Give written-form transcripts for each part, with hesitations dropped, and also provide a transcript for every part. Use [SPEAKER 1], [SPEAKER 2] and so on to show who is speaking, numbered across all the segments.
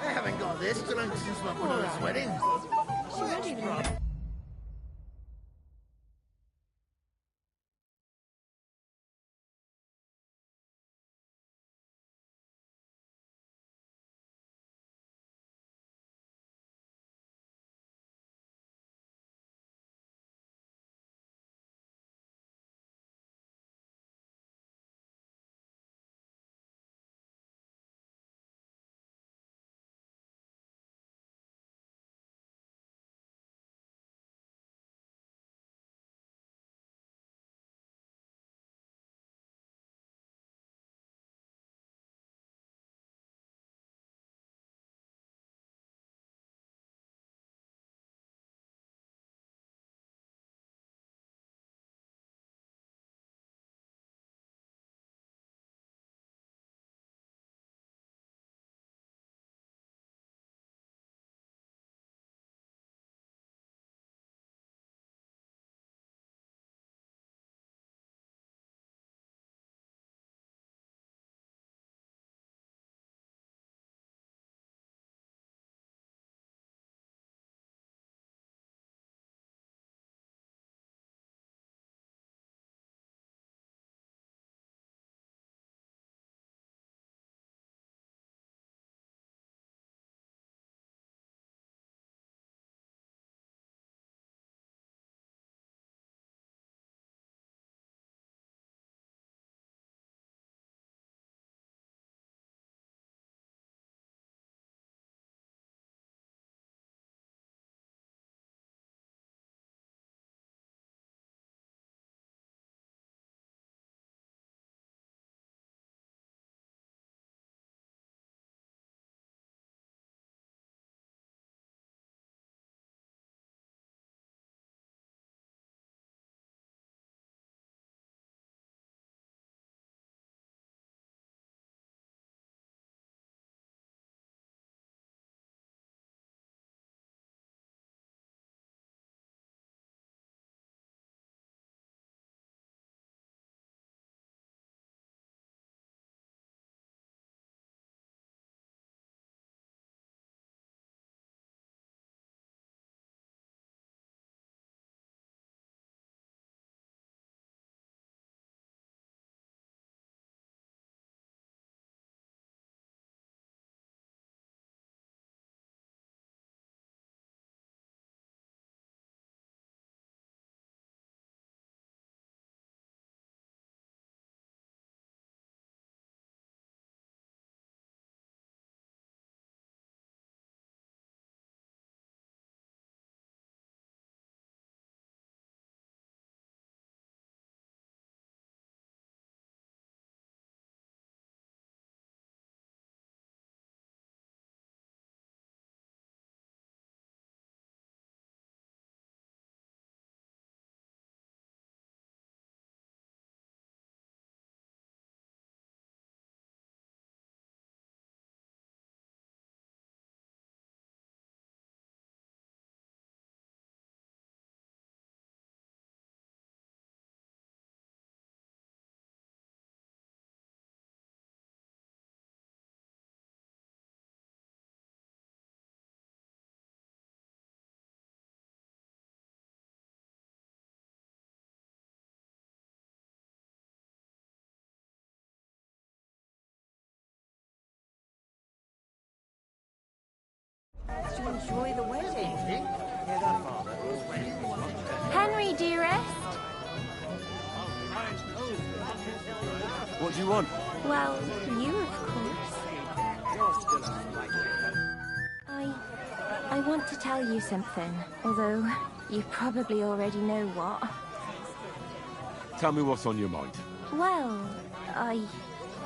[SPEAKER 1] I haven't got this drunk since my brother's wedding.
[SPEAKER 2] She won't even...
[SPEAKER 3] To enjoy the wedding.
[SPEAKER 2] Henry, dearest.
[SPEAKER 4] What do you want?
[SPEAKER 2] Well, you, of course. I want to tell you something, although you probably already know what.
[SPEAKER 4] Tell me what's on your mind.
[SPEAKER 2] Well,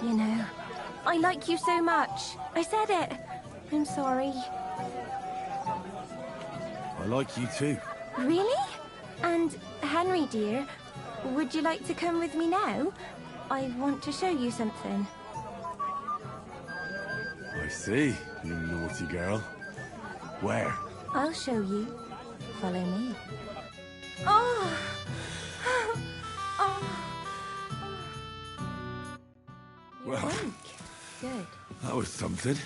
[SPEAKER 2] you know, I like you so much. I said it. I'm sorry.
[SPEAKER 4] I like you too.
[SPEAKER 2] Really? And, Henry, dear, would you like to come with me now? I want to show you something.
[SPEAKER 4] I see, you naughty girl. Where?
[SPEAKER 2] I'll show you. Follow me. Oh! Oh! You're
[SPEAKER 4] Well,
[SPEAKER 2] awake. Good.
[SPEAKER 4] that was something.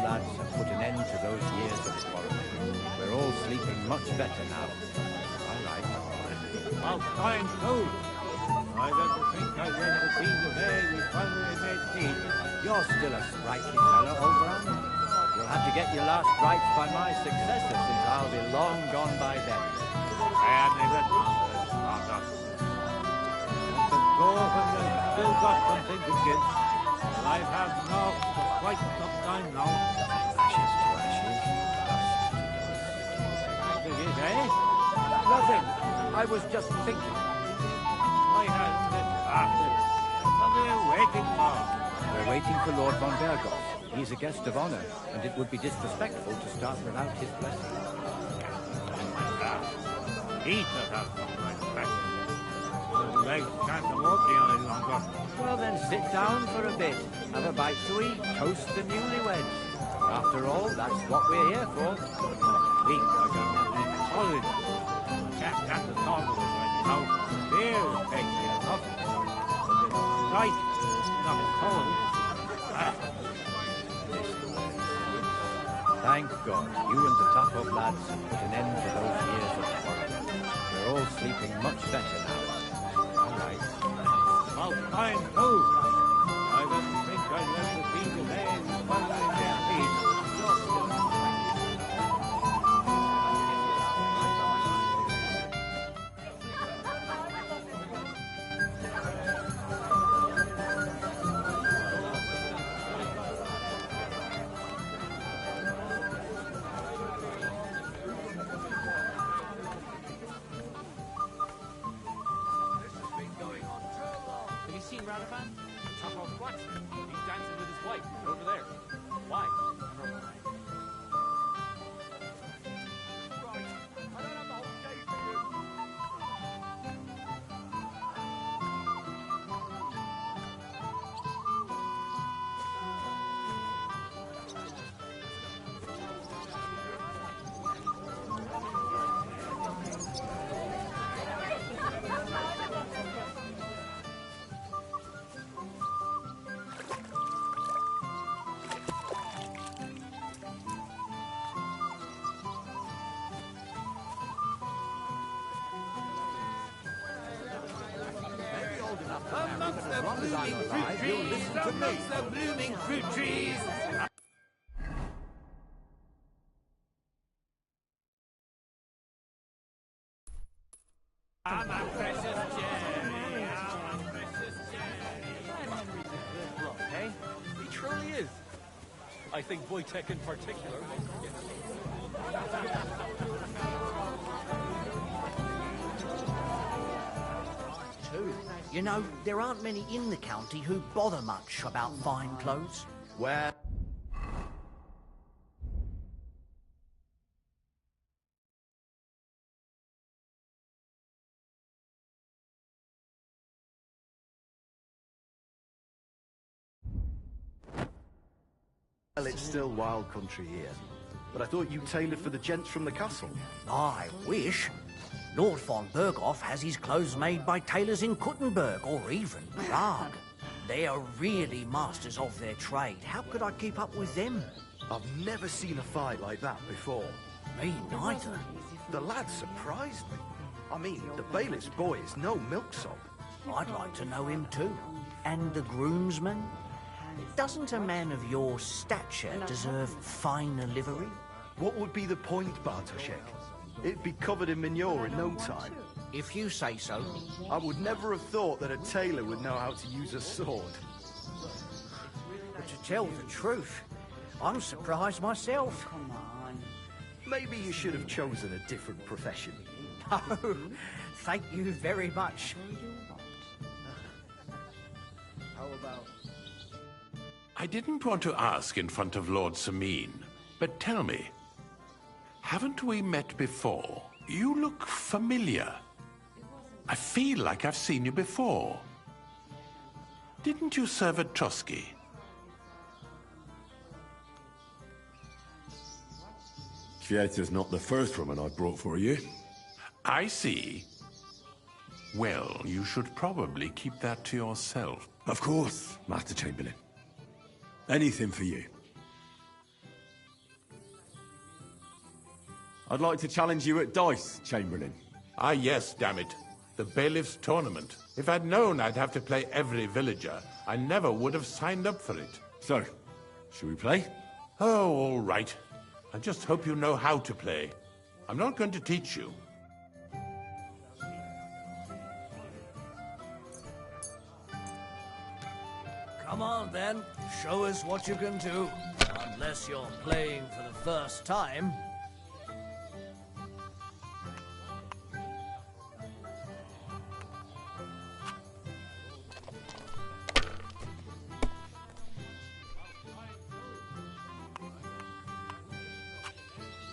[SPEAKER 5] lads have put an end to those years of quarreling. We're all sleeping much better now. All right.
[SPEAKER 6] I'll try and prove. I don't think I went to see the day we finally made peace.
[SPEAKER 5] You're still a sprightly fellow, Oberon. You'll have to get your last rites by my successor, since I'll be long gone by then.
[SPEAKER 6] I am even stronger. The dwarf and they've still got something to give. I have now for quite some time now.
[SPEAKER 5] Ashes to ashes, dust to dust.
[SPEAKER 6] It is, eh?
[SPEAKER 5] Nothing. I was just thinking.
[SPEAKER 6] Why hasn't it started? What are they waiting for?
[SPEAKER 5] We're waiting for Lord von Bergoff. He's a guest of honor, and it would be disrespectful to start without his blessing.
[SPEAKER 6] He should have some respect. His legs can't walk any longer.
[SPEAKER 5] Well then, sit down for a bit. Have a bite to eat. Toast the newlyweds. After all, that's what we're here for.
[SPEAKER 6] Weak again. Solid. Can't get the top of it right now. Beer takes me enough. But it's tight. Not cold.
[SPEAKER 5] Thank God, you and the tough-up lads have put an end to those years of quarreling. We're all sleeping much better now. All right.
[SPEAKER 6] I'll try and prove. I don't think I'd let the see the day we finally made peace. You're still
[SPEAKER 1] Amongst the blooming fruit trees, amongst the blooming fruit trees. I'm a precious Jerry, I'm a precious Jerry.
[SPEAKER 7] Henry's a good bloke, eh? He truly is. I think Wojtek in particular.
[SPEAKER 8] You know, there aren't many in the county who bother much about fine clothes.
[SPEAKER 1] Well,
[SPEAKER 9] it's still wild country here. But I thought you tailored for the gents from the castle.
[SPEAKER 8] I wish. Lord von Bergoff has his clothes made by tailors in Kuttenberg or even Prague. They are really masters of their trade. How could I keep up with them?
[SPEAKER 9] I've never seen a fight like that before.
[SPEAKER 8] Me neither.
[SPEAKER 9] The lad surprised me. I mean, the bailiff's boy is no milksop.
[SPEAKER 8] I'd like to know him too. And the groomsman? Doesn't a man of your stature deserve finer livery?
[SPEAKER 9] What would be the point, Bartoszek? It'd be covered in manure in no time.
[SPEAKER 8] If you say so.
[SPEAKER 9] I would never have thought that a tailor would know how to use a sword.
[SPEAKER 8] But to tell the truth, I'm surprised myself.
[SPEAKER 3] Come on.
[SPEAKER 9] Maybe you should have chosen a different profession.
[SPEAKER 8] Oh, thank you very much.
[SPEAKER 9] How about...
[SPEAKER 10] I didn't want to ask in front of Lord Sameen, but tell me, haven't we met before? You look familiar. I feel like I've seen you before. Didn't you serve at Trotsky?
[SPEAKER 4] Kvieta's not the first woman I brought for you.
[SPEAKER 10] I see. Well, you should probably keep that to yourself.
[SPEAKER 4] Of course, Master Chamberlain. Anything for you. I'd like to challenge you at dice, Chamberlain.
[SPEAKER 10] Ah, yes, damn it. The Bailiff's Tournament. If I'd known I'd have to play every villager, I never would have signed up for it.
[SPEAKER 4] So, shall we play?
[SPEAKER 10] Oh, all right. I just hope you know how to play. I'm not going to teach you.
[SPEAKER 8] Come on, then. Show us what you can do. Unless you're playing for the first time.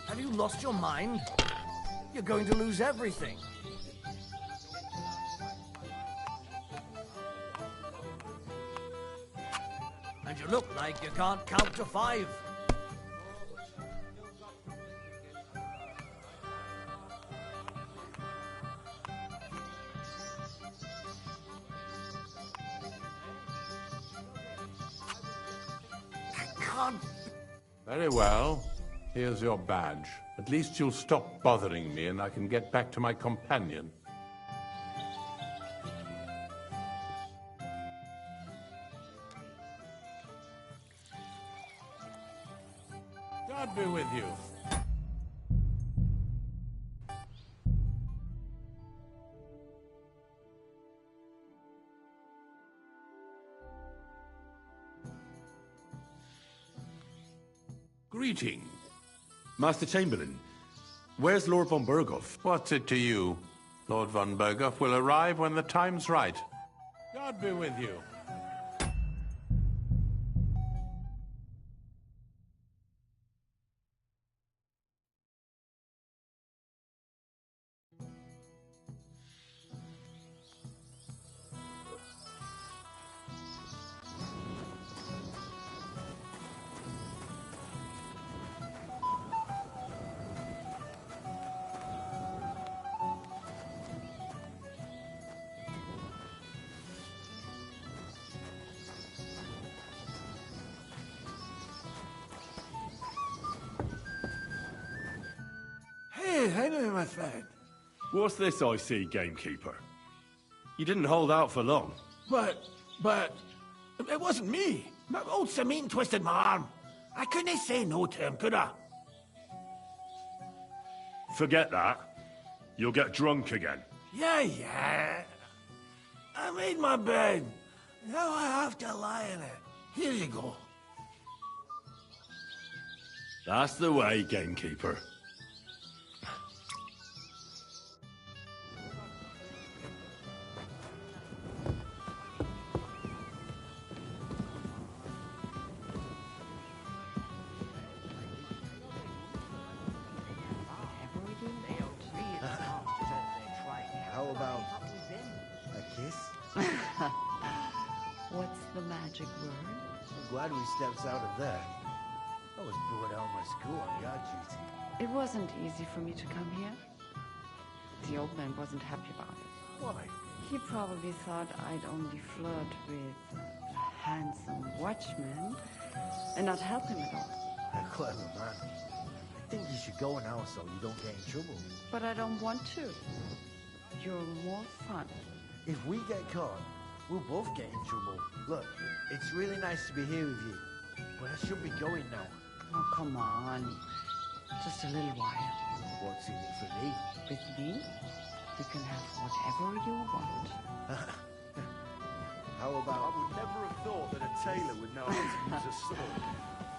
[SPEAKER 8] Have you lost your mind? You're going to lose everything. And you look like you can't count to 5. I can't.
[SPEAKER 10] Very well. Here's your badge. At least you'll stop bothering me and I can get back to my companion. God be with you. Greeting.
[SPEAKER 4] Master Chamberlain, where's Lord von Berghoff?
[SPEAKER 10] What's it to you? Lord von Berghoff will arrive when the time's right. God be with you.
[SPEAKER 11] Hey, Henry, my friend.
[SPEAKER 4] What's this I see, gamekeeper? You didn't hold out for long.
[SPEAKER 11] But, it wasn't me. Old Samin twisted my arm. I couldn't say no to him, could I?
[SPEAKER 4] Forget that. You'll get drunk again.
[SPEAKER 11] Yeah. I made my bed. Now I have to lie in it. Here you go.
[SPEAKER 4] That's the way, gamekeeper.
[SPEAKER 9] How about a kiss?
[SPEAKER 12] What's the magic word?
[SPEAKER 9] I'm glad we stepped out of there. I was bored out of my school on guard duty.
[SPEAKER 12] It wasn't easy for me to come here. The old man wasn't happy about it.
[SPEAKER 9] Why?
[SPEAKER 12] He probably thought I'd only flirt with a handsome watchman and not help him at all.
[SPEAKER 9] A clever man. I think you should go now so you don't get in trouble.
[SPEAKER 12] But I don't want to. You're more fun.
[SPEAKER 9] If we get caught, we'll both get in trouble. Look, it's really nice to be here with you, but I should be going now.
[SPEAKER 12] Oh, come on. Just a little while.
[SPEAKER 9] What's in it for me?
[SPEAKER 12] With me, you can have whatever you want.
[SPEAKER 9] How about... I would never have thought that a tailor would know how to use a sword.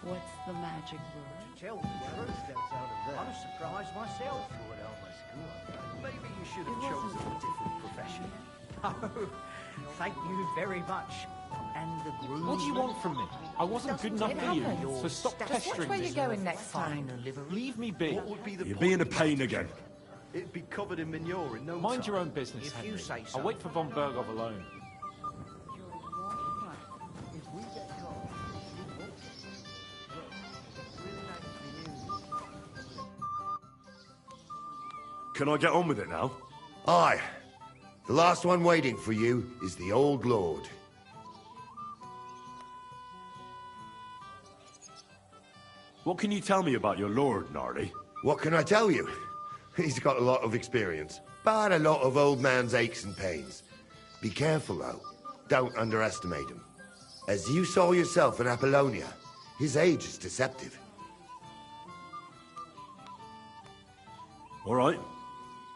[SPEAKER 12] What's the magic word?
[SPEAKER 9] Tell the truth. Steps out of there. I'm surprised myself. Threw it out my school. Maybe you should have chosen a different profession.
[SPEAKER 8] Oh, thank you very much. And the groom...
[SPEAKER 7] What do you want from me? I wasn't good enough for you, so stop pestering me.
[SPEAKER 3] Where you going next time?
[SPEAKER 7] Leave me be.
[SPEAKER 9] What would be the
[SPEAKER 4] You're
[SPEAKER 9] point
[SPEAKER 4] being a
[SPEAKER 9] of
[SPEAKER 4] pain
[SPEAKER 9] it?
[SPEAKER 4] again.
[SPEAKER 9] It'd be covered in manure in no time.
[SPEAKER 7] Mind your own business,
[SPEAKER 8] If
[SPEAKER 7] Henry.
[SPEAKER 8] you say so.
[SPEAKER 7] I'll wait for von Berghoff alone.
[SPEAKER 12] You're more fun.
[SPEAKER 9] If we get caught, we'll both get Look, it's really nice to be near you.
[SPEAKER 4] Can I get on with it now?
[SPEAKER 13] Aye. The last one waiting for you is the Old Lord.
[SPEAKER 4] What can you tell me about your lord, Gnarly?
[SPEAKER 13] What can I tell you? He's got a lot of experience, but a lot of old man's aches and pains. Be careful, though. Don't underestimate him. As you saw yourself in Apollonia, his age is deceptive.
[SPEAKER 4] All right.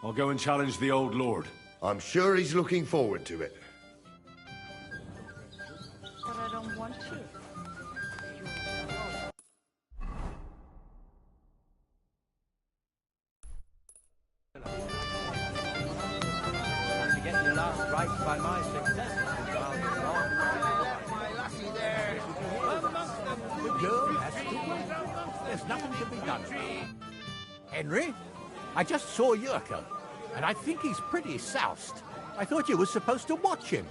[SPEAKER 4] I'll go and challenge the old lord.
[SPEAKER 13] I'm sure he's looking forward to it.
[SPEAKER 12] But I don't want to.
[SPEAKER 5] To get your last rites by my success.
[SPEAKER 8] The girl has to wait. There's nothing to be done. Henry, I just saw Yurko, and I think he's pretty soused. I thought you were supposed to watch him.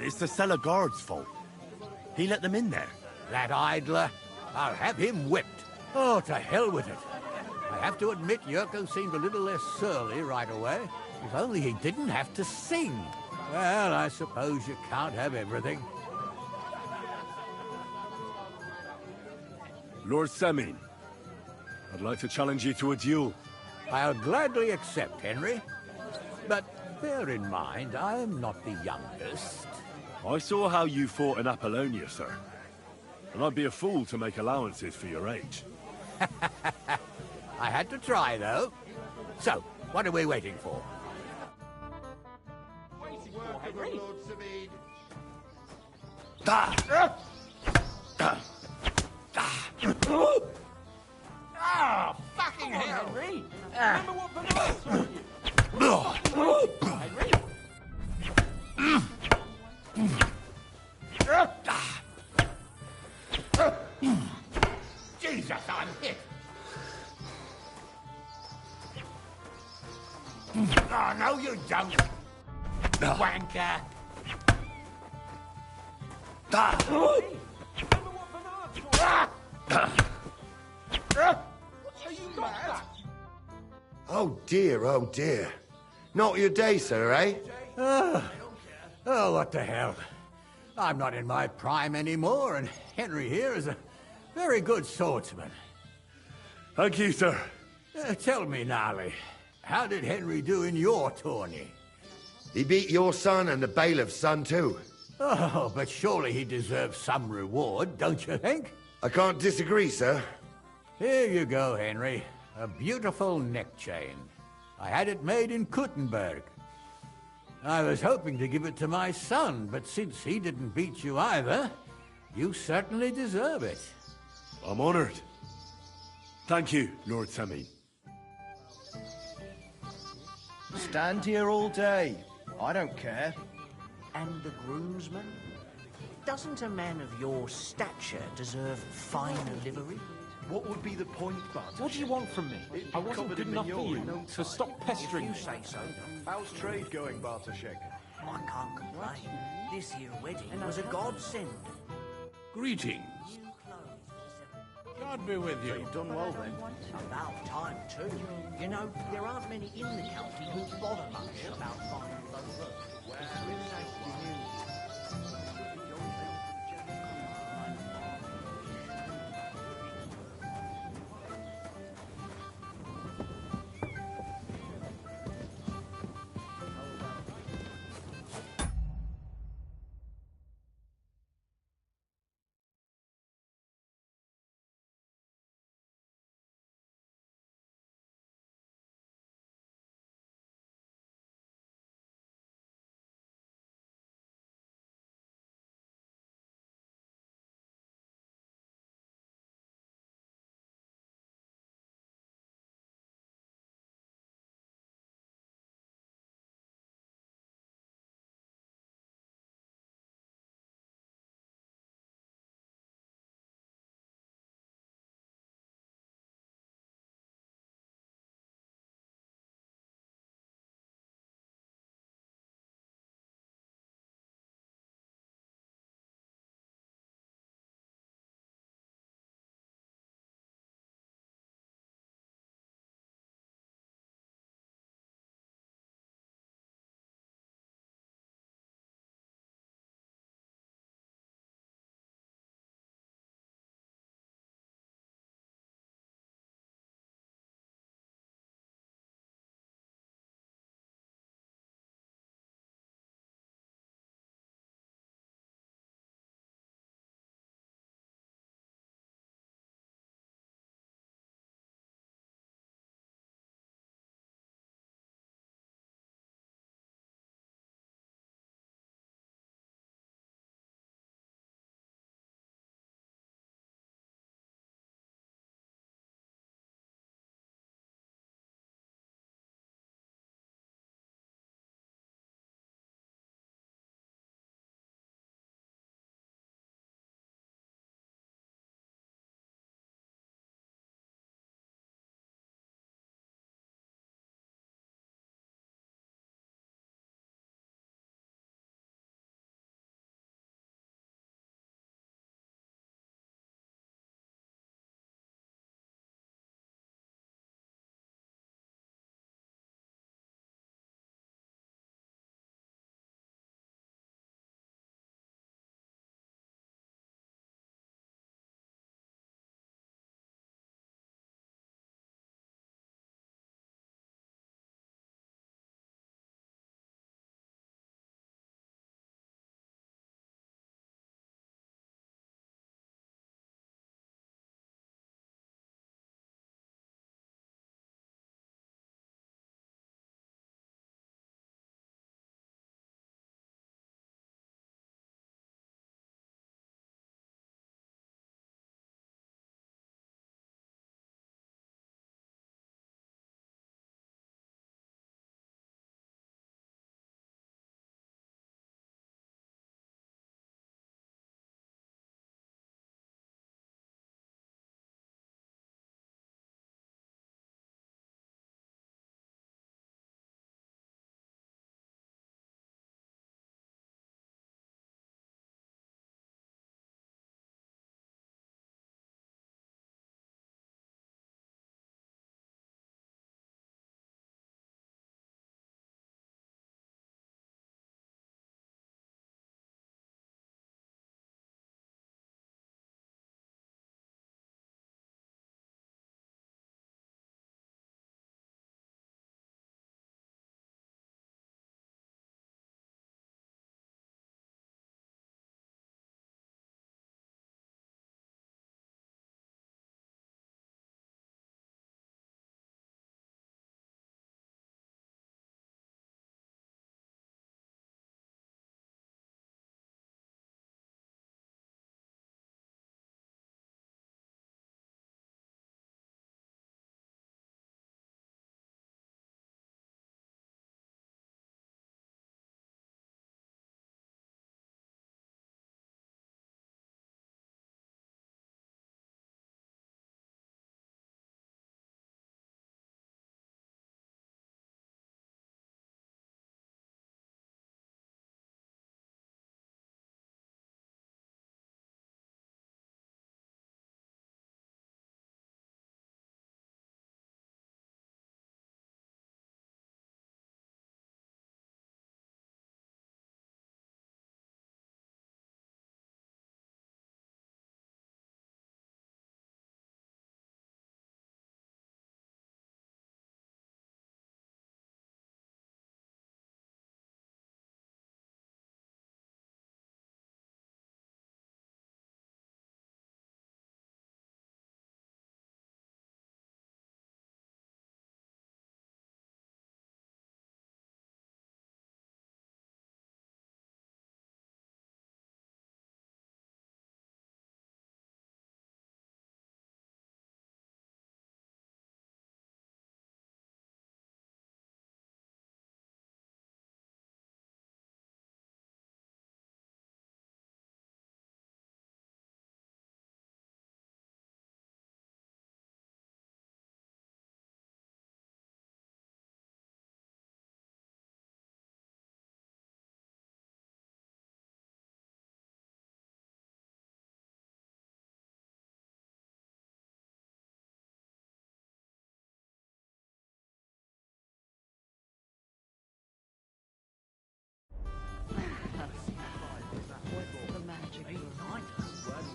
[SPEAKER 14] It's the cellar guard's fault. He let them in there.
[SPEAKER 8] That idler, I'll have him whipped. Oh, to hell with it. I have to admit Yurko seemed a little less surly right away. If only he didn't have to sing. Well, I suppose you can't have everything.
[SPEAKER 4] Lord Semin, I'd like to challenge you to a duel.
[SPEAKER 8] I'll gladly accept, Henry. But bear in mind, I am not the youngest.
[SPEAKER 4] I saw how you fought in Apollonia, sir. And I'd be a fool to make allowances for your age.
[SPEAKER 8] I had to try, though. So, what are we waiting for?
[SPEAKER 11] Ah, fucking hell!
[SPEAKER 7] Henry!
[SPEAKER 11] Ah.
[SPEAKER 7] Remember what Bernard told you? Henry!
[SPEAKER 11] Jesus, I'm hit! Oh, no, you don't! Wanker!
[SPEAKER 7] Are you mad?
[SPEAKER 13] Oh dear, oh dear. Not your day, sir, eh?
[SPEAKER 8] Oh, what the hell. I'm not in my prime anymore, and Henry here is a very good swordsman.
[SPEAKER 4] Thank you, sir.
[SPEAKER 8] Tell me, Gnarly, how did Henry do in your tourney?
[SPEAKER 13] He beat your son and the bailiff's son, too.
[SPEAKER 8] Oh, but surely he deserves some reward, don't you think?
[SPEAKER 13] I can't disagree, sir.
[SPEAKER 8] Here you go, Henry. A beautiful neck chain. I had it made in Kuttenberg. I was hoping to give it to my son, but since he didn't beat you either, you certainly deserve it.
[SPEAKER 4] I'm honored. Thank you, Lord Semin.
[SPEAKER 14] Stand here all day. I don't care.
[SPEAKER 8] And the groomsman? Doesn't a man of your stature deserve finer livery?
[SPEAKER 7] What would be the point, Bud? What do you want from me? I wasn't good enough for you, so stop pestering me.
[SPEAKER 8] If you say so.
[SPEAKER 14] How's trade going, Bartoszek?
[SPEAKER 8] I can't complain. This year wedding was a godsend.
[SPEAKER 10] Greetings.
[SPEAKER 11] God be with you.
[SPEAKER 14] You've done well, then.
[SPEAKER 8] About time, too. You know, there aren't many in the county who bother much about finding those.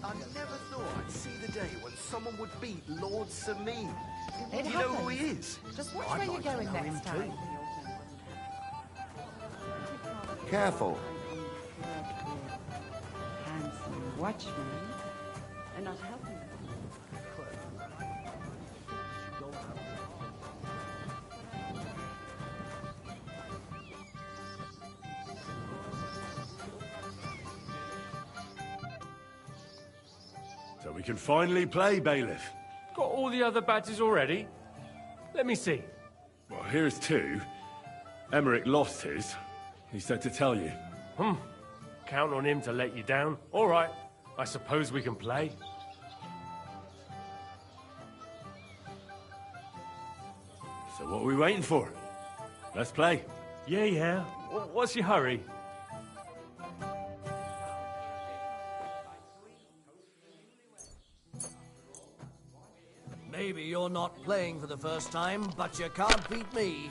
[SPEAKER 9] I never thought I'd see the day when someone would beat Lord Sameen.
[SPEAKER 3] It
[SPEAKER 9] You know who he
[SPEAKER 3] happens.
[SPEAKER 9] is?
[SPEAKER 3] Just watch
[SPEAKER 9] I'd
[SPEAKER 3] where you're
[SPEAKER 9] like to
[SPEAKER 3] going
[SPEAKER 9] know
[SPEAKER 3] next
[SPEAKER 9] him
[SPEAKER 3] time.
[SPEAKER 13] Careful.
[SPEAKER 12] Handsome watchman and not helping them.
[SPEAKER 4] So we can finally play, Bailiff.
[SPEAKER 7] Got all the other badges already? Let me see.
[SPEAKER 4] Well, here's two. Emmerich lost his. He said to tell you.
[SPEAKER 7] Count on him to let you down. All right. I suppose we can play.
[SPEAKER 4] So what are we waiting for? Let's play.
[SPEAKER 7] Yeah. What's your hurry?
[SPEAKER 8] Maybe you're not playing for the first time, but you can't beat me.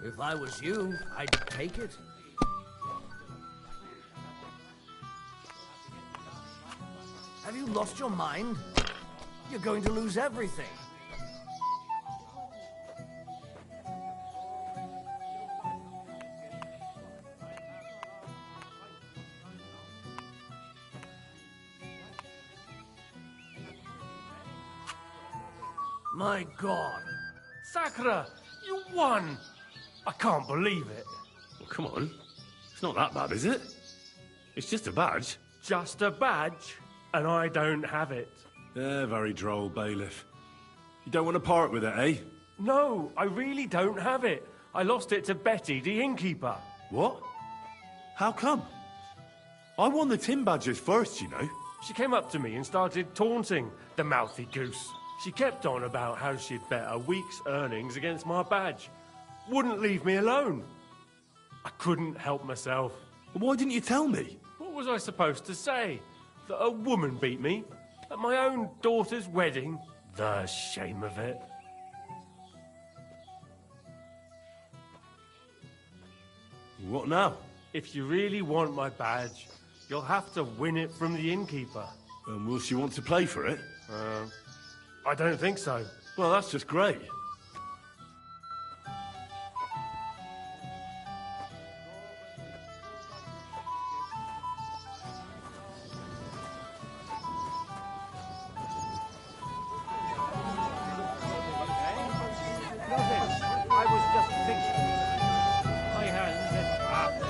[SPEAKER 8] If I was you, I'd take it. Have you lost your mind? You're going to lose everything. My God.
[SPEAKER 7] Sakura, you won! I can't believe it.
[SPEAKER 4] Well, come on. It's not that bad, is it? It's just a badge.
[SPEAKER 7] Just a badge? And I don't have it.
[SPEAKER 4] Very droll, Bailiff. You don't want to part with it, eh?
[SPEAKER 7] No, I really don't have it. I lost it to Betty, the innkeeper.
[SPEAKER 4] What? How come? I won the tin badges first, you know.
[SPEAKER 7] She came up to me and started taunting, the mouthy goose. She kept on about how she'd bet a week's earnings against my badge. Wouldn't leave me alone. I couldn't help myself.
[SPEAKER 4] Why didn't you tell me?
[SPEAKER 7] What was I supposed to say? That a woman beat me? At my own daughter's wedding? The shame of it.
[SPEAKER 4] What now?
[SPEAKER 7] If you really want my badge, you'll have to win it from the innkeeper.
[SPEAKER 4] And will she want to play for it?
[SPEAKER 7] I don't think so.
[SPEAKER 4] Well, that's just great.
[SPEAKER 6] I was just thinking. My hands and arms.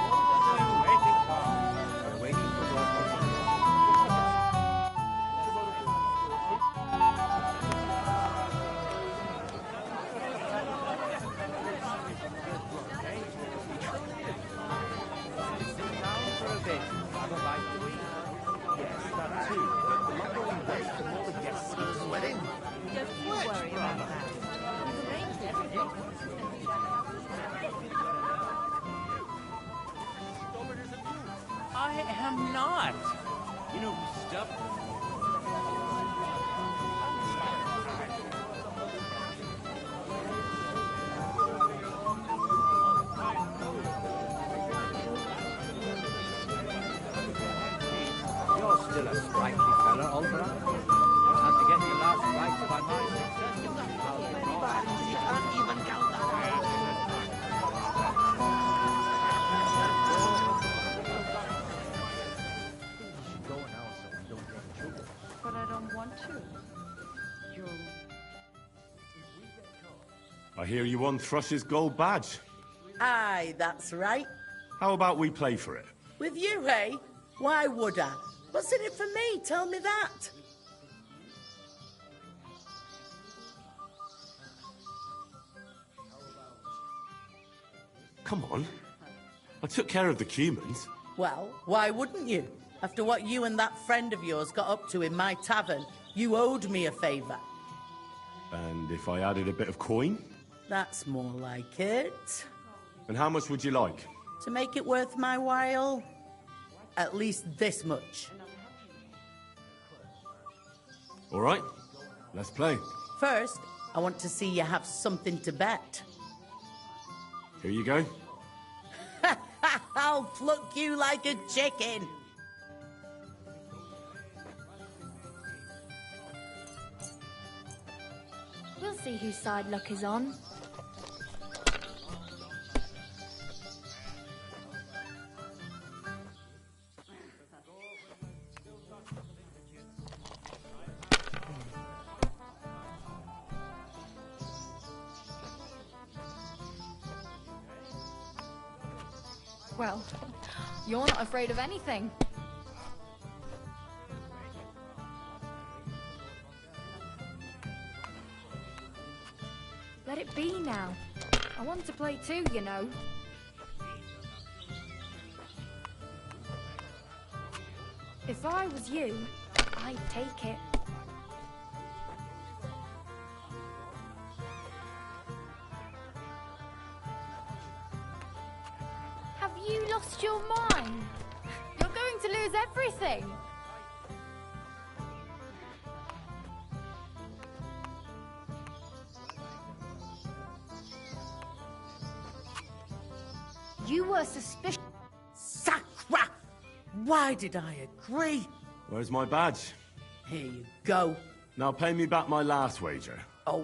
[SPEAKER 6] What am I waiting for?
[SPEAKER 5] We're waiting for your
[SPEAKER 6] Sit down for a bit. Have a bite to eat. Yes, that too. The longer we wait, the more the guests see the wedding.
[SPEAKER 3] Don't you worry about that. We've arranged everything.
[SPEAKER 6] I am not. You know, stuff.
[SPEAKER 5] You're still a sprightly fella, Oliver. You'll have to get your last rites by my success.
[SPEAKER 8] You can't even count that.
[SPEAKER 12] But I don't want to. You'll...
[SPEAKER 4] I hear you won Thrush's gold badge.
[SPEAKER 15] Aye, that's right.
[SPEAKER 4] How about we play for it?
[SPEAKER 15] With you, eh? Why would I? What's in it for me? Tell me that.
[SPEAKER 4] Come on. I took care of the Cumans.
[SPEAKER 15] Well, why wouldn't you? After what you and that friend of yours got up to in my tavern, you owed me a favour.
[SPEAKER 4] And if I added a bit of coin?
[SPEAKER 15] That's more like it.
[SPEAKER 16] And how much would you like?
[SPEAKER 15] To make it worth my while, at least this much.
[SPEAKER 16] All right, let's play.
[SPEAKER 15] First, I want to see you have something to bet.
[SPEAKER 16] Here you go.
[SPEAKER 15] I'll pluck you like a chicken.
[SPEAKER 17] We'll see whose side luck is on. Well, you're not afraid of anything. Let it be now. I want to play too, you know. If I was you, I'd take it. Have you lost your mind? You're going to lose everything. You were suspicious.
[SPEAKER 15] Sacra! Why did I agree?
[SPEAKER 16] Where's my badge?
[SPEAKER 15] Here you go.
[SPEAKER 16] Now pay me back my last wager.
[SPEAKER 15] Oh,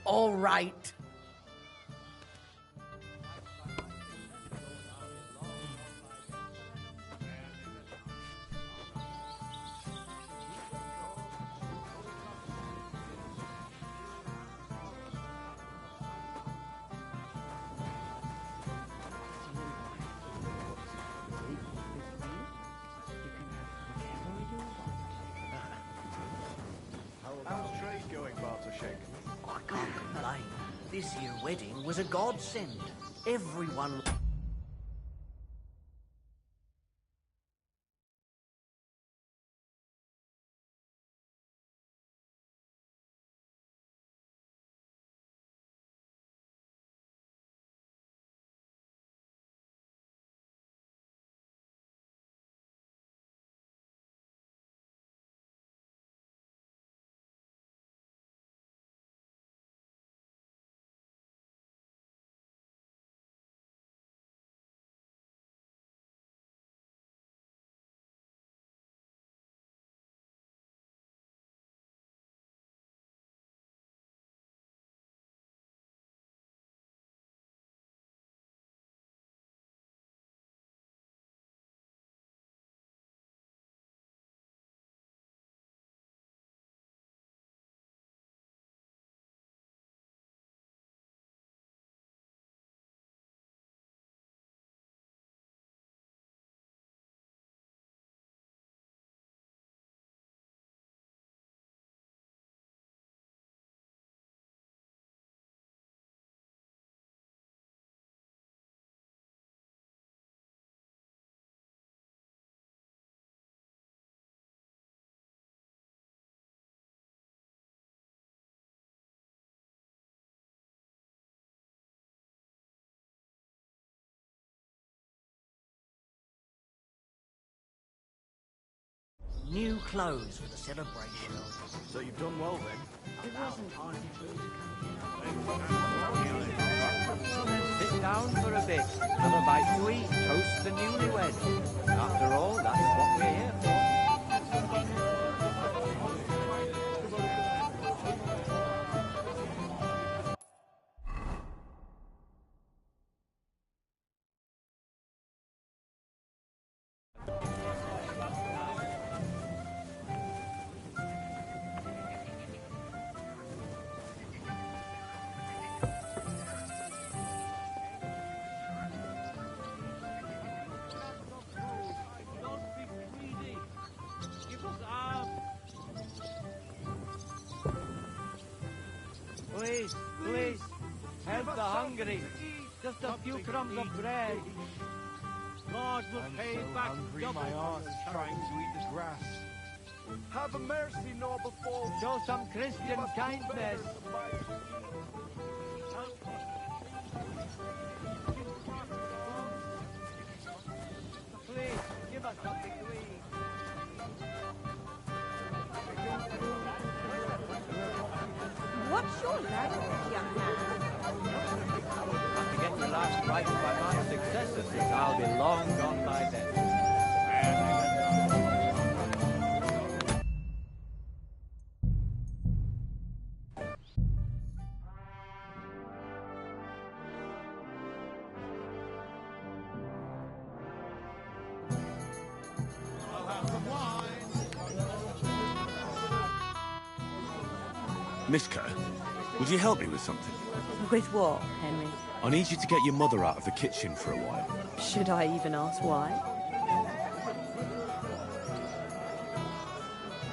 [SPEAKER 15] all right.
[SPEAKER 9] How's trade going, Bartoszek?
[SPEAKER 8] I can't complain. This year wedding was a godsend. Everyone... New clothes for the celebration.
[SPEAKER 9] So you've done well then?
[SPEAKER 15] It wasn't hard
[SPEAKER 5] Sit down for a bit. Have a bite to eat. Toast the newlyweds. After all, that's what we're here for. Please, please, help the hungry. Just a few crumbs of bread.
[SPEAKER 6] God will pay back double.
[SPEAKER 9] My arse is trying to eat the grass.
[SPEAKER 11] Have a mercy, noble folk.
[SPEAKER 5] Show some Christian kindness.
[SPEAKER 3] What's your language, young man?
[SPEAKER 5] Have to get your last right by my successor, since I'll be long gone by then.
[SPEAKER 14] Mishka, would you help me with something?
[SPEAKER 18] With what, Henry?
[SPEAKER 14] I need you to get your mother out of the kitchen for a while.
[SPEAKER 18] Should I even ask why?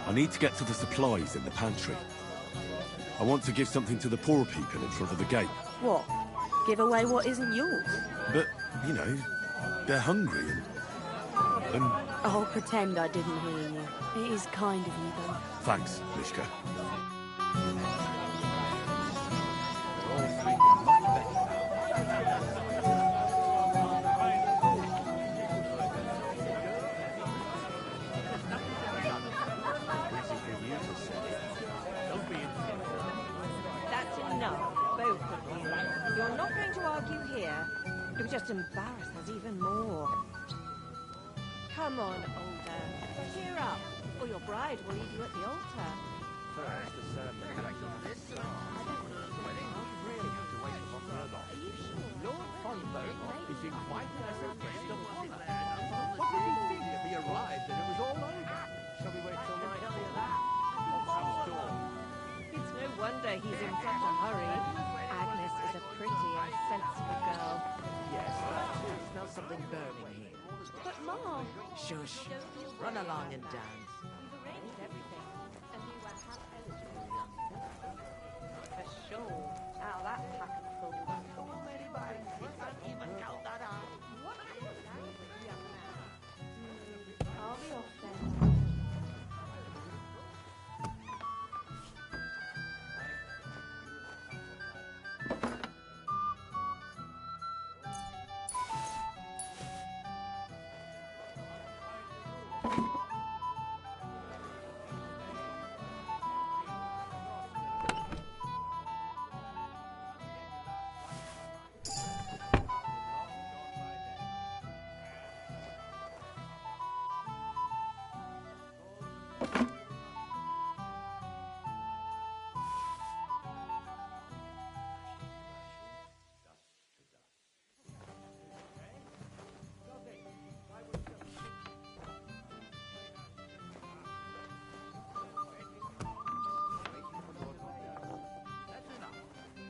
[SPEAKER 14] I need to get to the supplies in the pantry. I want to give something to the poor people in front of the gate.
[SPEAKER 18] What? Give away what isn't yours?
[SPEAKER 14] But, you know, they're hungry and...
[SPEAKER 18] I'll pretend I didn't hear you. It is kind of you, though.
[SPEAKER 14] Thanks, Mishka.
[SPEAKER 3] That's enough, both of you. You're not going to argue here. It would just embarrass us even more. Come on, older. Cheer up, or your bride will leave you at the altar.
[SPEAKER 5] First, the ceremony.
[SPEAKER 1] Lord von Berghoff is inviting us as guest of honor. What did he think if he arrived and it was all over? Shall we wait till night? Tell you that.
[SPEAKER 3] It's no wonder he's in such a hurry. Agnes is a pretty and sensible girl.
[SPEAKER 9] Yes, I smell something burning here.
[SPEAKER 3] But Mom...
[SPEAKER 9] Shush. Run along and dance.
[SPEAKER 3] We've arranged everything, and we were half eligible. For sure. Now that pack of fools. I'll be off then.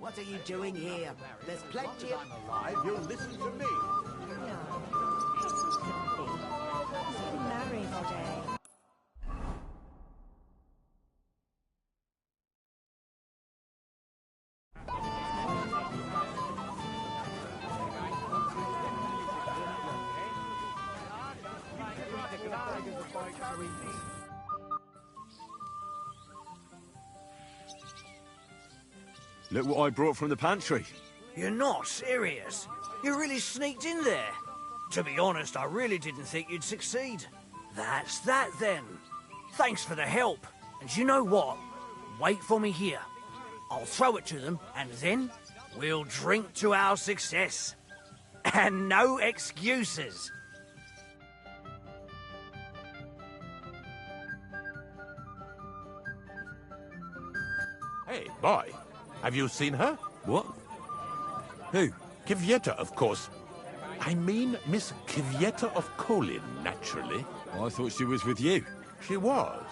[SPEAKER 9] What are you doing here? There's plenty of...
[SPEAKER 1] I'm alive, you'll listen to me.
[SPEAKER 3] Married today.
[SPEAKER 14] Look what I brought from the pantry.
[SPEAKER 8] You're not serious? You really sneaked in there? To be honest, I really didn't think you'd succeed. That's that then. Thanks for the help. And you know what? Wait for me here. I'll throw it to them, and then we'll drink to our success. And no excuses.
[SPEAKER 10] Hey, boy. Have you seen her?
[SPEAKER 14] What? Who?
[SPEAKER 10] Kvyetta, of course. I mean Miss Kvyetta of Kolin, naturally.
[SPEAKER 14] I thought she was with you.
[SPEAKER 10] She was.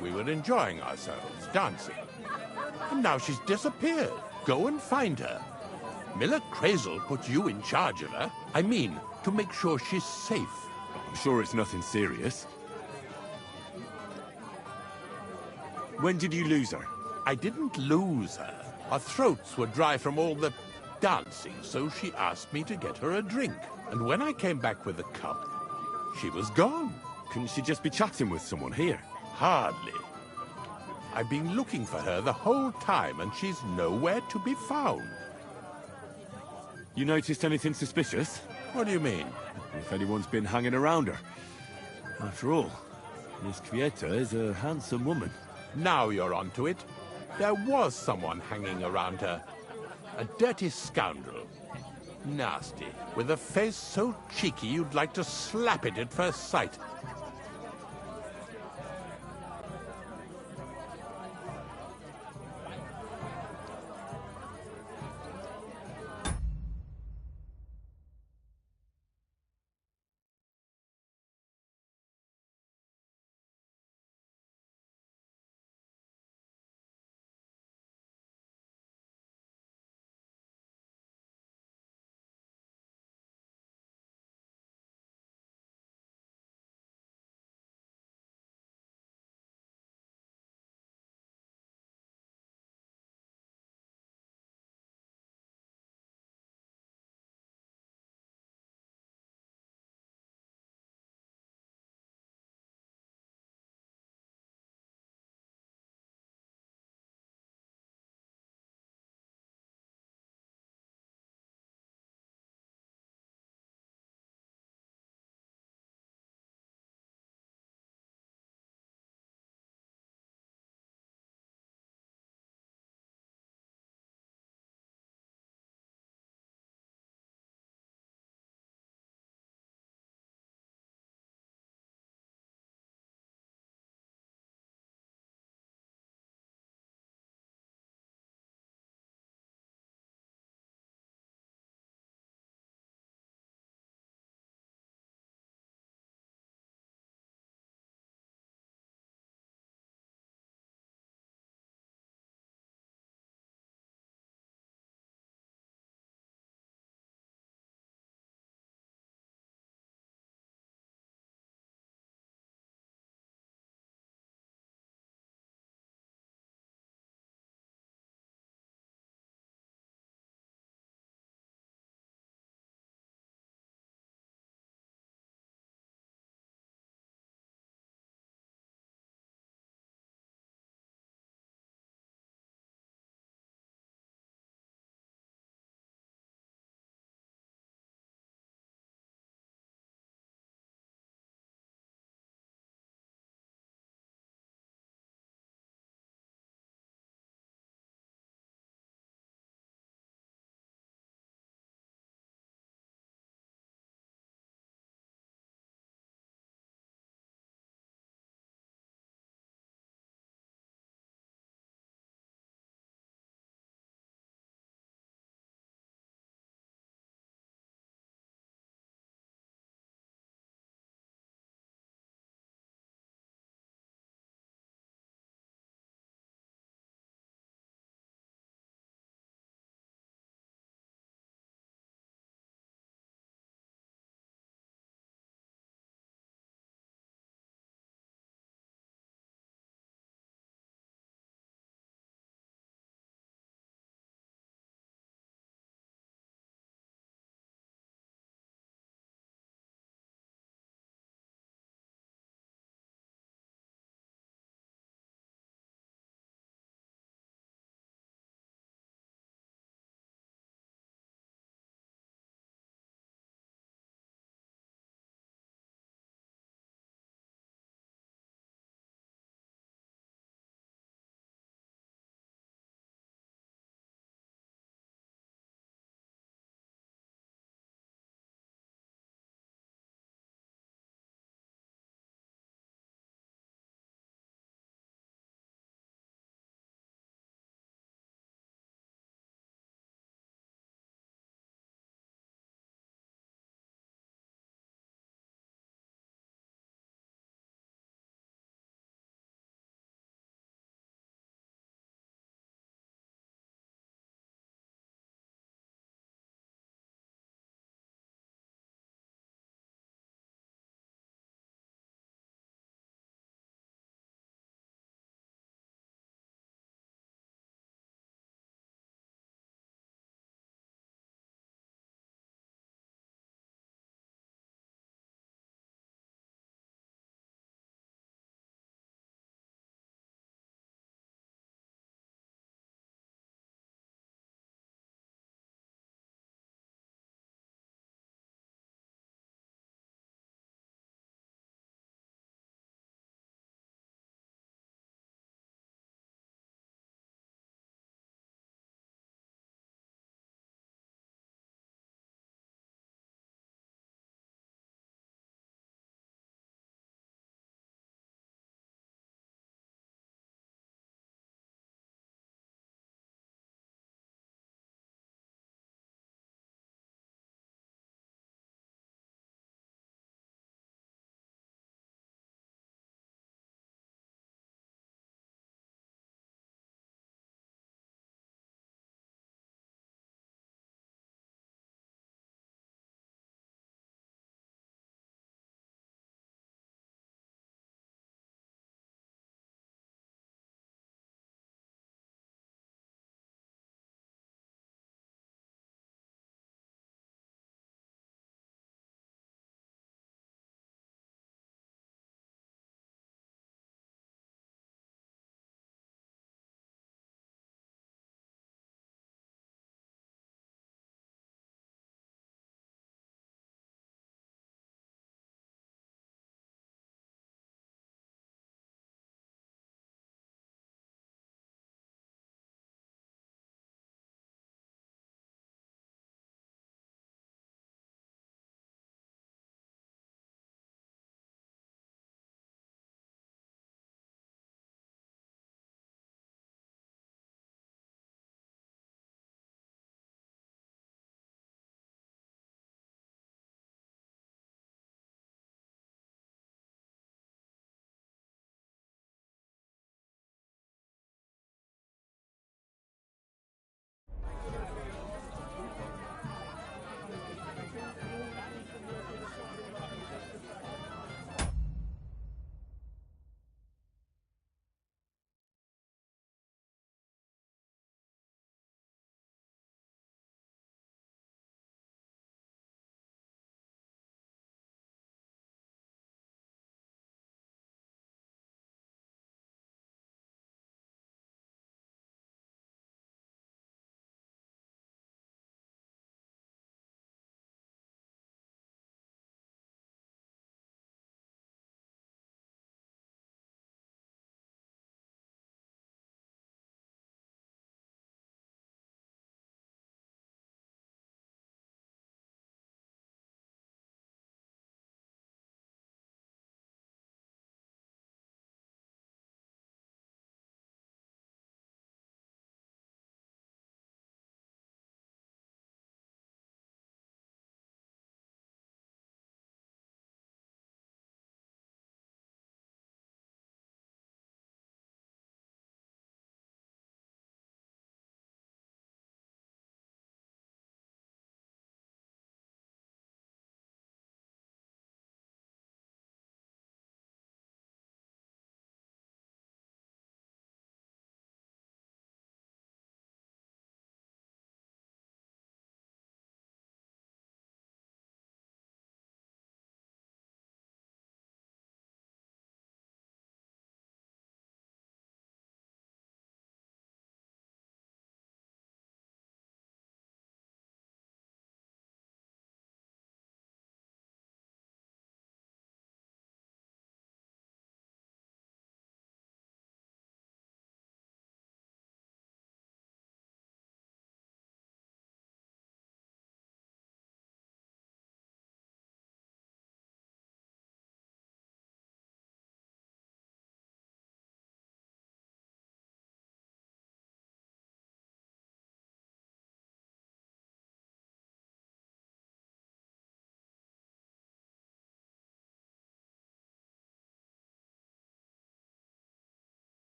[SPEAKER 10] We were enjoying ourselves, dancing. And now she's disappeared. Go and find her. Miller Crazel put you in charge of her. I mean, to make sure she's safe.
[SPEAKER 14] I'm sure it's nothing serious. When did you lose her?
[SPEAKER 10] I didn't lose her. Our throats were dry from all the dancing, so she asked me to get her a drink. And when I came back with a cup, she was gone.
[SPEAKER 14] Couldn't she just be chatting with someone here?
[SPEAKER 10] Hardly. I've been looking for her the whole time, and she's nowhere to be found.
[SPEAKER 14] You noticed anything suspicious?
[SPEAKER 10] What do you mean?
[SPEAKER 14] If anyone's been hanging around her. After all, Miss Quieta is a handsome woman.
[SPEAKER 10] Now you're onto it. There was someone hanging around her. A dirty scoundrel. Nasty, with a face so cheeky you'd like to slap it at first sight.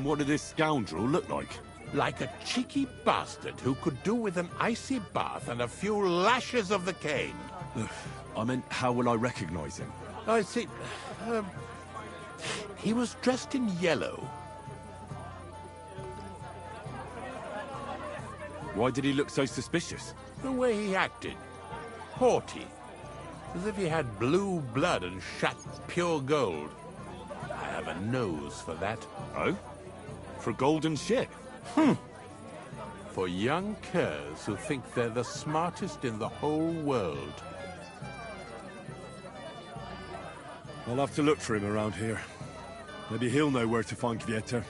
[SPEAKER 14] What did this scoundrel look like?
[SPEAKER 10] Like a cheeky bastard who could do with an icy bath and a few lashes of the cane.
[SPEAKER 14] I meant, how will I recognize him?
[SPEAKER 10] I see. He was dressed in yellow.
[SPEAKER 14] Why did he look so suspicious?
[SPEAKER 10] The way he acted. Haughty. As if he had blue blood and shat pure gold. I have a nose for that.
[SPEAKER 14] Oh? For golden shit?
[SPEAKER 10] For young curs who think they're the smartest in the whole world.
[SPEAKER 14] I'll have to look for him around here. Maybe he'll know where to find Kvieta.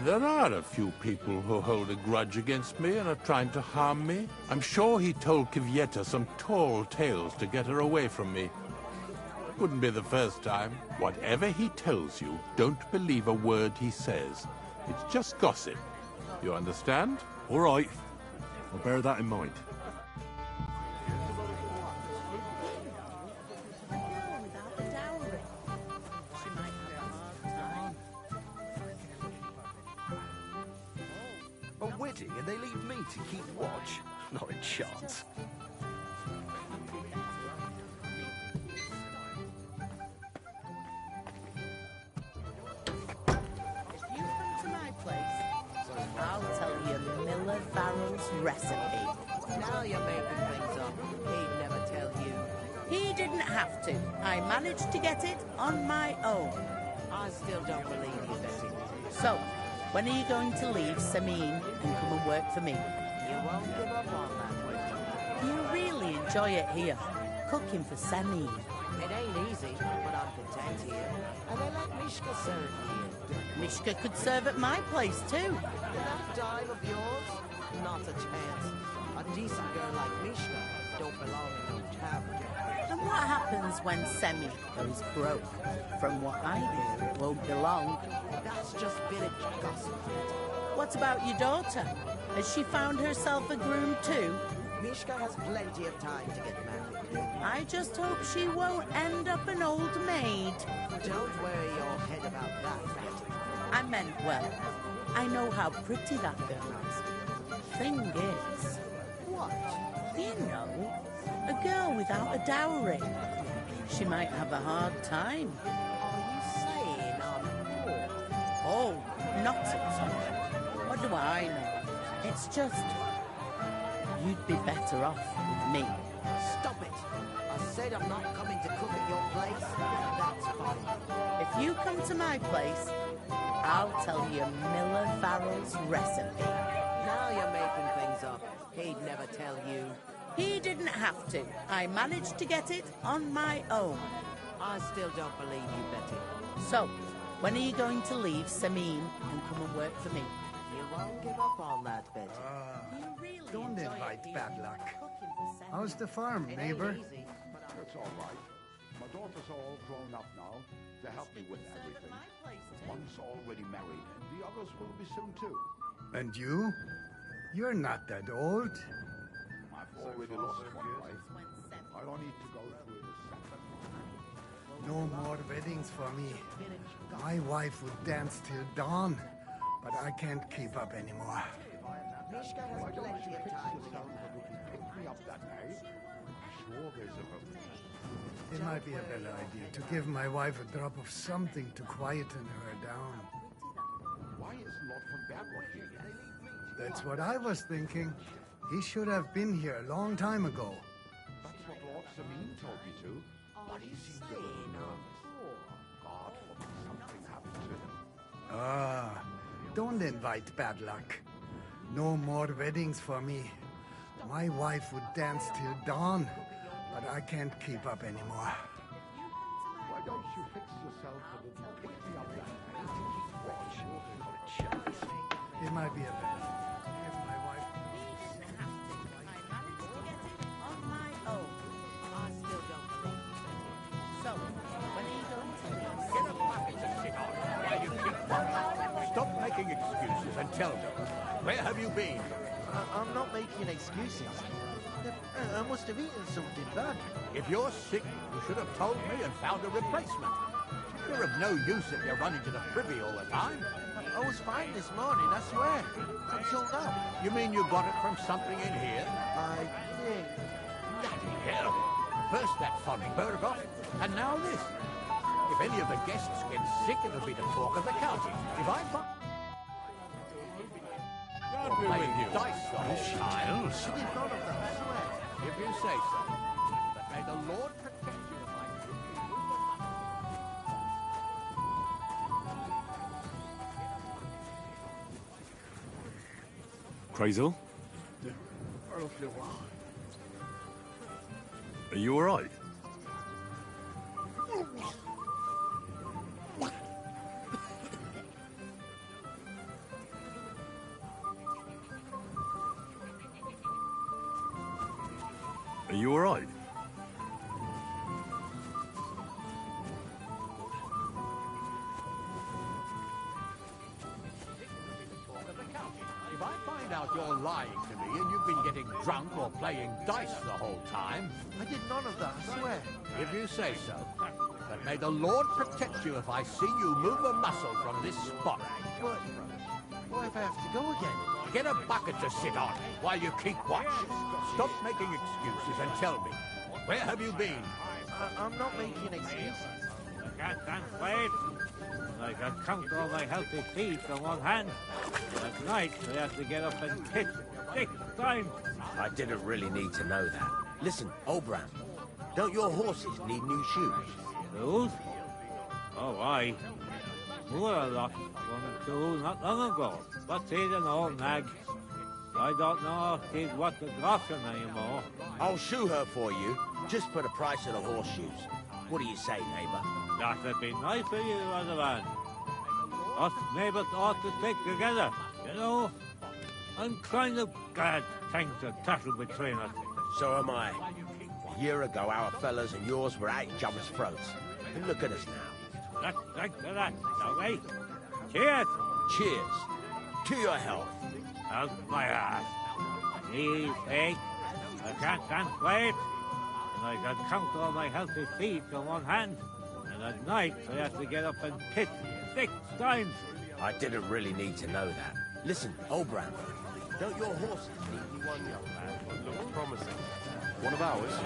[SPEAKER 10] There are a few people who hold a grudge against me and are trying to harm me. I'm sure he told Kvieta some tall tales to get her away from me. Wouldn't be the first time. Whatever he tells you, don't believe a word he says. It's just gossip. You understand?
[SPEAKER 14] All right. I'll bear that in mind.
[SPEAKER 19] A wedding and they leave me to keep watch? Not a chance.
[SPEAKER 15] I'll tell you Miller Farrell's recipe.
[SPEAKER 3] Now you're making things up. He'd never tell you.
[SPEAKER 15] He didn't have to. I managed to get it on my own.
[SPEAKER 3] I still don't believe you, Betty.
[SPEAKER 15] So, when are you going to leave Samin and come and work for me?
[SPEAKER 3] You won't give up on that.
[SPEAKER 15] You really enjoy it here, cooking for Samin.
[SPEAKER 3] It ain't easy, but I'm content here. And they let Mishka serve here.
[SPEAKER 15] Mishka could serve at my place too.
[SPEAKER 3] That dime of yours? Not a chance. A decent girl like Mishka don't belong in no tavern.
[SPEAKER 15] And what happens when Semi goes broke? From what I hear, it won't be long.
[SPEAKER 3] That's just village gossip.
[SPEAKER 15] What about your daughter? Has she found herself a groom too?
[SPEAKER 3] Mishka has plenty of time to get married.
[SPEAKER 15] I just hope she won't end up an old maid.
[SPEAKER 3] Don't worry your head about that, Betty.
[SPEAKER 15] I meant well. I know how pretty that girl is. Thing is...
[SPEAKER 3] What?
[SPEAKER 15] You know, a girl without a dowry. She might have a hard time.
[SPEAKER 3] Are you saying I'm poor?
[SPEAKER 15] Oh, not at all. What do I know? It's just... You'd be better off with me.
[SPEAKER 3] Stop it! I said I'm not coming to cook at your place. That's fine.
[SPEAKER 15] If you come to my place, I'll tell you Miller Farrell's recipe.
[SPEAKER 3] Now you're making things up. He'd never tell you.
[SPEAKER 15] He didn't have to. I managed to get it on my own.
[SPEAKER 3] I still don't believe you, Betty.
[SPEAKER 15] So, when are you going to leave Samin and come and work for me?
[SPEAKER 3] You won't give up on that, Betty.
[SPEAKER 20] Don't invite bad luck. How's the farm, neighbor?
[SPEAKER 21] It's all right. My daughter's all grown up now to help me with everything. One's already married, and the others will be soon too.
[SPEAKER 20] And you? You're not that old.
[SPEAKER 21] I've already lost one wife. I don't need to go through the second.
[SPEAKER 20] No more weddings for me. My wife would dance till dawn, but I can't keep up anymore.
[SPEAKER 3] Mishka has plenty of time to get married.
[SPEAKER 21] Pick me up that night. Sure, there's a hope.
[SPEAKER 20] It might be a better idea to give my wife a drop of something to quieten her down.
[SPEAKER 21] Why isn't Lord von Bergwald here yet?
[SPEAKER 20] That's what I was thinking. He should have been here a long time ago.
[SPEAKER 21] That's what Lord Samin told me to. But he seemed a little nervous. God forbid something happened to him.
[SPEAKER 20] Ah, don't invite bad luck. No more weddings for me. My wife would dance till dawn, but I can't keep up anymore.
[SPEAKER 21] Why don't you fix yourself a little pick-me-up that night to keep watch? Not a chance.
[SPEAKER 20] It might be a better if my wife...
[SPEAKER 15] On my own.
[SPEAKER 3] I still don't believe you,
[SPEAKER 15] So, when are you going to leave?
[SPEAKER 10] Get a bucket to sit on while you keep watch. Stop making excuses and tell me. Where have you been?
[SPEAKER 9] I'm not making excuses. I must have eaten something bad.
[SPEAKER 10] If you're sick, you should have told me and found a replacement. You're of no use if you're running to the privy all the time.
[SPEAKER 9] I was
[SPEAKER 21] fine this morning, I swear. Until now.
[SPEAKER 1] You mean you got it from something in here?
[SPEAKER 21] I think.
[SPEAKER 1] Bloody hell. First that von Berghoff, and now this. If any of the guests get sick, it'll be the talk of the county. If I find...
[SPEAKER 10] God be with you.
[SPEAKER 1] Dice the whole time.
[SPEAKER 21] She did none of that, I swear.
[SPEAKER 1] If you say so. But may the Lord protect you if I do.
[SPEAKER 4] Crazel? Are you alright? Are you alright?
[SPEAKER 1] If I find out you're lying to me and you've been getting drunk or playing dice the whole time...
[SPEAKER 21] I did none of that, I swear.
[SPEAKER 1] If you say so. But may the Lord protect you if I see you move a muscle from this spot.
[SPEAKER 21] But what if I have to go again?
[SPEAKER 1] Get a bucket to sit on while you keep watch. Stop making excuses and tell me. Where have you been?
[SPEAKER 21] I'm not making excuses.
[SPEAKER 6] I can't wait. I can count all my healthy feet on one hand. At night, I have to get up and pitch 6 times.
[SPEAKER 8] I didn't really need to know that. Listen, Obram, don't your horses need new shoes?
[SPEAKER 6] Shoes? Oh, aye. Moore lost one or two not long ago, but he's an old nag. I don't know if he's worth the groschen anymore.
[SPEAKER 8] I'll shoe her for you, just for the price of the horseshoes. What do you say, neighbour?
[SPEAKER 6] That'd be nice of you, Radavan. Us neighbours ought to stick together, you know? I'm kind of glad things are settled between us.
[SPEAKER 8] So am I. A year ago, our fellas and yours were at each other's throats. And look at us now.
[SPEAKER 6] Let's drink to that, shall we? Cheers!
[SPEAKER 8] Cheers. To your health.
[SPEAKER 6] How's my ass? Knees ache. I can't stand straight. And I can count all my healthy feet on one hand. And at night, I have to get up and piss 6 times.
[SPEAKER 8] I didn't really need to know that. Listen, Obram, don't your horses need me?
[SPEAKER 7] One young man looks promising.
[SPEAKER 19] One of ours?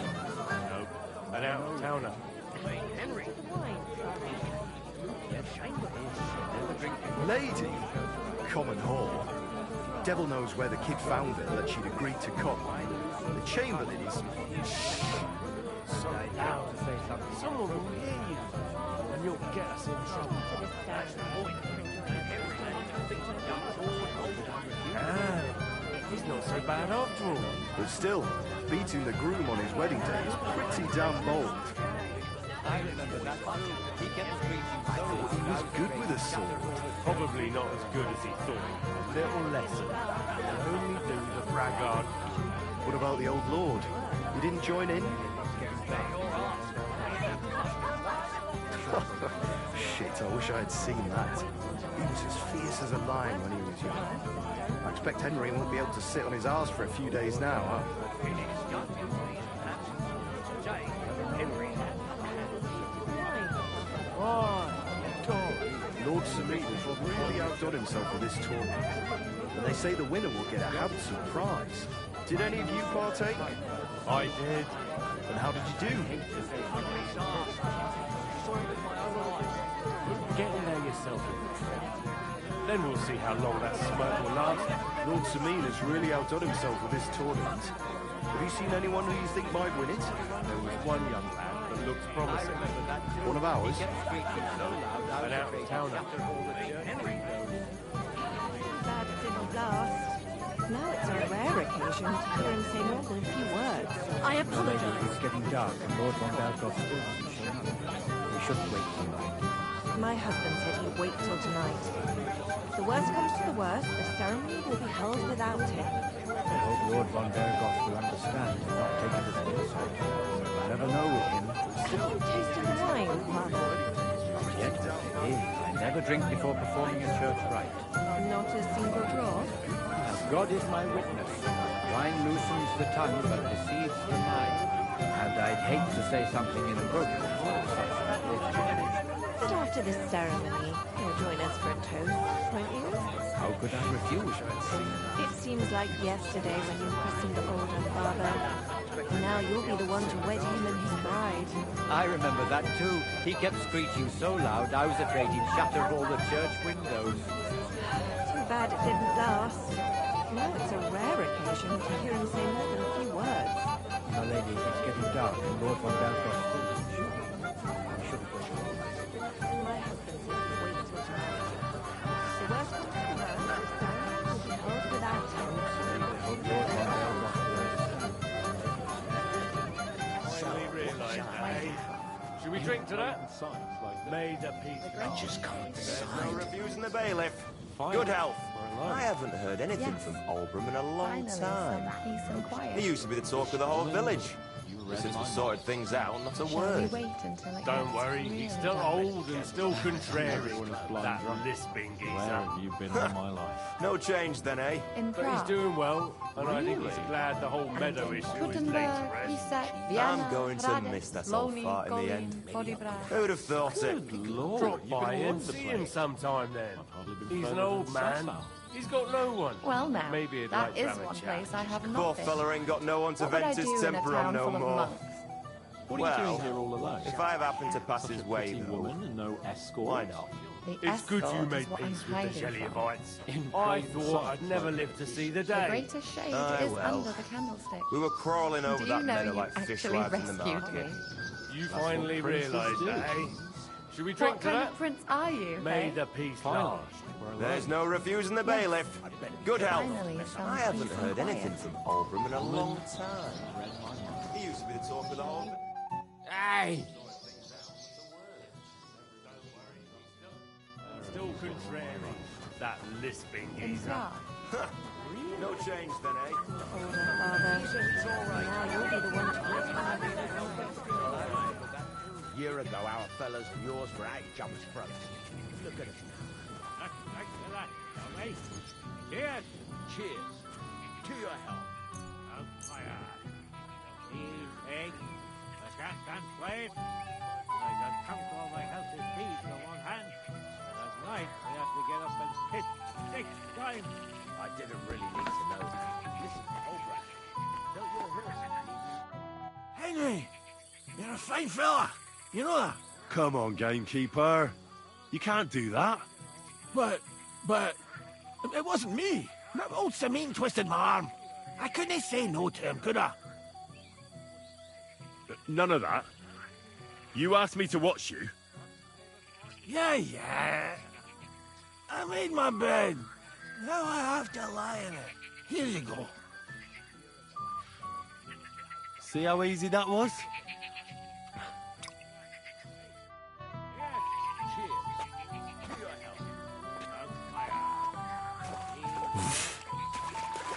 [SPEAKER 7] No, an out-of-towner.
[SPEAKER 3] Henry.
[SPEAKER 19] Lady? Common whore. Devil knows where the kid found her that she'd agreed to come. The Chamberlain is...
[SPEAKER 7] Sorry now to say something. Someone will hear you, and you'll get us in trouble. Ah, he's not so bad after all.
[SPEAKER 19] But still, beating the groom on his wedding day is pretty damn bold.
[SPEAKER 5] I remember that. He kept screeching so
[SPEAKER 19] He was good with a sword.
[SPEAKER 7] Probably not as good as he thought. A little lesson. Will only do the braggart.
[SPEAKER 19] What about the old lord? You didn't join in? Shit, I wish I had seen that. He was as fierce as a lion when he was young. I expect Henry won't be able to sit on his arse for a few days now, huh? Lord Samita really outdone himself with this tournament. And they say the winner will get a handsome prize. Did any of you partake?
[SPEAKER 7] I did.
[SPEAKER 19] And how did you do?
[SPEAKER 7] Get in there yourself. Then we'll see how long that smirk will last.
[SPEAKER 19] Lord Samina's really outdone himself with this tournament. Have you seen anyone who you think might win it?
[SPEAKER 7] There was one young lad that looks promising.
[SPEAKER 19] One of ours?
[SPEAKER 7] An out-of-towner.
[SPEAKER 3] Glad it didn't last. Now it's a rare occasion to hear him say more than a few words. I apologize.
[SPEAKER 5] It's getting dark and Lord von Berghoff still hasn't shown up. We shouldn't wait too long.
[SPEAKER 3] My husband said he'd wait till tonight. If the worst comes to the worst, the ceremony will be held without him.
[SPEAKER 5] I hope Lord von Berghoff will understand and not take it as an insult. You never know with him.
[SPEAKER 3] Have you tasted the wine, Father?
[SPEAKER 5] Not yet. I never drink before performing a church rite.
[SPEAKER 3] Not a single drop?
[SPEAKER 5] As God is my witness, wine loosens the tongue but deceives the mind. And I'd hate to say something inappropriate for such an occasion.
[SPEAKER 3] But after this ceremony, you'll join us for a toast, won't you?
[SPEAKER 5] could I refuse?
[SPEAKER 3] It seems like yesterday when you christened the older father. Now you'll be the one to wed him and his bride.
[SPEAKER 5] I remember that too. He kept screeching so loud I was afraid he'd shatter all the church windows.
[SPEAKER 3] Too bad it didn't last. Now it's a rare occasion to hear him say more than a few words.
[SPEAKER 5] My lady, it's getting dark and Lord von Belkoff's still I shouldn't wish it.
[SPEAKER 3] My husband said to wait till tomorrow. The worst comes to the worst, we'll be held without him.
[SPEAKER 7] Finally realised, eh? Should we drink to that? May the peace
[SPEAKER 8] Just can't
[SPEAKER 2] There's no
[SPEAKER 8] decide.
[SPEAKER 2] refusing the bailiff. Good health. I haven't heard anything from Oldham in a long time.
[SPEAKER 17] Peace and quiet.
[SPEAKER 2] He used to be the talk of the whole village. Since we sorted things out, not a word.
[SPEAKER 17] Wait until it
[SPEAKER 7] Don't
[SPEAKER 17] gets
[SPEAKER 7] worry,
[SPEAKER 17] real
[SPEAKER 7] he's still
[SPEAKER 17] dark.
[SPEAKER 7] old and still contrary. That lisping geezer.
[SPEAKER 22] You've been all my life.
[SPEAKER 2] No change then, eh?
[SPEAKER 17] In
[SPEAKER 7] But he's
[SPEAKER 17] Prague.
[SPEAKER 7] doing well, and I think he's glad the whole meadow issue is laid to
[SPEAKER 17] Kuttenberg,
[SPEAKER 7] rest.
[SPEAKER 17] Pisa, Vienna,
[SPEAKER 2] I'm going to
[SPEAKER 17] Hradec,
[SPEAKER 2] miss that old
[SPEAKER 17] Loni,
[SPEAKER 2] fart in the
[SPEAKER 17] Golin,
[SPEAKER 2] end.
[SPEAKER 17] Podibra.
[SPEAKER 2] Who'd have thought it?
[SPEAKER 7] Drop by and see him sometime then. He's an old man. He's got no one.
[SPEAKER 17] Well now,
[SPEAKER 7] Maybe he'd
[SPEAKER 17] that
[SPEAKER 7] like to
[SPEAKER 17] is
[SPEAKER 7] have a
[SPEAKER 17] one
[SPEAKER 7] chat.
[SPEAKER 17] place I have
[SPEAKER 2] Poor
[SPEAKER 17] not been.
[SPEAKER 2] fella ain't got no one to
[SPEAKER 17] What would I
[SPEAKER 2] vent his
[SPEAKER 17] do in a
[SPEAKER 2] temper on
[SPEAKER 17] town
[SPEAKER 2] no
[SPEAKER 17] full of
[SPEAKER 2] more.
[SPEAKER 17] monks?
[SPEAKER 22] What are you doing here all alone?
[SPEAKER 2] If I have happened to pass his way,
[SPEAKER 22] Pretty
[SPEAKER 2] though,
[SPEAKER 22] woman and no escort.
[SPEAKER 2] why not?
[SPEAKER 17] The
[SPEAKER 7] It's good you
[SPEAKER 17] escort
[SPEAKER 7] made
[SPEAKER 17] is what I'm
[SPEAKER 7] peace with the
[SPEAKER 17] hiding from.
[SPEAKER 7] Shelleyevites.
[SPEAKER 22] In
[SPEAKER 7] I
[SPEAKER 22] plain
[SPEAKER 7] thought
[SPEAKER 22] sight,
[SPEAKER 7] I'd never live to see the
[SPEAKER 17] The
[SPEAKER 7] day.
[SPEAKER 17] greatest shade
[SPEAKER 2] Aye,
[SPEAKER 17] is
[SPEAKER 2] well.
[SPEAKER 17] under the candlestick.
[SPEAKER 2] We were crawling over
[SPEAKER 17] Do
[SPEAKER 2] that
[SPEAKER 17] you know
[SPEAKER 2] meadow
[SPEAKER 17] you
[SPEAKER 2] like fish
[SPEAKER 17] actually
[SPEAKER 2] lives in the
[SPEAKER 17] rescued
[SPEAKER 2] market.
[SPEAKER 17] me?
[SPEAKER 7] You
[SPEAKER 22] That's
[SPEAKER 7] finally
[SPEAKER 22] what princes
[SPEAKER 7] realised
[SPEAKER 22] do.
[SPEAKER 7] that, eh? Should we drink
[SPEAKER 17] What
[SPEAKER 7] to
[SPEAKER 17] kind
[SPEAKER 7] that?
[SPEAKER 17] of prince are you,
[SPEAKER 7] May
[SPEAKER 17] hey?
[SPEAKER 7] the peace
[SPEAKER 22] Finally,
[SPEAKER 7] last.
[SPEAKER 22] we're alone.
[SPEAKER 2] There's no refusing the bailiff. Good health.
[SPEAKER 17] Finally, some
[SPEAKER 2] I haven't
[SPEAKER 17] peace and
[SPEAKER 2] heard anything
[SPEAKER 17] quiet.
[SPEAKER 2] from Oldham in a long time. He used to be the talk of the whole...
[SPEAKER 11] Hey!
[SPEAKER 7] Still contrary. That lisping
[SPEAKER 17] In
[SPEAKER 7] geezer.
[SPEAKER 17] Prague.
[SPEAKER 2] No change then, eh?
[SPEAKER 3] Older father. Now you'll be the one to wed him.
[SPEAKER 8] A year ago, our fellas and yours were out each other's throats. Look at us now.
[SPEAKER 6] Thanks for that, shall we? Cheers!
[SPEAKER 8] Cheers. To your health.
[SPEAKER 6] Oh, fire. These eggs, the cat and slave. I can count all my healthy feet on one hand. And at night, I have to get up and hit 6 times.
[SPEAKER 8] I didn't really need to know that. Listen, Obra, tell your horse.
[SPEAKER 11] Henry! You're a fine fella. You know that?
[SPEAKER 4] Come on, gamekeeper. You can't do that.
[SPEAKER 11] But, it wasn't me. That old Samine twisted my arm. I couldn't say no to him, could I?
[SPEAKER 4] None of that. You asked me to watch you.
[SPEAKER 11] Yeah. I made my bed. Now I have to lie in it. Here you go.
[SPEAKER 4] See how easy that was?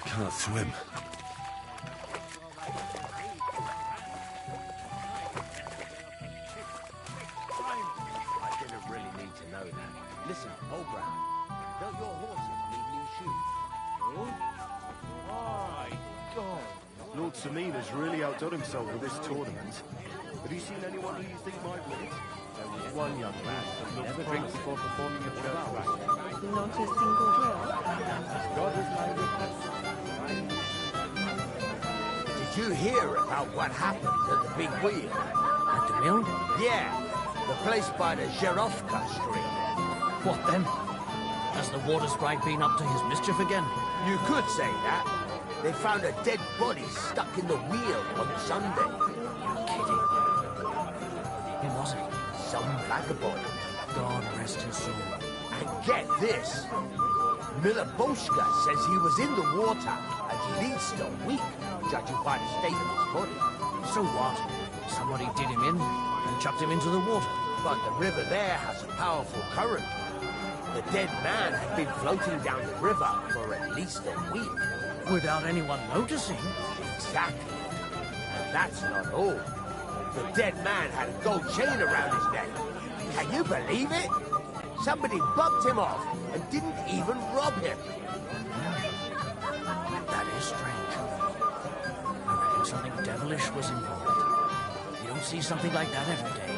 [SPEAKER 4] Can't swim.
[SPEAKER 8] I didn't really need to know that. Listen, Obra, tell your horses need new shoes.
[SPEAKER 19] My God. Lord Samine has really outdone himself with this tournament. Have you seen anyone who you think might win it?
[SPEAKER 7] There was one young lad that looked
[SPEAKER 5] Never drinks before performing a church rite.
[SPEAKER 3] Not a single drop.
[SPEAKER 5] God is my witness.
[SPEAKER 8] Did you hear about what happened at the big wheel? At the mill? Yeah, the place by the Zherovka Street.
[SPEAKER 23] What then? Has the water sprite been up to his mischief again?
[SPEAKER 8] You could say that. They found a dead body stuck in the wheel on Sunday.
[SPEAKER 23] You're kidding. Who was it?
[SPEAKER 8] Some vagabond.
[SPEAKER 23] God rest his soul.
[SPEAKER 8] And get this. Miller Boschka says he was in the water at least a week, judging by the state of his body.
[SPEAKER 23] So what? Somebody did him in and chucked him into the water.
[SPEAKER 8] But the river there has a powerful current. The dead man had been floating down the river for at least a week.
[SPEAKER 23] Without anyone noticing?
[SPEAKER 8] Exactly. And that's not all. The dead man had a gold chain around his neck. Can you believe it? Somebody bumped him off and didn't even rob him.
[SPEAKER 23] That is strange. I reckon something devilish was involved. You don't see something like that every day.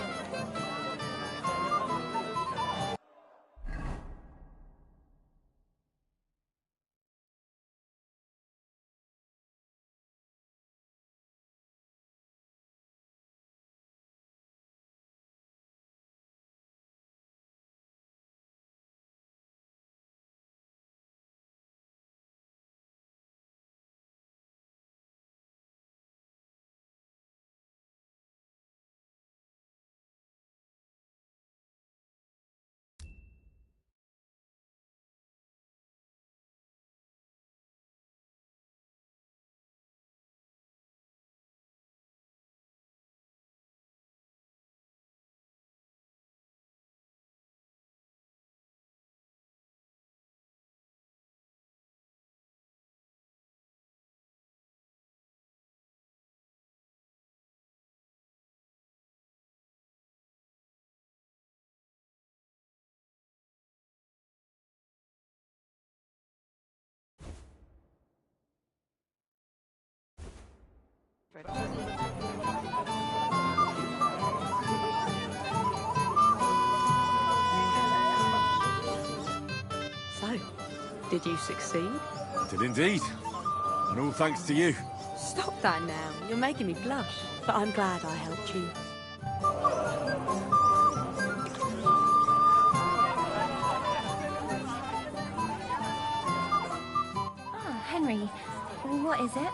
[SPEAKER 18] So, did you succeed?
[SPEAKER 14] I did indeed. And all thanks to you.
[SPEAKER 18] Stop that now. You're making me blush. But I'm glad I helped you.
[SPEAKER 17] Ah, Henry. What is it?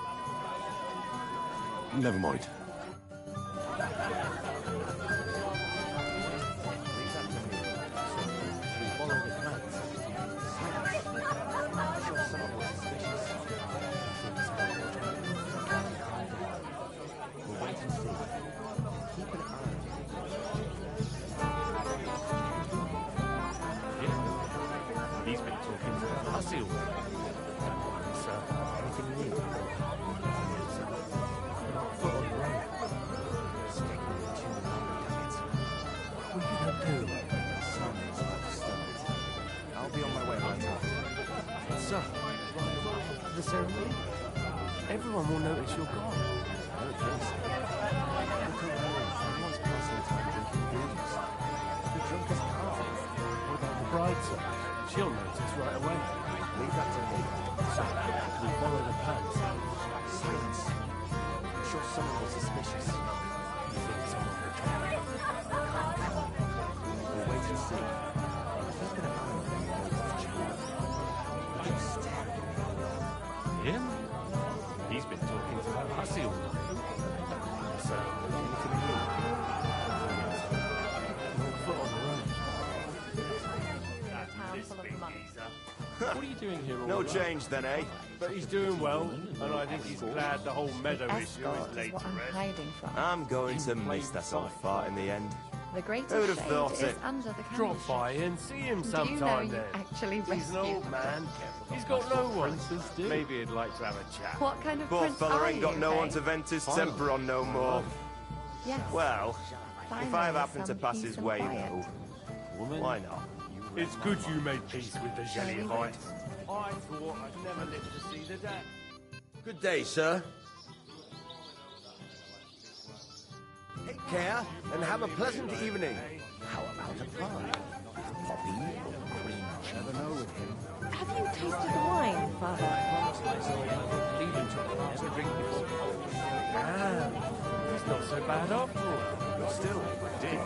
[SPEAKER 14] Never mind.
[SPEAKER 7] He's been talking to the hussy all day. Sir, anything you need? Foot on the road. What are you gonna do?
[SPEAKER 19] I'll be on my way right now.
[SPEAKER 7] Sir, after the ceremony, everyone will notice you're gone.
[SPEAKER 19] I don't think so. Look around. Everyone's passing time drinking beers. The drunk as car.
[SPEAKER 7] What about the bride, sir? She'll notice right away.
[SPEAKER 19] Leave that to me.
[SPEAKER 7] So, we follow the plans.
[SPEAKER 19] Silence. I'm sure someone was suspicious.
[SPEAKER 7] You think someone will try?
[SPEAKER 19] We'll wait and see. Keep an eye on them while it's changing. Just stare at me.
[SPEAKER 7] Him? He's been talking to that hussy all night.
[SPEAKER 19] So, anything new?
[SPEAKER 7] Foot on the road.
[SPEAKER 22] What are you doing here all
[SPEAKER 2] No
[SPEAKER 22] alone?
[SPEAKER 2] change then, eh?
[SPEAKER 7] But he's doing well, and I think he's glad the whole meadow issue is laid
[SPEAKER 12] what
[SPEAKER 7] to
[SPEAKER 12] I'm
[SPEAKER 7] rest.
[SPEAKER 12] hiding from.
[SPEAKER 2] I'm going to miss that old fart in the end.
[SPEAKER 12] The greatest
[SPEAKER 2] Who'd have
[SPEAKER 12] shade
[SPEAKER 2] thought
[SPEAKER 12] is
[SPEAKER 2] it?
[SPEAKER 12] under the candle
[SPEAKER 7] Drop
[SPEAKER 12] shade.
[SPEAKER 7] by and see him
[SPEAKER 12] Do you know
[SPEAKER 7] sometime
[SPEAKER 12] you
[SPEAKER 7] then.
[SPEAKER 12] actually
[SPEAKER 7] He's an
[SPEAKER 12] rescued
[SPEAKER 7] old man. He's got no one. Maybe he'd like to have a chat.
[SPEAKER 12] What kind of
[SPEAKER 2] Poor
[SPEAKER 12] prince
[SPEAKER 2] fella
[SPEAKER 12] are
[SPEAKER 2] ain't got
[SPEAKER 12] you,
[SPEAKER 2] no
[SPEAKER 12] eh?
[SPEAKER 2] one to vent his temper on no more.
[SPEAKER 12] Yes.
[SPEAKER 2] Well, if I
[SPEAKER 12] Finally,
[SPEAKER 2] happen to
[SPEAKER 12] some
[SPEAKER 2] pass
[SPEAKER 12] peace
[SPEAKER 2] his
[SPEAKER 12] and
[SPEAKER 2] way,
[SPEAKER 12] quiet.
[SPEAKER 2] though, why not?
[SPEAKER 7] It's good you made peace with the
[SPEAKER 12] Shall we
[SPEAKER 7] Jellybite.
[SPEAKER 6] I thought I'd never live to see the day.
[SPEAKER 9] Good day, sir. Take care and have a pleasant evening.
[SPEAKER 8] How about a pie? Poppy or cream cheese?
[SPEAKER 19] Never know with him.
[SPEAKER 3] Have you tasted the wine, Father?
[SPEAKER 7] He's not so bad after all.
[SPEAKER 19] But still, did.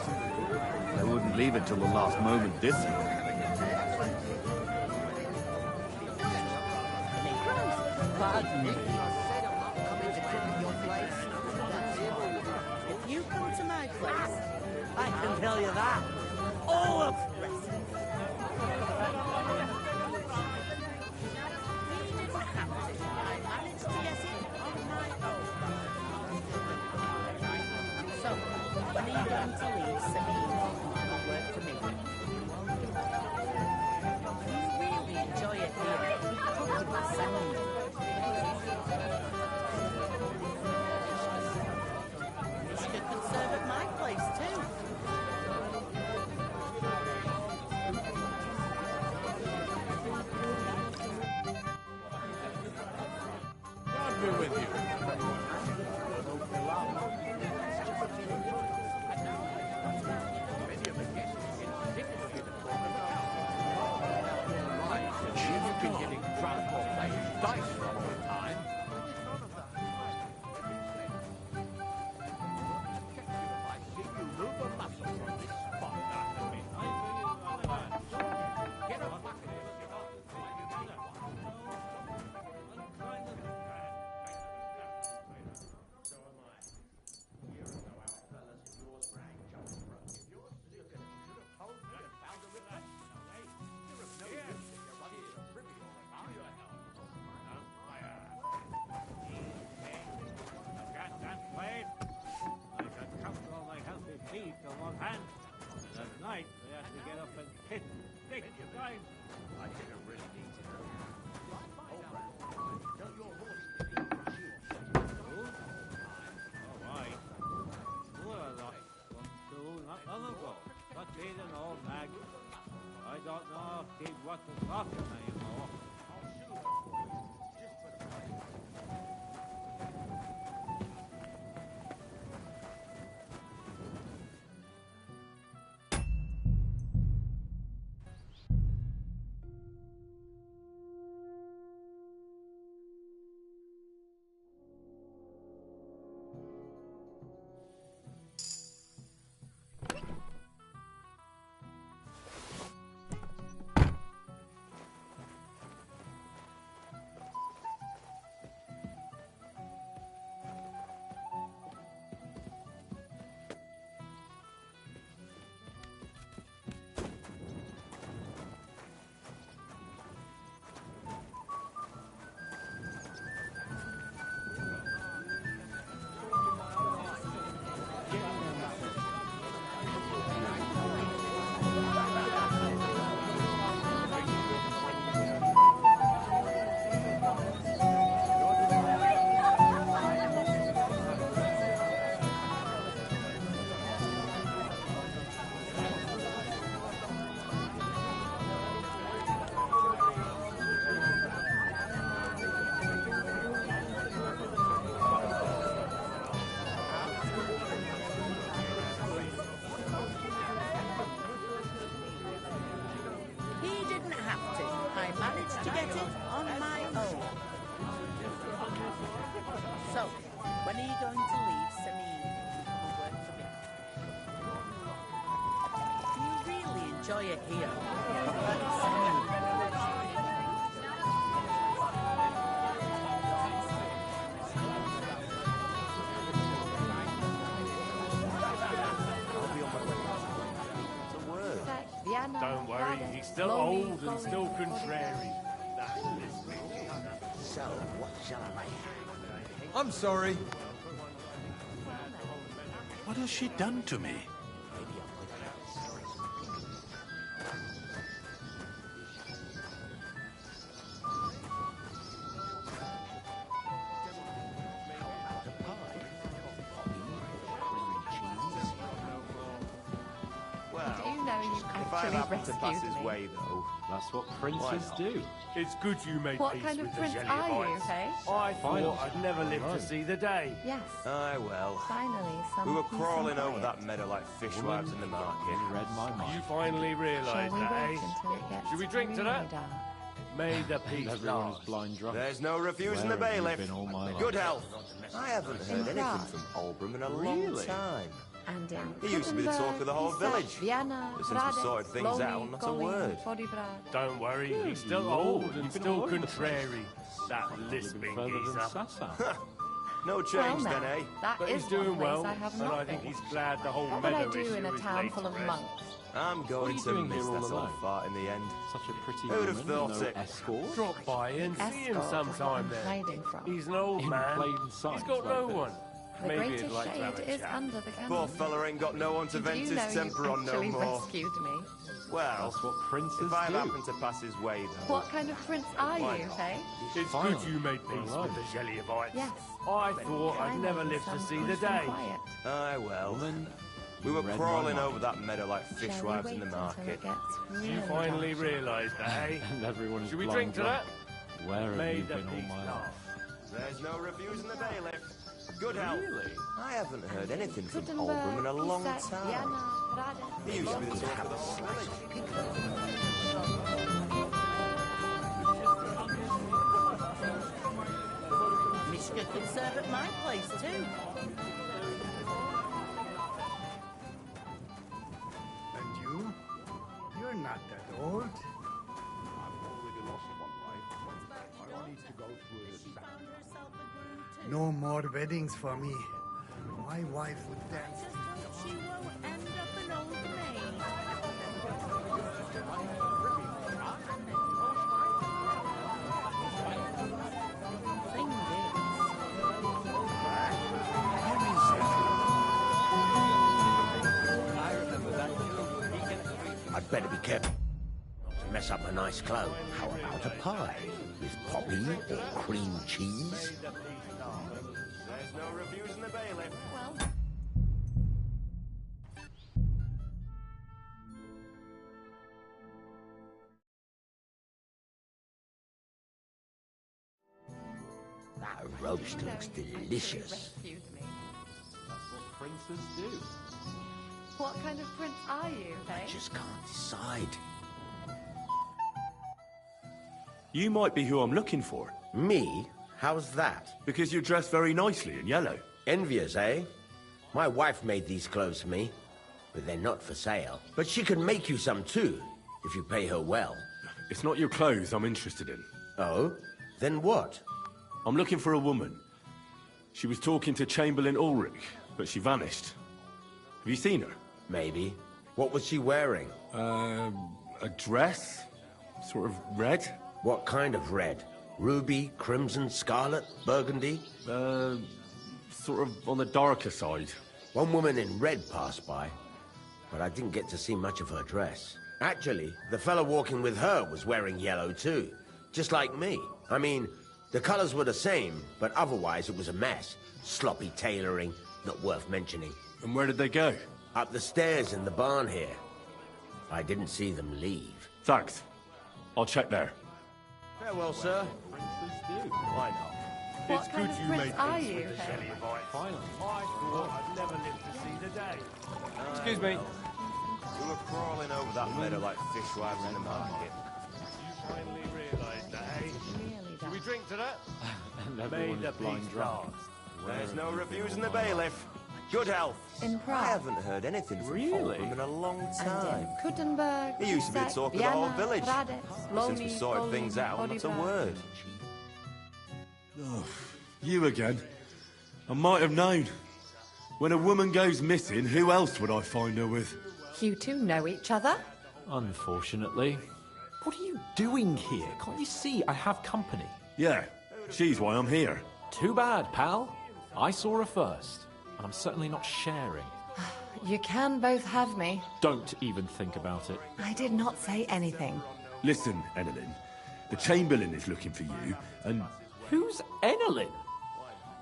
[SPEAKER 14] They wouldn't leave it till the last moment this year.
[SPEAKER 15] Pardon me. If you come to my place, I can tell you that. All of the rest. We didn't have to. I managed to get in on my own. So, when are you going to leave Sabine? Good work for me. You really enjoy it here. 100%. You could serve at my place too.
[SPEAKER 6] God be with you. You've been getting drunk or playing dice for a long time. Night, we have to get up and hit big time. I think I really need to know. All right. What a lot. Not long ago. Not being an old mag. I don't know if he's what to talk to anymore.
[SPEAKER 15] managed to get it on my own. So, when are you going to leave Samine and work for me? Do you really enjoy it here?
[SPEAKER 7] Don't worry, he's still old and still contrary.
[SPEAKER 2] So, what shall I make?
[SPEAKER 12] I'm sorry.
[SPEAKER 10] What has she done to me?
[SPEAKER 2] If I happen to pass his way, though,
[SPEAKER 5] that's what princes do.
[SPEAKER 7] It's good you made
[SPEAKER 17] What
[SPEAKER 7] peace
[SPEAKER 17] kind of
[SPEAKER 7] with
[SPEAKER 17] prince
[SPEAKER 7] the jelly
[SPEAKER 17] are you,
[SPEAKER 7] bites.
[SPEAKER 17] hey?
[SPEAKER 7] I thought I'd never live to see the day.
[SPEAKER 17] Yes.
[SPEAKER 2] Aye, well.
[SPEAKER 17] Finally, some
[SPEAKER 2] We were
[SPEAKER 17] peace and
[SPEAKER 2] crawling over
[SPEAKER 17] quiet.
[SPEAKER 2] that meadow like fishwives in the market.
[SPEAKER 5] Read my mind.
[SPEAKER 7] You finally realised
[SPEAKER 17] Shall we
[SPEAKER 7] that,
[SPEAKER 17] wait
[SPEAKER 7] eh?
[SPEAKER 17] until it gets
[SPEAKER 7] Should we drink to
[SPEAKER 17] really
[SPEAKER 7] that?
[SPEAKER 17] dark?
[SPEAKER 7] May the peace
[SPEAKER 5] Everyone is
[SPEAKER 7] last.
[SPEAKER 5] blind drunk.
[SPEAKER 2] There's no refusing the
[SPEAKER 5] Where have you
[SPEAKER 2] bailiff.
[SPEAKER 5] been all my life?
[SPEAKER 2] Good health. I haven't heard anything
[SPEAKER 17] Prague.
[SPEAKER 2] from Oldham in a long time.
[SPEAKER 17] And in
[SPEAKER 2] He used to be the talk of the whole
[SPEAKER 17] Pisa,
[SPEAKER 2] village.
[SPEAKER 17] Vienna,
[SPEAKER 2] But since we sorted things out, not a word.
[SPEAKER 7] Don't worry, he's still
[SPEAKER 5] Lord,
[SPEAKER 7] old
[SPEAKER 5] you've
[SPEAKER 7] and
[SPEAKER 5] been
[SPEAKER 7] still
[SPEAKER 5] all over the
[SPEAKER 7] contrary. That lisping
[SPEAKER 5] Further than
[SPEAKER 7] geezer.
[SPEAKER 5] Sasa.
[SPEAKER 2] No
[SPEAKER 17] Well,
[SPEAKER 2] change
[SPEAKER 17] now,
[SPEAKER 2] then, eh?
[SPEAKER 17] that
[SPEAKER 7] But
[SPEAKER 17] is
[SPEAKER 7] he's doing
[SPEAKER 17] one place
[SPEAKER 7] well,
[SPEAKER 17] I have
[SPEAKER 7] and
[SPEAKER 17] not
[SPEAKER 7] I think
[SPEAKER 17] been.
[SPEAKER 7] he's glad the whole
[SPEAKER 17] What would I
[SPEAKER 7] meadow
[SPEAKER 17] do
[SPEAKER 7] issue
[SPEAKER 17] in a
[SPEAKER 7] is
[SPEAKER 17] town
[SPEAKER 7] laid
[SPEAKER 17] full
[SPEAKER 7] to
[SPEAKER 17] of
[SPEAKER 7] rest.
[SPEAKER 17] monks?
[SPEAKER 2] I'm
[SPEAKER 5] What are
[SPEAKER 2] going
[SPEAKER 5] you
[SPEAKER 2] to
[SPEAKER 5] doing
[SPEAKER 2] miss
[SPEAKER 5] here all
[SPEAKER 2] this
[SPEAKER 5] alone?
[SPEAKER 2] old fart in the end.
[SPEAKER 5] Such a pretty
[SPEAKER 2] Who'd have
[SPEAKER 5] woman,
[SPEAKER 2] thought
[SPEAKER 5] no
[SPEAKER 2] it?
[SPEAKER 5] escort.
[SPEAKER 7] Drop by and see him
[SPEAKER 17] Escort is what
[SPEAKER 7] sometime
[SPEAKER 17] I'm
[SPEAKER 7] then.
[SPEAKER 17] hiding from.
[SPEAKER 7] He's an old
[SPEAKER 5] In
[SPEAKER 7] man.
[SPEAKER 5] plain sight,
[SPEAKER 7] He's got no
[SPEAKER 5] like this.
[SPEAKER 7] one.
[SPEAKER 17] The
[SPEAKER 7] Maybe
[SPEAKER 17] greatest
[SPEAKER 7] he'd like to have
[SPEAKER 17] shade
[SPEAKER 7] a
[SPEAKER 17] is
[SPEAKER 7] chat.
[SPEAKER 17] under the cannon.
[SPEAKER 2] Poor fella ain't got no one to
[SPEAKER 17] Did
[SPEAKER 2] vent
[SPEAKER 17] you
[SPEAKER 2] his
[SPEAKER 17] know
[SPEAKER 2] temper
[SPEAKER 17] you
[SPEAKER 2] on no
[SPEAKER 17] actually
[SPEAKER 2] more.
[SPEAKER 17] rescued me?
[SPEAKER 2] Well,
[SPEAKER 5] That's what princes
[SPEAKER 2] if I
[SPEAKER 5] do.
[SPEAKER 2] happen to pass his way, though.
[SPEAKER 17] What kind of prince are
[SPEAKER 2] Why
[SPEAKER 17] you,
[SPEAKER 2] not?
[SPEAKER 17] hey?
[SPEAKER 7] It's
[SPEAKER 5] Finally,
[SPEAKER 7] good you made peace
[SPEAKER 5] we're
[SPEAKER 7] with the Jellyvites.
[SPEAKER 17] Yes.
[SPEAKER 7] I thought I'd never
[SPEAKER 17] Finally,
[SPEAKER 7] live to
[SPEAKER 17] some
[SPEAKER 7] see the
[SPEAKER 17] peace and
[SPEAKER 7] day.
[SPEAKER 17] quiet.
[SPEAKER 2] Aye, well.
[SPEAKER 5] Woman,
[SPEAKER 2] We were
[SPEAKER 5] read my
[SPEAKER 2] crawling
[SPEAKER 5] mind.
[SPEAKER 2] over that meadow like
[SPEAKER 17] Shall we
[SPEAKER 2] fishwives
[SPEAKER 17] wait
[SPEAKER 2] in the
[SPEAKER 17] until
[SPEAKER 2] market.
[SPEAKER 17] it gets really
[SPEAKER 7] You finally
[SPEAKER 17] dark?
[SPEAKER 7] realised that, eh?
[SPEAKER 5] And everyone is
[SPEAKER 7] Should we
[SPEAKER 5] blind
[SPEAKER 7] drink to
[SPEAKER 5] drunk.
[SPEAKER 7] that?
[SPEAKER 5] Where have
[SPEAKER 7] May
[SPEAKER 5] you
[SPEAKER 7] the
[SPEAKER 5] been all
[SPEAKER 7] peace
[SPEAKER 5] my life?
[SPEAKER 7] last.
[SPEAKER 2] There's no refusing the bailiff. Good health.
[SPEAKER 5] Really?
[SPEAKER 2] I haven't heard anything from
[SPEAKER 17] Gutenberg,
[SPEAKER 2] Oldham in a long
[SPEAKER 17] Pisa,
[SPEAKER 2] time.
[SPEAKER 17] Vienna, Prague.
[SPEAKER 2] He used to be the talk of the whole village.
[SPEAKER 15] Mishka could serve at my place too.
[SPEAKER 20] And you? You're not that old.
[SPEAKER 21] I've already lost one wife. I need to go through this sand.
[SPEAKER 20] No more weddings for me. My wife would dance.
[SPEAKER 15] Just hope she won't end up an old maid. Thing
[SPEAKER 8] I'd better be careful not to mess up my nice clothes. How about a pie? With poppy or cream cheese?
[SPEAKER 2] There's no refusing the bailiff.
[SPEAKER 8] That roast looks delicious.
[SPEAKER 17] Rescued me.
[SPEAKER 5] That's what princes do.
[SPEAKER 17] What kind of prince are you, hey?
[SPEAKER 8] Just can't decide.
[SPEAKER 14] You might be who I'm looking for.
[SPEAKER 8] Me? How's that?
[SPEAKER 14] Because you're dressed very nicely in yellow.
[SPEAKER 8] Envious, eh? My wife made these clothes for me, but they're not for sale. But she can make you some too, if you pay her well.
[SPEAKER 14] It's not your clothes I'm interested in.
[SPEAKER 8] Oh? Then what?
[SPEAKER 14] I'm looking for a woman. She was talking to Chamberlain Ulrich, but she vanished. Have you seen her?
[SPEAKER 8] Maybe. What was she wearing?
[SPEAKER 14] A dress? Sort of red?
[SPEAKER 8] What kind of red? Ruby, crimson, scarlet, burgundy?
[SPEAKER 14] Sort of on the darker side.
[SPEAKER 8] One woman in red passed by, but I didn't get to see much of her dress. Actually, the fellow walking with her was wearing yellow too, just like me. I mean, the colors were the same, but otherwise it was a mess. Sloppy tailoring, not worth mentioning.
[SPEAKER 14] And where did they go?
[SPEAKER 8] Up the stairs in the barn here. I didn't see them leave.
[SPEAKER 14] Thanks. I'll check there.
[SPEAKER 8] Farewell, sir.
[SPEAKER 5] Princes do.
[SPEAKER 2] Why not?
[SPEAKER 17] What
[SPEAKER 7] It's
[SPEAKER 17] kind
[SPEAKER 7] good
[SPEAKER 17] of
[SPEAKER 7] you
[SPEAKER 17] prince
[SPEAKER 7] made
[SPEAKER 17] are
[SPEAKER 7] peace
[SPEAKER 17] you,
[SPEAKER 7] with the
[SPEAKER 17] hey?
[SPEAKER 7] Jellyvites.
[SPEAKER 5] Finally.
[SPEAKER 7] I thought I'd never live to see the day.
[SPEAKER 2] Excuse me. We were crawling over that meadow like fishwives in the market.
[SPEAKER 7] You finally realised
[SPEAKER 12] to that?
[SPEAKER 22] And
[SPEAKER 12] May
[SPEAKER 22] everyone
[SPEAKER 12] the
[SPEAKER 22] is blind
[SPEAKER 12] peace
[SPEAKER 22] drunk.
[SPEAKER 2] There's no refusing the bailiff. Good health.
[SPEAKER 17] In
[SPEAKER 2] I
[SPEAKER 17] Prague.
[SPEAKER 2] haven't heard anything from
[SPEAKER 22] Really?
[SPEAKER 2] Oldham in a long
[SPEAKER 17] And
[SPEAKER 2] time.
[SPEAKER 17] in Kuttenberg,
[SPEAKER 2] He used to be the
[SPEAKER 17] Sek,
[SPEAKER 2] talk of the whole
[SPEAKER 17] Vienna,
[SPEAKER 2] village.
[SPEAKER 17] Hradec,
[SPEAKER 2] But since we
[SPEAKER 17] Loni,
[SPEAKER 2] sorted
[SPEAKER 17] Kolin,
[SPEAKER 2] things out, not a
[SPEAKER 17] Odibra.
[SPEAKER 2] word.
[SPEAKER 14] Oh, you again. I might have known. When a woman goes missing, who else would I find her with?
[SPEAKER 1] You two know each other?
[SPEAKER 22] Unfortunately. What are you doing here? Can't you see I have company?
[SPEAKER 14] Yeah, she's why I'm here.
[SPEAKER 22] Too bad, pal. I saw her first, and I'm certainly not sharing.
[SPEAKER 1] You can both have me.
[SPEAKER 22] Don't even think about it.
[SPEAKER 1] I did not say anything.
[SPEAKER 14] Listen, Enelin, the Chamberlain is looking for you, and...
[SPEAKER 22] Who's Enelin?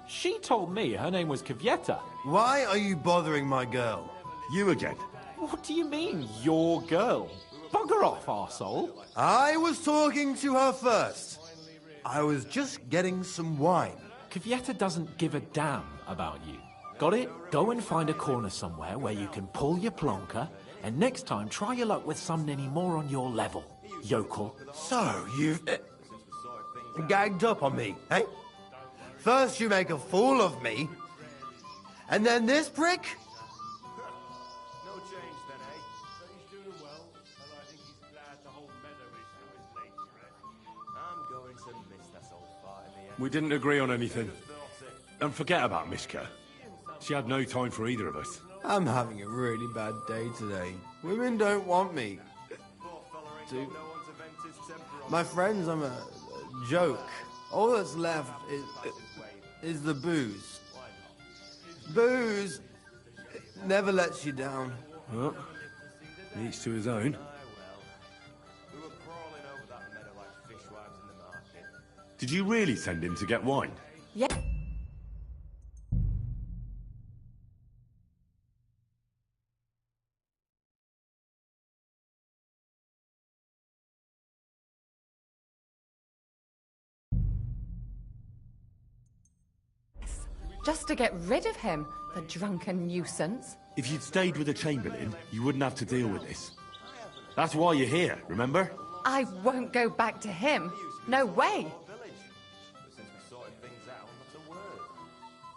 [SPEAKER 22] She told me her name was Kvieta.
[SPEAKER 19] Why are you bothering my girl?
[SPEAKER 14] You again.
[SPEAKER 22] What do you mean, your girl? Bugger off, arsehole.
[SPEAKER 19] I was talking to her first. I was just getting some wine.
[SPEAKER 22] Kvieta doesn't give a damn about you. Got it? Go and find a corner somewhere where you can pull your plonker, and next time try your luck with someone any more on your level, yokel.
[SPEAKER 19] So, you've... gagged up on me, eh? First you make a fool of me, and then this prick?
[SPEAKER 2] No change then, eh? But he's doing well, and I think he's glad the whole meadow is to his late rest. I'm going to miss that old fight in the end.
[SPEAKER 14] We didn't agree on anything. And forget about Mishka. She had no time for either of us.
[SPEAKER 19] I'm having a really bad day today. Women don't want me. My friends, I'm a joke. All that's left is the booze. Booze never lets you down.
[SPEAKER 14] Well, each to his own.
[SPEAKER 2] We were crawling over that meadow like fishwives in the market.
[SPEAKER 14] Did you really send him to get wine?
[SPEAKER 1] Yeah. Just to get rid of him, the drunken nuisance.
[SPEAKER 14] If you'd stayed with the Chamberlain, you wouldn't have to deal with this. That's why you're here, remember?
[SPEAKER 1] I won't go back to him. No way.
[SPEAKER 2] Since we sorted things out, not a word.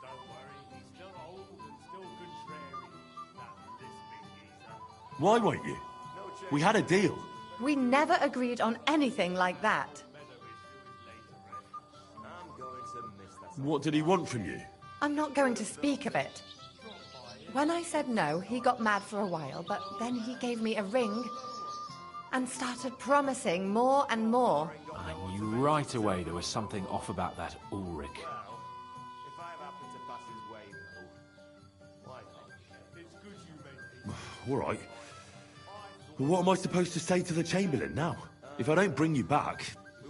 [SPEAKER 7] Don't worry, he's still old and still contrary. That's this big geezer.
[SPEAKER 14] Why won't you? We had a deal.
[SPEAKER 1] We never agreed on anything like that.
[SPEAKER 2] I'm going to miss that.
[SPEAKER 14] What did he want from you?
[SPEAKER 1] I'm not going to speak of it. When I said no, he got mad for a while, but then he gave me a ring and started promising more and more.
[SPEAKER 22] I knew right away there was something off about that Ulrich.
[SPEAKER 2] If I happen to pass his way, though, why not?
[SPEAKER 7] It's good you made peace.
[SPEAKER 14] All right. But what am I supposed to say to the Chamberlain now? If I don't bring you back,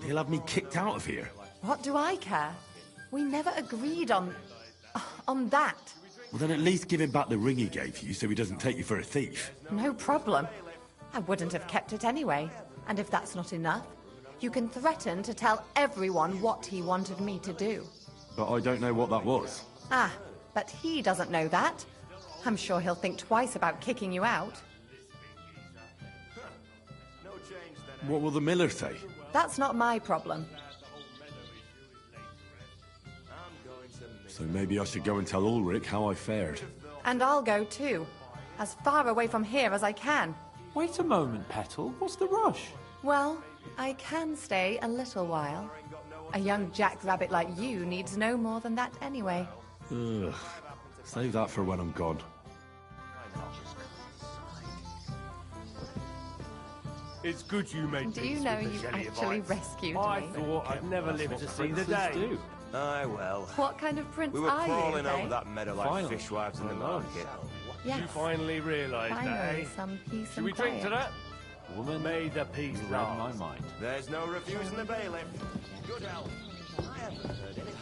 [SPEAKER 14] he'll have me kicked out of here.
[SPEAKER 1] What do I care? We never agreed on that.
[SPEAKER 14] Well, then at least give him back the ring he gave you so he doesn't take you for a thief.
[SPEAKER 1] No problem. I wouldn't have kept it anyway. And if that's not enough, you can threaten to tell everyone what he wanted me to do.
[SPEAKER 14] But I don't know what that was.
[SPEAKER 1] Ah, but he doesn't know that. I'm sure he'll think twice about kicking you out.
[SPEAKER 14] What will the miller say?
[SPEAKER 1] That's not my problem.
[SPEAKER 14] So maybe I should go and tell Ulrich how I fared.
[SPEAKER 1] And I'll go too. As far away from here as I can.
[SPEAKER 22] Wait a moment, Petal. What's the rush?
[SPEAKER 1] Well, I can stay a little while. A young jackrabbit like you needs no more than that anyway.
[SPEAKER 14] Ugh. Save that for when I'm gone.
[SPEAKER 7] It's good you made
[SPEAKER 1] Do
[SPEAKER 7] peace
[SPEAKER 1] you know
[SPEAKER 7] with the
[SPEAKER 1] you
[SPEAKER 7] Jelly
[SPEAKER 1] actually
[SPEAKER 7] Abites.
[SPEAKER 1] rescued
[SPEAKER 7] I
[SPEAKER 1] me?
[SPEAKER 7] thought I'd never live to see the day.
[SPEAKER 22] Do.
[SPEAKER 2] Aye, well.
[SPEAKER 1] What kind of prince
[SPEAKER 2] We were
[SPEAKER 1] are you,
[SPEAKER 2] crawling
[SPEAKER 1] eh?
[SPEAKER 2] over that meadow like
[SPEAKER 22] Finally.
[SPEAKER 2] fishwives in the market.
[SPEAKER 1] Yes.
[SPEAKER 7] You finally realised that,
[SPEAKER 1] Finally,
[SPEAKER 7] eh?
[SPEAKER 1] some peace
[SPEAKER 7] Should
[SPEAKER 1] and
[SPEAKER 7] we drink to
[SPEAKER 1] quiet.
[SPEAKER 7] that?
[SPEAKER 22] Woman,
[SPEAKER 7] May the peace
[SPEAKER 22] you read my
[SPEAKER 7] last.
[SPEAKER 22] mind.
[SPEAKER 2] There's no refusing the bailiff. Good health. I haven't heard anything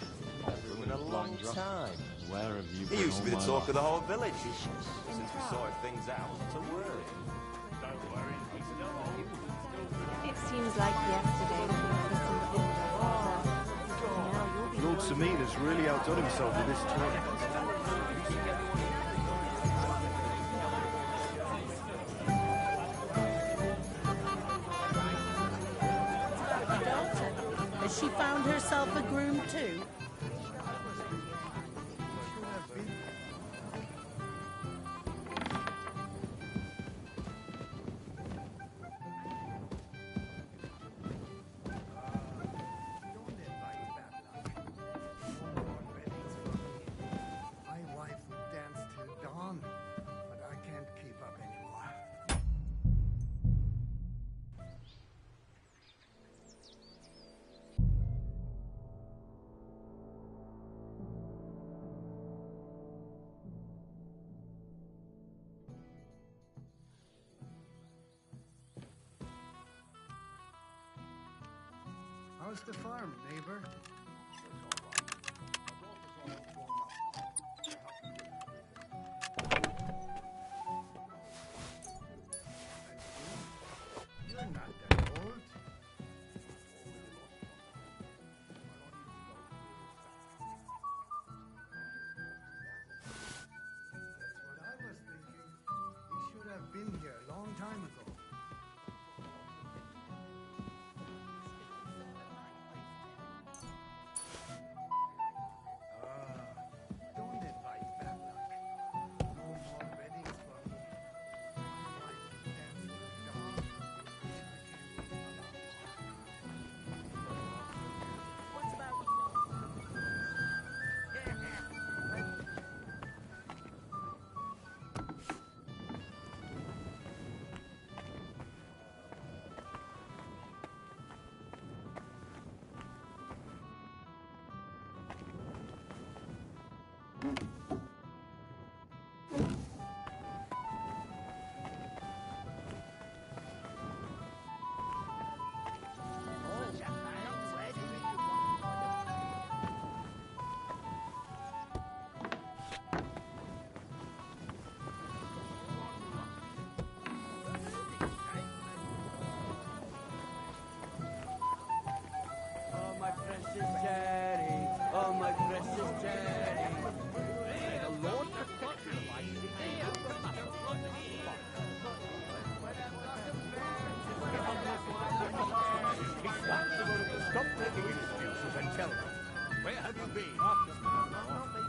[SPEAKER 2] from Oldham in a long time.
[SPEAKER 22] Where have you
[SPEAKER 2] He
[SPEAKER 22] been
[SPEAKER 2] used to be the
[SPEAKER 22] all my
[SPEAKER 2] talk
[SPEAKER 22] life?
[SPEAKER 2] of the whole village. Since we sorted things out, not a word.
[SPEAKER 7] Don't worry, he's still old and still good.
[SPEAKER 3] It seems like yesterday that you listened to now you'll be
[SPEAKER 19] Lord Samin has really outdone himself with this tournament.
[SPEAKER 15] Has Has she found herself a groom too?
[SPEAKER 20] My wife would dance till dawn, but I can't keep up anymore. How's the farm, neighbor? You're not that old. That's what I was thinking. He should have been here a long time ago. Don't invite bad luck. No more weddings for me. My wife will dance till dawn.
[SPEAKER 15] What about
[SPEAKER 19] Oh, my precious Jenny. Oh, my precious Jenny. May the Lord protect you.
[SPEAKER 2] Stop making excuses and tell her. Where have you been?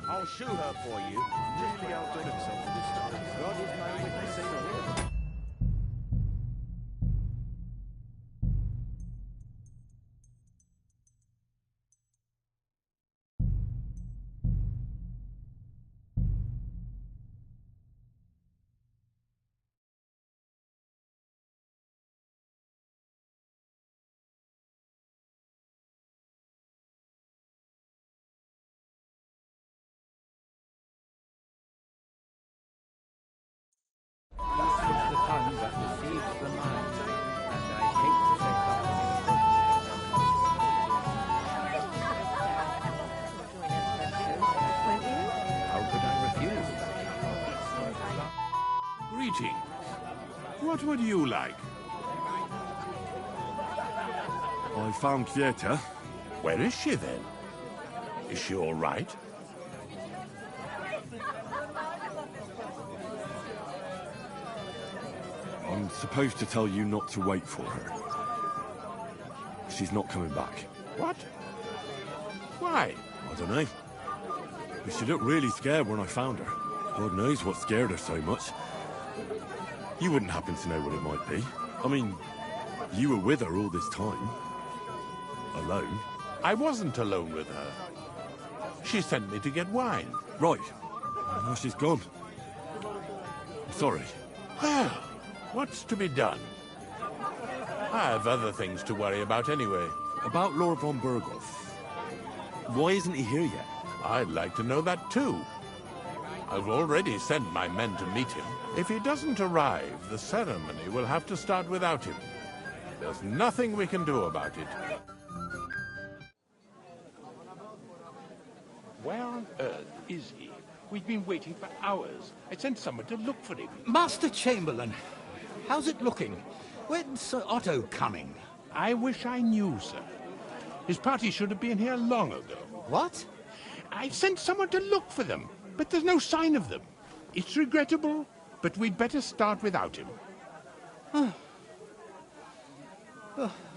[SPEAKER 2] I'll shoot her for you. Really outdone himself this time. God is my witness in the world.
[SPEAKER 5] Loosens the tongue but deceives the mind. And I hate to say how could I refuse?
[SPEAKER 10] Greetings. What would you like?
[SPEAKER 4] I found Quieta.
[SPEAKER 10] Where is she then? Is she all right?
[SPEAKER 4] I'm supposed to tell you not to wait for her. She's not coming back.
[SPEAKER 10] What? Why?
[SPEAKER 4] I don't know. But she looked really scared when I found her. God knows what scared her so much. You wouldn't happen to know what it might be. I mean, you were with her all this time. Alone.
[SPEAKER 10] I wasn't alone with her. She sent me to get wine.
[SPEAKER 4] Right. Now she's gone. Sorry.
[SPEAKER 10] Well, what's to be done? I have other things to worry about anyway.
[SPEAKER 4] About Lord von Berghoff. Why isn't he here yet?
[SPEAKER 10] I'd like to know that too. I've already sent my men to meet him. If he doesn't arrive, the ceremony will have to start without him. There's nothing we can do about it.
[SPEAKER 11] Where on earth is he? We've been waiting for hours. I sent someone to look for him.
[SPEAKER 13] Master Chamberlain, how's it looking? When's Sir Otto coming?
[SPEAKER 11] I wish I knew, sir. His party should have been here long ago.
[SPEAKER 13] What?
[SPEAKER 11] I sent someone to look for them, but there's no sign of them. It's regrettable, but we'd better start without him.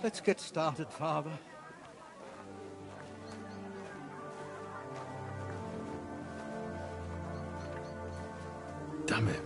[SPEAKER 13] Let's get started, Father.
[SPEAKER 10] Damn it.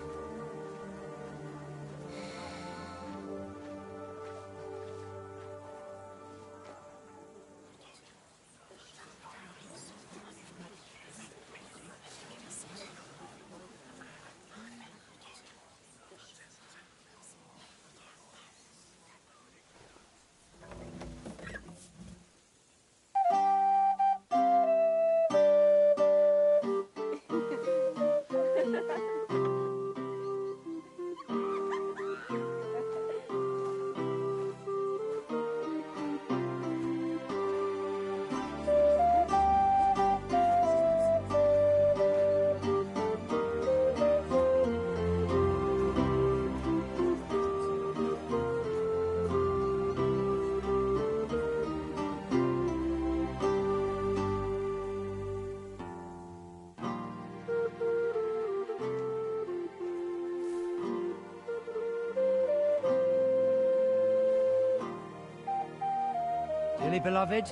[SPEAKER 5] Dearly beloved,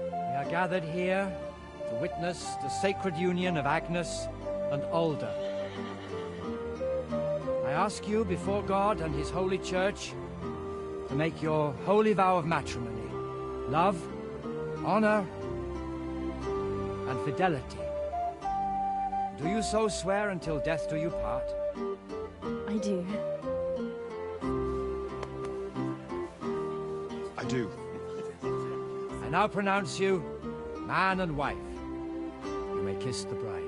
[SPEAKER 5] we are gathered here to witness the sacred union of Agnes and Alder. I ask you before God and His holy church to make your holy vow of matrimony, love, honor, and fidelity. Do you so swear until death do you part?
[SPEAKER 16] I do.
[SPEAKER 12] I do.
[SPEAKER 5] I now pronounce you man and wife. You may kiss the bride.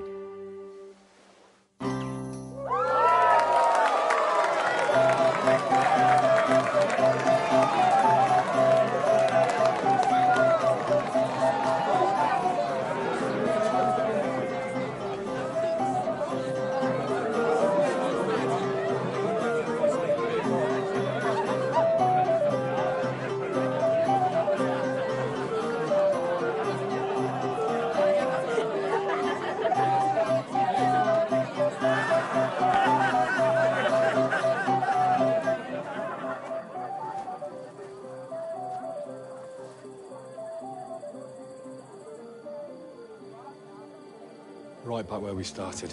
[SPEAKER 12] Right back where we started.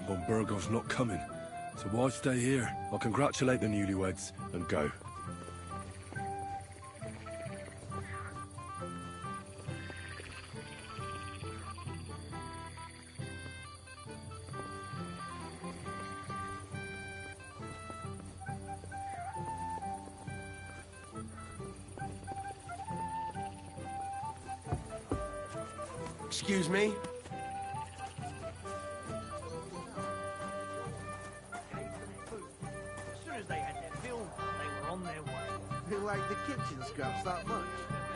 [SPEAKER 4] Von Burgov's not coming, so why stay here? I'll congratulate the newlyweds and go.
[SPEAKER 19] Excuse me?
[SPEAKER 8] As soon as they had their fill, they were on their way.
[SPEAKER 9] They like the kitchen scraps that much?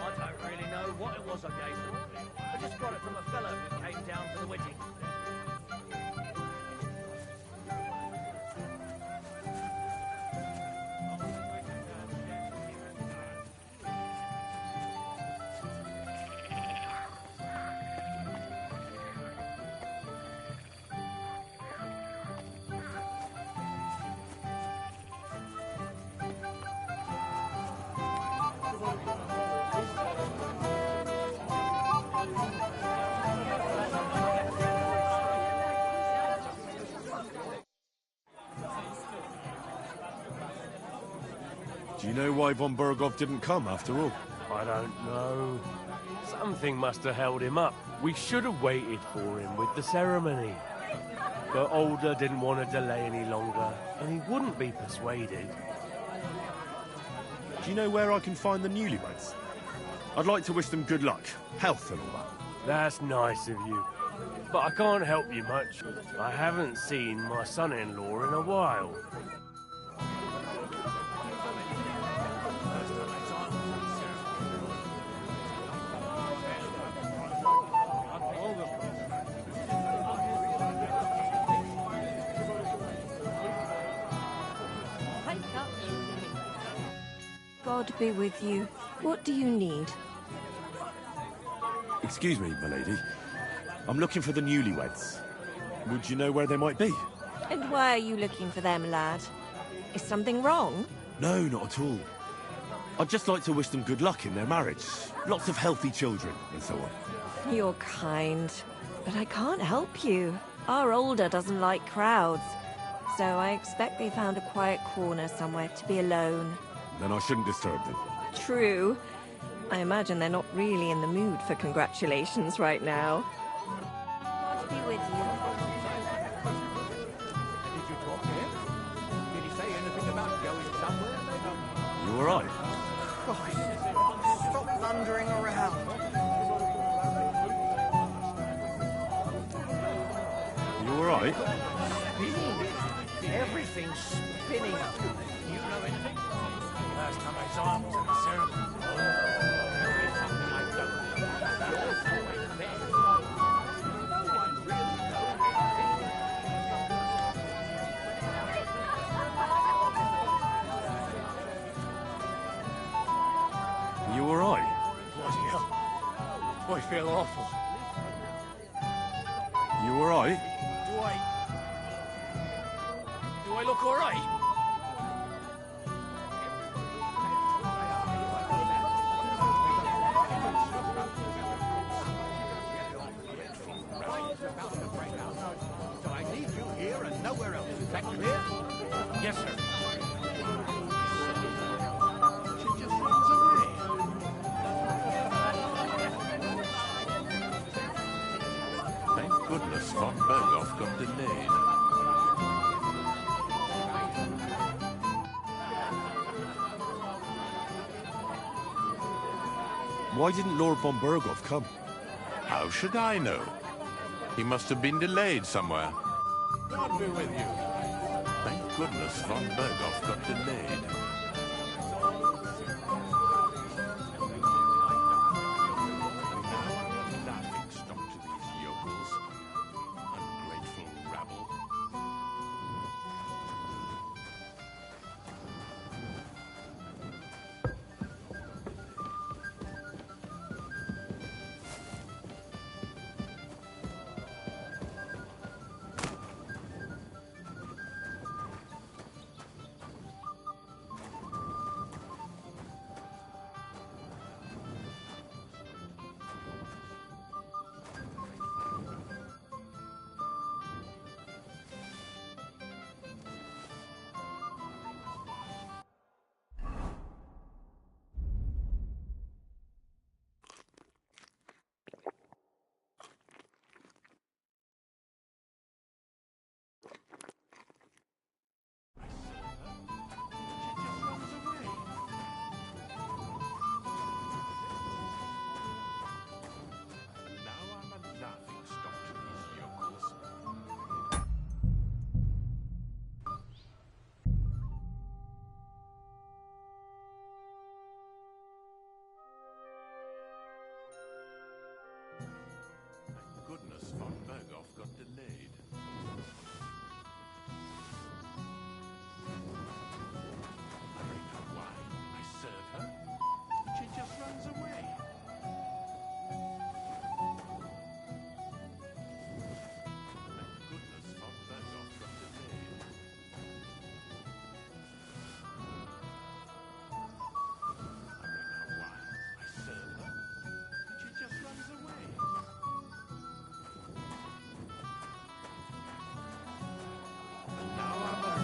[SPEAKER 8] I don't really know what it was I gave them. I just got it from a fellow who came down for the wedding.
[SPEAKER 4] Do you know why Von Burgov didn't come after all?
[SPEAKER 7] I don't know. Something must have held him up. We should have waited for him with the ceremony. But Alder didn't want to delay any longer, and he wouldn't be persuaded.
[SPEAKER 4] Do you know where I can find the newlyweds? I'd like to wish them good luck, health and all that.
[SPEAKER 7] That's nice of you. But I can't help you much. I haven't seen my son-in-law in a while.
[SPEAKER 3] God be with you. What do you need?
[SPEAKER 4] Excuse me, my lady.
[SPEAKER 14] I'm looking for the newlyweds. Would you know where they might be?
[SPEAKER 3] And why are you looking for them, lad? Is something wrong?
[SPEAKER 14] No, not at all. I'd just like to wish them good luck in their marriage. Lots of healthy children, and so on.
[SPEAKER 3] You're kind, but I can't help you. Our older doesn't like crowds, so I expect they found a quiet corner somewhere to be alone.
[SPEAKER 14] Then I shouldn't disturb them.
[SPEAKER 3] True. I imagine they're not really in the mood for congratulations right now. God be with you.
[SPEAKER 8] Did you talk to him? Did he say anything about going somewhere?
[SPEAKER 14] You all right?
[SPEAKER 8] Christ, stop thundering around.
[SPEAKER 14] You all right?
[SPEAKER 8] Spinning. Everything's spinning. You know anything? Last time I saw him was at the ceremony. There is something I don't know. You're always there. No one really knows
[SPEAKER 14] You all right?
[SPEAKER 8] Bloody hell. I feel awful.
[SPEAKER 14] You all right?
[SPEAKER 8] Do I look all right? So I need you here and nowhere else. Is that clear? Yes, sir. She just runs away.
[SPEAKER 10] Thank goodness von Berghoff got delayed.
[SPEAKER 14] Why didn't Lord von Berghoff come?
[SPEAKER 10] How should I know? He must have been delayed somewhere.
[SPEAKER 8] God be with you.
[SPEAKER 10] Thank goodness von Berghoff got delayed. Laughing stock to these yokels. Ungrateful rabble. Goodness, von Berghoff got delayed. I bring her wine, I serve her. She just runs away. Thank goodness, von Berghoff got delayed. I bring her wine, I serve her. She just runs away.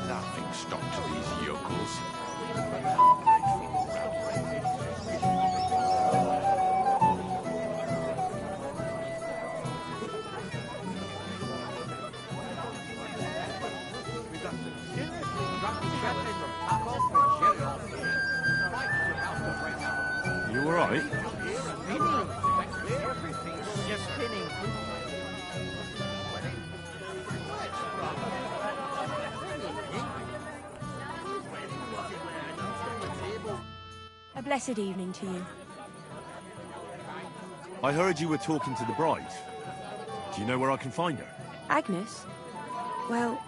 [SPEAKER 10] Laughing stock to these yokels. Ungrateful
[SPEAKER 14] You all right?
[SPEAKER 8] Everything's just spinning.
[SPEAKER 16] A blessed evening to you.
[SPEAKER 14] I heard you were talking to the bride. Do you know where I can find her?
[SPEAKER 16] Agnes? Well,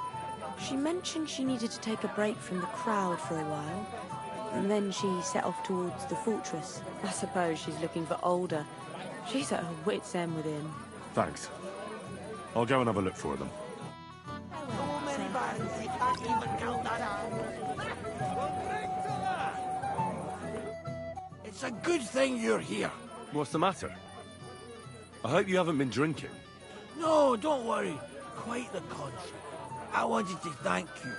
[SPEAKER 16] she mentioned she needed to take a break from the crowd for a while, and then she set off towards the fortress. I suppose she's looking for Older. She's at her wit's end with him.
[SPEAKER 14] Thanks.
[SPEAKER 4] I'll go and have a look for them.
[SPEAKER 8] It's a good thing you're here.
[SPEAKER 4] What's the matter? I hope you haven't been drinking.
[SPEAKER 8] No, don't worry. Quite the contrary. I wanted to thank you.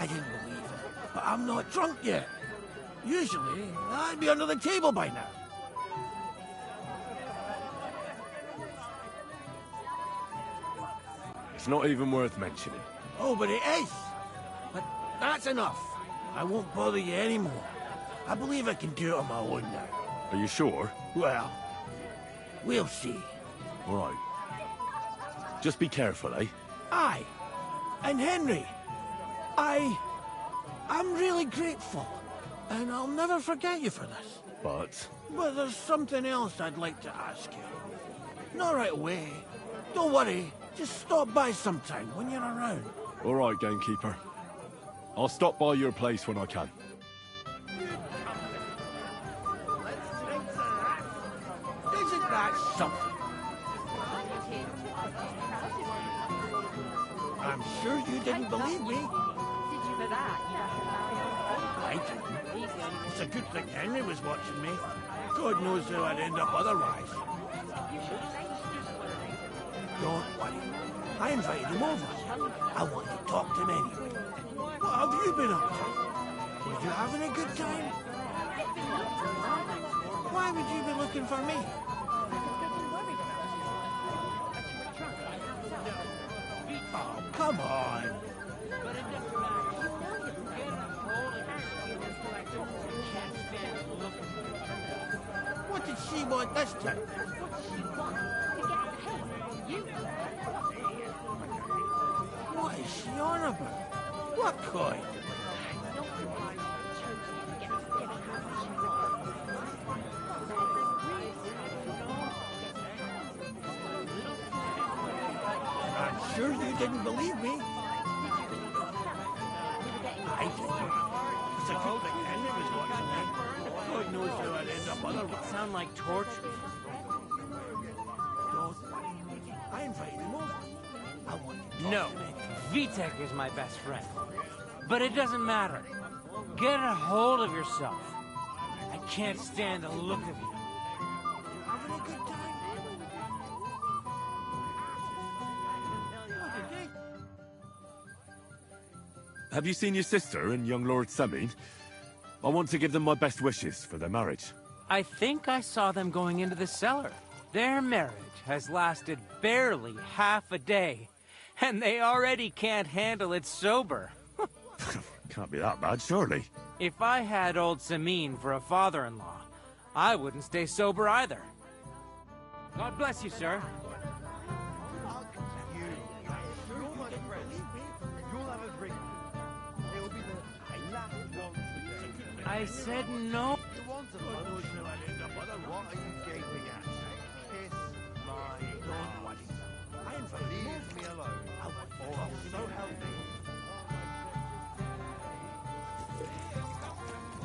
[SPEAKER 8] I didn't believe it, but I'm not drunk yet. Usually, I'd be under the table by now.
[SPEAKER 4] It's not even worth mentioning.
[SPEAKER 8] Oh, but it is. But that's enough. I won't bother you anymore. I believe I can do it on my own now.
[SPEAKER 4] Are you sure?
[SPEAKER 8] Well, we'll see.
[SPEAKER 4] All right. Just be careful, eh?
[SPEAKER 8] Aye. And Henry, I'm really grateful. And I'll never forget you for this.
[SPEAKER 4] But
[SPEAKER 8] there's something else I'd like to ask you. Not right away. Don't worry. Just stop by sometime when you're around.
[SPEAKER 4] all right, gamekeeper. I'll stop by your place when I can.
[SPEAKER 8] Isn't that something? I'm sure you didn't believe me. I didn't. It's a good thing Henry was watching me. God knows how I'd end up otherwise. Don't worry. I invited him over. I want to talk to him anyway. What have you been up to? Were you having a good time? Why would you be looking for me? Oh, come on. What did she want this time? What is she on about? What coin? I'm sure you didn't believe me. I didn't. It's a good thing Henry was watching me. God knows how I'd end up otherwise.
[SPEAKER 6] It sound like torture.
[SPEAKER 8] Don't worry. I invited him over. I want to talk
[SPEAKER 6] No,
[SPEAKER 8] to him.
[SPEAKER 6] Vitek is my best friend. But it doesn't matter. Get a hold of yourself. I can't stand the look of you.
[SPEAKER 8] Having a good time?
[SPEAKER 4] Have you seen your sister and young Lord Semin? I want to give them my best wishes for their marriage.
[SPEAKER 6] I think I saw them going into the cellar. Their marriage has lasted barely half a day, and they already can't handle it sober.
[SPEAKER 4] Can't be that bad, surely.
[SPEAKER 6] If I had old Samin for a father-in-law, I wouldn't stay sober either. God bless you, sir. I said no.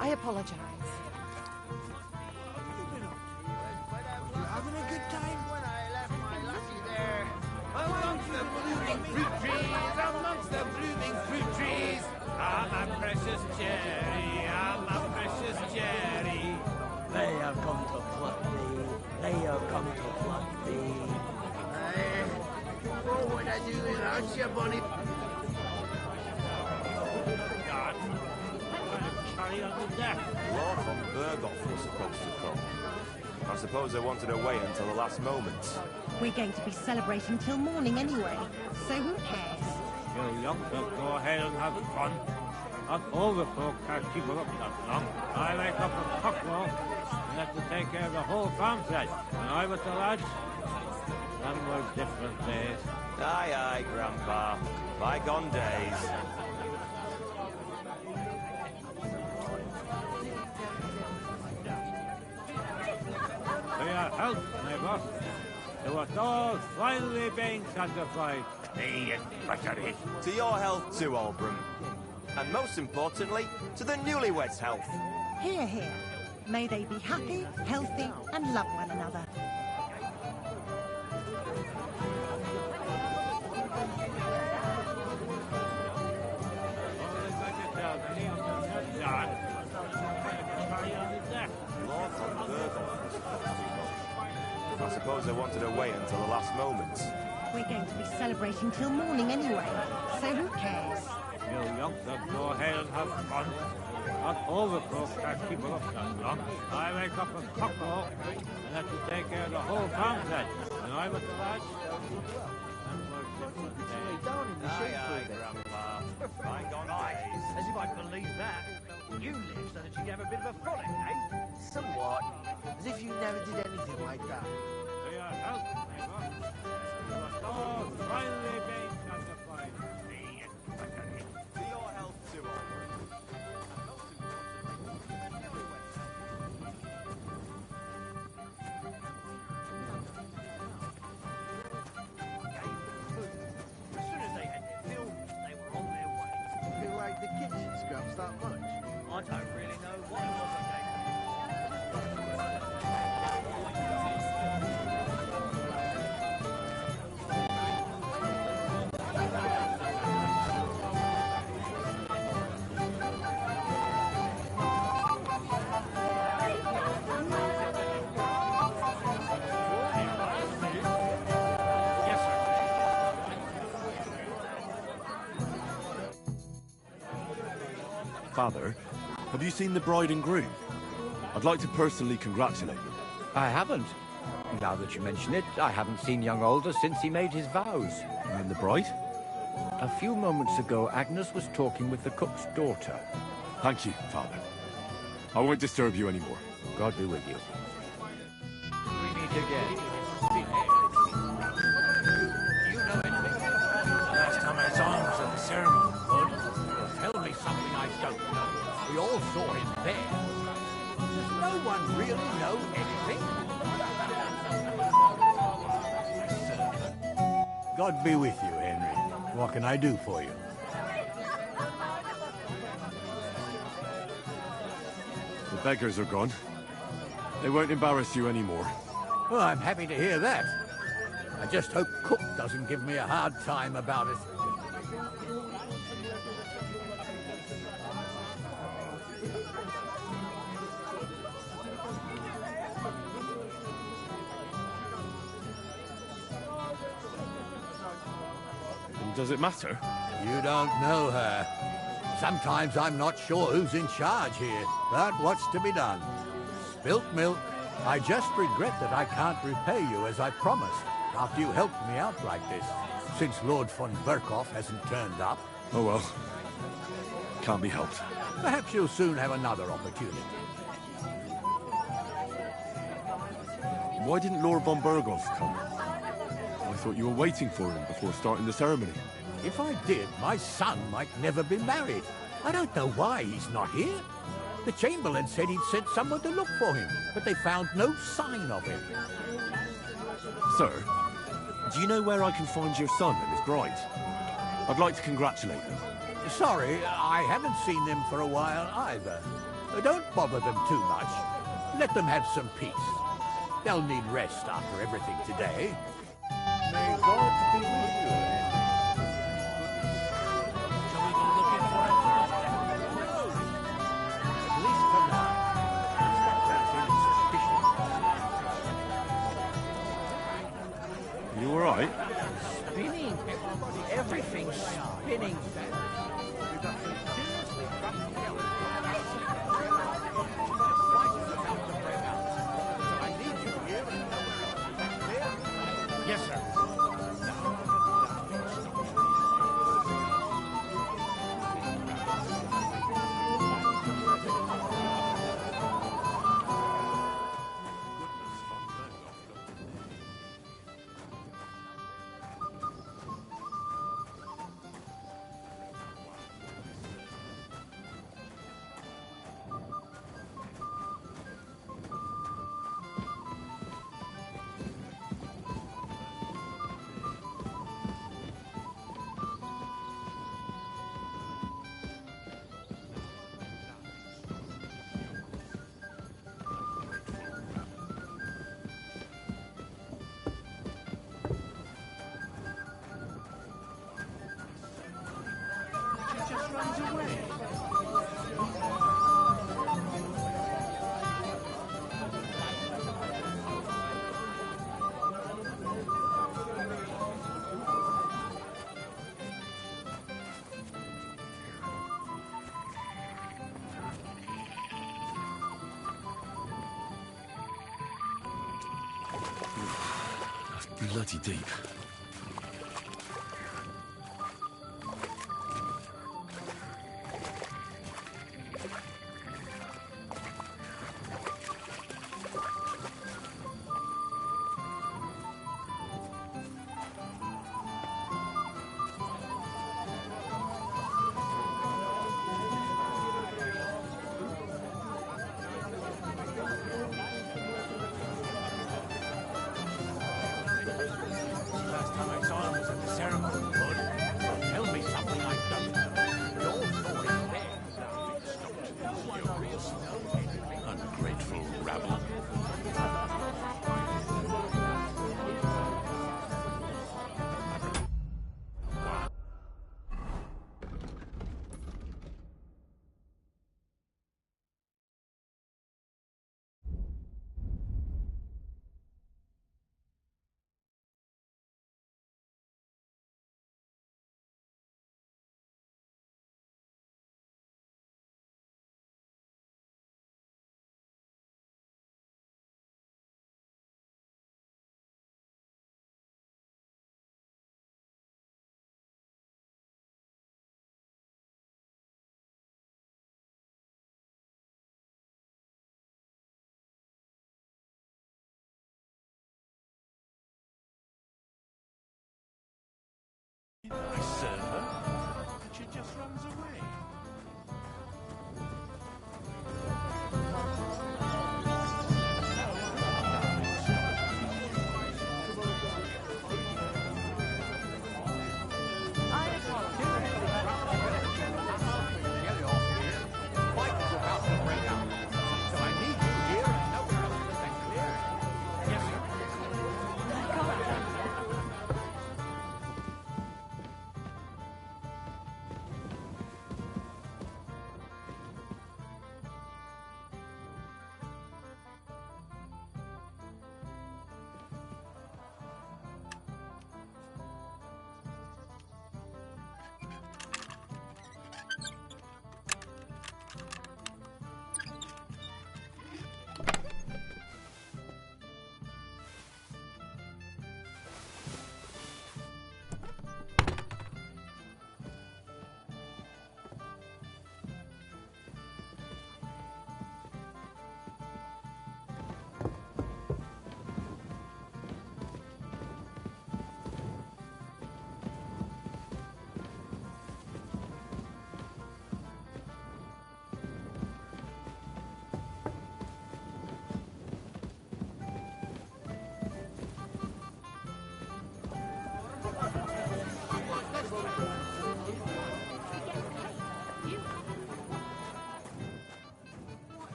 [SPEAKER 1] I apologize.
[SPEAKER 8] You having a good time?
[SPEAKER 2] When I left my lassie there, amongst the blooming fruit trees, amongst the blooming fruit trees. Ah, my precious cherry, ah, my precious cherry.
[SPEAKER 8] They have come to pluck thee. They have come to pluck thee.
[SPEAKER 2] What would I do without you, Bonnie?
[SPEAKER 18] Lord von Berghoff was supposed to come. I suppose they wanted to wait until the last moment.
[SPEAKER 23] We're going to be celebrating till morning anyway, so who cares?
[SPEAKER 24] You young folk go ahead and have fun. Not all the folk can't keep it up that long. I wake up at cockcrow and have to take care of the whole farmstead. When I was the lads, them were different days.
[SPEAKER 18] Aye, aye, Grandpa. Bygone days.
[SPEAKER 24] To your health, neighbour. To us all finally being satisfied. Me and buttery.
[SPEAKER 18] To your health too, Albram. And most importantly, to the newlyweds' health.
[SPEAKER 23] Hear, hear. May they be happy, healthy, and love one another.
[SPEAKER 18] I suppose they wanted to wait until the last moment.
[SPEAKER 23] We're going to be celebrating till morning anyway, so who cares?
[SPEAKER 24] You youngsters go ahead and have fun. Not all the folks can't keep it up that long. I wake up a cockerel and have to take care of the whole farmstead. And I with the lads.
[SPEAKER 8] Down in the sheep Grandpa. Bygone days. As if I believe that. You live so that you can have a bit of a frolic, eh?
[SPEAKER 9] Somewhat. As if you never did anything like that.
[SPEAKER 24] For your health, neighbour. You must all finally be satisfied.
[SPEAKER 18] For your health too,
[SPEAKER 8] As soon as they had their fill, they were on their way.
[SPEAKER 9] Feel like the kitchen scraps that much?
[SPEAKER 8] I don't really know what it was they gave them.
[SPEAKER 14] Father, have you seen the bride and groom? I'd like to personally congratulate them.
[SPEAKER 13] I haven't. Now that you mention it, I haven't seen young Alder since he made his vows.
[SPEAKER 14] And the bride?
[SPEAKER 13] A few moments ago, Agnes was talking with the cook's daughter.
[SPEAKER 14] Thank you, Father. I won't disturb you anymore.
[SPEAKER 13] God be with you. We meet again.
[SPEAKER 8] Last time I saw him was at the ceremony, Bud. Tell me something I don't know. We all saw him there. Does no one really know anything?
[SPEAKER 17] God be with you, Henry. What can I do for you?
[SPEAKER 14] The beggars are gone. They won't embarrass you anymore.
[SPEAKER 13] Well, I'm happy to hear that. I just hope Cook doesn't give me a hard time about it.
[SPEAKER 14] Does it matter?
[SPEAKER 13] You don't know her. Sometimes I'm not sure who's in charge here, but what's to be done? Spilt milk. I just regret that I can't repay you as I promised after you helped me out like this, since Lord von Berkhoff hasn't turned up.
[SPEAKER 14] Oh well. Can't be helped.
[SPEAKER 13] Perhaps you'll soon have another opportunity.
[SPEAKER 14] Why didn't Lord von Berkhoff come? I thought you were waiting for him before starting the ceremony.
[SPEAKER 13] If I did, my son might never be married. I don't know why he's not here. The Chamberlain said he'd sent someone to look for him, but they found no sign of him.
[SPEAKER 14] Sir, do you know where I can find your son and his bride? I'd like to congratulate them.
[SPEAKER 13] Sorry, I haven't seen them for a while either. Don't bother them too much. Let them have some peace. They'll need rest after everything today.
[SPEAKER 17] May God be with you.
[SPEAKER 8] Shall we go looking for him first?
[SPEAKER 13] At least for now.
[SPEAKER 14] You all right?
[SPEAKER 8] Spinning. Everything's spinning. Yes, sir.
[SPEAKER 14] Bloody deep.
[SPEAKER 2] Last time I saw him was at the ceremony, Bud. Tell me something I don't know. Your story there.
[SPEAKER 10] Ungrateful rabble. I serve her, but she just runs away.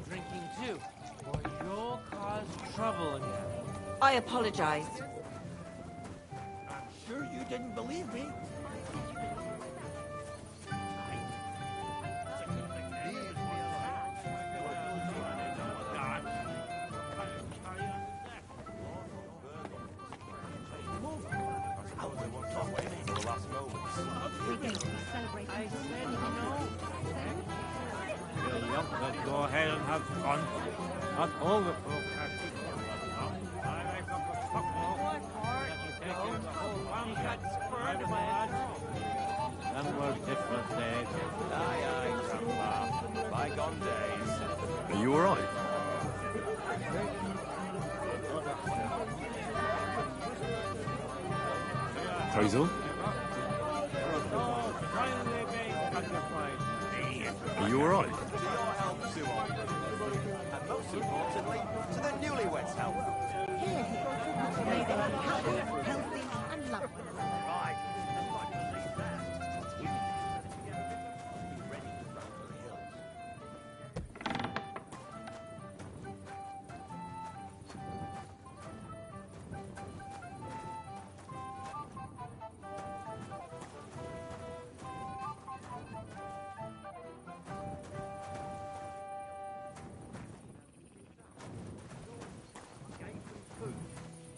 [SPEAKER 6] Drinking too, or you'll cause trouble again.
[SPEAKER 3] I apologize.
[SPEAKER 8] I'm sure you didn't believe me.
[SPEAKER 23] We're going to be celebrating till morning.
[SPEAKER 24] Let's go ahead and have fun. Not all the folk have to come. I make up a cocktail. Take care of the whole family. Them were different days.
[SPEAKER 18] Aye, aye, Grandpa. Bygone days.
[SPEAKER 14] Are you alright? Hazel? Are you alright?
[SPEAKER 18] To your health, Suon. And most importantly, to the newlyweds' health.
[SPEAKER 23] Here, may they be happy, healthy, and lovely.
[SPEAKER 18] Right.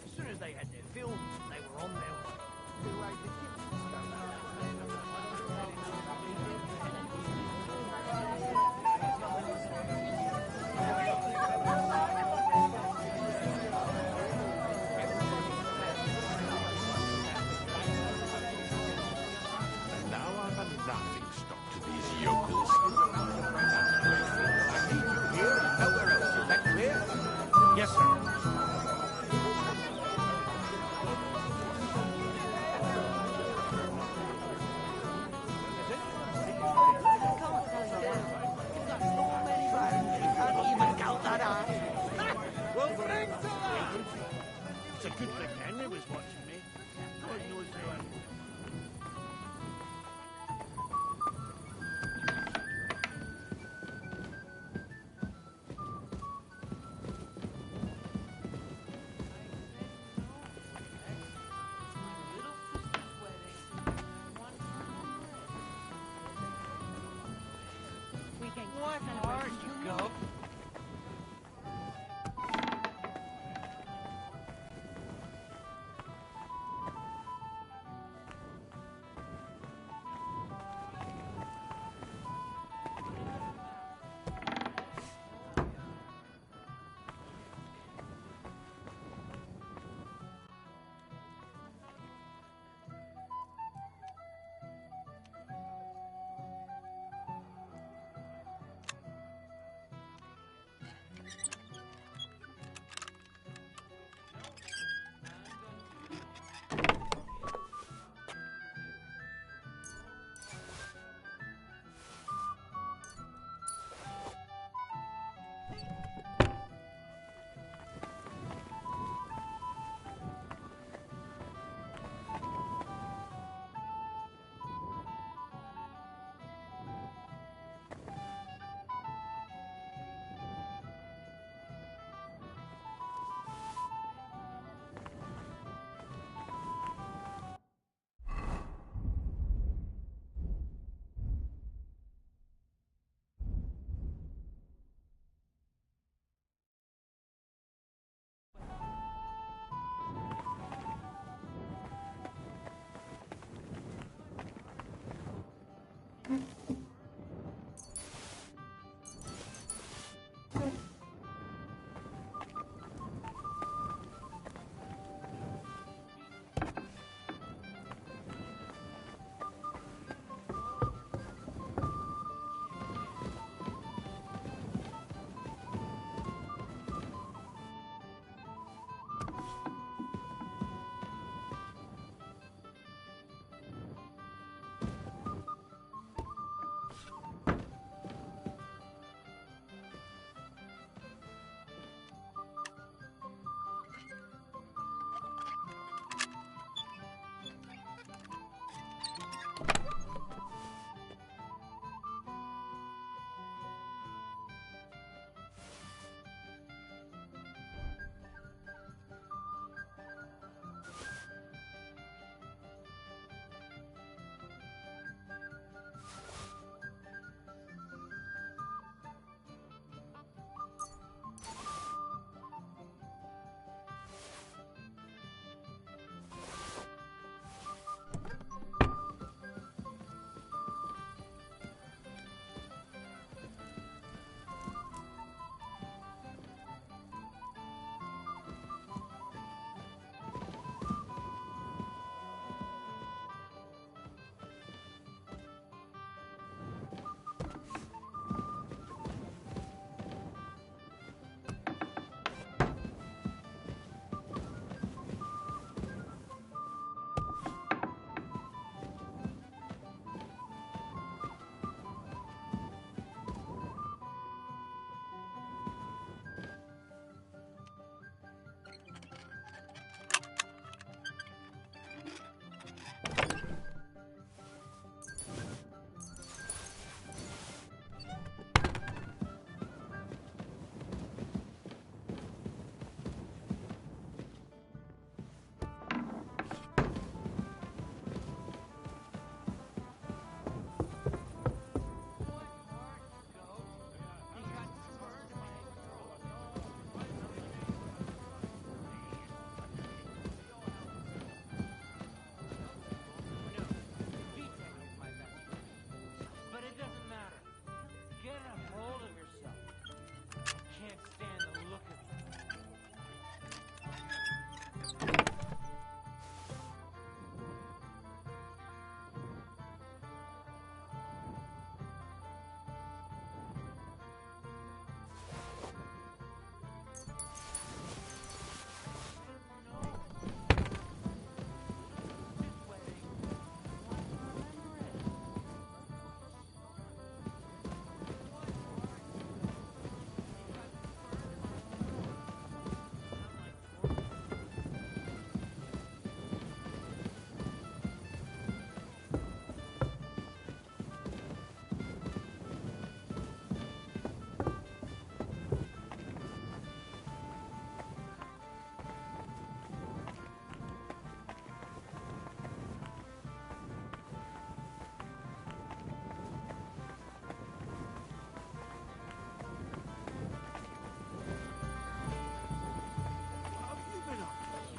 [SPEAKER 18] As soon as they had their fill, they were on their way.
[SPEAKER 24] a good thing Henry was watching me. God knows who I
[SPEAKER 6] What are you, Gov?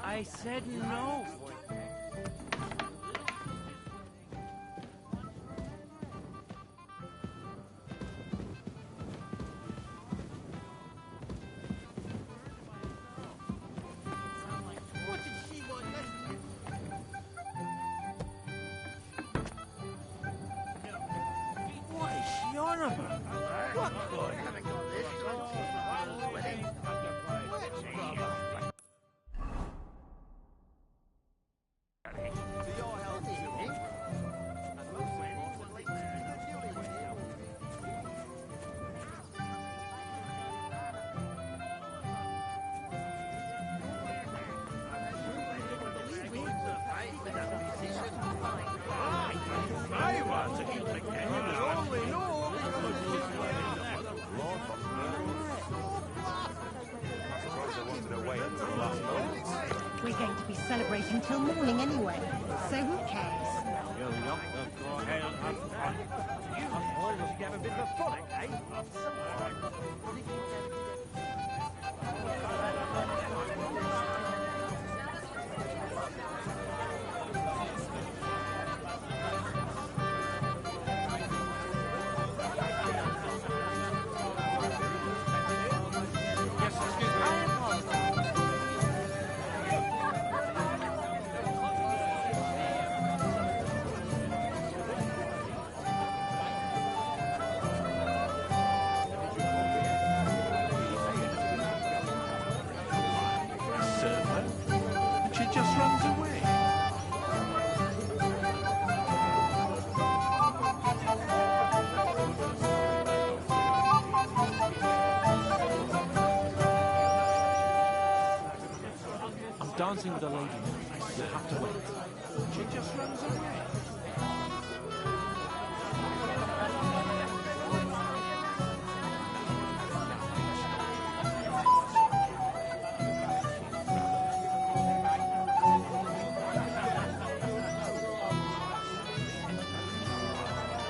[SPEAKER 6] I said no.
[SPEAKER 2] What did she want?
[SPEAKER 24] What is she on about? What good?
[SPEAKER 2] I want to get the canyon. Only no.
[SPEAKER 18] Lord from I suppose they wanted to wait until the last moment.
[SPEAKER 23] We're going to be celebrating till morning anyway, so who cares?
[SPEAKER 24] You lot just go ahead and have fun. You all must have a bit of a frolic, eh?
[SPEAKER 10] Serve her, and she just runs away.
[SPEAKER 6] I'm dancing with a lady now. You'll have to wait.
[SPEAKER 10] She just runs away.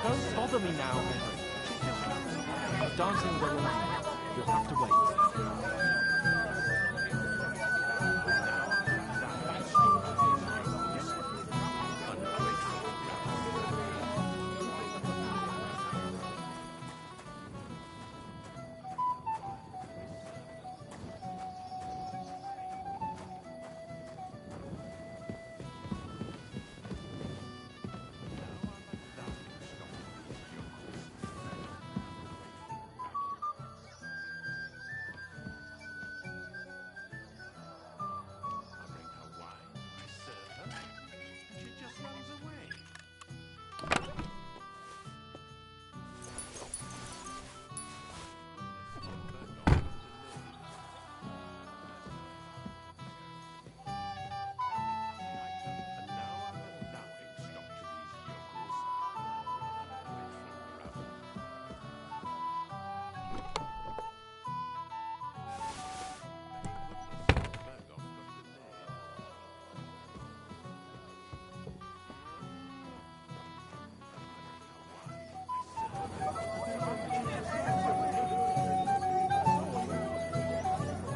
[SPEAKER 6] Don't bother me now, Henry. I'm dancing with a lady now. You'll have to wait.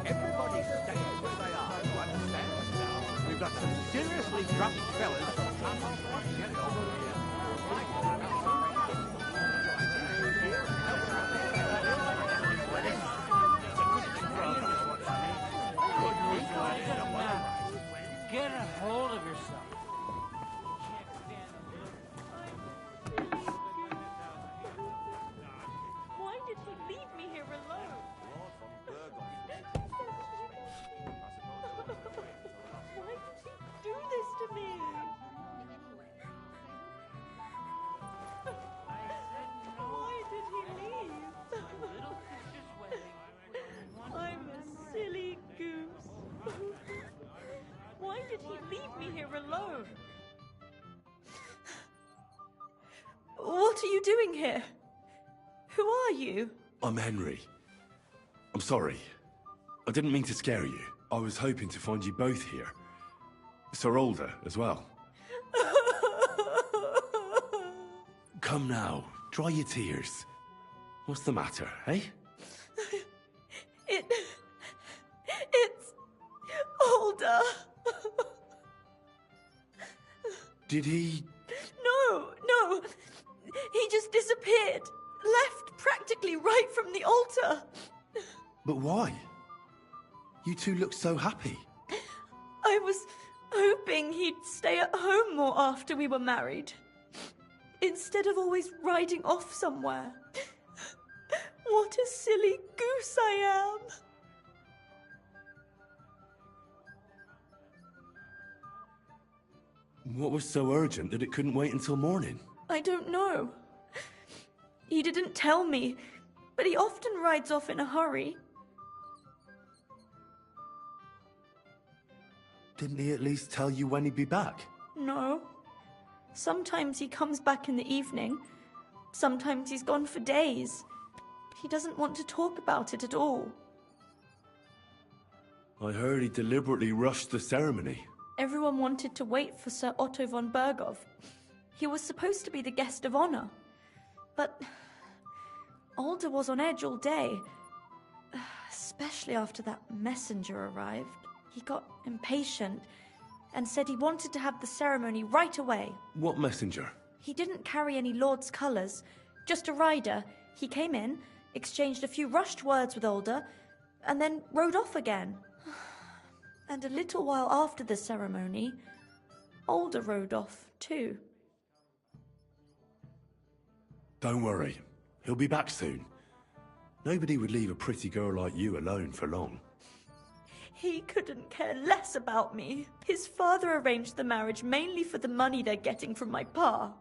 [SPEAKER 8] Everybody stay where they are, you understand? We've got some seriously drunk fellas. Get it over here.
[SPEAKER 6] Get a hold of yourself.
[SPEAKER 3] Why did he leave me here alone? Why did he do this to me? Why did he leave? I'm a silly goose. Why did he leave me here alone?
[SPEAKER 16] What are you doing here? Who are you?
[SPEAKER 14] I'm Henry. I'm sorry. I didn't mean to scare you. I was hoping to find you both here. Sir Older as well. Come now, dry your tears. What's the matter, eh?
[SPEAKER 16] It's Older.
[SPEAKER 14] Did he...
[SPEAKER 15] No! He just disappeared. Left practically right from the altar.
[SPEAKER 14] But why? You two look so happy.
[SPEAKER 15] I was hoping he'd stay at home more after we were married. Instead of always riding off somewhere. What a silly goose I am.
[SPEAKER 14] What was so urgent that it couldn't wait until morning?
[SPEAKER 15] I don't know. He didn't tell me, but he often rides off in a hurry.
[SPEAKER 14] Didn't he at least tell you when he'd be back?
[SPEAKER 15] No. Sometimes he comes back in the evening. Sometimes he's gone for days. He doesn't want to talk about it at all.
[SPEAKER 14] I heard he deliberately rushed the ceremony.
[SPEAKER 15] Everyone wanted to wait for Sir Otto von Berghoff. He was supposed to be the guest of honor. But Alder was on edge all day. Especially after that messenger arrived. He got impatient and said he wanted to have the ceremony right away.
[SPEAKER 14] What messenger?
[SPEAKER 15] He didn't carry any lord's colours, just a rider. He came in, exchanged a few rushed words with Alder, and then rode off again. And a little while after the ceremony, Alder rode off too.
[SPEAKER 14] Don't worry. He'll be back soon. Nobody would leave a pretty girl like you alone for long.
[SPEAKER 15] He couldn't care less about me. His father arranged the marriage mainly for the money they're getting from my pa.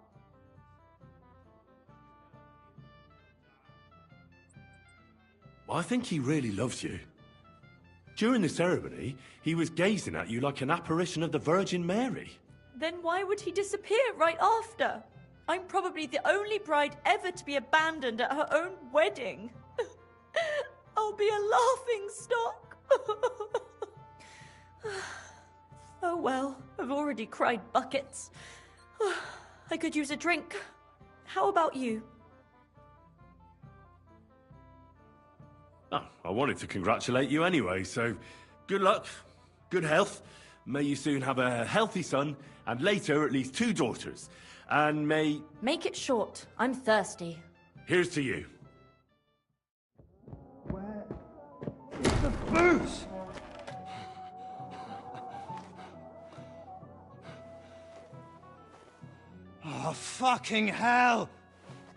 [SPEAKER 14] I think he really loves you. During the ceremony, he was gazing at you like an apparition of the Virgin Mary.
[SPEAKER 15] Then why would he disappear right after? I'm probably the only bride ever to be abandoned at her own wedding. I'll be a laughing stock. Oh well, I've already cried buckets. I could use a drink. How about you?
[SPEAKER 14] Oh, I wanted to congratulate you anyway, so good luck, good health. May you soon have a healthy son, and later at least 2 daughters. And may...
[SPEAKER 15] Make it short. I'm thirsty.
[SPEAKER 14] Here's to you.
[SPEAKER 19] Where is the booze? Oh, fucking hell!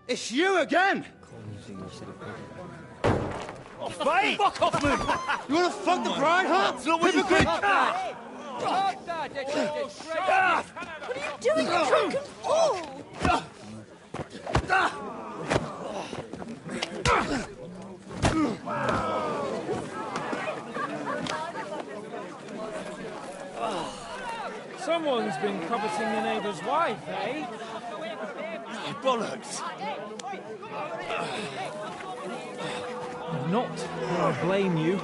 [SPEAKER 19] It's you again! Oh, fuck off me! You wanna fuck the bride, huh? It's not what you think!
[SPEAKER 15] What are you doing, you drunken fool?
[SPEAKER 6] Someone's been coveting the neighbour's wife, eh?
[SPEAKER 19] Bollocks!
[SPEAKER 20] Not that I blame you.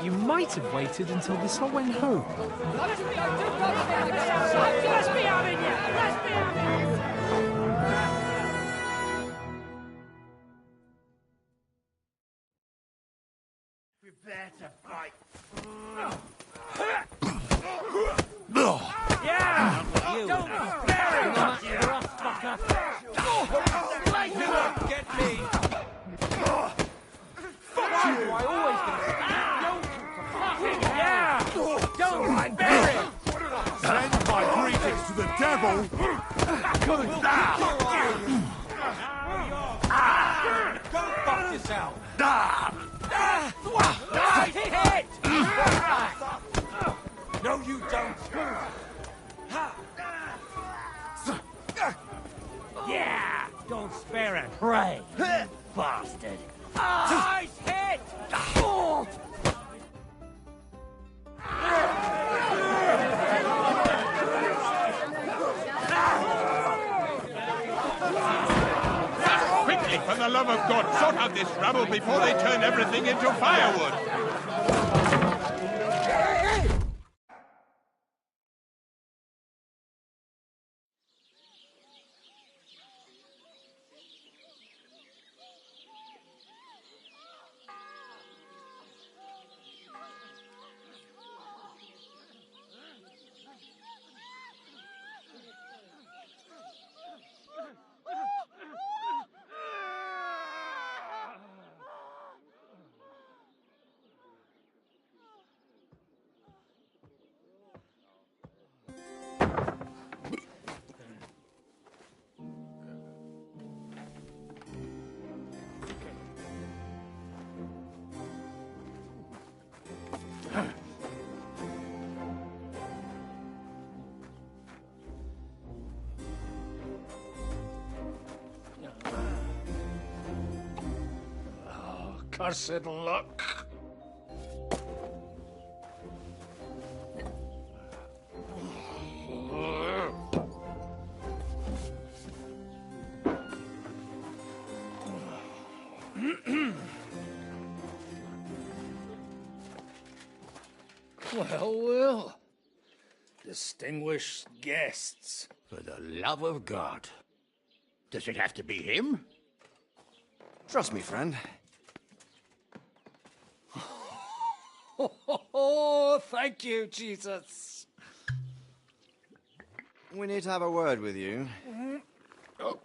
[SPEAKER 20] You might have waited until this all went home.
[SPEAKER 2] Let's be having you! Let's be having you!
[SPEAKER 19] Prepare to fight.
[SPEAKER 2] Yeah!
[SPEAKER 6] Don't
[SPEAKER 2] bury
[SPEAKER 6] you rough fucker!
[SPEAKER 2] Get me!
[SPEAKER 6] Fuck you! I always get
[SPEAKER 2] Yeah! Don't bury it!
[SPEAKER 11] Send my greetings to the devil!
[SPEAKER 2] Good now! Go fuck yourself! Hit! No, you don't!
[SPEAKER 6] Yeah! Don't spare a prey, bastard!
[SPEAKER 2] Nice hit!
[SPEAKER 11] Quickly, for the love of God, sort out this rabble before they turn everything into firewood!
[SPEAKER 5] cursed luck. Well, well. Distinguished guests.
[SPEAKER 11] For the love of God. Does it have to be him?
[SPEAKER 12] Trust me, friend.
[SPEAKER 5] Oh, thank you, Jesus.
[SPEAKER 12] We need to have a word with you.
[SPEAKER 5] Oh.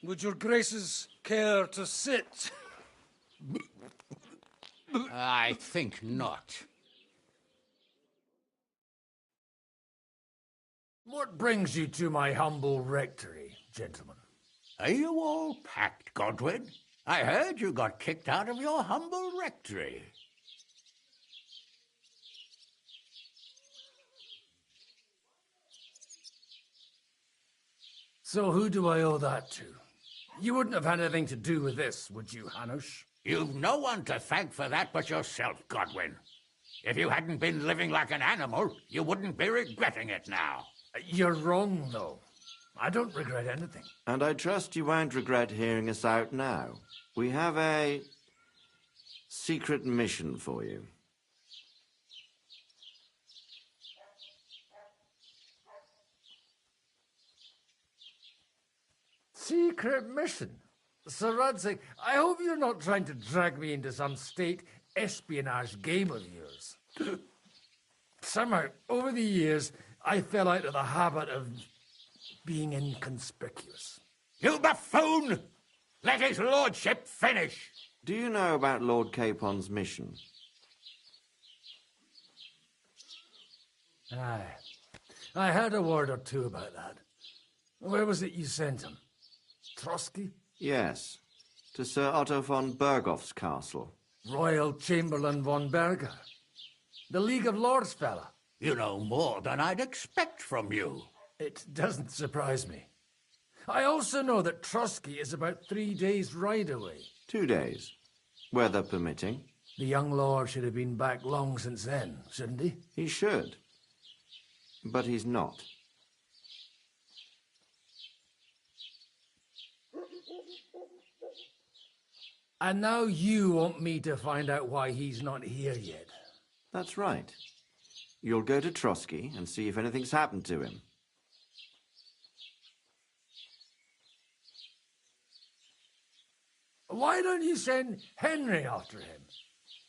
[SPEAKER 5] Would your graces care to sit?
[SPEAKER 11] I think not.
[SPEAKER 5] What brings you to my humble rectory, gentlemen?
[SPEAKER 11] Are you all packed, Godwin? I heard you got kicked out of your humble rectory.
[SPEAKER 5] So who do I owe that to? You wouldn't have had anything to do with this, would you, Hanush?
[SPEAKER 11] You've no one to thank for that but yourself, Godwin. If you hadn't been living like an animal, you wouldn't be regretting it now.
[SPEAKER 5] You're wrong, though. I don't regret anything.
[SPEAKER 12] And I trust you won't regret hearing us out now. We have a secret mission for you.
[SPEAKER 5] Secret mission? Sir Radzig, I hope you're not trying to drag me into some state espionage game of yours. Somehow, over the years, I fell out of the habit of being inconspicuous.
[SPEAKER 11] You buffoon! Let his lordship finish!
[SPEAKER 12] Do you know about Lord Capon's mission?
[SPEAKER 5] Aye. I heard a word or two about that. Where was it you sent him? Trotsky?
[SPEAKER 12] Yes, to Sir Otto von Bergoff's castle.
[SPEAKER 5] Royal Chamberlain von Berger. The League of Lords fella.
[SPEAKER 11] You know more than I'd expect from you.
[SPEAKER 5] It doesn't surprise me. I also know that Trotsky is about 3 days' ride away.
[SPEAKER 12] 2 days, weather permitting.
[SPEAKER 5] The young lord should have been back long since then, shouldn't he?
[SPEAKER 12] He should. But he's not.
[SPEAKER 5] And now you want me to find out why he's not here yet.
[SPEAKER 12] That's right. You'll go to Trotsky and see if anything's happened to him.
[SPEAKER 5] Why don't you send Henry after him?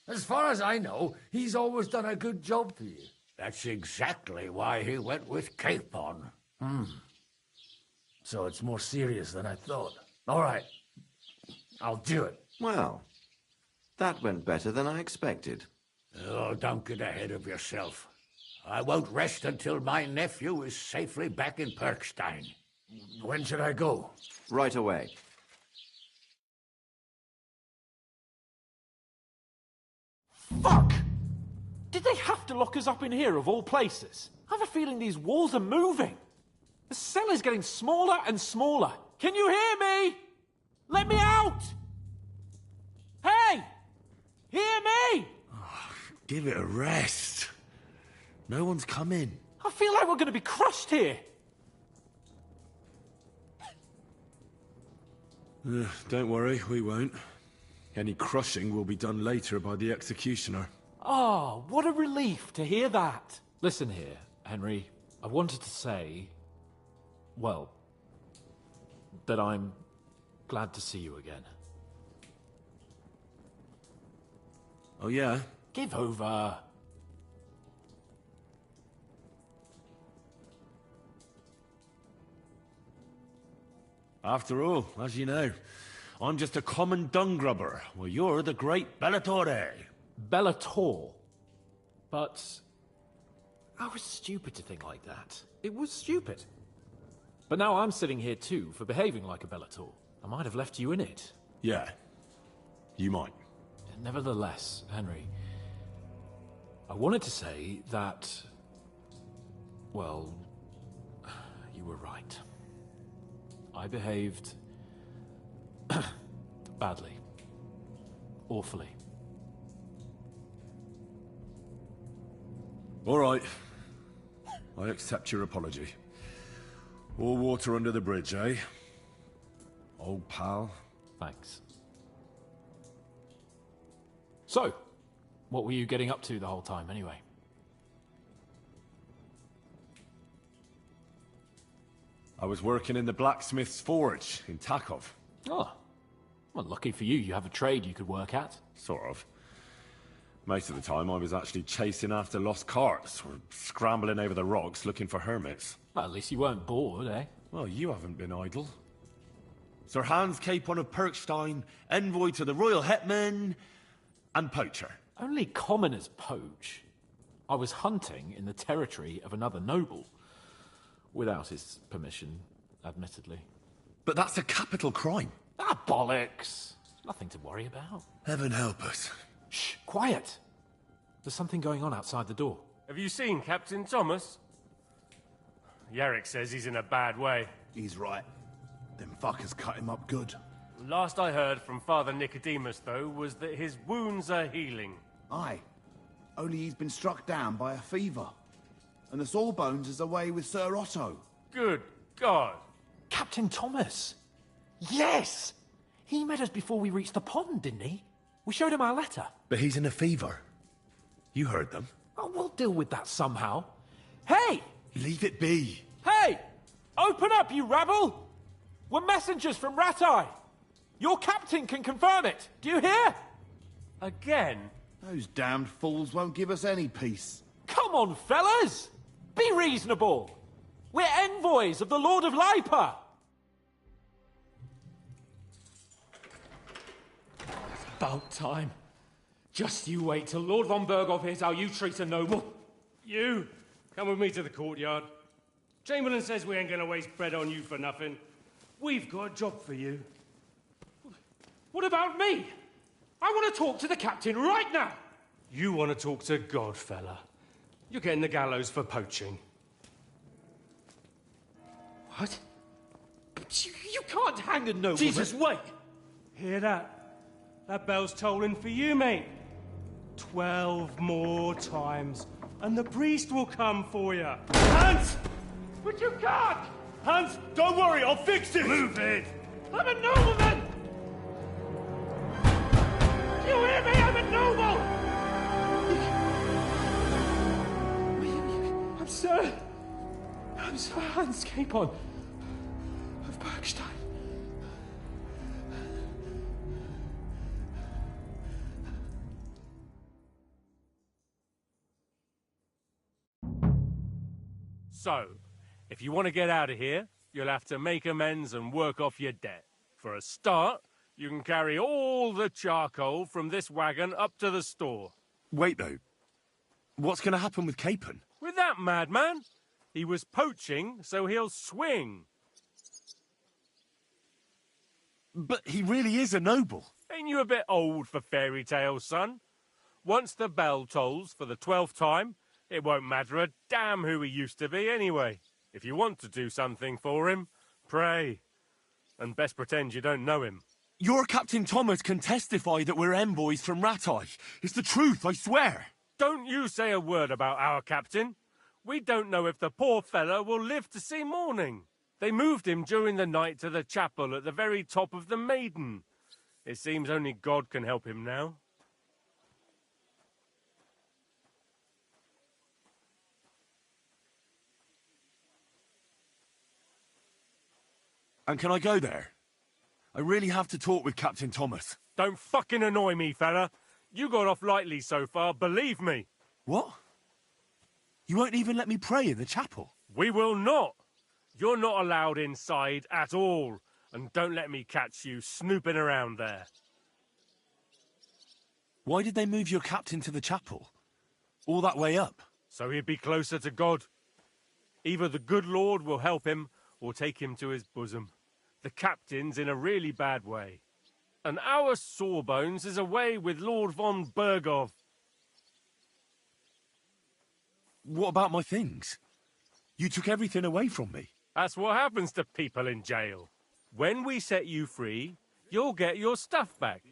[SPEAKER 5] As far as I know, he's always done a good job for you.
[SPEAKER 11] That's exactly why he went with Capon.
[SPEAKER 5] So it's more serious than I thought. All right. I'll do it.
[SPEAKER 12] Well, that went better than I expected.
[SPEAKER 11] Oh, don't get ahead of yourself. I won't rest until my nephew is safely back in Perkstein.
[SPEAKER 5] When should I go?
[SPEAKER 12] Right away.
[SPEAKER 20] Fuck! Did they have to lock us up in here, of all places? I have a feeling these walls are moving. The cell is getting smaller and smaller. Can you hear me? Let me out! Hey! Hear me!
[SPEAKER 14] Give it a rest. No one's coming.
[SPEAKER 20] I feel like we're going to be crushed here.
[SPEAKER 14] Don't worry, we won't. Any crushing will be done later by the executioner.
[SPEAKER 20] Oh, what a relief to hear that. Listen here, Henry. I wanted to say, well, that I'm glad to see you again.
[SPEAKER 14] Oh, yeah?
[SPEAKER 20] Give over.
[SPEAKER 14] After all, as you know, I'm just a common dung grubber, while you're the great Bellatore.
[SPEAKER 20] Bellator? But I was stupid to think like that. It was stupid. But now I'm sitting here too for behaving like a Bellator. I might have left you in it.
[SPEAKER 14] Yeah, you might.
[SPEAKER 20] Nevertheless, Henry, I wanted to say that, well, you were right. I behaved badly. Awfully.
[SPEAKER 14] All right. I accept your apology. All water under the bridge, eh? Old pal.
[SPEAKER 20] Thanks. So, what were you getting up to the whole time, anyway?
[SPEAKER 14] I was working in the blacksmith's forge in Takov.
[SPEAKER 20] Oh. Well, lucky for you, you have a trade you could work at.
[SPEAKER 14] Sort of. Most of the time I was actually chasing after lost carts, or scrambling over the rocks looking for hermits.
[SPEAKER 20] Well, at least you weren't bored, eh?
[SPEAKER 14] Well, you haven't been idle. Sir Hans Capon of Perkstein, envoy to the royal hetman, and poacher.
[SPEAKER 20] Only commoners poach. I was hunting in the territory of another noble. Without his permission, admittedly.
[SPEAKER 14] But that's a capital crime.
[SPEAKER 20] Ah, bollocks! Nothing to worry about.
[SPEAKER 14] Heaven help us.
[SPEAKER 20] Shh, quiet! There's something going on outside the door.
[SPEAKER 4] Have you seen Captain Thomas? Yarrick says he's in a bad way.
[SPEAKER 7] He's right. Them fuckers cut him up good.
[SPEAKER 4] Last I heard from Father Nicodemus, though, was that his wounds are healing.
[SPEAKER 7] Aye. Only he's been struck down by a fever. And the Sawbones is away with Sir Otto.
[SPEAKER 4] Good God!
[SPEAKER 20] Captain Thomas! Yes! He met us before we reached the pond, didn't he? We showed him our letter.
[SPEAKER 14] But he's in a fever. You heard them.
[SPEAKER 20] Oh, we'll deal with that somehow. Hey!
[SPEAKER 14] Leave it be.
[SPEAKER 20] Hey! Open up, you rabble! We're messengers from Ratai. Your captain can confirm it. Do you hear?
[SPEAKER 4] Again?
[SPEAKER 7] Those damned fools won't give us any peace.
[SPEAKER 20] Come on, fellas! Be reasonable. We're envoys of the Lord of Lipa.
[SPEAKER 4] About time. Just you wait till Lord von Berghoff hears how you treat a noble. You, come with me to the courtyard. Chamberlain says we ain't gonna waste bread on you for nothing. We've got a job for you.
[SPEAKER 20] What about me? I want to talk to the captain right now.
[SPEAKER 4] You want to talk to God, fella. You're getting the gallows for poaching.
[SPEAKER 20] What? But you can't hang a nobleman.
[SPEAKER 4] Jesus, wait! Hear that? That bell's tolling for you, mate. 12 more times, and the priest will come for you.
[SPEAKER 14] Hans!
[SPEAKER 20] But you can't!
[SPEAKER 14] Hans, don't worry, I'll fix it!
[SPEAKER 4] Move it!
[SPEAKER 20] I'm a nobleman! Do you hear me? I'm a noble! I'm Sir Hans Capon of Bergstein.
[SPEAKER 4] So, if you want to get out of here, you'll have to make amends and work off your debt. For a start, you can carry all the charcoal from this wagon up to the store.
[SPEAKER 14] Wait, though. What's going to happen with Capon?
[SPEAKER 4] With that madman? He was poaching, so he'll swing.
[SPEAKER 14] But he really is a noble.
[SPEAKER 4] Ain't you a bit old for fairy tales, son? Once the bell tolls for the 12th time, it won't matter a damn who he used to be anyway. If you want to do something for him, pray. And best pretend you don't know him.
[SPEAKER 14] Your Captain Thomas can testify that we're envoys from Ratai. It's the truth, I swear.
[SPEAKER 4] Don't you say a word about our captain. We don't know if the poor fellow will live to see morning. They moved him during the night to the chapel at the very top of the Maiden. It seems only God can help him now.
[SPEAKER 14] And can I go there? I really have to talk with Captain Thomas.
[SPEAKER 4] Don't fucking annoy me, fella. You got off lightly so far, believe me.
[SPEAKER 14] What? You won't even let me pray in the chapel?
[SPEAKER 4] We will not. You're not allowed inside at all. And don't let me catch you snooping around there.
[SPEAKER 14] Why did they move your captain to the chapel? All that way up?
[SPEAKER 4] So he'd be closer to God. Either the good Lord will help him, or take him to his bosom. The captain's in a really bad way. And our Sawbones is away with Lord von Berghoff.
[SPEAKER 14] What about my things? You took everything away from me.
[SPEAKER 4] That's what happens to people in jail. When we set you free, you'll get your stuff back.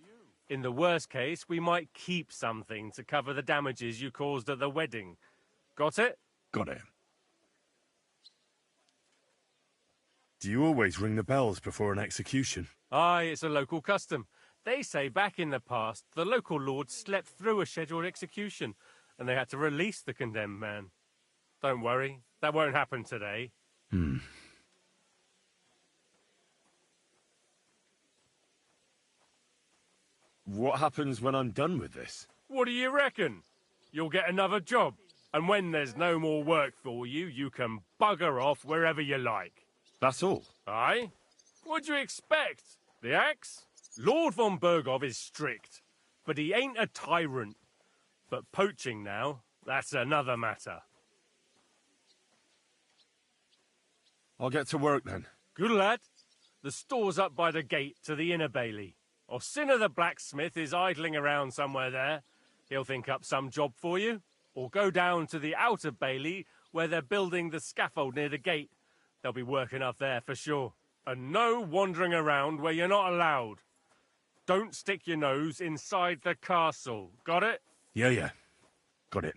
[SPEAKER 4] In the worst case, we might keep something to cover the damages you caused at the wedding. Got it?
[SPEAKER 14] Got it. Do you always ring the bells before an execution?
[SPEAKER 4] Aye, it's a local custom. They say back in the past, the local lord slept through a scheduled execution, and they had to release the condemned man. Don't worry, that won't happen today.
[SPEAKER 14] What happens when I'm done with this?
[SPEAKER 4] What do you reckon? You'll get another job, and when there's no more work for you, you can bugger off wherever you like.
[SPEAKER 14] That's all?
[SPEAKER 4] Aye? What'd you expect? The axe? Lord von Bergov is strict, but he ain't a tyrant. But poaching now, that's another matter.
[SPEAKER 14] I'll get to work then.
[SPEAKER 4] Good lad. The store's up by the gate to the inner bailey. Orsina the blacksmith is idling around somewhere there. He'll think up some job for you. Or go down to the outer bailey where they're building the scaffold near the gate. They'll be working up there for sure. And no wandering around where you're not allowed. Don't stick your nose inside the castle. Got it?
[SPEAKER 14] Yeah. Got it.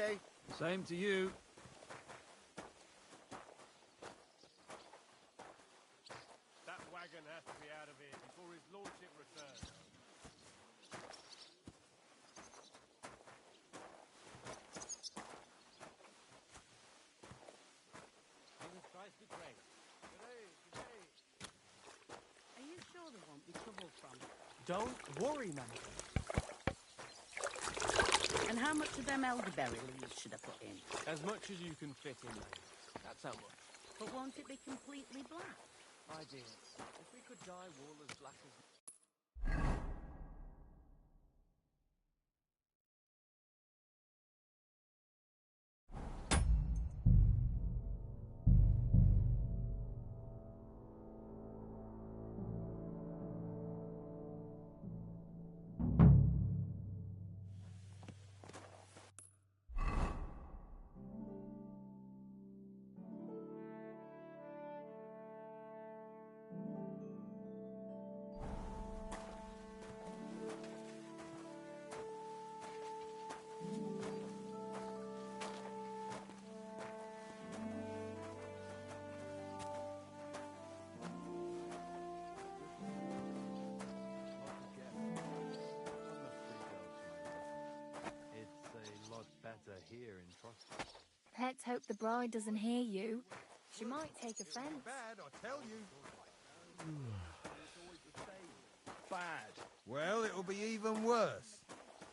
[SPEAKER 1] day.
[SPEAKER 9] Same to you.
[SPEAKER 4] That wagon has to be out of here before his lordship returns.
[SPEAKER 6] Jesus Christ be praised.
[SPEAKER 23] Are you sure there won't be trouble from?
[SPEAKER 6] Don't worry, man.
[SPEAKER 23] And how much of them elderberry leaves should I put in?
[SPEAKER 6] As much as you can fit in there. That's how much.
[SPEAKER 23] But won't it be completely black?
[SPEAKER 6] My dear, if we could dye wool as black as...
[SPEAKER 9] Here in Trust.
[SPEAKER 15] Let's hope the bride doesn't hear you. She might take offence.
[SPEAKER 1] Bad, I tell you.
[SPEAKER 2] Bad.
[SPEAKER 1] Well, it'll be even worse.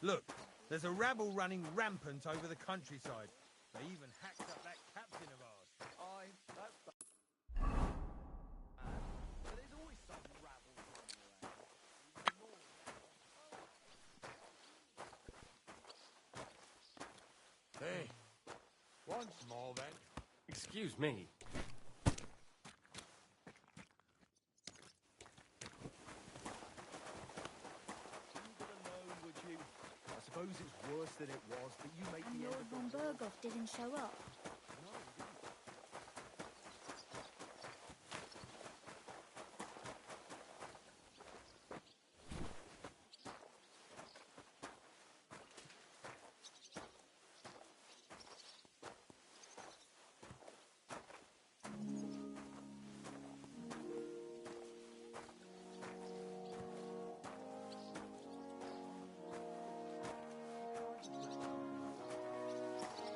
[SPEAKER 1] Look, there's a rabble running rampant over the countryside. They even hacked up that captain of ours.
[SPEAKER 2] Aye, that's bad. But there's always some rabble running around.
[SPEAKER 14] Hey, once more then.
[SPEAKER 4] Excuse me.
[SPEAKER 2] I suppose it's worse than it was, but you make
[SPEAKER 15] And
[SPEAKER 2] the
[SPEAKER 15] Lord
[SPEAKER 2] end
[SPEAKER 15] von
[SPEAKER 2] of the world.
[SPEAKER 15] Berghoff didn't show up.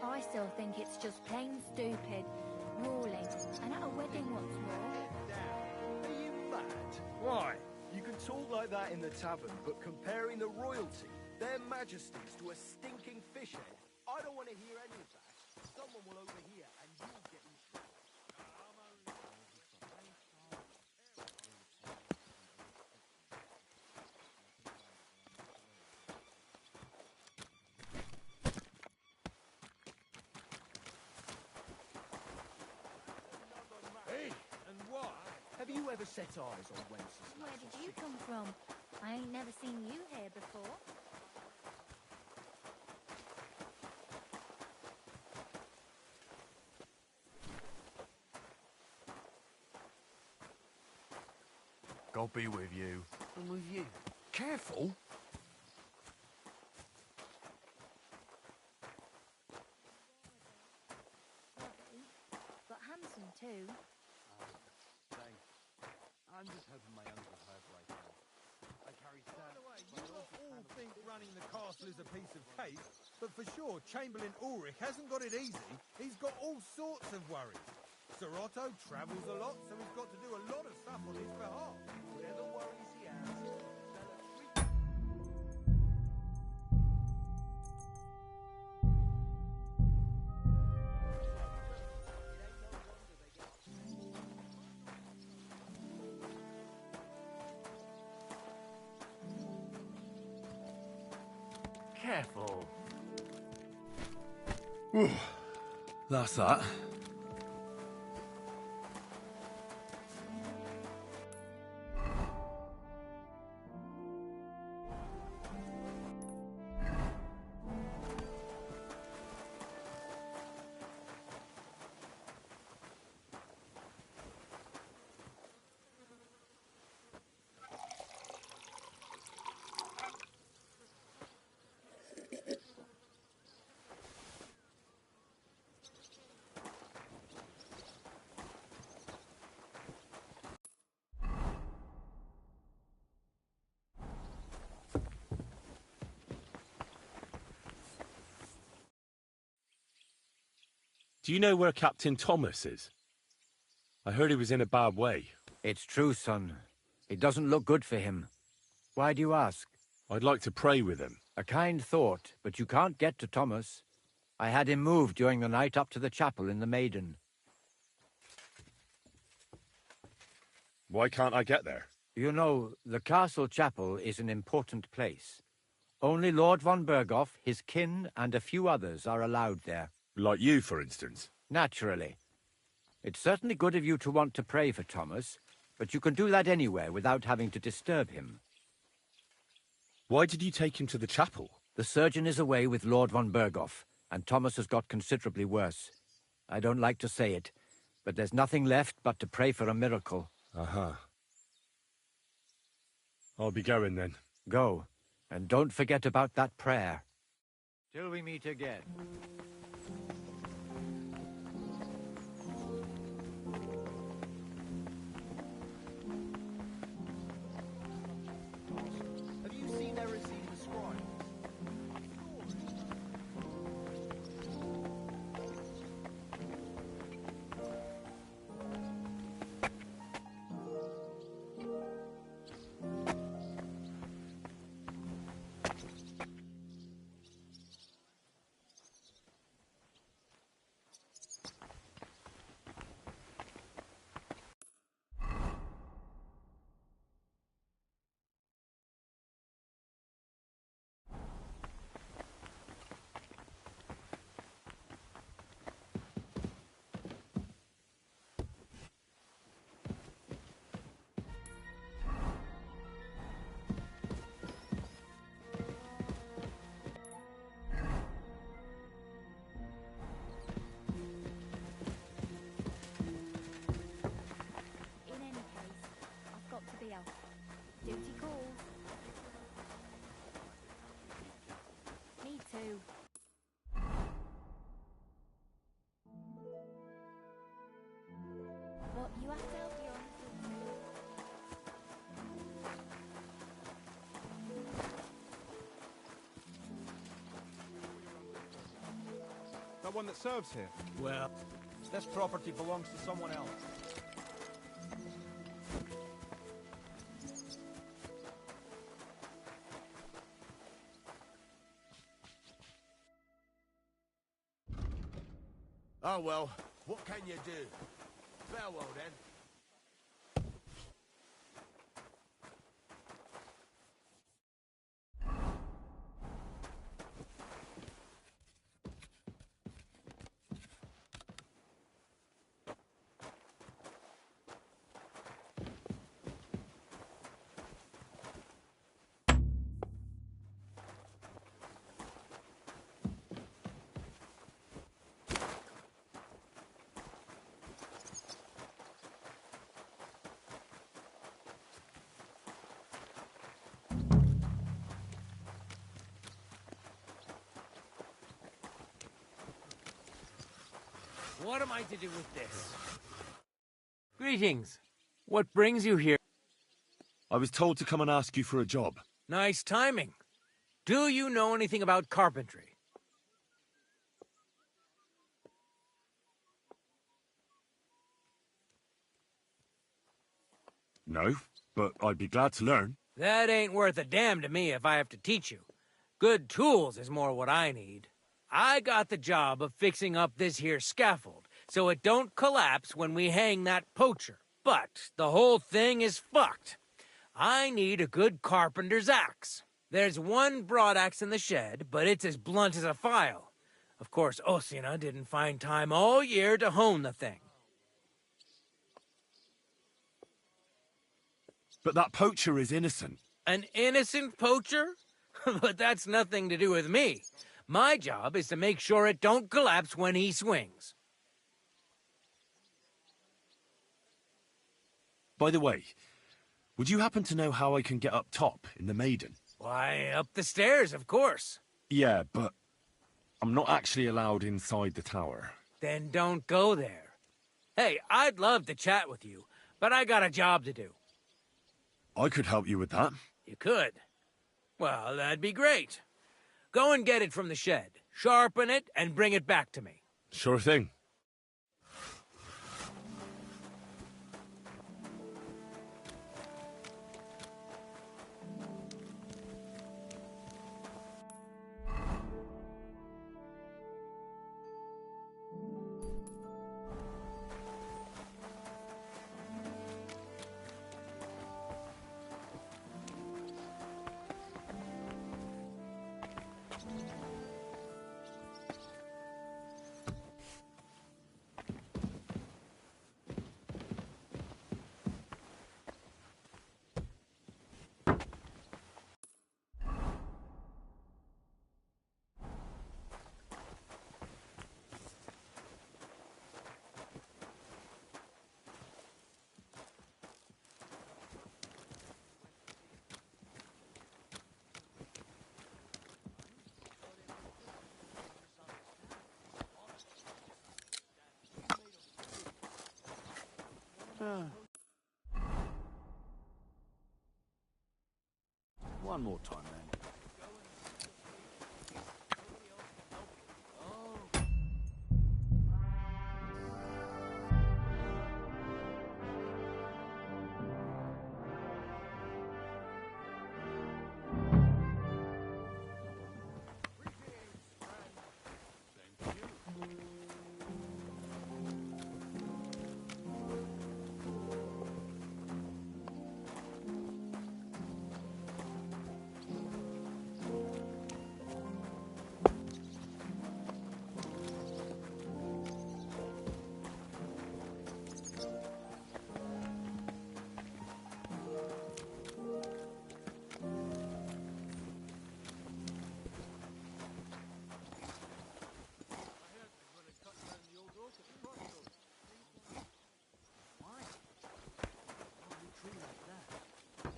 [SPEAKER 15] I still think it's just plain stupid, ruling, and at a wedding what's more.
[SPEAKER 2] Are you mad? Why? You can talk like that in the tavern, but comparing the royalty, their majesties, to a stinking fish head, I don't want to hear any of that. Someone will overhear, and you'll get in trouble.
[SPEAKER 1] Hey, and what?
[SPEAKER 2] Have you ever set eyes on Wenceslas?
[SPEAKER 15] Where did you come from? I ain't never seen you here before.
[SPEAKER 9] God be with you.
[SPEAKER 2] And with you. Careful.
[SPEAKER 15] Lovely, but handsome too.
[SPEAKER 9] Thanks. I'm just hoping my uncle heard right now. I carry
[SPEAKER 1] By the way, you lot all think running the castle is a piece of cake, but for sure Chamberlain Ulrich hasn't got it easy. He's got all sorts of worries. Sir Otto travels a lot, so he's got to do a lot of stuff on his behalf.
[SPEAKER 2] Whatever worries he has.
[SPEAKER 4] Careful.
[SPEAKER 9] That's that.
[SPEAKER 14] Do you know where Captain Thomas is? I heard he was in a bad way.
[SPEAKER 13] It's true, son. It doesn't look good for him. Why do you ask?
[SPEAKER 14] I'd like to pray with him.
[SPEAKER 13] A kind thought, but you can't get to Thomas. I had him moved during the night up to the chapel in the Maiden.
[SPEAKER 14] Why can't I get there?
[SPEAKER 13] You know, the castle chapel is an important place. Only Lord von Berghoff, his kin, and a few others are allowed there.
[SPEAKER 14] Like you, for instance?
[SPEAKER 13] Naturally. It's certainly good of you to want to pray for Thomas, but you can do that anywhere without having to disturb him.
[SPEAKER 14] Why did you take him to the chapel?
[SPEAKER 13] The surgeon is away with Lord von Berghoff, and Thomas has got considerably worse. I don't like to say it, but there's nothing left but to pray for a miracle.
[SPEAKER 14] Uh-huh. I'll be going then.
[SPEAKER 13] Go, and don't forget about that prayer. Till we meet again.
[SPEAKER 9] Have you seen their receipt the scribe?
[SPEAKER 17] Duty calls. Me too. What you have to help you on?
[SPEAKER 9] That one that serves here?
[SPEAKER 20] Well, this property belongs to someone else.
[SPEAKER 21] Oh well, what can you do? Farewell then.
[SPEAKER 6] What am I to do with this? Greetings. What brings you here?
[SPEAKER 14] I was told to come and ask you for a job.
[SPEAKER 6] Nice timing. Do you know anything about carpentry?
[SPEAKER 14] No, but I'd be glad to learn.
[SPEAKER 6] That ain't worth a damn to me if I have to teach you. Good tools is more what I need. I got the job of fixing up this here scaffold, so it don't collapse when we hang that poacher. But the whole thing is fucked. I need a good carpenter's axe. There's one broadaxe in the shed, but it's as blunt as a file. Of course, Osina didn't find time all year to hone the thing.
[SPEAKER 14] But that poacher is innocent.
[SPEAKER 6] An innocent poacher? But that's nothing to do with me. My job is to make sure it don't collapse when he swings.
[SPEAKER 14] By the way, would you happen to know how I can get up top in the Maiden?
[SPEAKER 6] Why, up the stairs, of course.
[SPEAKER 14] Yeah, but I'm not actually allowed inside the tower.
[SPEAKER 6] Then don't go there. Hey, I'd love to chat with you, but I got a job to do.
[SPEAKER 14] I could help you with that.
[SPEAKER 6] You could? Well, that'd be great. Go and get it from the shed, sharpen it, and bring it back to me.
[SPEAKER 14] Sure thing.
[SPEAKER 9] One more time, then.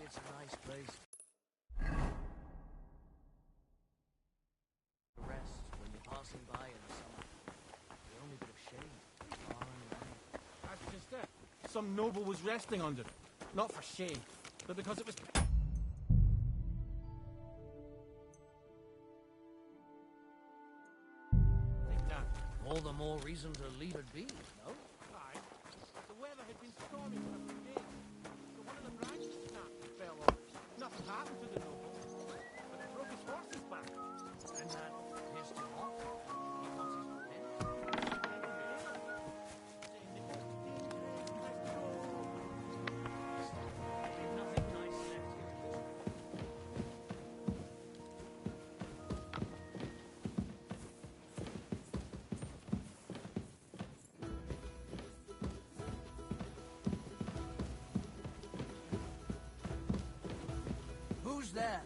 [SPEAKER 8] It's a nice place. Rest when you're passing by in the summer. The only bit of shade.
[SPEAKER 10] That's just it. Some noble was resting under it. Not for shade, but because it was...
[SPEAKER 8] Think that. All the more reason to leave it be, no?
[SPEAKER 10] Aye. The weather had been stormy for a few days. So one of the branches snapped and fell off. Nothing happened to the noble, but it broke his horse's back.
[SPEAKER 8] And that pissed him off? He wants his head? Nothing nice left here. Who's there?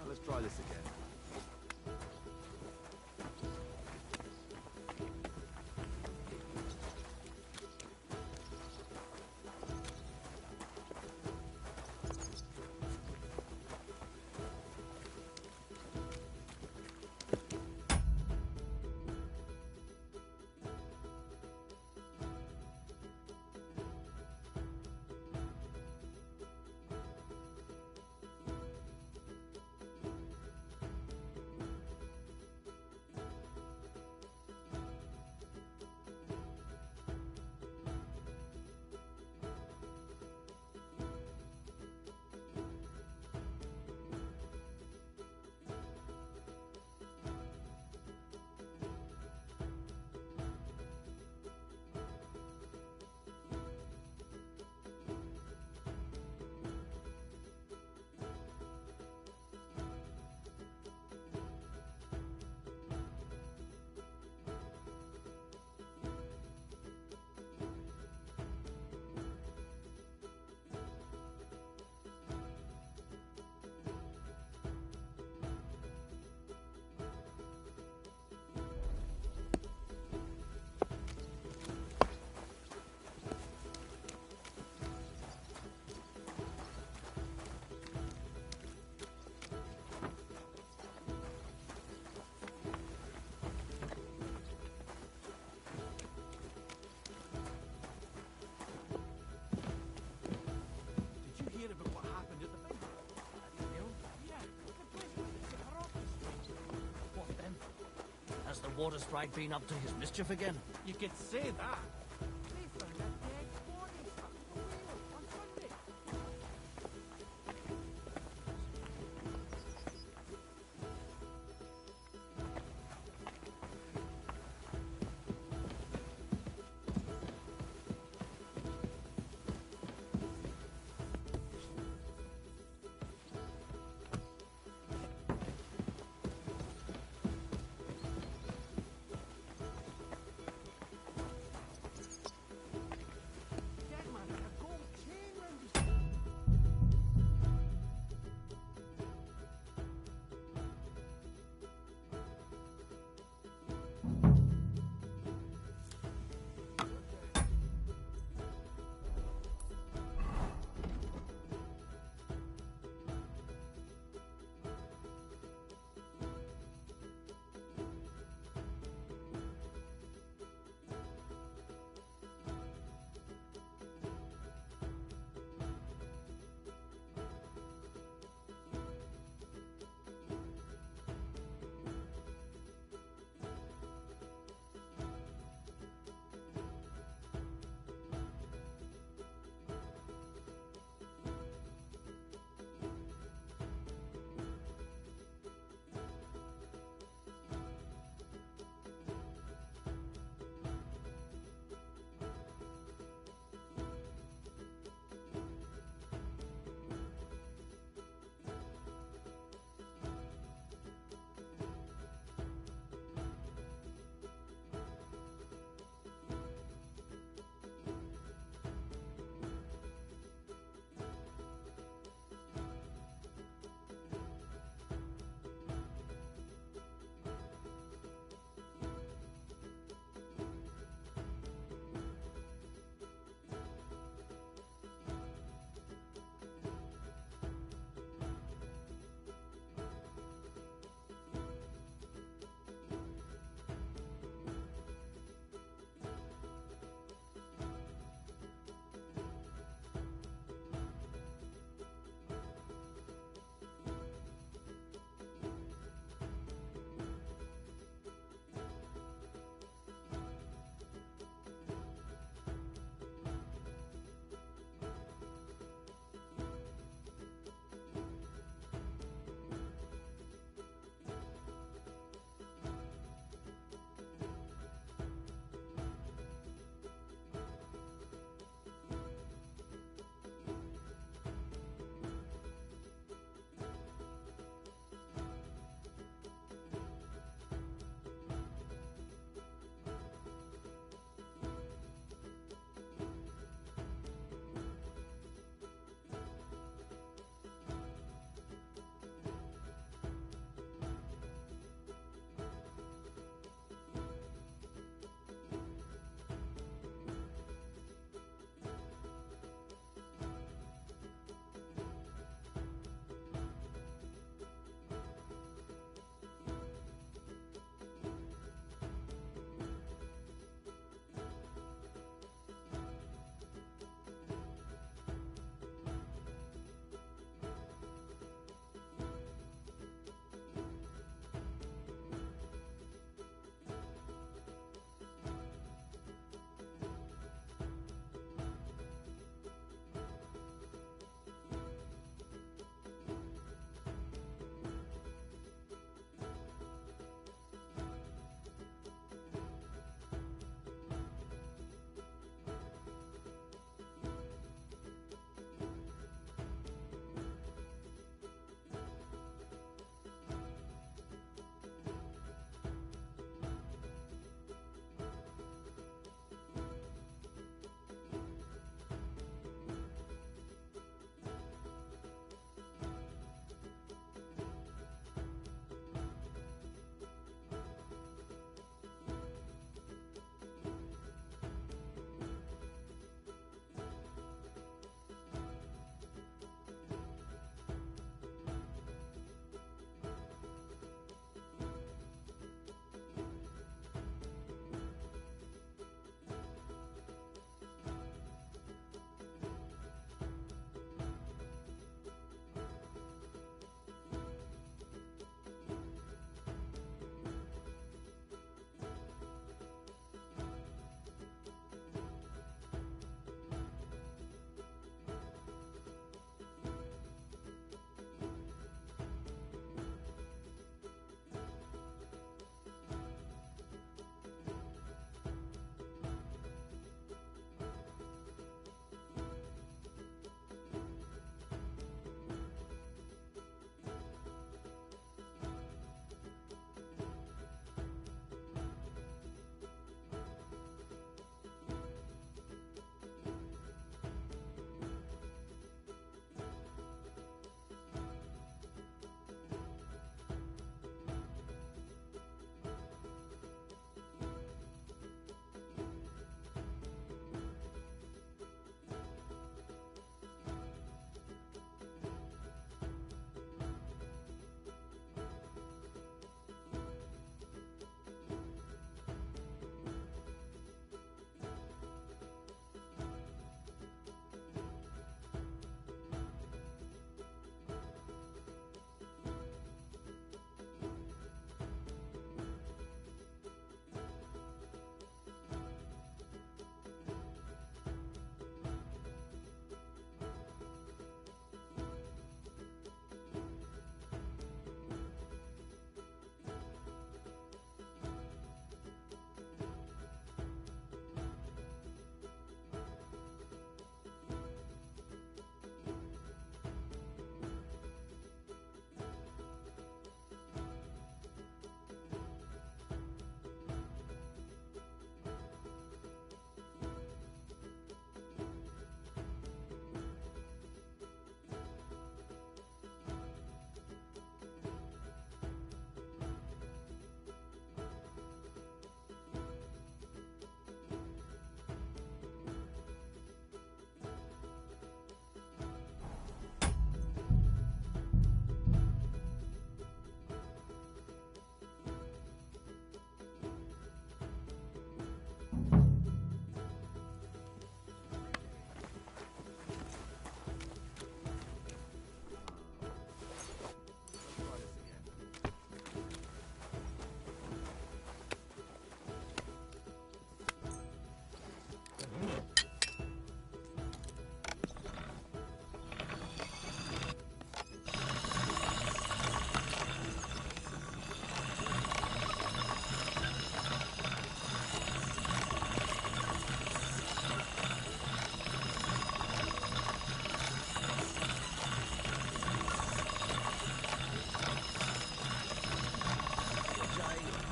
[SPEAKER 9] Let's try this again.
[SPEAKER 10] Did you hear about what happened at the bank?
[SPEAKER 8] At the mill?
[SPEAKER 10] Yeah, the place where they set her off this week.
[SPEAKER 8] What then? Has the water sprite been up to his mischief again?
[SPEAKER 10] You could say that. They found a dead body stuck to the wheel on Sunday.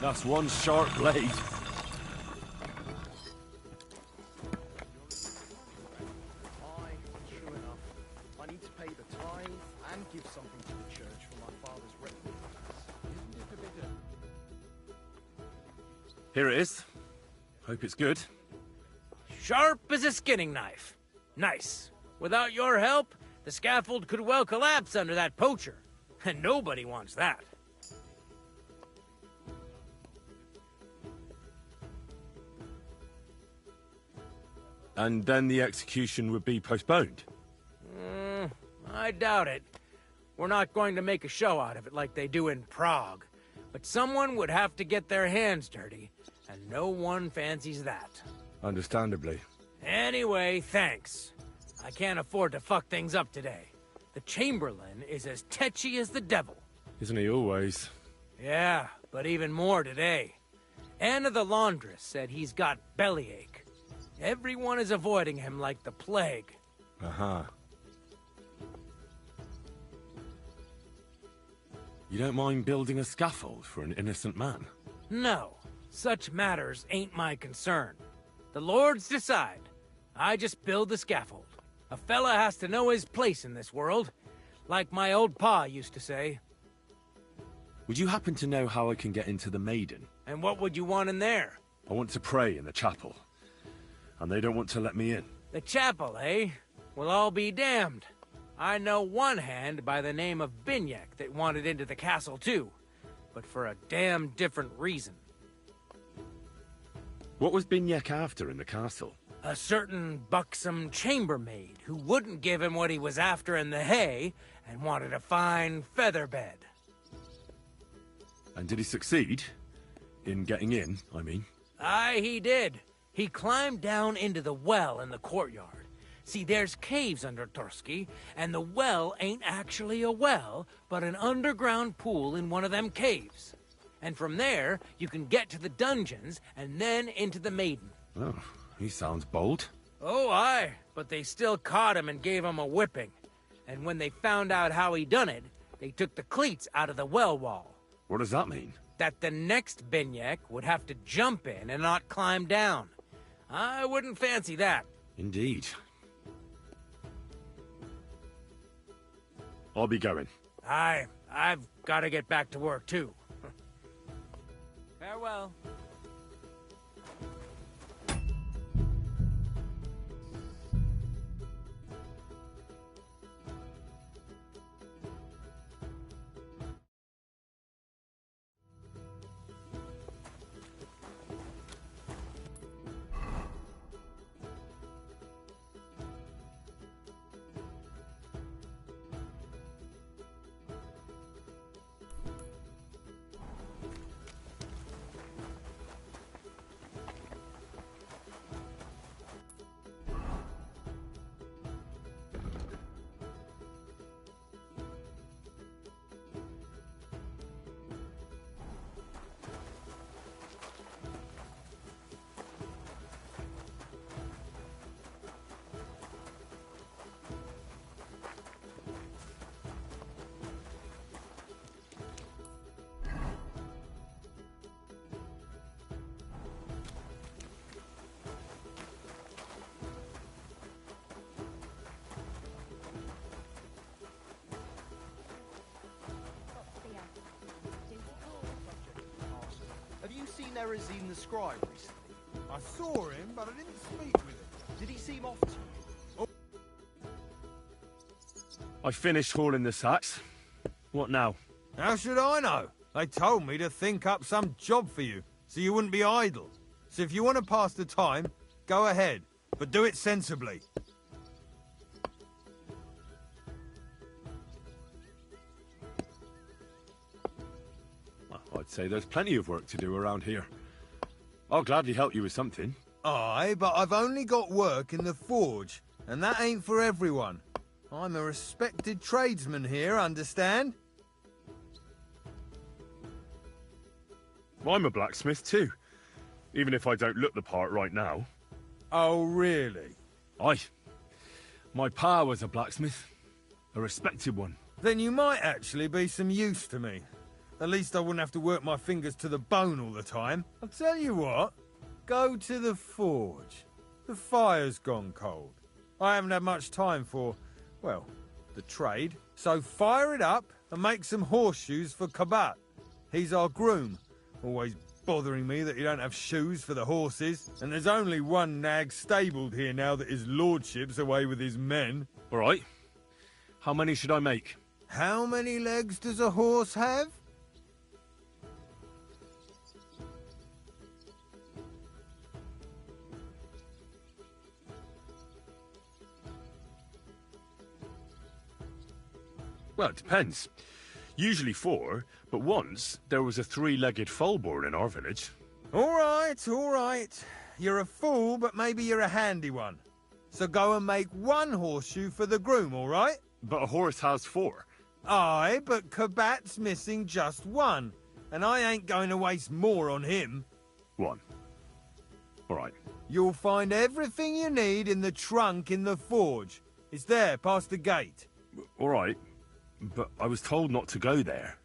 [SPEAKER 14] That's one sharp blade.
[SPEAKER 9] True enough. I need to pay the tithe and give something to the church for my father's requiem. Isn't it a bit of...
[SPEAKER 14] Here it is. Hope it's good.
[SPEAKER 6] Sharp as a skinning knife. Nice. Without your help, the scaffold could well collapse under that poacher. And nobody wants that.
[SPEAKER 14] And then the execution would be postponed.
[SPEAKER 6] I doubt it. We're not going to make a show out of it like they do in Prague. But someone would have to get their hands dirty, and no one fancies that.
[SPEAKER 14] Understandably.
[SPEAKER 6] Anyway, thanks. I can't afford to fuck things up today. The Chamberlain is as tetchy as the devil.
[SPEAKER 14] Isn't he always?
[SPEAKER 6] Yeah, but even more today. Anna the laundress said he's got bellyache. Everyone is avoiding him like the plague.
[SPEAKER 14] Uh-huh. You don't mind building a scaffold for an innocent man?
[SPEAKER 6] No, such matters ain't my concern. The lords decide. I just build the scaffold. A fella has to know his place in this world, like my old pa used to say.
[SPEAKER 14] Would you happen to know how I can get into the Maiden?
[SPEAKER 6] And what would you want in there?
[SPEAKER 14] I want to pray in the chapel. And they don't want to let me in.
[SPEAKER 6] The chapel, eh? Well, I'll be damned. I know one hand by the name of Binyek that wanted into the castle too, but for a damn different reason.
[SPEAKER 14] What was Binyek after in the castle?
[SPEAKER 6] A certain buxom chambermaid who wouldn't give him what he was after in the hay and wanted a fine feather bed.
[SPEAKER 14] And did he succeed? In getting in, I mean.
[SPEAKER 6] Aye, he did. He climbed down into the well in the courtyard. See, there's caves under Torsky, and the well ain't actually a well, but an underground pool in one of them caves. And from there, you can get to the dungeons, and then into the Maiden.
[SPEAKER 14] Oh, he sounds bold.
[SPEAKER 6] Oh, aye, but they still caught him and gave him a whipping. And when they found out how he done it, they took the cleats out of the well wall.
[SPEAKER 14] What does that mean?
[SPEAKER 6] That the next Binyek would have to jump in and not climb down. I wouldn't fancy that.
[SPEAKER 14] Indeed. I'll be going.
[SPEAKER 6] Aye, I've got to get back to work, too. Farewell.
[SPEAKER 9] Have you seen Erazine the scribe recently?
[SPEAKER 1] I saw him, but I didn't speak with him.
[SPEAKER 9] Did he seem off to you?
[SPEAKER 14] I finished hauling the sacks. What now?
[SPEAKER 1] How should I know? They told me to think up some job for you, so you wouldn't be idle. So if you want to pass the time, go ahead, but do it sensibly.
[SPEAKER 14] Well, I'd say there's plenty of work to do around here. I'll gladly help you with something.
[SPEAKER 1] Aye, but I've only got work in the forge, and that ain't for everyone. I'm a respected tradesman here, understand?
[SPEAKER 14] I'm a blacksmith too, even if I don't look the part right now.
[SPEAKER 1] Oh, really?
[SPEAKER 14] Aye. My pa was a blacksmith. A respected one.
[SPEAKER 1] Then you might actually be some use to me. At least I wouldn't have to work my fingers to the bone all the time. I'll tell you what, go to the forge. The fire's gone cold. I haven't had much time for, well, the trade. So fire it up and make some horseshoes for Kabat. He's our groom, always bothering me that he don't have shoes for the horses. And there's only one nag stabled here now that his lordship's away with his men.
[SPEAKER 14] All right. How many should I make?
[SPEAKER 1] How many legs does a horse have?
[SPEAKER 14] Well, it depends. Usually 4, but once there was a 3-legged foal born in our village.
[SPEAKER 1] All right. You're a fool, but maybe you're a handy one. So go and make 1 horseshoe for the groom, all right?
[SPEAKER 14] But a horse has 4.
[SPEAKER 1] Aye, but Kabat's missing just 1, and I ain't going to waste more on him.
[SPEAKER 14] 1. All right.
[SPEAKER 1] You'll find everything you need in the trunk in the forge. It's there, past the gate.
[SPEAKER 14] All right. But I was told not to go there.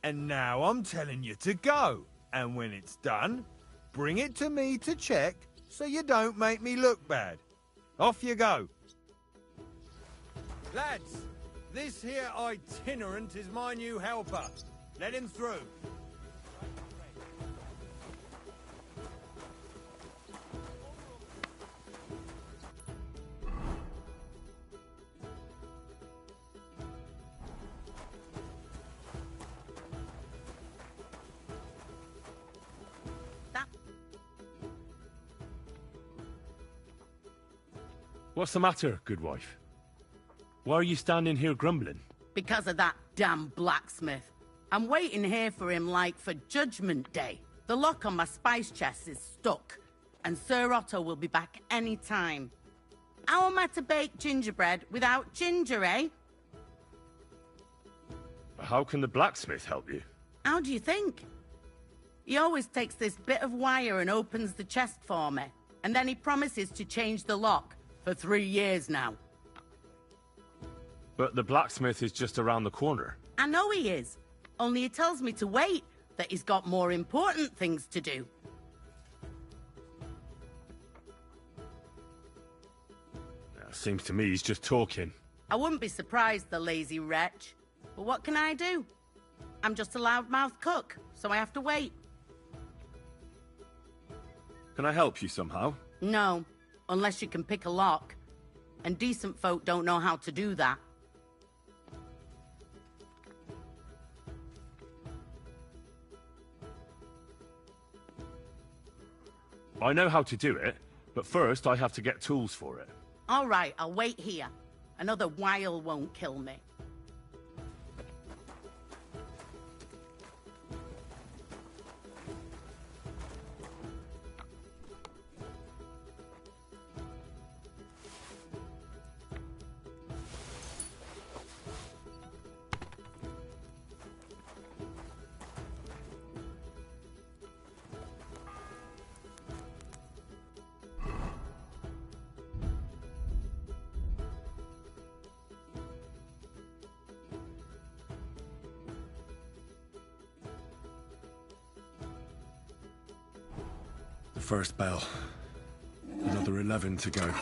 [SPEAKER 1] And now I'm telling you to go. And when it's done, bring it to me to check so you don't make me look bad. Off you go. Lads, this here itinerant is my new helper. Let him through.
[SPEAKER 14] What's the matter, good wife? Why are you standing here grumbling?
[SPEAKER 3] Because of that damn blacksmith. I'm waiting here for him like for Judgment Day. The lock on my spice chest is stuck, and Sir Otto will be back any time. How am I to bake gingerbread without ginger, eh?
[SPEAKER 14] How can the blacksmith help you?
[SPEAKER 3] How do you think? He always takes this bit of wire and opens the chest for me, and then he promises to change the lock. For 3 years now.
[SPEAKER 14] But the blacksmith is just around the corner.
[SPEAKER 3] I know he is. Only he tells me to wait, that he's got more important things to do.
[SPEAKER 14] Seems to me he's just talking.
[SPEAKER 3] I wouldn't be surprised, the lazy wretch. But what can I do? I'm just a loudmouth cook, so I have to wait.
[SPEAKER 14] Can I help you somehow?
[SPEAKER 3] No. Unless you can pick a lock. And decent folk don't know how to do that.
[SPEAKER 14] I know how to do it, but first I have to get tools for it.
[SPEAKER 3] All right, I'll wait here. Another while won't kill me.
[SPEAKER 14] First bell. Another 11 to go.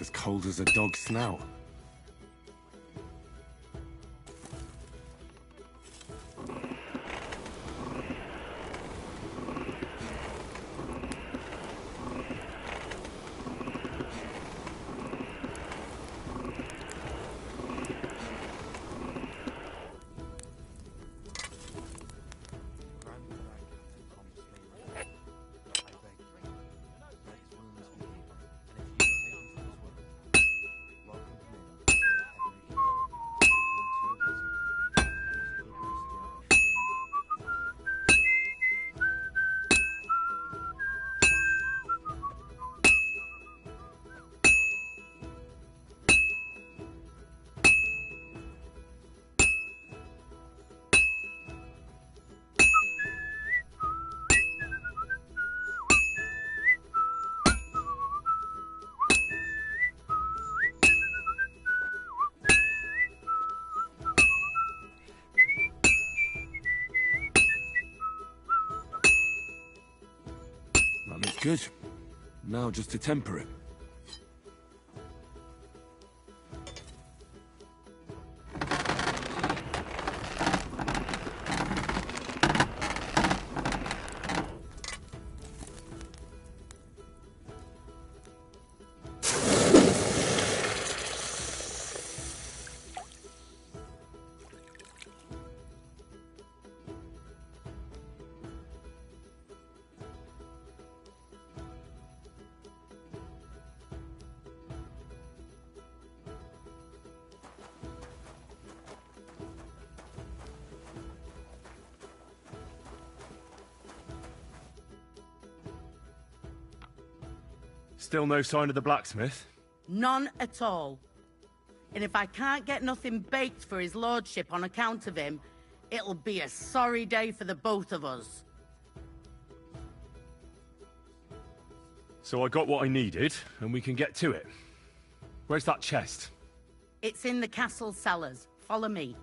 [SPEAKER 14] as cold as a dog's snout. That looks good. Now just to temper it. Still no sign of the blacksmith?
[SPEAKER 3] None at all. And if I can't get nothing baked for his lordship on account of him, it'll be a sorry day for the both of us.
[SPEAKER 14] So I got what I needed, and we can get to it. Where's that chest?
[SPEAKER 3] It's in the castle cellars. Follow me.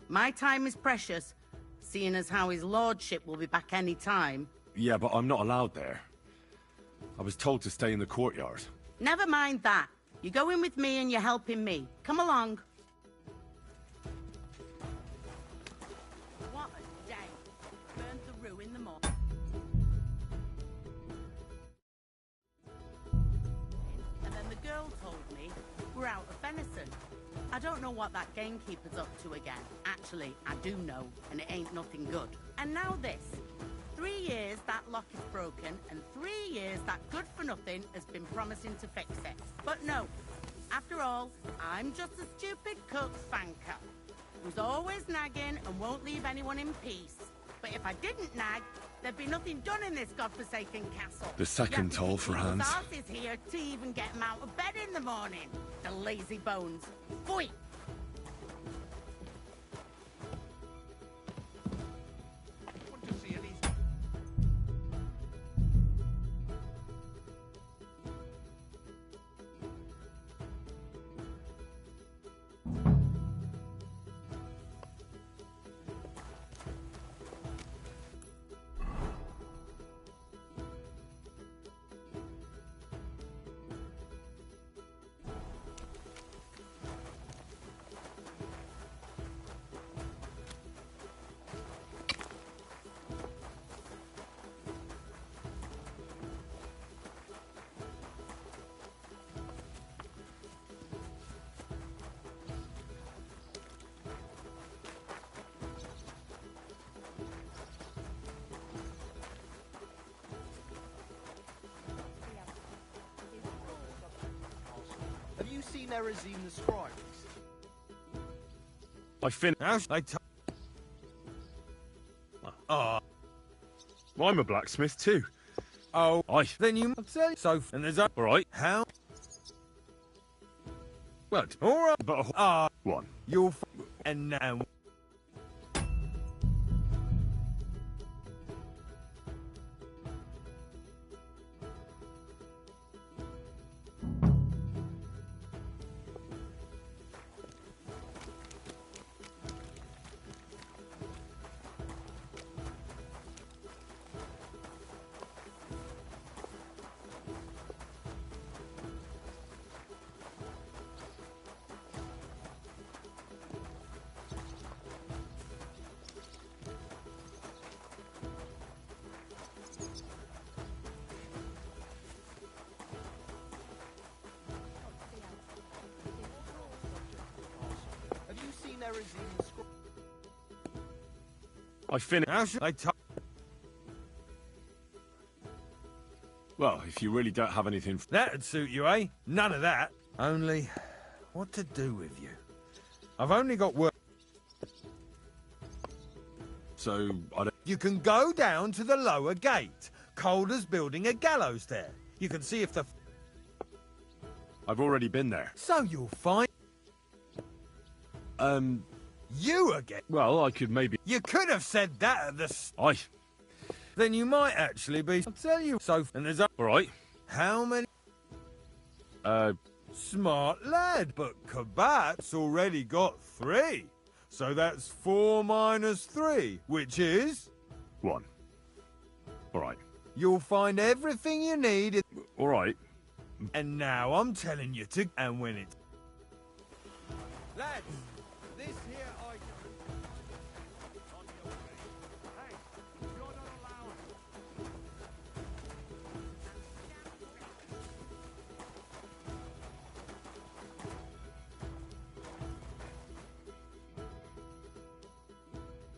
[SPEAKER 3] My time is precious, seeing as how his lordship will be back any time.
[SPEAKER 14] Yeah, but I'm not allowed there. I was told to stay in the courtyard.
[SPEAKER 3] Never mind that. You're going with me and you're helping me. Come along. What a day. Burned the rue in the morning. And then the girl told me we're out of venison. I don't know what that gamekeeper's up to again. Actually, I do know, and it ain't nothing good. And now this. 3 years that lock is broken, and 3 years that good-for-nothing has been promising to fix it. But no, after all, I'm just a stupid cook's fanker, who's always nagging and won't leave anyone in peace. But if I didn't nag, there'd be nothing done in this godforsaken castle.
[SPEAKER 14] The second toll for Hans.
[SPEAKER 3] Is here to even get him out of bed in the morning. The lazy bones. Phoy!
[SPEAKER 9] Have you seen Erazim the Scribe?
[SPEAKER 14] I finished. I'm a blacksmith too.
[SPEAKER 1] Oh,
[SPEAKER 14] then
[SPEAKER 1] you must say so. And there's a...
[SPEAKER 14] All right.
[SPEAKER 1] How?
[SPEAKER 14] Well,
[SPEAKER 1] all right.
[SPEAKER 14] But one.
[SPEAKER 1] You'll... And now...
[SPEAKER 14] I finished.
[SPEAKER 1] How should I
[SPEAKER 14] Well, if you really don't have anything...
[SPEAKER 1] That'd suit you, eh? None of that. Only, what to do with you? I've only got work.
[SPEAKER 14] So, I don't...
[SPEAKER 1] You can go down to the lower gate. Calder's building a gallows there. You can see if the...
[SPEAKER 14] I've already been there.
[SPEAKER 1] So you'll find... You again?
[SPEAKER 14] Well, I could maybe...
[SPEAKER 1] You could have said that at the...
[SPEAKER 14] Aye.
[SPEAKER 1] Then you might actually be... I'll tell you. So, and there's...
[SPEAKER 14] All right.
[SPEAKER 1] How many... Smart lad, but Kabat's already got 3. So that's 4 minus 3, which is...
[SPEAKER 14] 1. All right.
[SPEAKER 1] You'll find everything you need in...
[SPEAKER 14] All right.
[SPEAKER 1] And now I'm telling you to... And when it's... Lads, this here item... On your way. Hey, you're not allowed...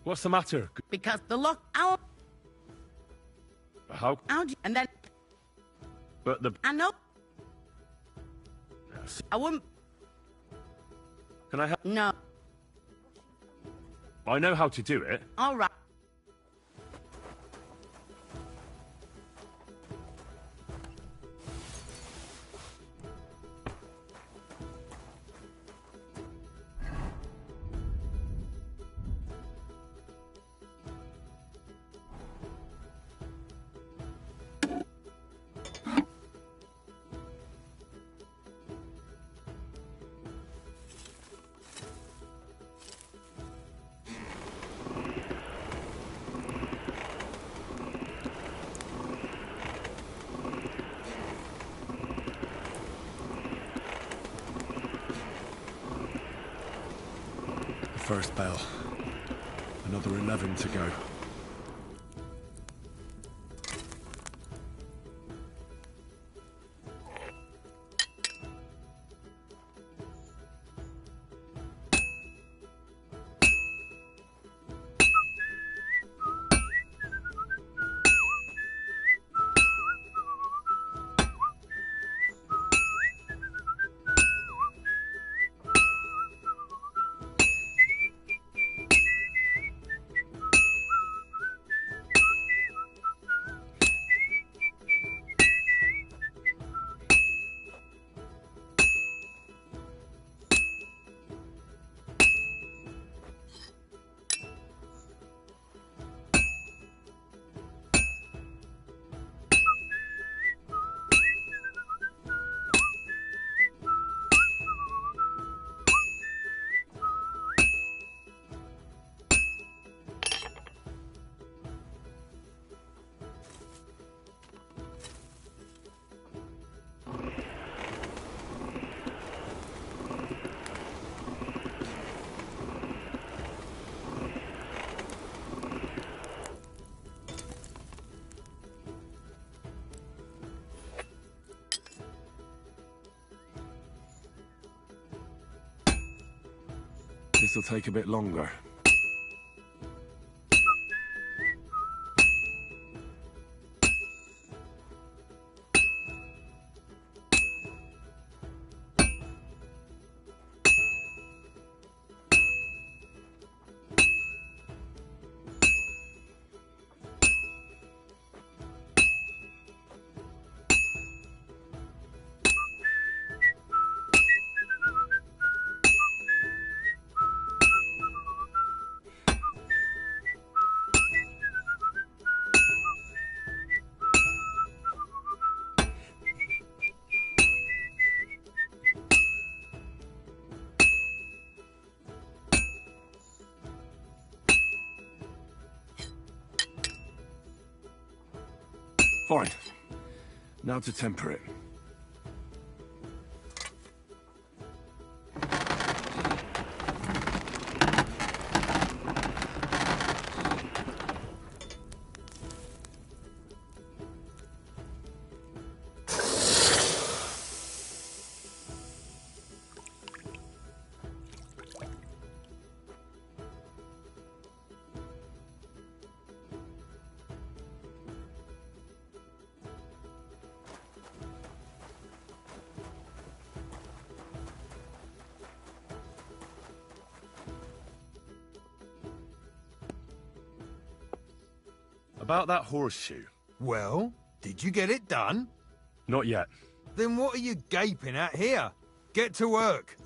[SPEAKER 14] What's the matter?
[SPEAKER 3] Because the lock... How...
[SPEAKER 14] How...
[SPEAKER 3] And then...
[SPEAKER 14] But the...
[SPEAKER 3] I know... I wouldn't...
[SPEAKER 14] Can I help?
[SPEAKER 3] No.
[SPEAKER 14] I know how to do it.
[SPEAKER 3] All right.
[SPEAKER 14] First bell. Another 11 to go. This'll take a bit longer. Fine. Now to temper it. about that horseshoe.
[SPEAKER 1] Well, did you get it done?
[SPEAKER 14] Not yet.
[SPEAKER 1] Then what are you gaping at here? Get to work.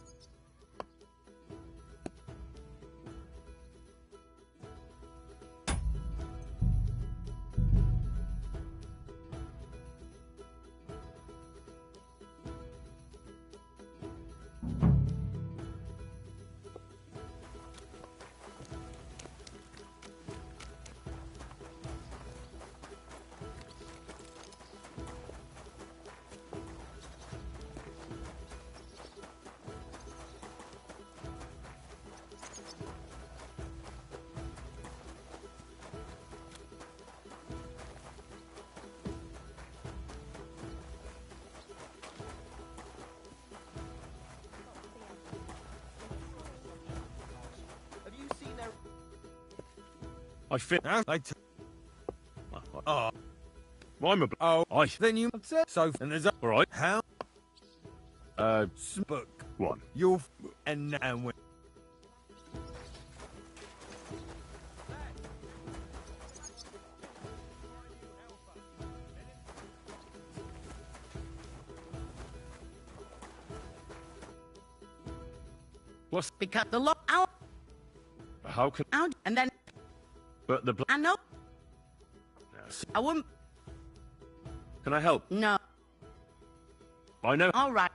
[SPEAKER 14] I fit.
[SPEAKER 1] Oh.
[SPEAKER 14] I'm a.
[SPEAKER 1] Oh.
[SPEAKER 14] I.
[SPEAKER 1] Then you said so. And there's a.
[SPEAKER 14] All right.
[SPEAKER 1] How?
[SPEAKER 14] Book one.
[SPEAKER 1] You'll. And when.
[SPEAKER 14] What's
[SPEAKER 3] Because the law out,
[SPEAKER 14] how can?
[SPEAKER 3] and then
[SPEAKER 14] But the.
[SPEAKER 3] I know. I wouldn't.
[SPEAKER 14] Can I help?
[SPEAKER 3] No.
[SPEAKER 14] I know.
[SPEAKER 3] All right.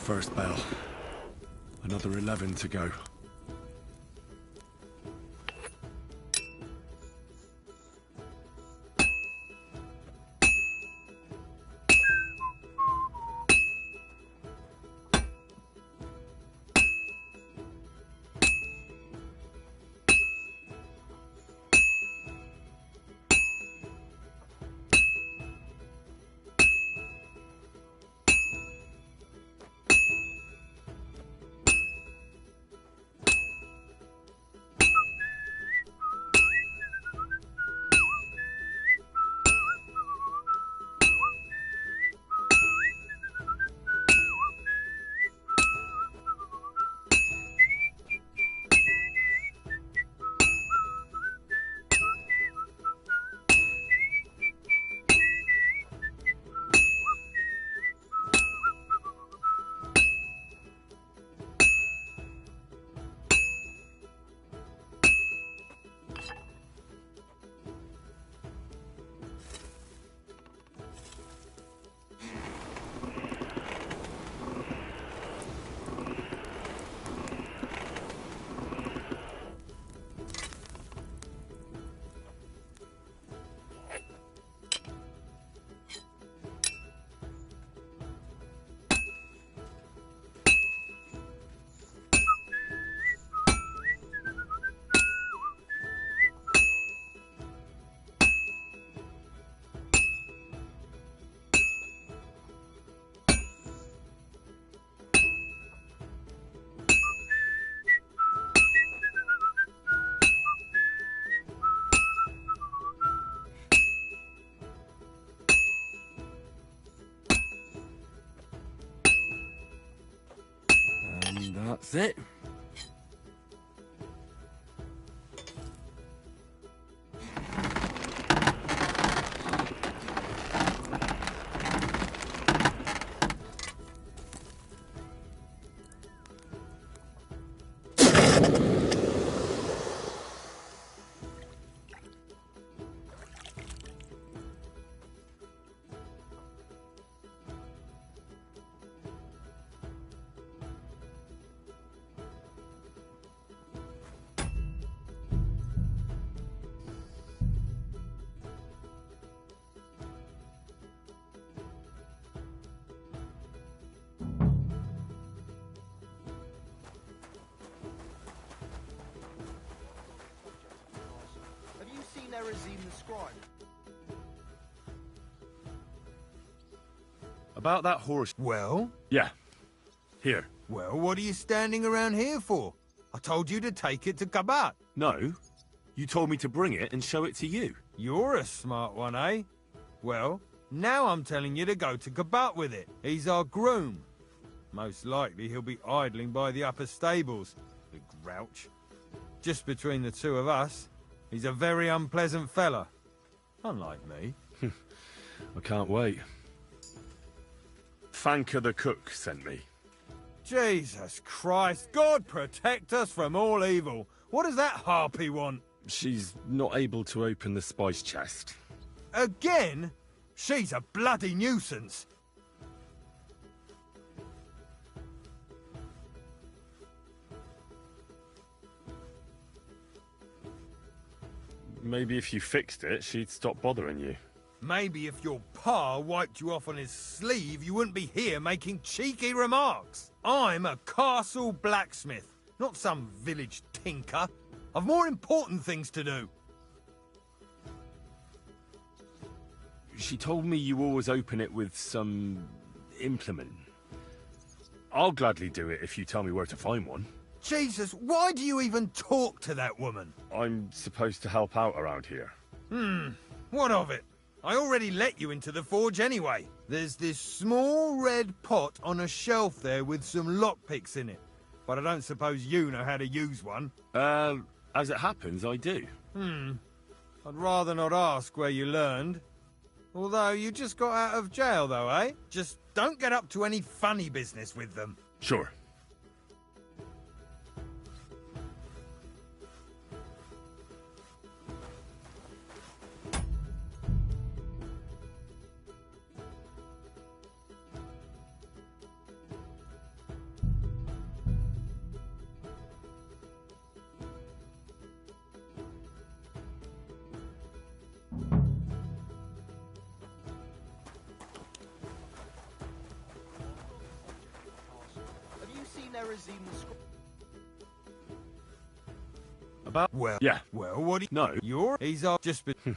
[SPEAKER 14] First bell. Another 11 to go.
[SPEAKER 13] That's it.
[SPEAKER 9] Nerazim the scribe?
[SPEAKER 14] About that horse...
[SPEAKER 1] Well?
[SPEAKER 14] Yeah. Here.
[SPEAKER 1] Well, what are you standing around here for? I told you to take it to Kabat.
[SPEAKER 14] No. You told me to bring it and show it to you.
[SPEAKER 1] You're a smart one, eh? Well, now I'm telling you to go to Kabat with it. He's our groom. Most likely he'll be idling by the upper stables, the grouch. Just between the two of us, he's a very unpleasant fella. Unlike me.
[SPEAKER 14] I can't wait. Fanka the cook sent me.
[SPEAKER 1] Jesus Christ, God protect us from all evil. What does that harpy want?
[SPEAKER 14] She's not able to open the spice chest.
[SPEAKER 1] Again? She's a bloody nuisance.
[SPEAKER 14] Maybe if you fixed it, she'd stop bothering you.
[SPEAKER 1] Maybe if your pa wiped you off on his sleeve, you wouldn't be here making cheeky remarks. I'm a castle blacksmith, not some village tinker. I've more important things to do.
[SPEAKER 14] She told me you always open it with some implement. I'll gladly do it if you tell me where to find one.
[SPEAKER 1] Jesus, why do you even talk to that woman?
[SPEAKER 14] I'm supposed to help out around here.
[SPEAKER 1] What of it? I already let you into the forge anyway. There's this small red pot on a shelf there with some lockpicks in it. But I don't suppose you know how to use one.
[SPEAKER 14] As it happens, I do.
[SPEAKER 1] I'd rather not ask where you learned. Although you just got out of jail though, eh? Just don't get up to any funny business with them.
[SPEAKER 14] Sure.
[SPEAKER 9] Nerazim the scribe?
[SPEAKER 14] About...
[SPEAKER 1] Well,
[SPEAKER 14] yeah.
[SPEAKER 1] Well, what do you...
[SPEAKER 14] No.
[SPEAKER 1] You're... He's all just been...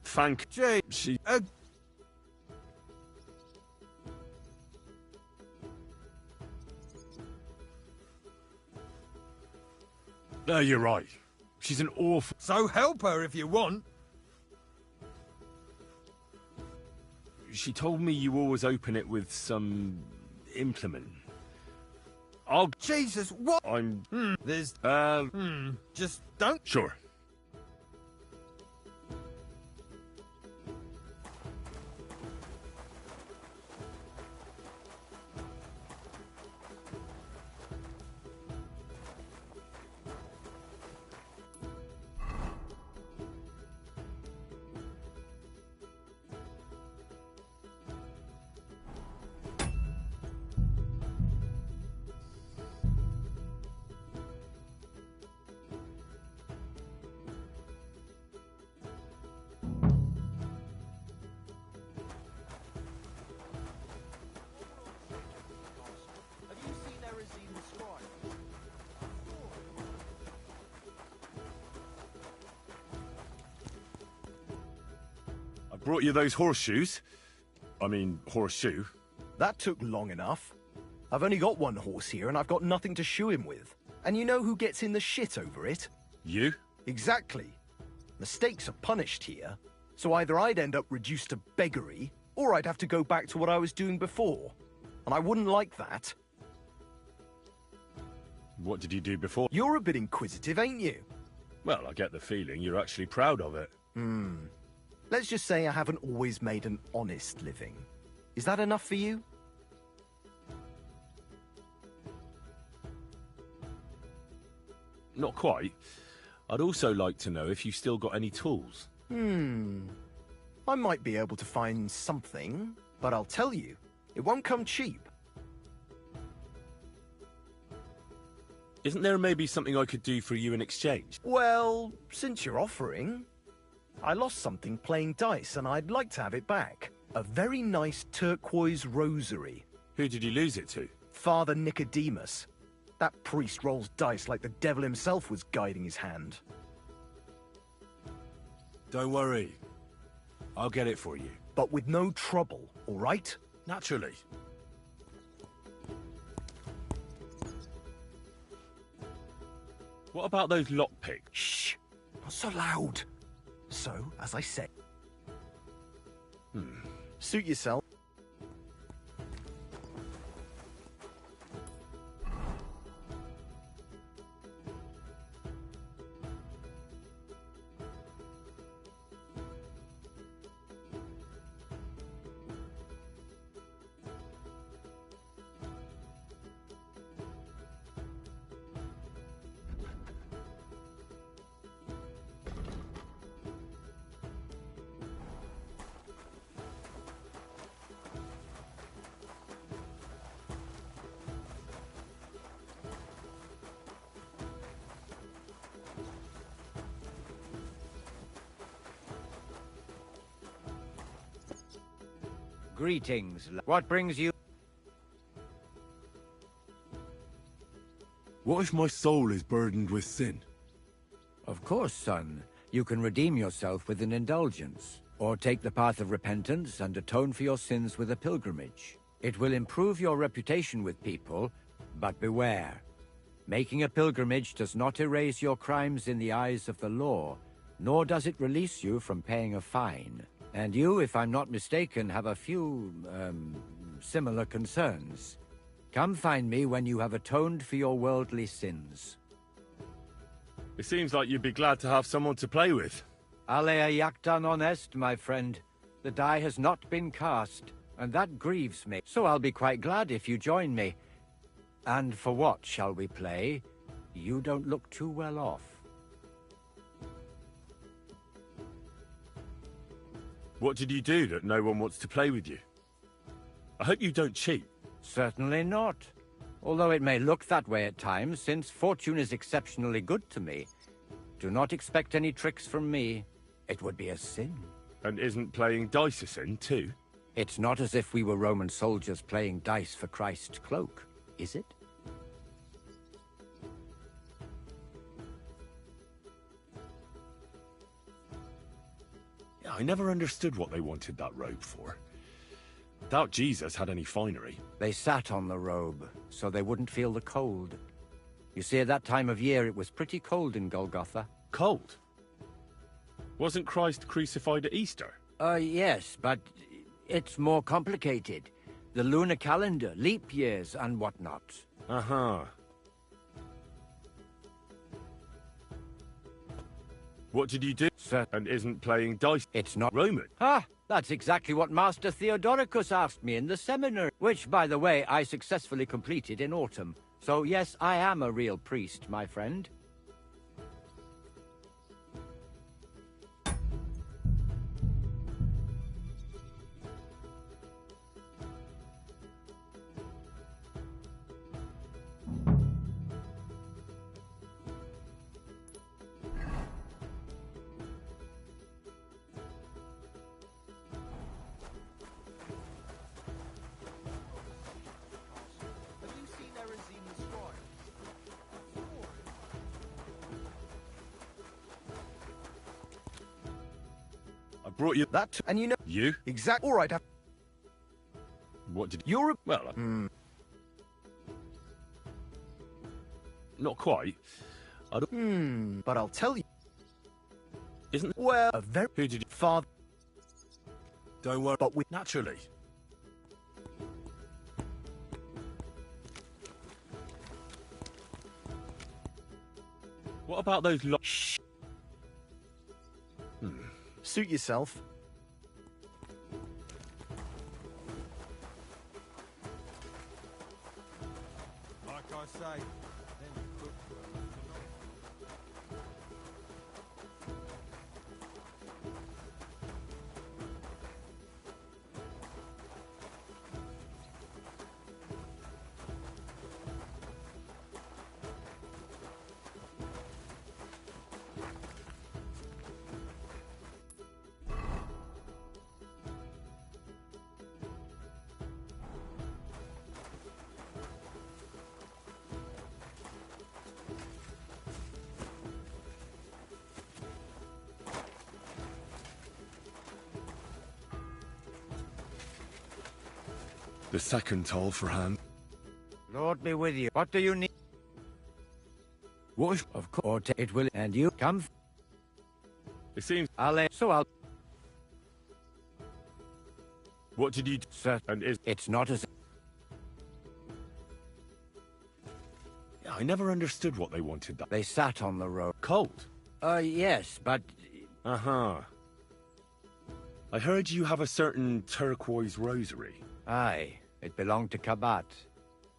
[SPEAKER 14] Thank...
[SPEAKER 1] Jay...
[SPEAKER 14] She... No, you're right. She's an awful...
[SPEAKER 1] So help her if you want.
[SPEAKER 14] She told me you always open it with some... implement. I'll...
[SPEAKER 1] Jesus, what?
[SPEAKER 14] I'm...
[SPEAKER 1] There's... Just don't...
[SPEAKER 14] Sure. Brought you those horseshoes. I mean, horseshoe.
[SPEAKER 9] That took long enough. I've only got one horse here and I've got nothing to shoe him with. And you know who gets in the shit over it?
[SPEAKER 14] You?
[SPEAKER 9] Exactly. Mistakes are punished here. So either I'd end up reduced to beggary, or I'd have to go back to what I was doing before. And I wouldn't like that.
[SPEAKER 14] What did you do before?
[SPEAKER 9] You're a bit inquisitive, ain't you?
[SPEAKER 14] Well, I get the feeling you're actually proud of it.
[SPEAKER 9] Let's just say I haven't always made an honest living. Is that enough for you?
[SPEAKER 14] Not quite. I'd also like to know if you still got any tools.
[SPEAKER 9] I might be able to find something, but I'll tell you, it won't come cheap.
[SPEAKER 14] Isn't there maybe something I could do for you in exchange?
[SPEAKER 9] Well, since you're offering, I lost something playing dice and I'd like to have it back. A very nice turquoise rosary.
[SPEAKER 14] Who did you lose it to?
[SPEAKER 9] Father Nicodemus. That priest rolls dice like the devil himself was guiding his hand.
[SPEAKER 14] Don't worry. I'll get it for you.
[SPEAKER 9] But with no trouble, all right?
[SPEAKER 14] Naturally. What about those lockpicks?
[SPEAKER 9] Shh! Not so loud. So, as I said... Suit yourself.
[SPEAKER 13] Greetings. What brings you?
[SPEAKER 14] What if my soul is burdened with sin?
[SPEAKER 13] Of course, son. You can redeem yourself with an indulgence, or take the path of repentance and atone for your sins with a pilgrimage. It will improve your reputation with people, but beware. Making a pilgrimage does not erase your crimes in the eyes of the law, nor does it release you from paying a fine. And you, if I'm not mistaken, have a few, similar concerns. Come find me when you have atoned for your worldly sins.
[SPEAKER 14] It seems like you'd be glad to have someone to play with.
[SPEAKER 13] Alea jactan honest, my friend. The die has not been cast, and that grieves me. So I'll be quite glad if you join me. And for what shall we play? You don't look too well off.
[SPEAKER 14] What did you do that no one wants to play with you? I hope you don't cheat.
[SPEAKER 13] Certainly not. Although it may look that way at times, since fortune is exceptionally good to me. Do not expect any tricks from me. It would be a sin.
[SPEAKER 14] And isn't playing dice a sin, too?
[SPEAKER 13] It's not as if we were Roman soldiers playing dice for Christ's cloak, is it?
[SPEAKER 14] I never understood what they wanted that robe for. Doubt Jesus had any finery.
[SPEAKER 13] They sat on the robe, so they wouldn't feel the cold. You see, at that time of year, it was pretty cold in Golgotha.
[SPEAKER 14] Cold? Wasn't Christ crucified at Easter?
[SPEAKER 13] Yes, but it's more complicated. The lunar calendar, leap years, and whatnot.
[SPEAKER 14] Uh-huh. What did you do?
[SPEAKER 13] Sir.
[SPEAKER 14] And isn't playing dice.
[SPEAKER 13] It's not
[SPEAKER 14] Roman.
[SPEAKER 13] Ah, that's exactly what Master Theodoricus asked me in the seminary, which, by the way, I successfully completed in autumn. So yes, I am a real priest, my friend.
[SPEAKER 14] Brought you
[SPEAKER 9] that, and you know...
[SPEAKER 14] You?
[SPEAKER 9] Exact. All right.
[SPEAKER 14] What did...
[SPEAKER 9] You're a...
[SPEAKER 14] Well, not quite. I don't...
[SPEAKER 9] But I'll tell you.
[SPEAKER 14] Isn't...
[SPEAKER 9] Well, a very...
[SPEAKER 14] Who did you...
[SPEAKER 9] Father...
[SPEAKER 14] Don't worry.
[SPEAKER 9] But with...
[SPEAKER 14] Naturally. What about those
[SPEAKER 9] Shh. Suit yourself.
[SPEAKER 1] Like I say, them cooks were
[SPEAKER 14] The second toll for hand.
[SPEAKER 13] Lord be with you. What do you need?
[SPEAKER 14] What?
[SPEAKER 13] Of course, it will. And you come.
[SPEAKER 14] It seems.
[SPEAKER 13] I'll.
[SPEAKER 14] What did you do?
[SPEAKER 13] Sir,
[SPEAKER 14] and is
[SPEAKER 13] it's not as.
[SPEAKER 14] I never understood what they wanted. That
[SPEAKER 13] They sat on the road.
[SPEAKER 14] Cold.
[SPEAKER 13] Yes, but.
[SPEAKER 14] Uh-huh. I heard you have a certain turquoise rosary.
[SPEAKER 13] Aye, it belonged to Kabat.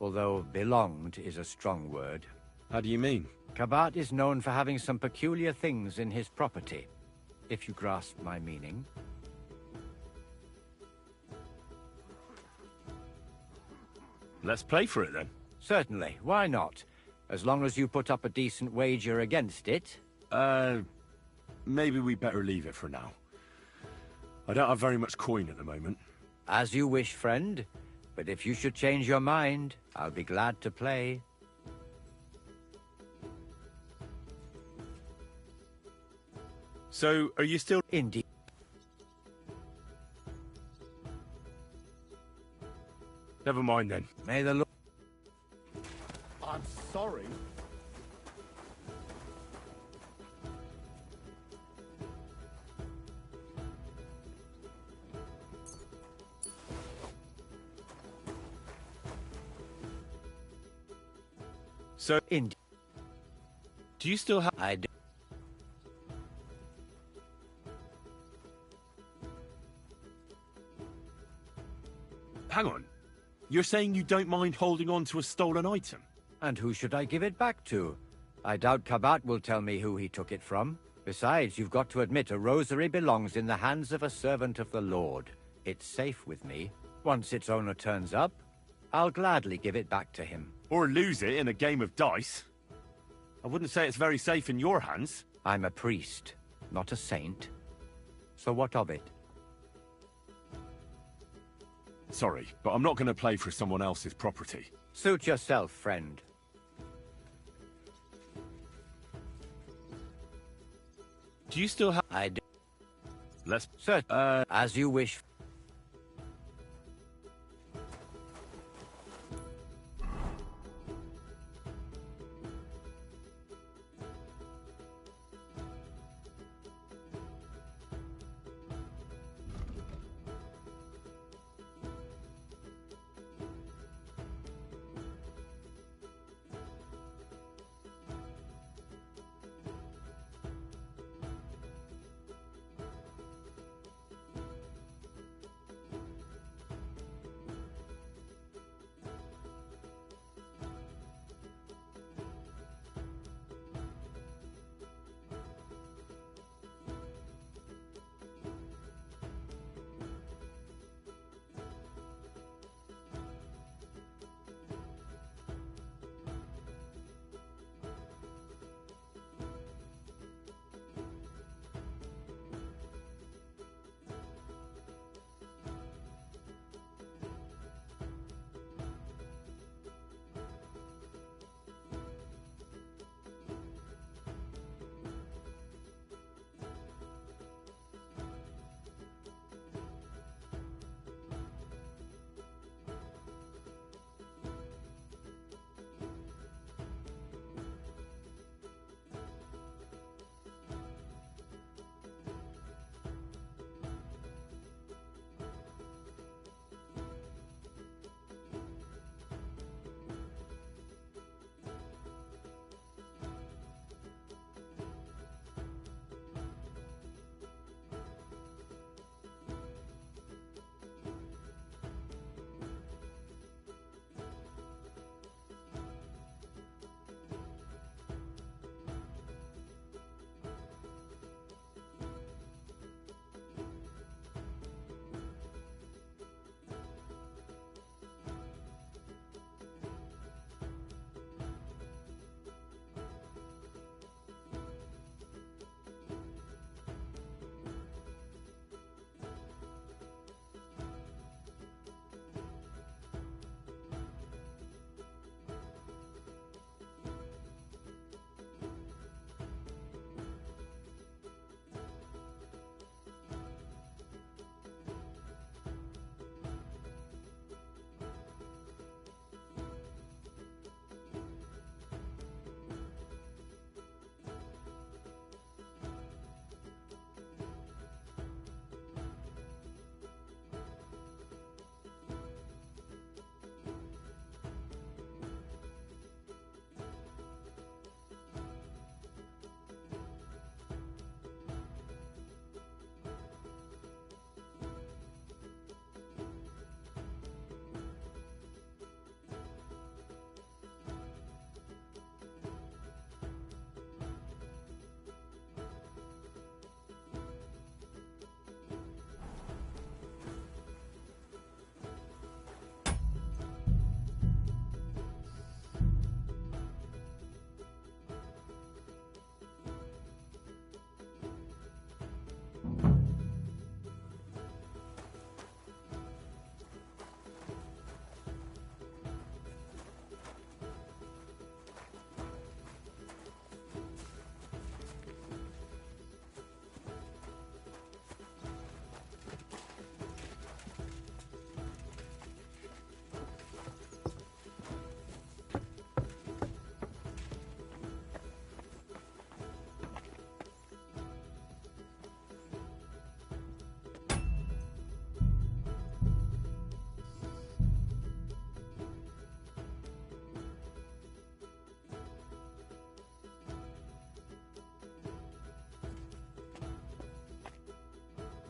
[SPEAKER 13] Although belonged is a strong word.
[SPEAKER 14] How do you mean?
[SPEAKER 13] Kabat is known for having some peculiar things in his property, if you grasp my meaning.
[SPEAKER 14] Let's play for it then.
[SPEAKER 13] Certainly, why not? As long as you put up a decent wager against it.
[SPEAKER 14] Maybe we better leave it for now. I don't have very much coin at the moment.
[SPEAKER 13] As you wish, friend. But if you should change your mind, I'll be glad to play.
[SPEAKER 14] So, are you still...
[SPEAKER 13] Indeed.
[SPEAKER 14] Never mind then.
[SPEAKER 13] May the Lord...
[SPEAKER 7] I'm sorry.
[SPEAKER 14] So,
[SPEAKER 13] Indeed.
[SPEAKER 14] Do you still have...
[SPEAKER 13] I do.
[SPEAKER 14] Hang on. You're saying you don't mind holding on to a stolen item?
[SPEAKER 13] And who should I give it back to? I doubt Kabat will tell me who he took it from. Besides, you've got to admit a rosary belongs in the hands of a servant of the Lord. It's safe with me. Once its owner turns up, I'll gladly give it back to him.
[SPEAKER 14] Or lose it in a game of dice? I wouldn't say it's very safe in your hands.
[SPEAKER 13] I'm a priest, not a saint. So what of it?
[SPEAKER 14] Sorry, but I'm not going to play for someone else's property.
[SPEAKER 13] Suit yourself, friend.
[SPEAKER 14] Do you still have...
[SPEAKER 13] I do.
[SPEAKER 14] Let's...
[SPEAKER 13] Sir, as you wish.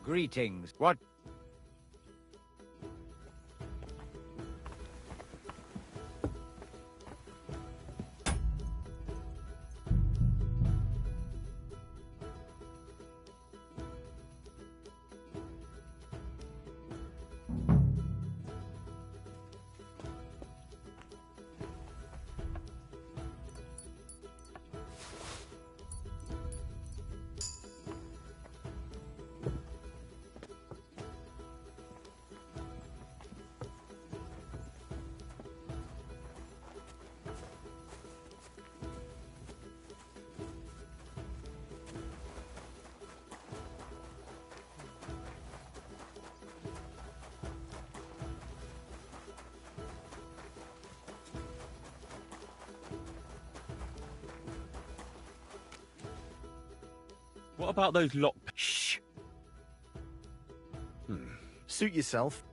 [SPEAKER 13] Greetings. What?
[SPEAKER 14] What about those lock...
[SPEAKER 9] Shh. Suit yourself.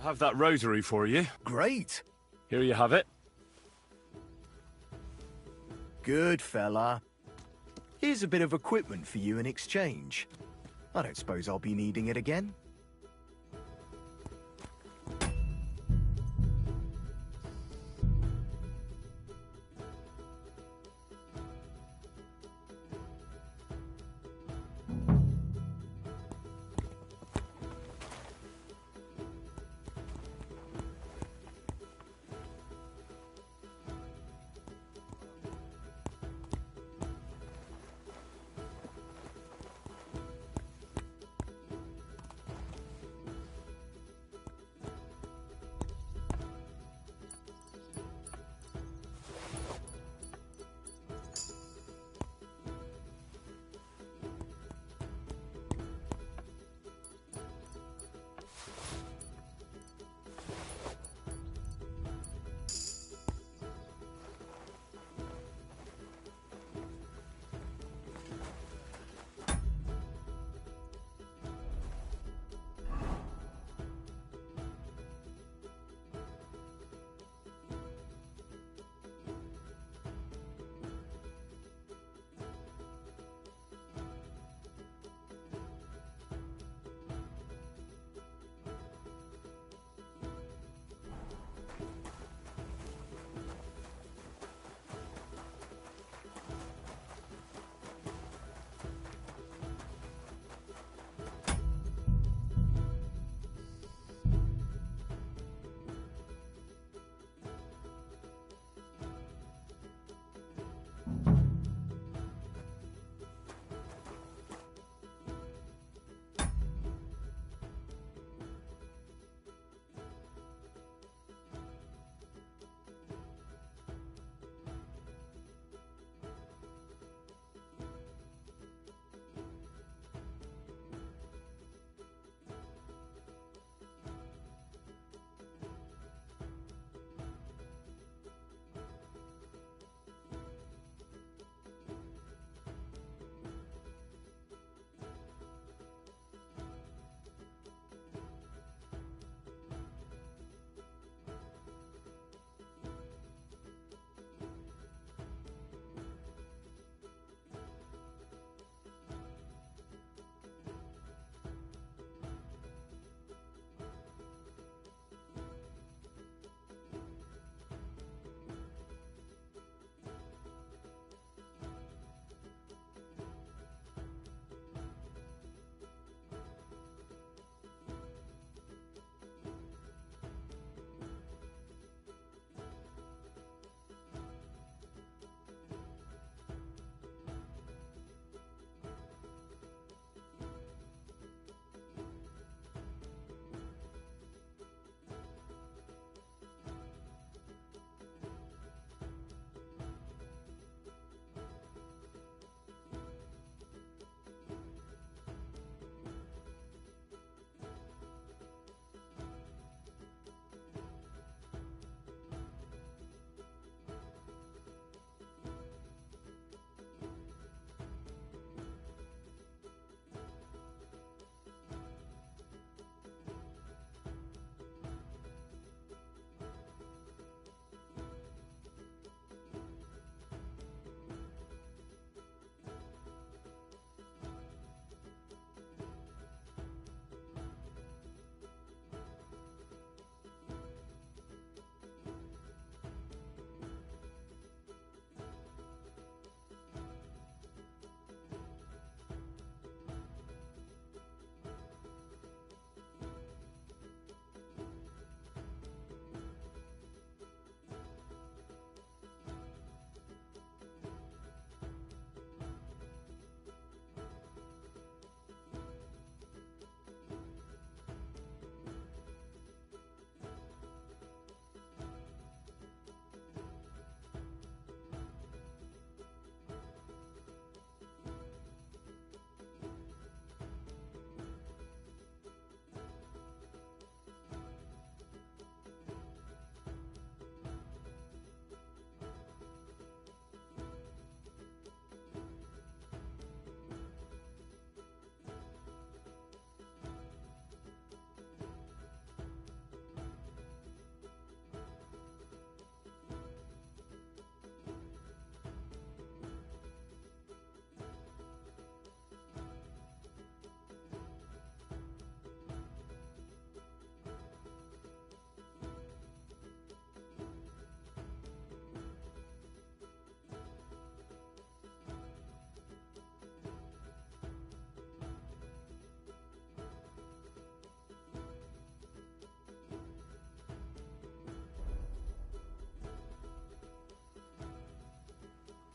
[SPEAKER 14] I have that rosary for you.
[SPEAKER 9] Great.
[SPEAKER 14] Here you have it.
[SPEAKER 9] Good fella. Here's a bit of equipment for you in exchange. I don't suppose I'll be needing it again.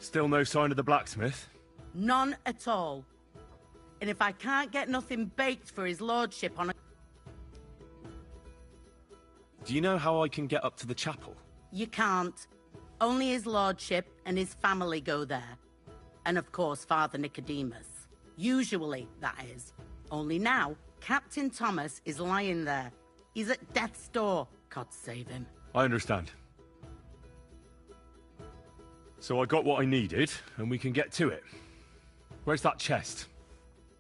[SPEAKER 14] Still no sign of the blacksmith?
[SPEAKER 3] None at all. And if I can't get nothing baked for his lordship on a...
[SPEAKER 14] Do you know how I can get up to the chapel?
[SPEAKER 3] You can't. Only his lordship and his family go there. And of course, Father Nicodemus. Usually, that is. Only now, Captain Thomas is lying there. He's at death's door. God save him.
[SPEAKER 14] I understand. So I got what I needed, and we can get to it. Where's that chest?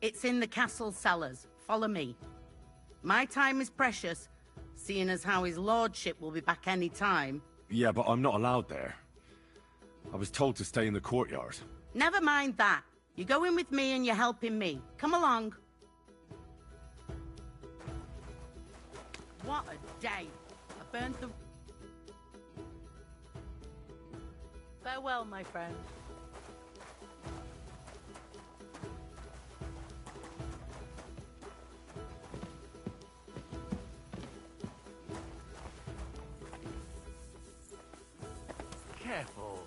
[SPEAKER 3] It's in the castle cellars. Follow me. My time is precious, seeing as how his lordship will be back any time.
[SPEAKER 14] Yeah, but I'm not allowed there. I was told to stay in the courtyard.
[SPEAKER 3] Never mind that. You're going with me and you're helping me. Come along. What a day. I burnt the... Farewell, my friend.
[SPEAKER 6] Careful.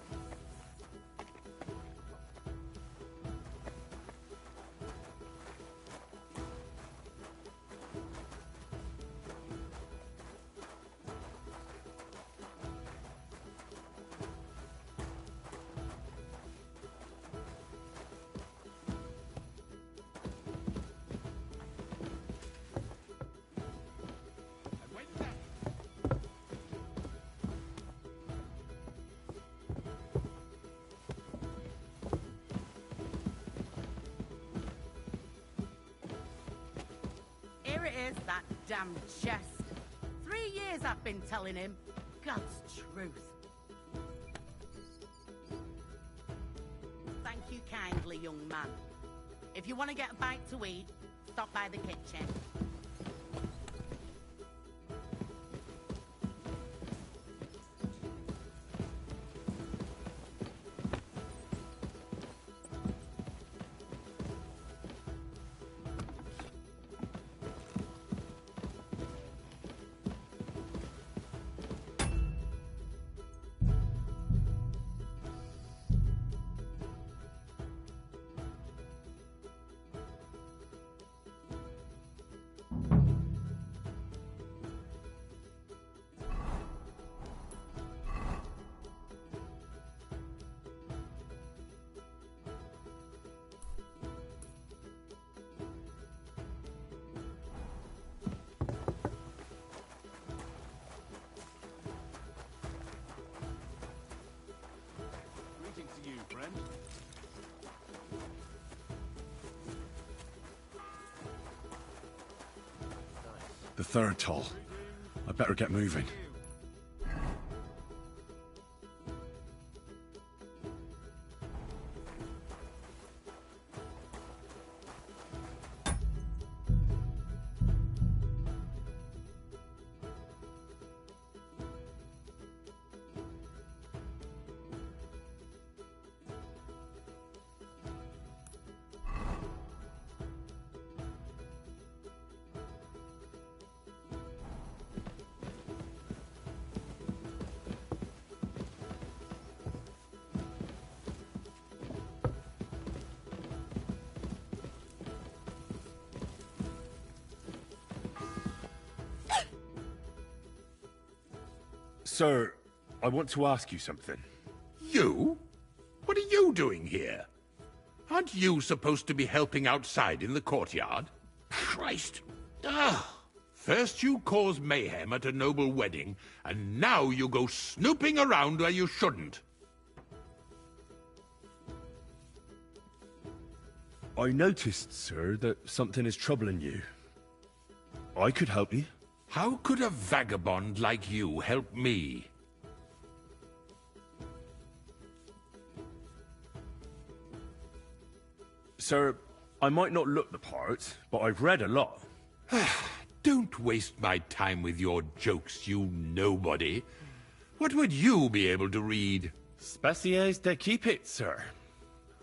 [SPEAKER 3] Here it is, that damn chest. 3 years I've been telling him. God's truth. Thank you kindly, young man. If you want to get a bite to eat, stop by the kitchen.
[SPEAKER 14] The third toll. I better get moving. Sir, I want to ask you something.
[SPEAKER 11] You? What are you doing here? Aren't you supposed to be helping outside in the courtyard? Christ! First you cause mayhem at a noble wedding, and now you go snooping around where you shouldn't.
[SPEAKER 14] I noticed, sir, that something is troubling you. I could help you.
[SPEAKER 11] How could a vagabond like you help me?
[SPEAKER 14] Sir, I might not look the part, but I've read a lot.
[SPEAKER 11] Don't waste my time with your jokes, you nobody. What would you be able to read?
[SPEAKER 14] Species de Cupid, sir.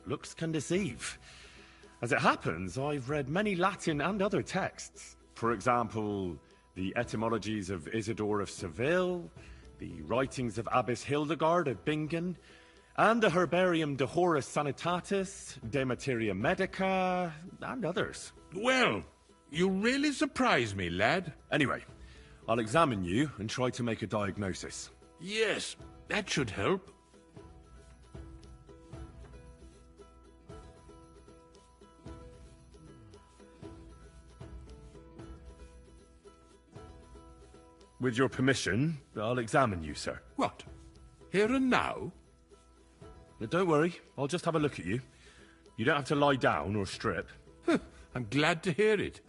[SPEAKER 14] Looks can deceive. As it happens, I've read many Latin and other texts. For example, the etymologies of Isidore of Seville, the writings of Abbess Hildegard of Bingen, And the Herbarium de Horis Sanitatis, De Materia Medica, and others.
[SPEAKER 11] Well, you really surprise me, lad.
[SPEAKER 14] Anyway, I'll examine you and try to make a diagnosis.
[SPEAKER 11] Yes, that should help.
[SPEAKER 14] With your permission, I'll examine you, sir.
[SPEAKER 11] What? Here and now?
[SPEAKER 14] Don't worry, I'll just have a look at you. You don't have to lie down or strip.
[SPEAKER 11] I'm glad to hear it.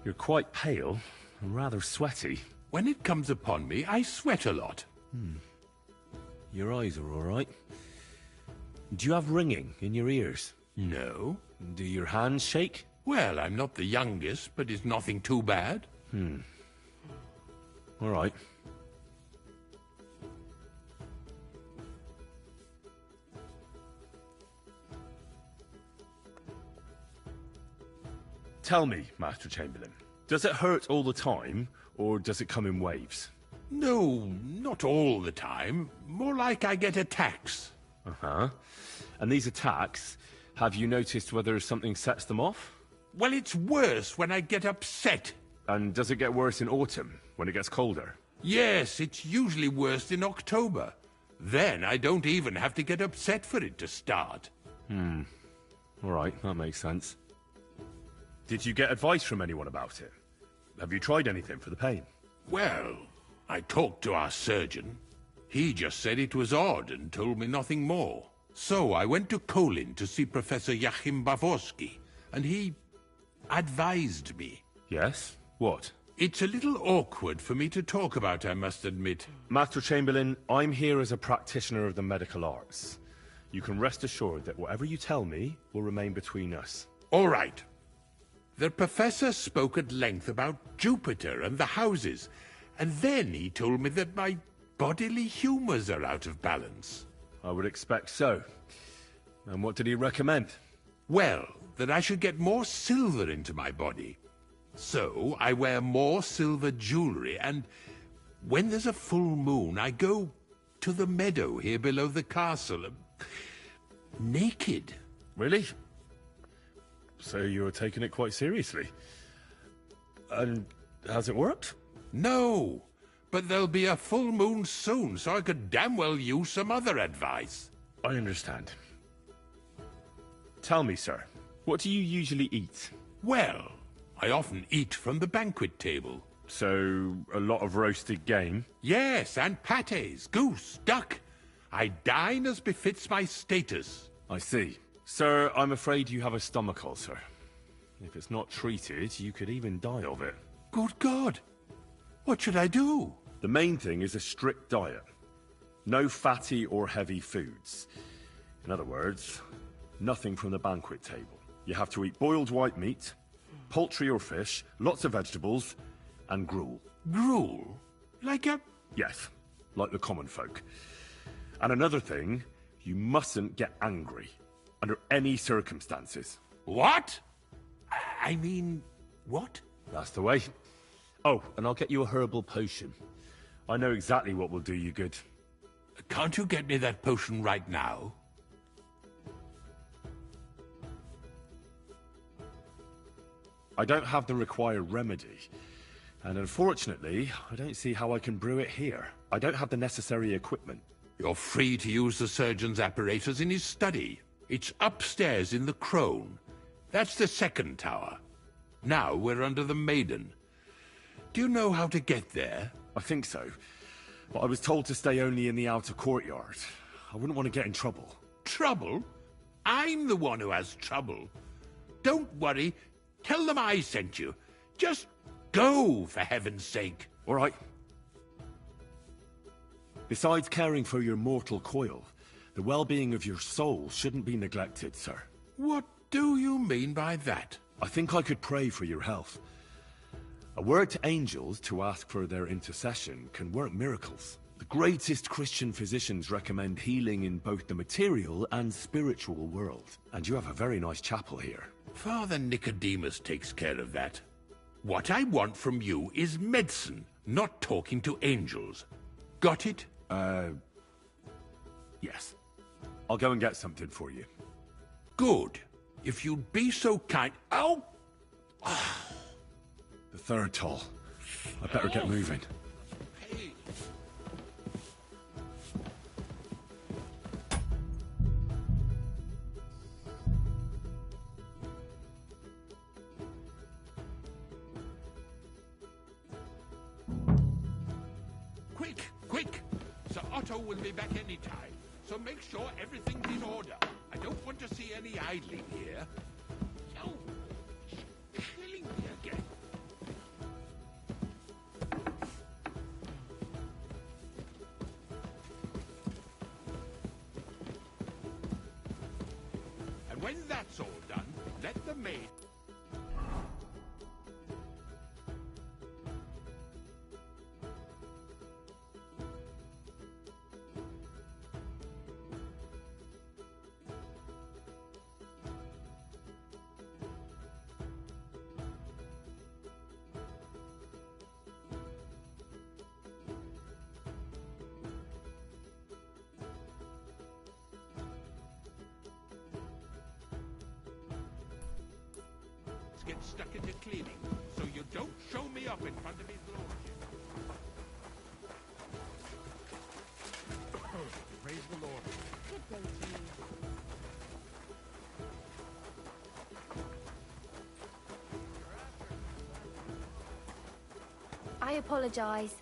[SPEAKER 14] You're quite pale and rather sweaty.
[SPEAKER 11] When it comes upon me, I sweat a lot.
[SPEAKER 14] Your eyes are all right. Do you have ringing in your ears?
[SPEAKER 11] No.
[SPEAKER 14] Do your hands shake?
[SPEAKER 11] Well, I'm not the youngest, but it's nothing too bad.
[SPEAKER 14] All right. Tell me, Master Chamberlain, does it hurt all the time, or does it come in waves?
[SPEAKER 11] No, not all the time. More like I get attacks.
[SPEAKER 14] Uh-huh. And these attacks, have you noticed whether something sets them off?
[SPEAKER 11] Well, it's worse when I get upset.
[SPEAKER 14] And does it get worse in autumn, when it gets colder?
[SPEAKER 11] Yes, it's usually worse in October. Then I don't even have to get upset for it to start.
[SPEAKER 14] All right, that makes sense. Did you get advice from anyone about it? Have you tried anything for the pain?
[SPEAKER 11] Well, I talked to our surgeon. He just said it was odd and told me nothing more. So I went to Kolin to see Professor Joachim Bavorsky, and he advised me.
[SPEAKER 14] Yes? What?
[SPEAKER 11] It's a little awkward for me to talk about, I must admit.
[SPEAKER 14] Master Chamberlain, I'm here as a practitioner of the medical arts. You can rest assured that whatever you tell me will remain between us.
[SPEAKER 11] All right. The professor spoke at length about Jupiter and the houses, and then he told me that my bodily humors are out of balance.
[SPEAKER 14] I would expect so. And what did he recommend?
[SPEAKER 11] Well, that I should get more silver into my body. So I wear more silver jewelry, and when there's a full moon, I go to the meadow here below the castle, naked.
[SPEAKER 14] Really? So you're taking it quite seriously. And has it worked?
[SPEAKER 11] No, but there'll be a full moon soon, so I could damn well use some other advice.
[SPEAKER 14] I understand. Tell me, sir, what do you usually eat?
[SPEAKER 11] Well, I often eat from the banquet table.
[SPEAKER 14] So, a lot of roasted game?
[SPEAKER 11] Yes, and pâtés, goose, duck. I dine as befits my status.
[SPEAKER 14] I see. Sir, I'm afraid you have a stomach ulcer. If it's not treated, you could even die of it.
[SPEAKER 11] Good God! What should I do?
[SPEAKER 14] The main thing is a strict diet. No fatty or heavy foods. In other words, nothing from the banquet table. You have to eat boiled white meat, poultry or fish, lots of vegetables, and gruel.
[SPEAKER 11] Gruel? Like a...
[SPEAKER 14] Yes, like the common folk. And another thing, you mustn't get angry. Under any circumstances.
[SPEAKER 11] What? I mean, what?
[SPEAKER 14] That's the way. Oh, and I'll get you a herbal potion. I know exactly what will do you good.
[SPEAKER 11] Can't you get me that potion right now?
[SPEAKER 14] I don't have the required remedy. And unfortunately, I don't see how I can brew it here. I don't have the necessary equipment.
[SPEAKER 11] You're free to use the surgeon's apparatus in his study. It's upstairs in the Crone. That's the second tower. Now we're under the Maiden. Do you know how to get there?
[SPEAKER 14] I think so. But I was told to stay only in the outer courtyard. I wouldn't want to get in trouble.
[SPEAKER 11] Trouble? I'm the one who has trouble. Don't worry. Tell them I sent you. Just go, for heaven's sake.
[SPEAKER 14] All right. Besides caring for your mortal coil, the well-being of your soul shouldn't be neglected, sir.
[SPEAKER 11] What do you mean by that?
[SPEAKER 14] I think I could pray for your health. A word to angels to ask for their intercession can work miracles. The greatest Christian physicians recommend healing in both the material and spiritual world. And you have a very nice chapel here.
[SPEAKER 11] Father Nicodemus takes care of that. What I want from you is medicine, not talking to angels. Got it?
[SPEAKER 14] Yes. I'll go and get something for you.
[SPEAKER 11] Good. If you'd be so kind... Ow!
[SPEAKER 14] The third toll. I better get moving.
[SPEAKER 11] Quick, quick! Sir Otto will be back any time, so make sure everything's in order. I don't want to see any idling here. Oh, she's killing me again. And when that's all done, let the maid... get stuck into cleaning, so you don't show me up in front of his lordship.
[SPEAKER 1] Praise the Lord.
[SPEAKER 17] Good day to you. I apologise.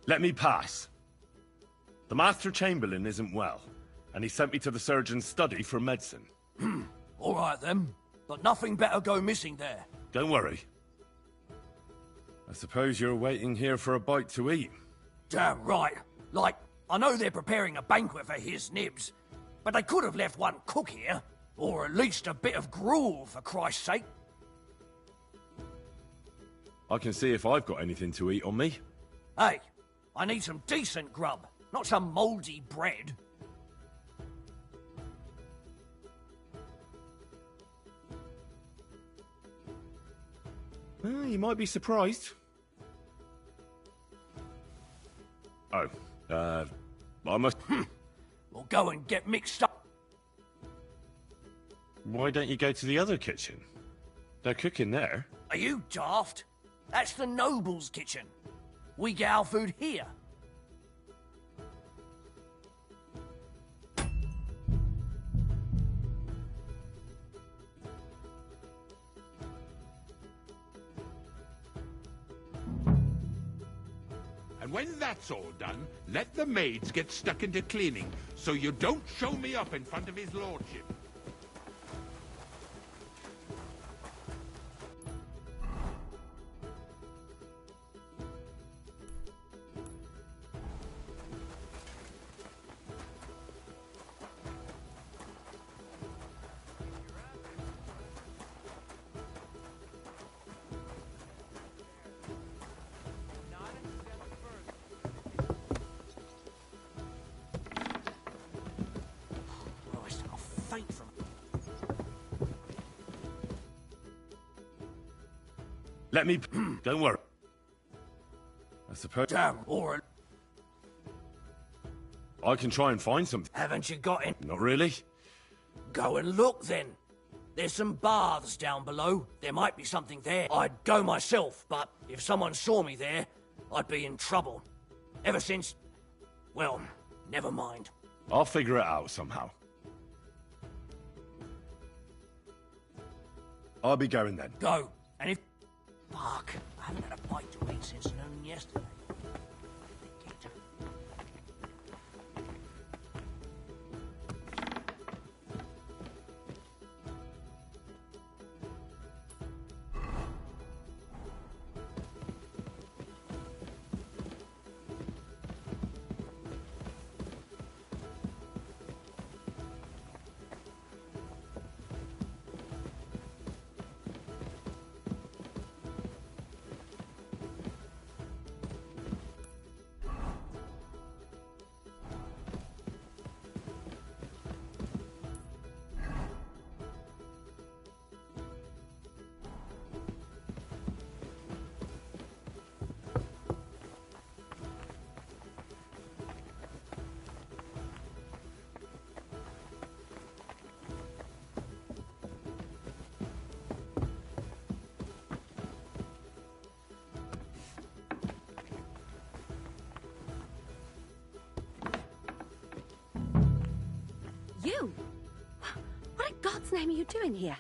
[SPEAKER 14] Let me pass. The Master Chamberlain isn't well, and he sent me to the surgeon's study for medicine.
[SPEAKER 8] All right, then. But nothing better go missing there.
[SPEAKER 14] Don't worry. I suppose you're waiting here for a bite to eat.
[SPEAKER 8] Damn right. Like, I know they're preparing a banquet for his nibs, but they could have left one cook here, or at least a bit of gruel, for Christ's sake.
[SPEAKER 14] I can see if I've got anything to eat on me.
[SPEAKER 8] Hey, I need some decent grub, not some mouldy bread.
[SPEAKER 14] You might be surprised. Oh, I must...
[SPEAKER 8] We'll go and get mixed up.
[SPEAKER 14] Why don't you go to the other kitchen? They're cooking there.
[SPEAKER 8] Are you daft? That's the noble's kitchen. We get our food here.
[SPEAKER 11] And when that's all done, let the maids get stuck into cleaning, so you don't show me up in front of his lordship.
[SPEAKER 14] Let me... Don't worry. I suppose...
[SPEAKER 8] Damn, or...
[SPEAKER 14] I can try and find something.
[SPEAKER 8] Haven't you got it?
[SPEAKER 14] Not really.
[SPEAKER 8] Go and look, then. There's some baths down below. There might be something there. I'd go myself, but if someone saw me there, I'd be in trouble. Ever since... Well, never mind.
[SPEAKER 14] I'll figure it out somehow. I'll be going then.
[SPEAKER 8] Go. And if... Fuck. I haven't had a bite to eat since noon yesterday.
[SPEAKER 16] You! What in God's name are you doing here?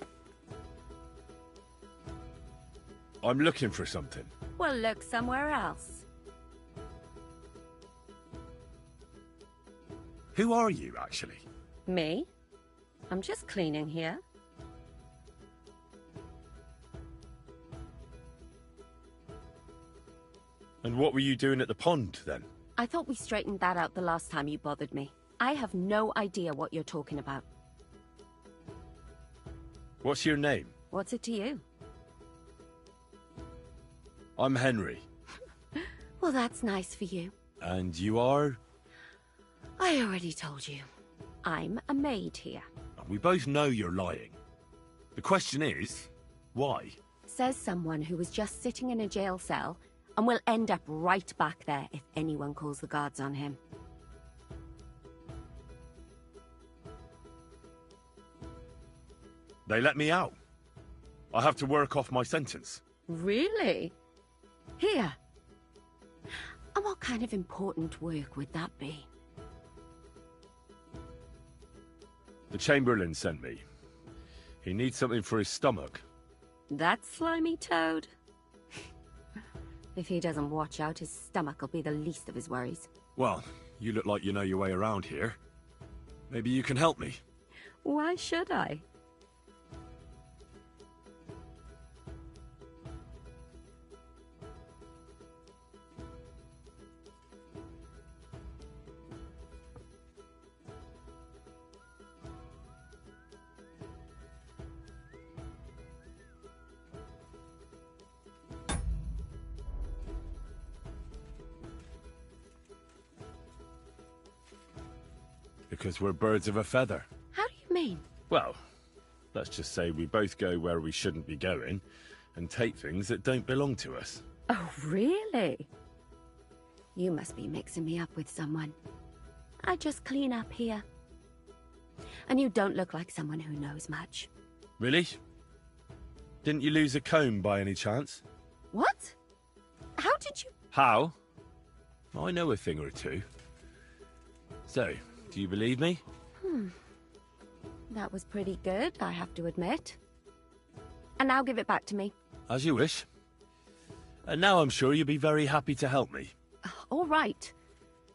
[SPEAKER 14] I'm looking for something.
[SPEAKER 16] Well, look somewhere else.
[SPEAKER 14] Who are you, actually?
[SPEAKER 16] Me? I'm just cleaning here.
[SPEAKER 14] And what were you doing at the pond, then?
[SPEAKER 16] I thought we straightened that out the last time you bothered me. I have no idea what you're talking about.
[SPEAKER 14] What's your name?
[SPEAKER 16] What's it to you?
[SPEAKER 14] I'm Henry.
[SPEAKER 16] Well, that's nice for you.
[SPEAKER 14] And you are?
[SPEAKER 16] I already told you. I'm a maid here.
[SPEAKER 14] We both know you're lying. The question is, why?
[SPEAKER 16] Says someone who was just sitting in a jail cell and will end up right back there if anyone calls the guards on him.
[SPEAKER 14] They let me out. I have to work off my sentence.
[SPEAKER 16] Really? Here. And what kind of important work would that be?
[SPEAKER 14] The Chamberlain sent me. He needs something for his stomach.
[SPEAKER 16] That slimy toad? If he doesn't watch out, his stomach will be the least of his worries.
[SPEAKER 14] Well, you look like you know your way around here. Maybe you can help me.
[SPEAKER 16] Why should I?
[SPEAKER 14] Because we're birds of a feather.
[SPEAKER 16] How do you mean?
[SPEAKER 14] Well, let's just say we both go where we shouldn't be going and take things that don't belong to us.
[SPEAKER 16] Oh, really? You must be mixing me up with someone. I just clean up here. And you don't look like someone who knows much.
[SPEAKER 14] Really? Didn't you lose a comb by any chance?
[SPEAKER 16] What? How did you...
[SPEAKER 14] How? I know a thing or two. So, do you believe me?
[SPEAKER 16] That was pretty good, I have to admit. And now give it back to me.
[SPEAKER 14] As you wish. And now I'm sure you'll be very happy to help me.
[SPEAKER 16] All right.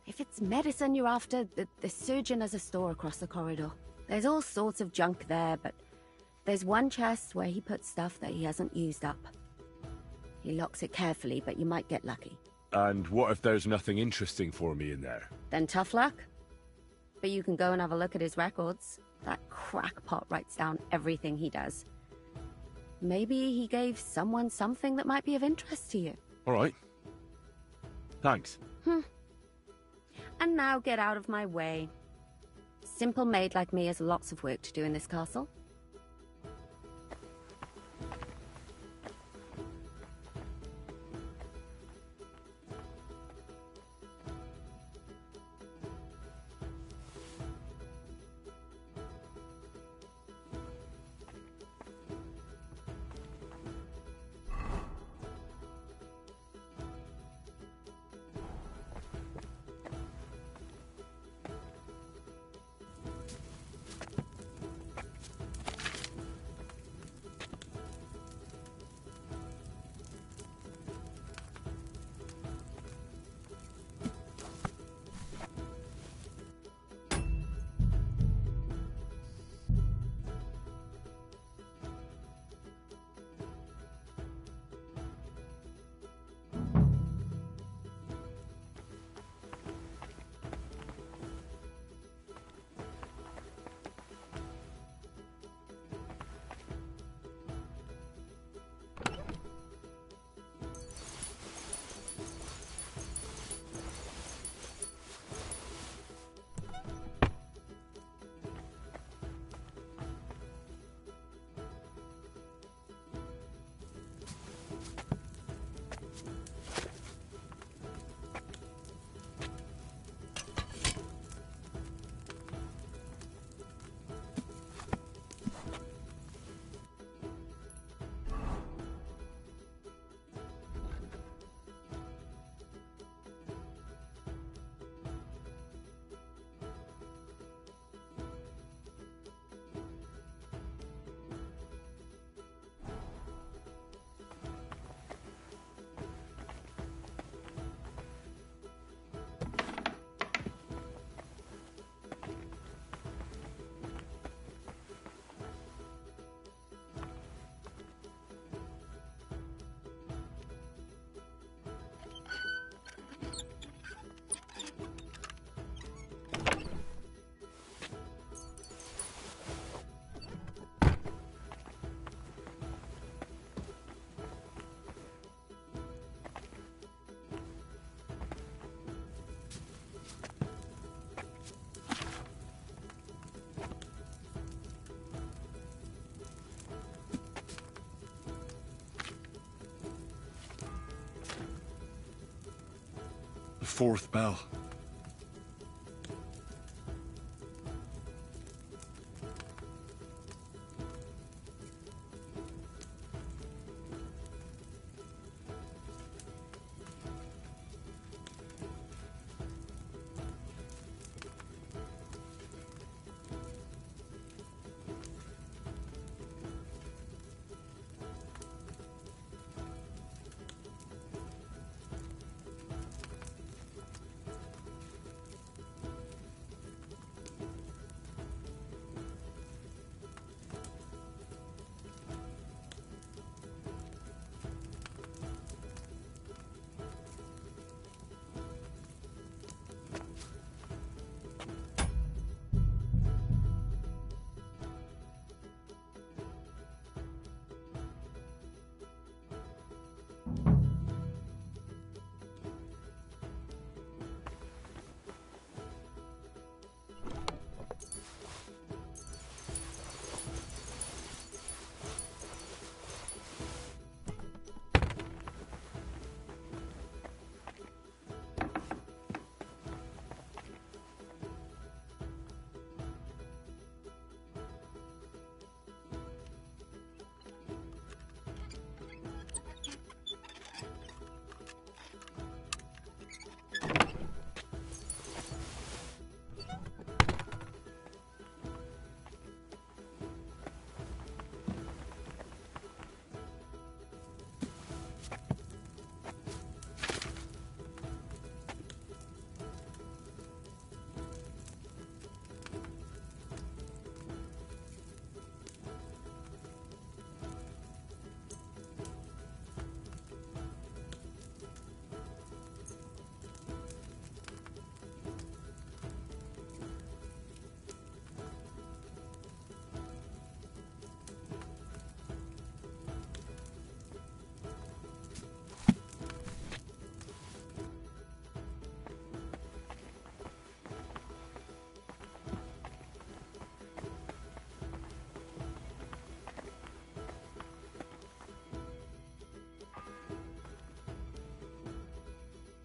[SPEAKER 16] If it's medicine you're after, the surgeon has a store across the corridor. There's all sorts of junk there, but there's one chest where he puts stuff that he hasn't used up. He locks it carefully, but you might get lucky.
[SPEAKER 14] And what if there's nothing interesting for me in there?
[SPEAKER 16] Then tough luck. But you can go and have a look at his records. That crackpot writes down everything he does. Maybe he gave someone something that might be of interest to you.
[SPEAKER 14] All right. Thanks.
[SPEAKER 16] And now get out of my way. Simple maid like me has lots of work to do in this castle.
[SPEAKER 14] fourth bell.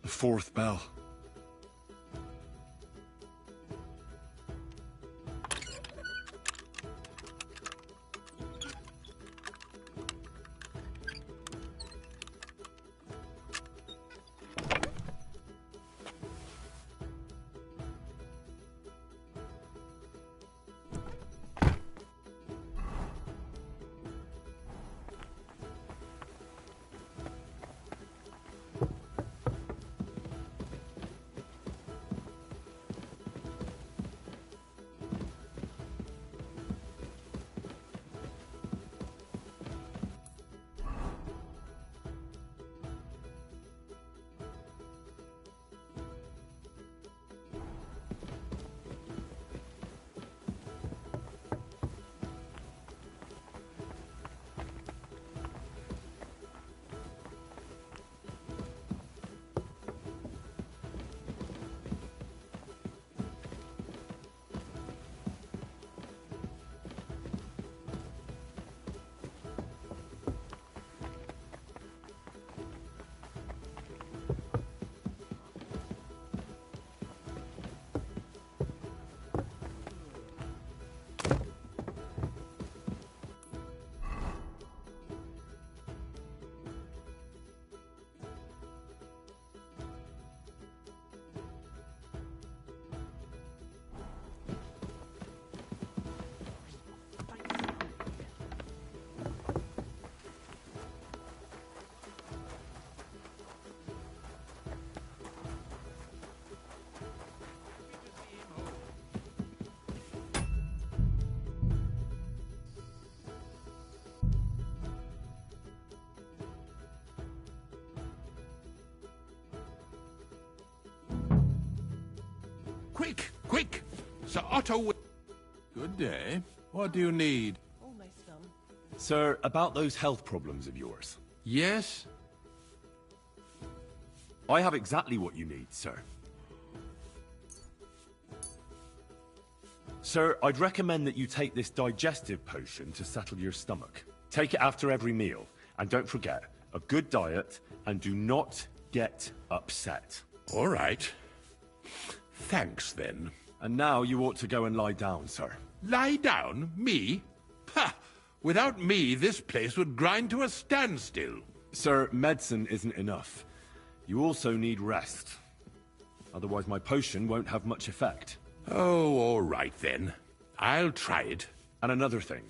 [SPEAKER 14] The fourth bell.
[SPEAKER 11] Quick, quick! Sir Otto. Good day. What do you need?
[SPEAKER 23] Almost done.
[SPEAKER 14] Sir, about those health problems of yours.
[SPEAKER 11] Yes?
[SPEAKER 14] I have exactly what you need, sir. Sir, I'd recommend that you take this digestive potion to settle your stomach. Take it after every meal, and don't forget, a good diet, and do not get upset.
[SPEAKER 11] All right. Thanks, then.
[SPEAKER 14] And now you ought to go and lie down, sir.
[SPEAKER 11] Lie down? Me? Ha! Without me, this place would grind to a standstill.
[SPEAKER 14] Sir, medicine isn't enough. You also need rest. Otherwise my potion won't have much effect.
[SPEAKER 11] Oh, all right then. I'll try it.
[SPEAKER 14] And another thing.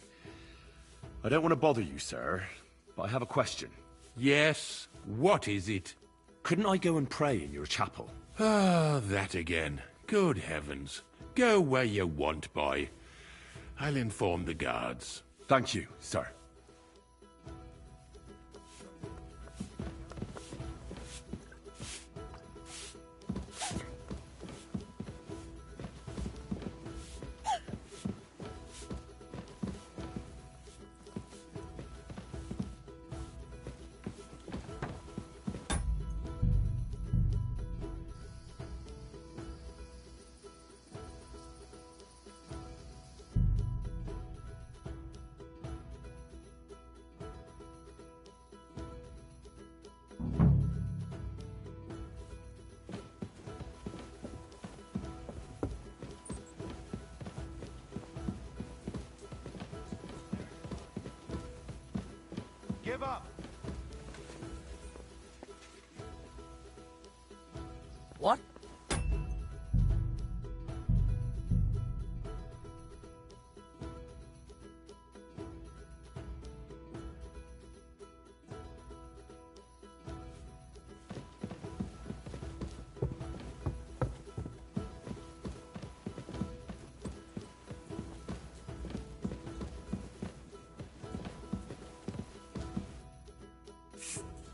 [SPEAKER 14] I don't want to bother you, sir, but I have a question.
[SPEAKER 11] Yes? What is it?
[SPEAKER 14] Couldn't I go and pray in your chapel?
[SPEAKER 11] Ah, that again. Good heavens. Go where you want, boy. I'll inform the guards.
[SPEAKER 14] Thank you, sir.
[SPEAKER 1] Give up.
[SPEAKER 8] What?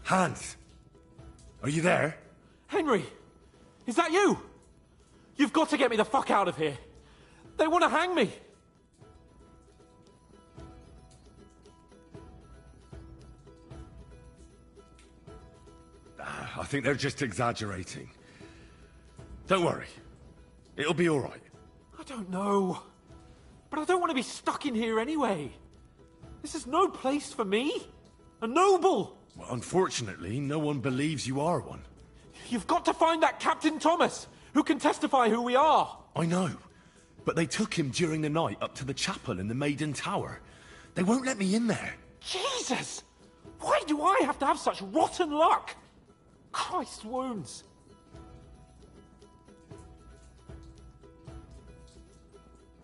[SPEAKER 14] Hans! Are you there?
[SPEAKER 20] Henry! Is that you? You've got to get me the fuck out of here. They want to hang me.
[SPEAKER 14] I think they're just exaggerating. Don't worry. It'll be all right.
[SPEAKER 20] I don't know. But I don't want to be stuck in here anyway. This is no place for me. A noble!
[SPEAKER 14] Well, unfortunately, no one believes you are one.
[SPEAKER 20] You've got to find that Captain Thomas, who can testify who we are.
[SPEAKER 14] I know. But they took him during the night up to the chapel in the Maiden Tower. They won't let me in there.
[SPEAKER 20] Jesus! Why do I have to have such rotten luck? Christ wounds.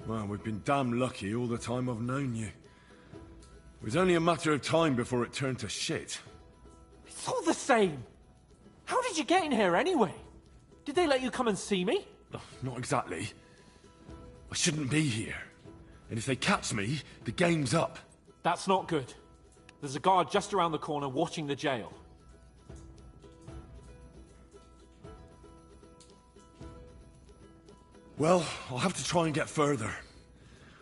[SPEAKER 14] Well, we've been damn lucky all the time I've known you. It was only a matter of time before it turned to shit.
[SPEAKER 20] It's all the same. How did you get in here anyway? Did they let you come and see me?
[SPEAKER 14] Oh, not exactly. I shouldn't be here. And if they catch me, the game's up.
[SPEAKER 20] That's not good. There's a guard just around the corner watching the jail.
[SPEAKER 14] Well, I'll have to try and get further.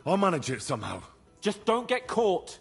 [SPEAKER 14] I'll manage it somehow.
[SPEAKER 20] Just don't get caught.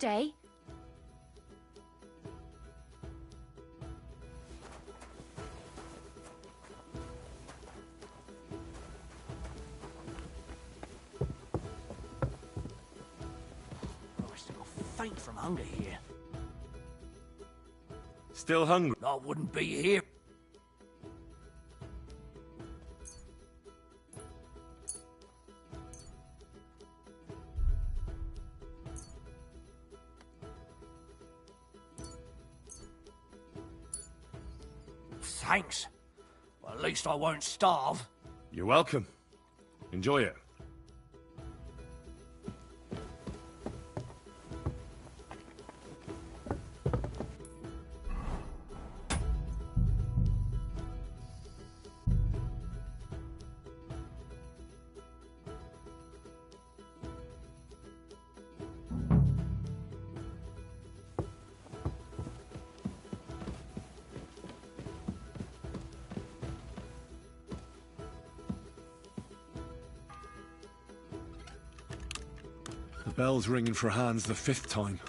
[SPEAKER 17] day.
[SPEAKER 8] Christ, I'll faint from hunger here.
[SPEAKER 14] Still hungry?
[SPEAKER 8] I wouldn't be here. Thanks. Well, at least I won't starve.
[SPEAKER 14] You're welcome. Enjoy it. The bell's ringing for Hans the 5th time.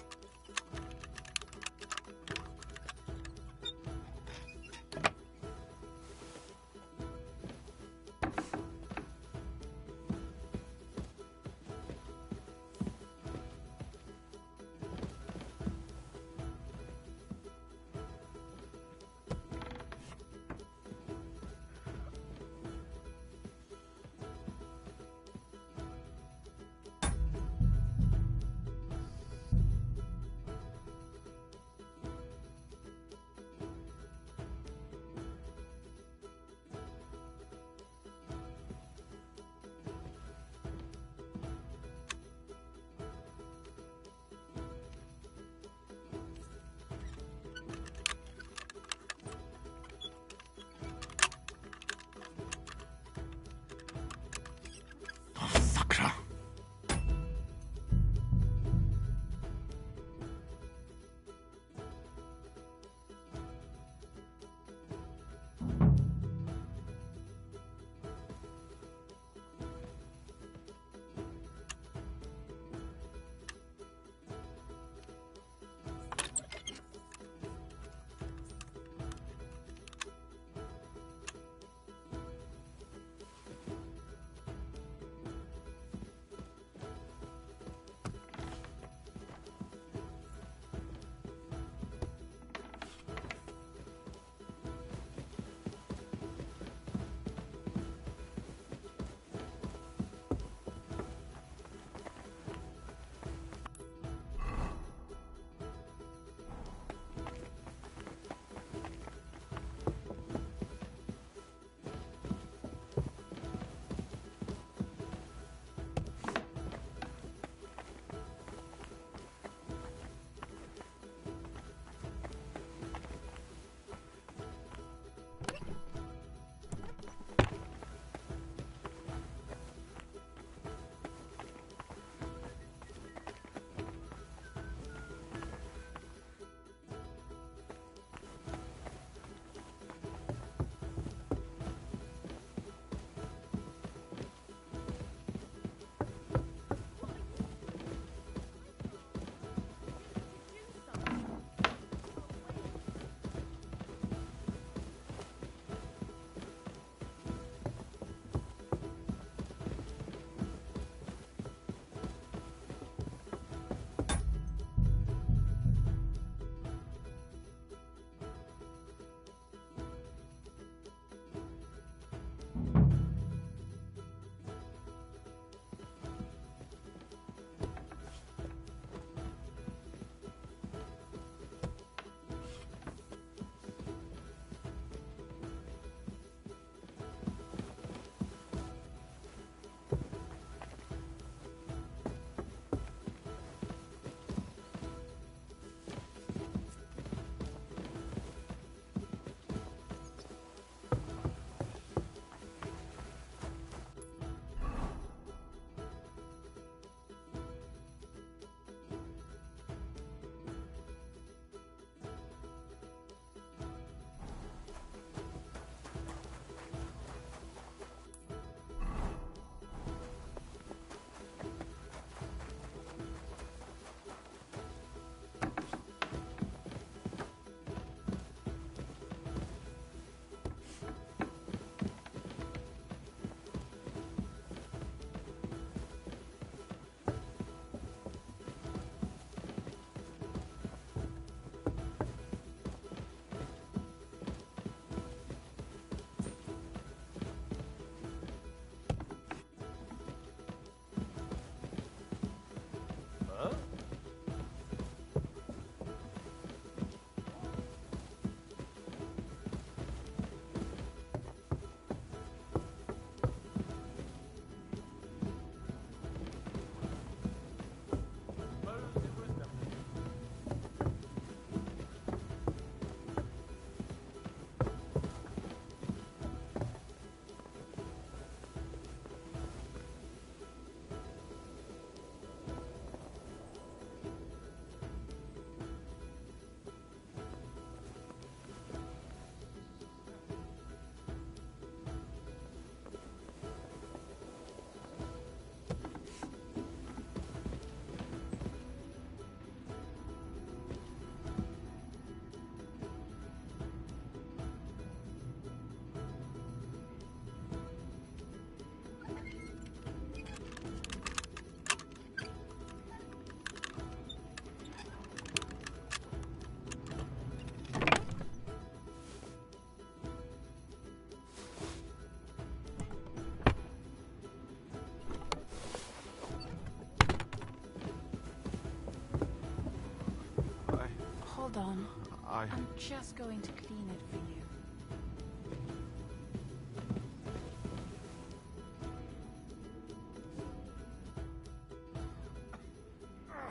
[SPEAKER 18] Hold on.
[SPEAKER 7] I'm
[SPEAKER 18] just going to clean it for you.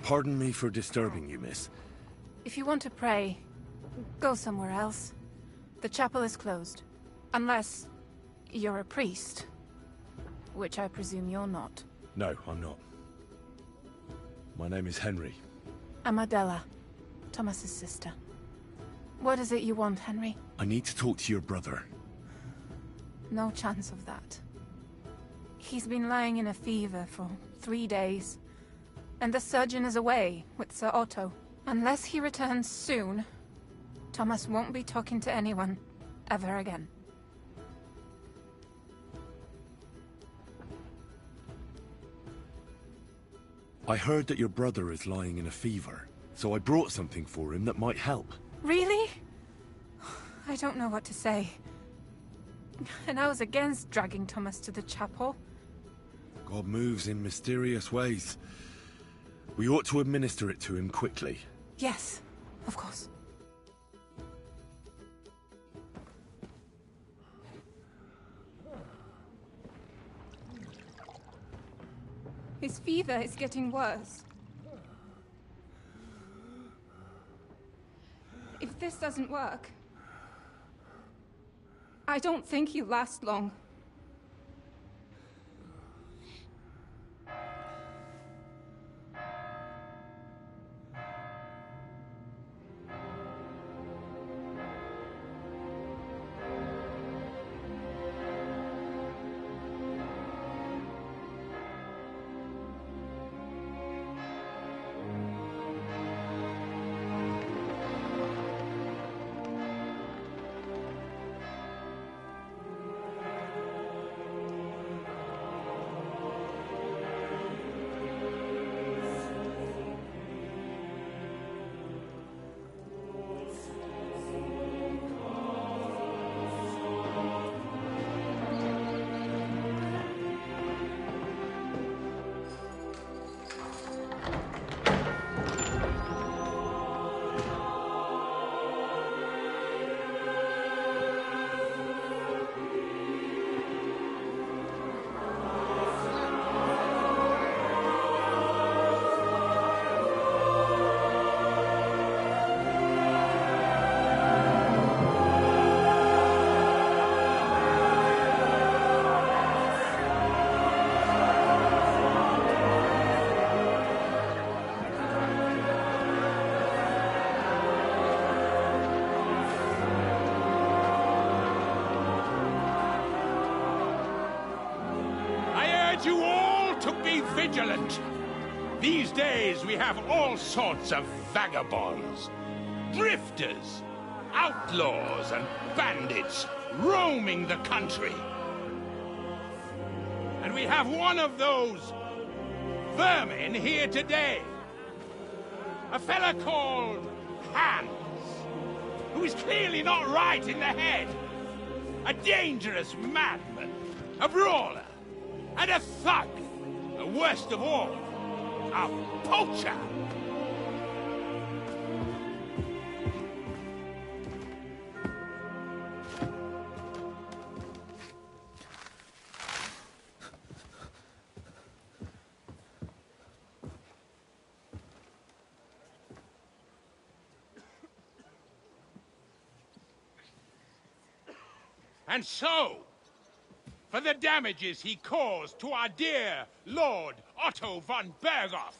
[SPEAKER 14] Pardon me for disturbing you, miss.
[SPEAKER 18] If you want to pray, go somewhere else. The chapel is closed. Unless you're a priest. Which I presume you're not.
[SPEAKER 14] No, I'm not. My name is Henry.
[SPEAKER 18] I'm Adela, Thomas's sister. What is it you want, Henry?
[SPEAKER 14] I need to talk to your brother.
[SPEAKER 18] No chance of that. He's been lying in a fever for 3 days. And the surgeon is away with Sir Otto. Unless he returns soon, Thomas won't be talking to anyone ever again.
[SPEAKER 14] I heard that your brother is lying in a fever, so I brought something for him that might help.
[SPEAKER 18] Really? I don't know what to say. And I was against dragging Thomas to the chapel.
[SPEAKER 14] God moves in mysterious ways. We ought to administer it to him quickly.
[SPEAKER 18] Yes, of course. His fever is getting worse. If this doesn't work, I don't think he'll last long.
[SPEAKER 11] You all to be vigilant. These days we have all sorts of vagabonds, drifters, outlaws and bandits roaming the country. And we have one of those vermin here today. A fella called Hans, who is clearly not right in the head. A dangerous madman, a brawler, and a thug, and worst of all, a poacher. And so, for the damages he caused to our dear Lord Otto von Berghoff,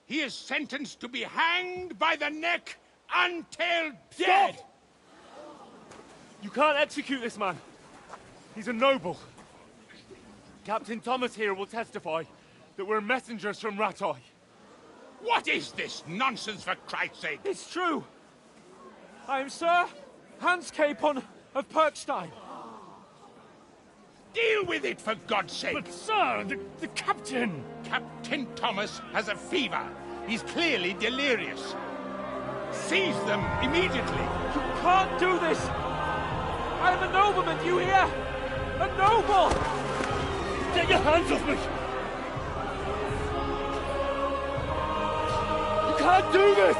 [SPEAKER 11] he is sentenced to be hanged by the neck until dead.
[SPEAKER 4] Stop! You can't execute this man. He's a noble. Captain Thomas here will testify that we're messengers from Rattay.
[SPEAKER 11] What is this nonsense, for Christ's sake?
[SPEAKER 20] It's true. I am Sir Hans Capon of Perkstein.
[SPEAKER 11] Deal with it, for God's sake!
[SPEAKER 4] But, sir, the captain...
[SPEAKER 11] Captain Thomas has a fever. He's clearly delirious. Seize them immediately.
[SPEAKER 20] You can't do this! I am a nobleman, do you hear? A noble!
[SPEAKER 4] Get your hands off me! You can't do this!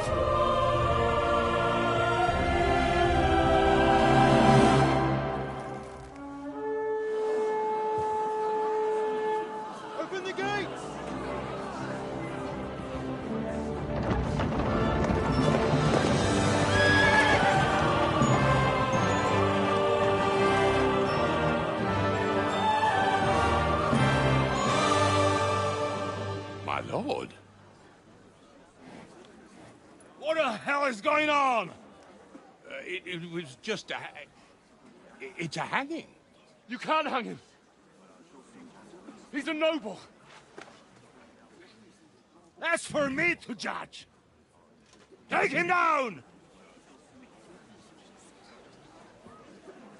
[SPEAKER 11] Lord.
[SPEAKER 14] What the hell is going on?
[SPEAKER 11] It was just a... It's a hanging.
[SPEAKER 14] You can't hang him. He's a noble. That's for me to judge. Take him down!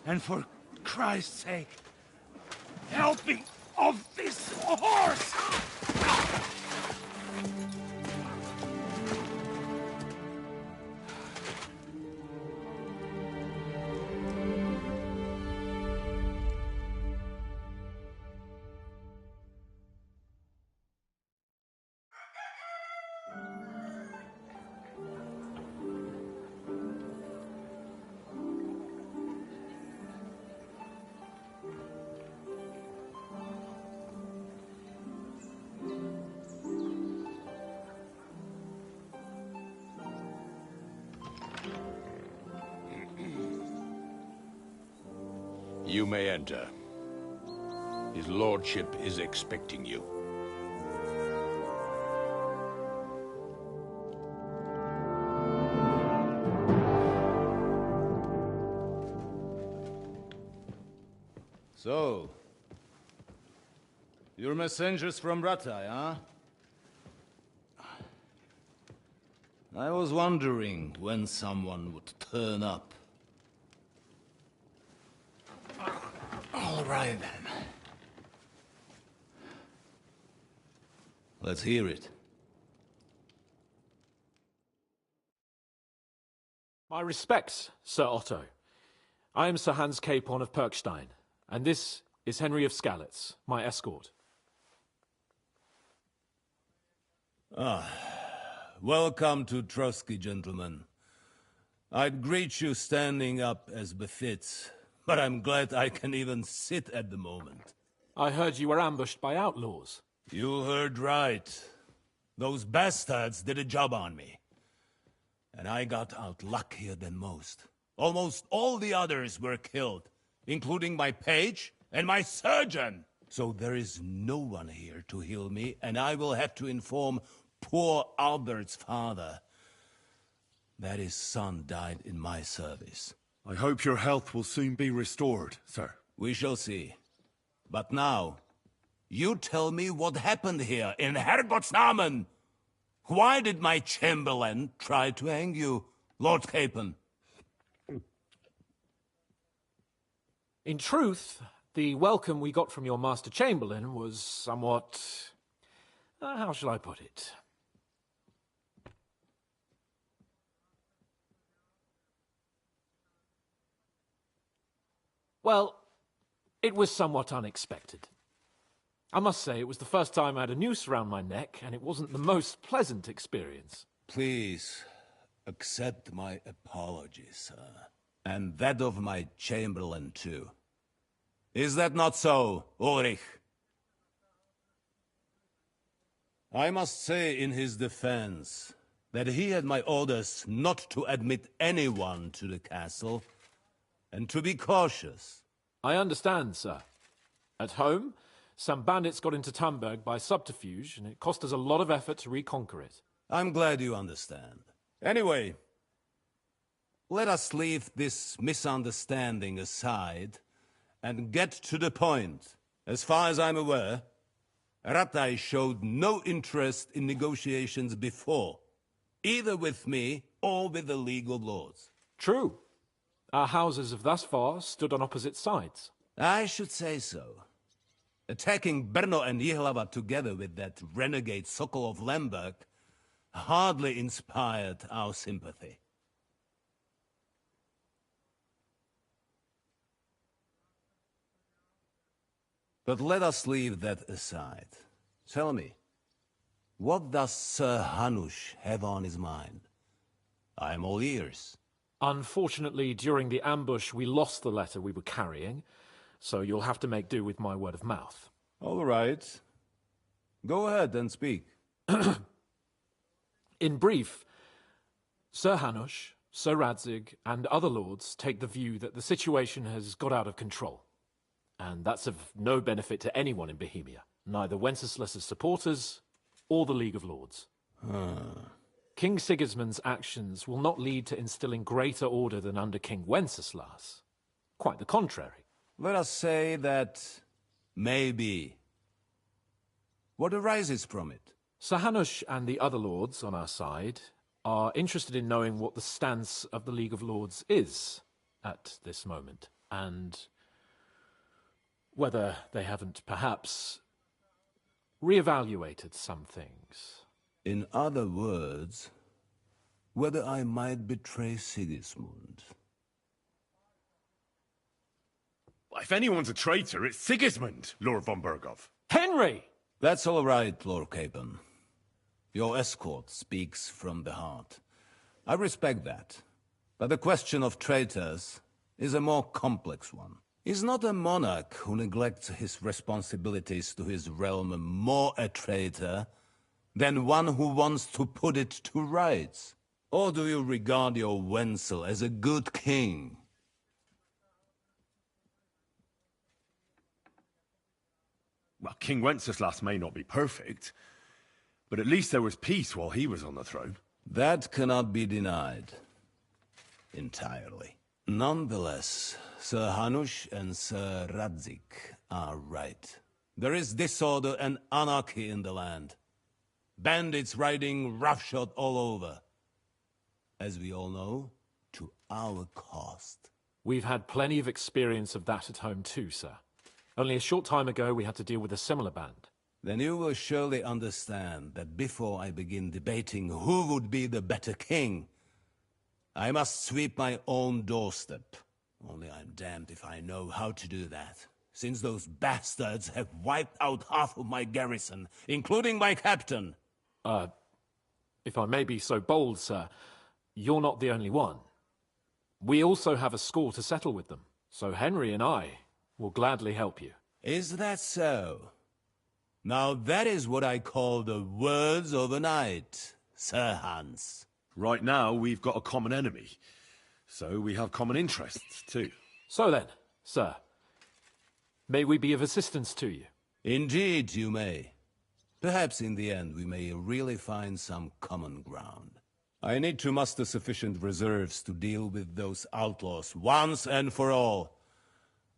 [SPEAKER 14] And for Christ's sake, help me off this horse!
[SPEAKER 11] You may enter. His lordship is expecting you.
[SPEAKER 5] So, you're messengers from Rattay, huh? I was wondering when someone would turn up. All right, then. Let's hear it.
[SPEAKER 20] My respects, Sir Otto. I am Sir Hans Capon of Perkstein, and this is Henry of Skalitz, my escort.
[SPEAKER 5] Welcome to Trotsky, gentlemen. I'd greet you standing up as befits, but I'm glad I can even sit at the moment.
[SPEAKER 20] I heard you were ambushed by outlaws.
[SPEAKER 5] You heard right. Those bastards did a job on me. And I got out luckier than most. Almost all the others were killed, including my page and my surgeon. So there is no one here to heal me, and I will have to inform poor Albert's father that his son died in my service.
[SPEAKER 14] I hope your health will soon be restored, sir.
[SPEAKER 5] We shall see. But now, you tell me what happened here in Herrgottsnamen. Why did my chamberlain try to hang you, Lord Capon?
[SPEAKER 20] In truth, the welcome we got from your Master Chamberlain was somewhat... how shall I put it? Well, it was somewhat unexpected. I must say, it was the first time I had a noose around my neck, and it wasn't the most pleasant experience.
[SPEAKER 5] Please, accept my apologies, sir. And that of my chamberlain, too. Is that not so, Ulrich? I must say in his defense that he had my orders not to admit anyone to the castle, and to be cautious.
[SPEAKER 20] I understand, sir. At home, some bandits got into Tamberg by subterfuge, and it cost us a lot of effort to reconquer it.
[SPEAKER 5] I'm glad you understand. Anyway, let us leave this misunderstanding aside and get to the point. As far as I'm aware, Rattay showed no interest in negotiations before, either with me or with the League of Lords.
[SPEAKER 20] True. Our houses have thus far stood on opposite sides.
[SPEAKER 5] I should say so. Attacking Brno and Jihlava together with that renegade Sokol of Lemberg hardly inspired our sympathy. But let us leave that aside. Tell me, what does Sir Hanush have on his mind? I am all ears.
[SPEAKER 20] Unfortunately, during the ambush, we lost the letter we were carrying, so you'll have to make do with my word of mouth.
[SPEAKER 5] All right. Go ahead and speak.
[SPEAKER 20] In brief, Sir Hanush, Sir Radzig, and other lords take the view that the situation has got out of control. And that's of no benefit to anyone in Bohemia, neither Wenceslas's supporters or the League of Lords. King Sigismund's actions will not lead to instilling greater order than under King Wenceslas. Quite the contrary.
[SPEAKER 5] Let us say that maybe. What arises from it?
[SPEAKER 20] Sir Hanush and the other lords on our side are interested in knowing what the stance of the League of Lords is at this moment, and whether they haven't perhaps reevaluated some things.
[SPEAKER 5] In other words, whether I might betray Sigismund.
[SPEAKER 14] If anyone's a traitor, it's Sigismund, Lord von Berghoff.
[SPEAKER 20] Henry!
[SPEAKER 5] That's all right, Lord Capon. Your escort speaks from the heart. I respect that. But the question of traitors is a more complex one. Is not a monarch who neglects his responsibilities to his realm more a traitor than one who wants to put it to rights? Or do you regard your Wenzel as a good king?
[SPEAKER 14] Well, King Wenceslas may not be perfect, but at least there was peace while he was on the throne.
[SPEAKER 5] That cannot be denied. Entirely. Nonetheless, Sir Hanush and Sir Radzik are right. There is disorder and anarchy in the land. Bandits riding roughshod all over. As we all know, to our cost.
[SPEAKER 20] We've had plenty of experience of that at home too, sir. Only a short time ago we had to deal with a similar band.
[SPEAKER 5] Then you will surely understand that before I begin debating who would be the better king, I must sweep my own doorstep. Only I'm damned if I know how to do that, since those bastards have wiped out half of my garrison, including my captain.
[SPEAKER 20] If I may be so bold, sir, you're not the only one. We also have a score to settle with them, so Henry and I will gladly help you.
[SPEAKER 5] Is that so? Now that is what I call the words of a knight, Sir Hans.
[SPEAKER 14] Right now, we've got a common enemy, so we have common interests too.
[SPEAKER 20] So then, sir, may we be of assistance to you?
[SPEAKER 5] Indeed, you may. Perhaps in the end we may really find some common ground. I need to muster sufficient reserves to deal with those outlaws once and for all.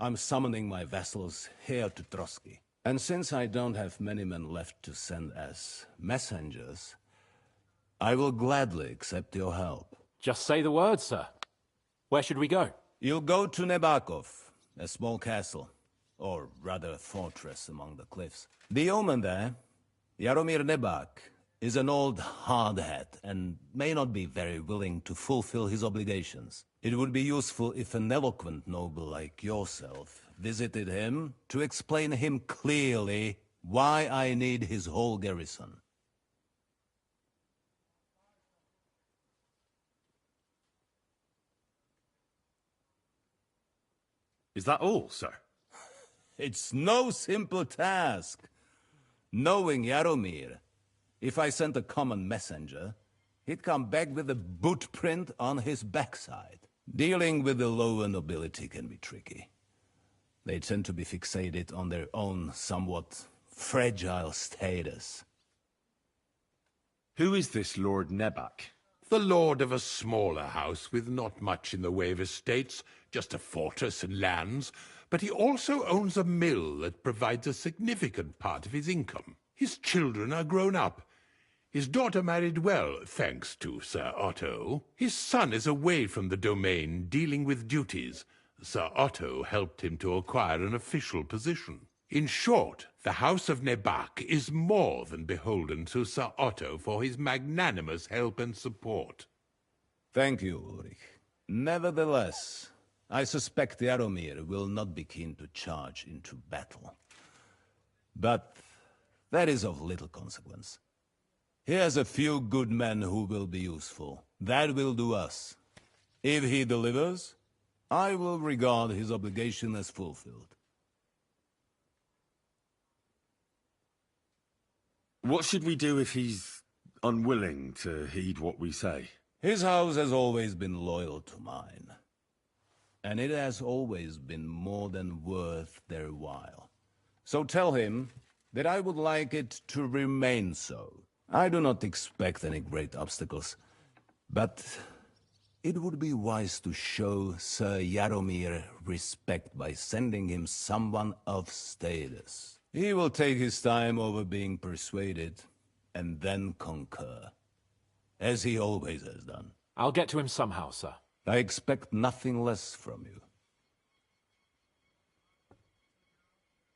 [SPEAKER 5] I'm summoning my vassals here to Trotsky. And since I don't have many men left to send as messengers, I will gladly accept your help.
[SPEAKER 20] Just say the word, sir. Where should we go?
[SPEAKER 5] You'll go to Nebakov, a small castle, or rather a fortress among the cliffs. The yeoman there, Jaromir Nebak, is an old hardhead and may not be very willing to fulfill his obligations. It would be useful if an eloquent noble like yourself visited him to explain him clearly why I need his whole garrison.
[SPEAKER 14] Is that all, sir?
[SPEAKER 5] It's no simple task. Knowing Jaromir, if I sent a common messenger, he'd come back with a boot print on his backside. Dealing with the lower nobility can be tricky. They tend to be fixated on their own somewhat fragile status.
[SPEAKER 14] Who is this Lord Nebak?
[SPEAKER 11] The lord of a smaller house with not much in the way of estates, just a fortress and lands, but he also owns a mill that provides a significant part of his income. His children are grown up. His daughter married well, thanks to Sir Otto. His son is away from the domain, dealing with duties. Sir Otto helped him to acquire an official position. In short, the House of Nebak is more than beholden to Sir Otto for his magnanimous help and support.
[SPEAKER 5] Thank you, Ulrich. Nevertheless, I suspect Jaromir will not be keen to charge into battle. But that is of little consequence. He has a few good men who will be useful. That will do us. If he delivers, I will regard his obligation as fulfilled.
[SPEAKER 14] What should we do if he's unwilling to heed what we say?
[SPEAKER 5] His house has always been loyal to mine. And it has always been more than worth their while. So tell him that I would like it to remain so. I do not expect any great obstacles, but it would be wise to show Sir Jaromir respect by sending him someone of status. He will take his time over being persuaded, and then concur, as he always has done.
[SPEAKER 20] I'll get to him somehow, sir.
[SPEAKER 5] I expect nothing less from you.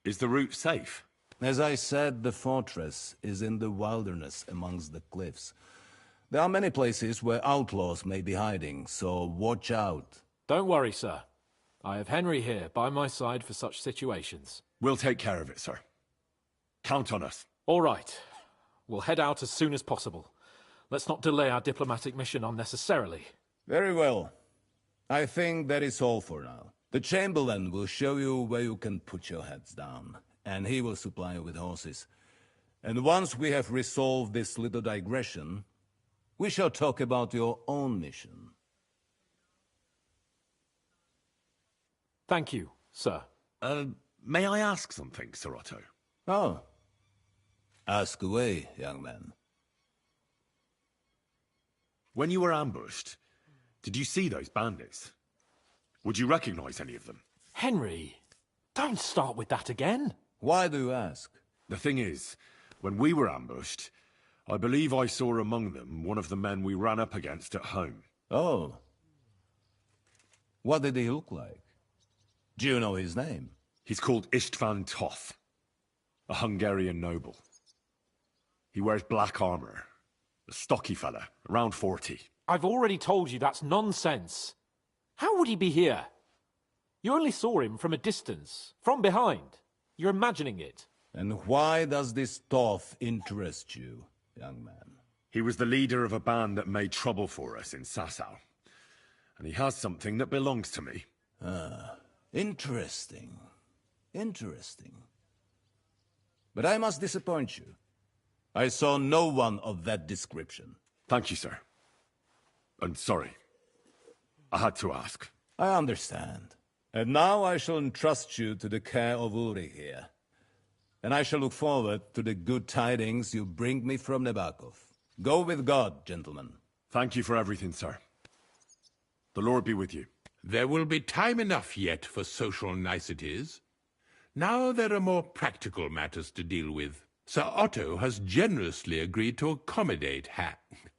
[SPEAKER 14] Is the route safe?
[SPEAKER 5] As I said, the fortress is in the wilderness amongst the cliffs. There are many places where outlaws may be hiding, so watch out.
[SPEAKER 20] Don't worry, sir. I have Henry here by my side for such situations.
[SPEAKER 14] We'll take care of it, sir. Count on us.
[SPEAKER 20] All right. We'll head out as soon as possible. Let's not delay our diplomatic mission unnecessarily.
[SPEAKER 5] Very well. I think that is all for now. The Chamberlain will show you where you can put your heads down, and he will supply you with horses. And once we have resolved this little digression, we shall talk about your own mission.
[SPEAKER 20] Thank you, sir.
[SPEAKER 14] May I ask something, Sir Otto?
[SPEAKER 5] Oh. Ask away, young man.
[SPEAKER 14] When you were ambushed, did you see those bandits? Would you recognize any of them?
[SPEAKER 20] Henry, don't start with that again.
[SPEAKER 5] Why do you ask?
[SPEAKER 14] The thing is, when we were ambushed, I believe I saw among them one of the men we ran up against at home.
[SPEAKER 5] Oh. What did he look like? Do you know his name?
[SPEAKER 14] He's called Istvan Toth, a Hungarian noble. He wears black armor. A stocky fella, around 40.
[SPEAKER 20] I've already told you that's nonsense. How would he be here? You only saw him from a distance, from behind. You're imagining it.
[SPEAKER 5] And why does this Toth interest you, young man?
[SPEAKER 14] He was the leader of a band that made trouble for us in Sasau. And he has something that belongs to me.
[SPEAKER 5] Ah, interesting. Interesting. But I must disappoint you. I saw no one of that description.
[SPEAKER 14] Thank you, sir. I'm sorry. I had to ask.
[SPEAKER 5] I understand. And now I shall entrust you to the care of Uri here. And I shall look forward to the good tidings you bring me from Nebakov. Go with God, gentlemen.
[SPEAKER 14] Thank you for everything, sir. The Lord be with you.
[SPEAKER 11] There will be time enough yet for social niceties. Now there are more practical matters to deal with. Sir Otto has generously agreed to accommodate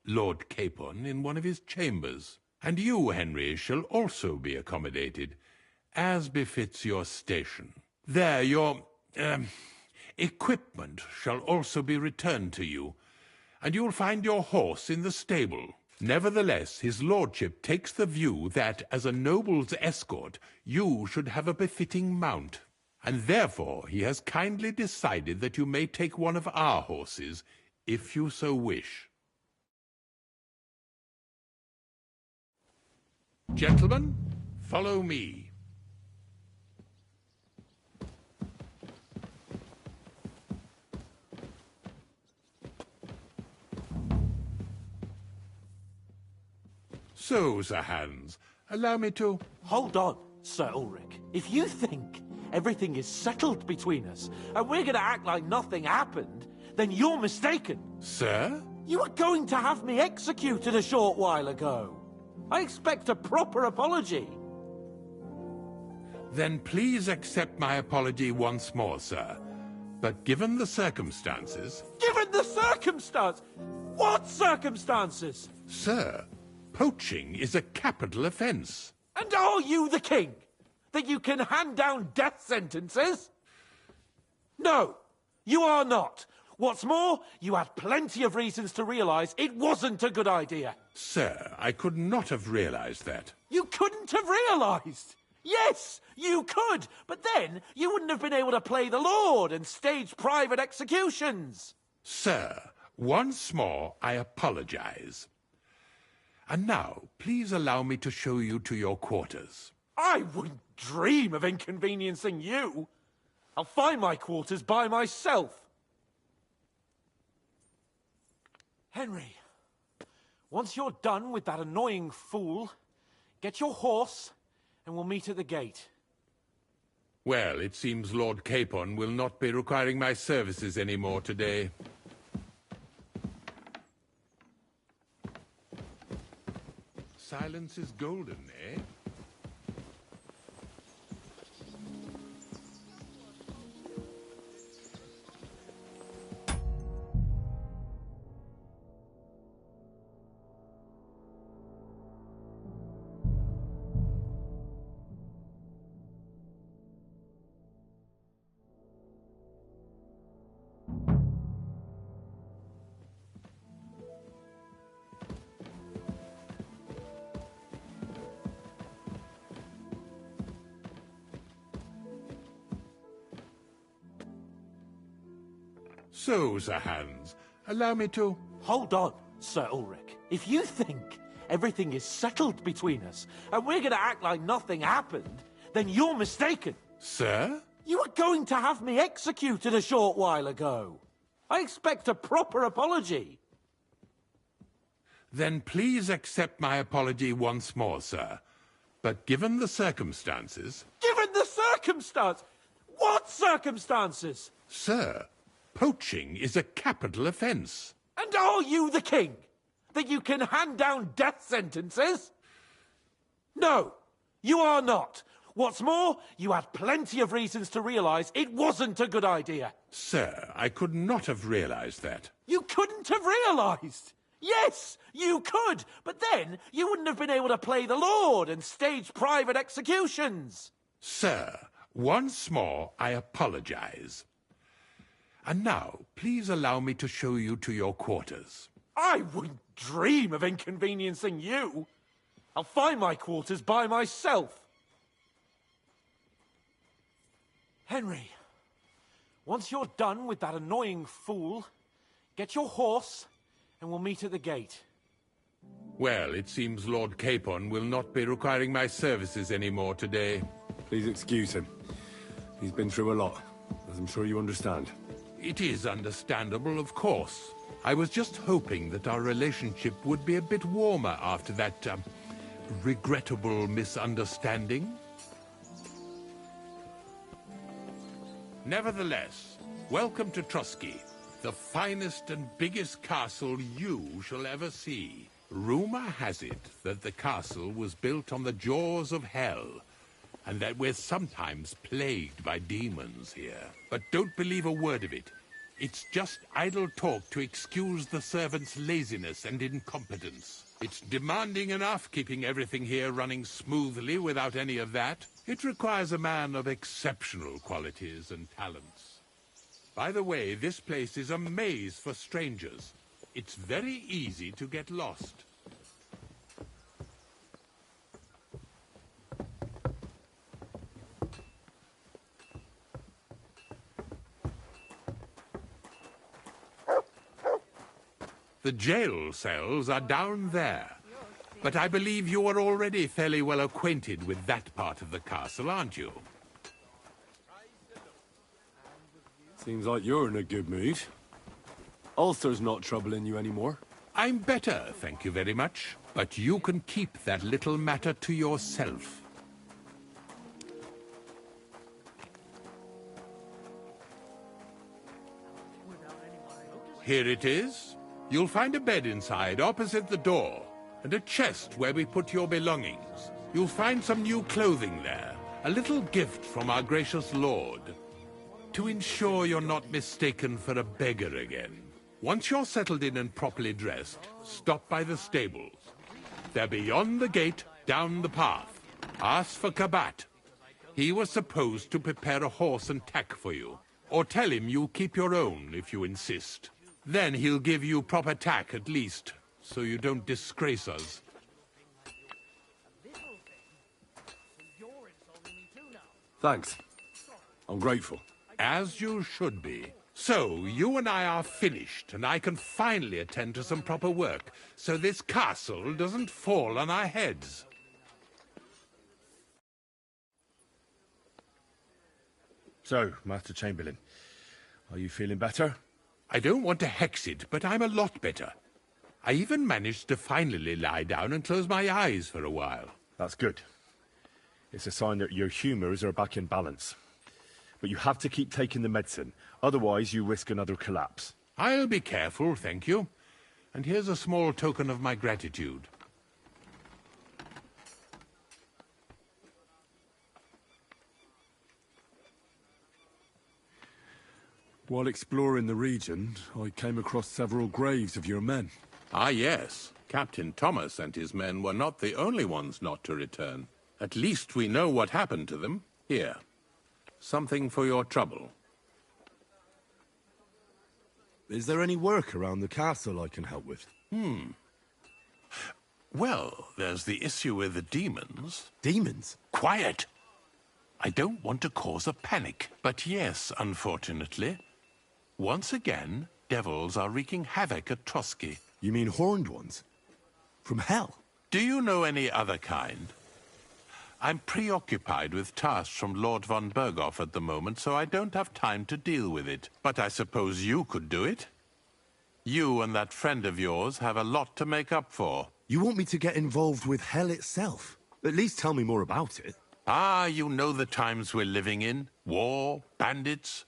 [SPEAKER 11] Lord Capon in one of his chambers. And you, Henry, shall also be accommodated, as befits your station. There, your equipment shall also be returned to you, and you'll find your horse in the stable. Nevertheless, his lordship takes the view that, as a noble's escort, you should have a befitting mount. And therefore he has kindly decided that you may take one of our horses, if you so wish. Gentlemen, follow me. So, Sir Hans, allow me to...
[SPEAKER 20] Hold on, Sir Ulrich. If you think everything is settled between us, and we're going to act like nothing happened, then you're mistaken.
[SPEAKER 11] Sir?
[SPEAKER 20] You were going to have me executed a short while ago. I expect a proper apology.
[SPEAKER 11] Then please accept my apology once more, sir. But given the circumstances...
[SPEAKER 20] Given the circumstance? What circumstances?
[SPEAKER 11] Sir, poaching is a capital offence.
[SPEAKER 20] And are you the king? That you can hand down death sentences? No, you are not. What's more, you had plenty of reasons to realise it wasn't a good idea.
[SPEAKER 11] Sir, I could not have realised that.
[SPEAKER 20] You couldn't have realised? Yes, you could, but then you wouldn't have been able to play the Lord and stage private executions.
[SPEAKER 11] Sir, once more I apologise. And now, please allow me to show you to your quarters.
[SPEAKER 20] I wouldn't dream of inconveniencing you. I'll find my quarters by myself. Henry, once you're done with that annoying fool, get your horse and we'll meet at the gate.
[SPEAKER 11] Well, it seems Lord Capon will not be requiring my services anymore today. Silence is golden, eh? So, Sir Hans, allow me to...
[SPEAKER 20] Hold on, Sir Ulrich. If you think everything is settled between us, and we're going to act like nothing happened, then you're mistaken.
[SPEAKER 11] Sir?
[SPEAKER 20] You were going to have me executed a short while ago. I expect a proper apology.
[SPEAKER 11] Then please accept my apology once more, sir. But given the circumstances...
[SPEAKER 20] Given the circumstance? What circumstances?
[SPEAKER 11] Sir, poaching is a capital offence.
[SPEAKER 20] And are you the king? That you can hand down death sentences? No, you are not. What's more, you had plenty of reasons to realise it wasn't a good idea.
[SPEAKER 11] Sir, I could not have realised that.
[SPEAKER 20] You couldn't have realised? Yes, you could, but then you wouldn't have been able to play the Lord and stage private executions.
[SPEAKER 11] Sir, once more I apologise. And now, please allow me to show you to your quarters.
[SPEAKER 20] I wouldn't dream of inconveniencing you. I'll find my quarters by myself. Henry, once you're done with that annoying fool, get your horse and we'll meet at the gate.
[SPEAKER 11] Well, it seems Lord Capon will not be requiring my services anymore today.
[SPEAKER 14] Please excuse him. He's been through a lot, as I'm sure you understand.
[SPEAKER 11] It is understandable, of course. I was just hoping that our relationship would be a bit warmer after that, regrettable misunderstanding. Nevertheless, welcome to Trusky, the finest and biggest castle you shall ever see. Rumor has it that the castle was built on the jaws of hell, and that we're sometimes plagued by demons here. But don't believe a word of it. It's just idle talk to excuse the servants' laziness and incompetence. It's demanding enough keeping everything here running smoothly without any of that. It requires a man of exceptional qualities and talents. By the way, this place is a maze for strangers. It's very easy to get lost. The jail cells are down there. But I believe you are already fairly well acquainted with that part of the castle, aren't you?
[SPEAKER 14] Seems like you're in a good mood. Ulster's not troubling you anymore.
[SPEAKER 11] I'm better, thank you very much. But you can keep that little matter to yourself. Here it is. You'll find a bed inside, opposite the door, and a chest where we put your belongings. You'll find some new clothing there, a little gift from our gracious lord, to ensure you're not mistaken for a beggar again. Once you're settled in and properly dressed, stop by the stables. They're beyond the gate, down the path. Ask for Kabat. He was supposed to prepare a horse and tack for you. Or tell him you'll keep your own if you insist. Then he'll give you proper tack at least, so you don't disgrace us.
[SPEAKER 14] Thanks. I'm grateful.
[SPEAKER 11] As you should be. So, you and I are finished, and I can finally attend to some proper work, so this castle doesn't fall on our heads.
[SPEAKER 14] So, Master Chamberlain, are you feeling better?
[SPEAKER 11] I don't want to hex it, but I'm a lot better. I even managed to finally lie down and close my eyes for a while.
[SPEAKER 14] That's good. It's a sign that your humours are back in balance. but you have to keep taking the medicine. Otherwise, you risk another collapse.
[SPEAKER 11] I'll be careful, thank you. And here's a small token of my gratitude.
[SPEAKER 14] While exploring the region, I came across several graves of your men.
[SPEAKER 11] Ah, yes. Captain Thomas and his men were not the only ones not to return. At least we know what happened to them. Here. Something for your trouble.
[SPEAKER 14] Is there any work around the castle I can help with?
[SPEAKER 11] Well, there's the issue with the demons.
[SPEAKER 14] Demons?
[SPEAKER 11] Quiet! I don't want to cause a panic, but yes, unfortunately. Once again, devils are wreaking havoc at Trotsky.
[SPEAKER 14] You mean horned ones? From hell?
[SPEAKER 11] Do you know any other kind? I'm preoccupied with tasks from Lord von Berghoff at the moment, so I don't have time to deal with it. But I suppose you could do it? You and that friend of yours have a lot to make up for.
[SPEAKER 14] You want me to get involved with hell itself? At least tell me more about it.
[SPEAKER 11] Ah, you know the times we're living in. War, bandits.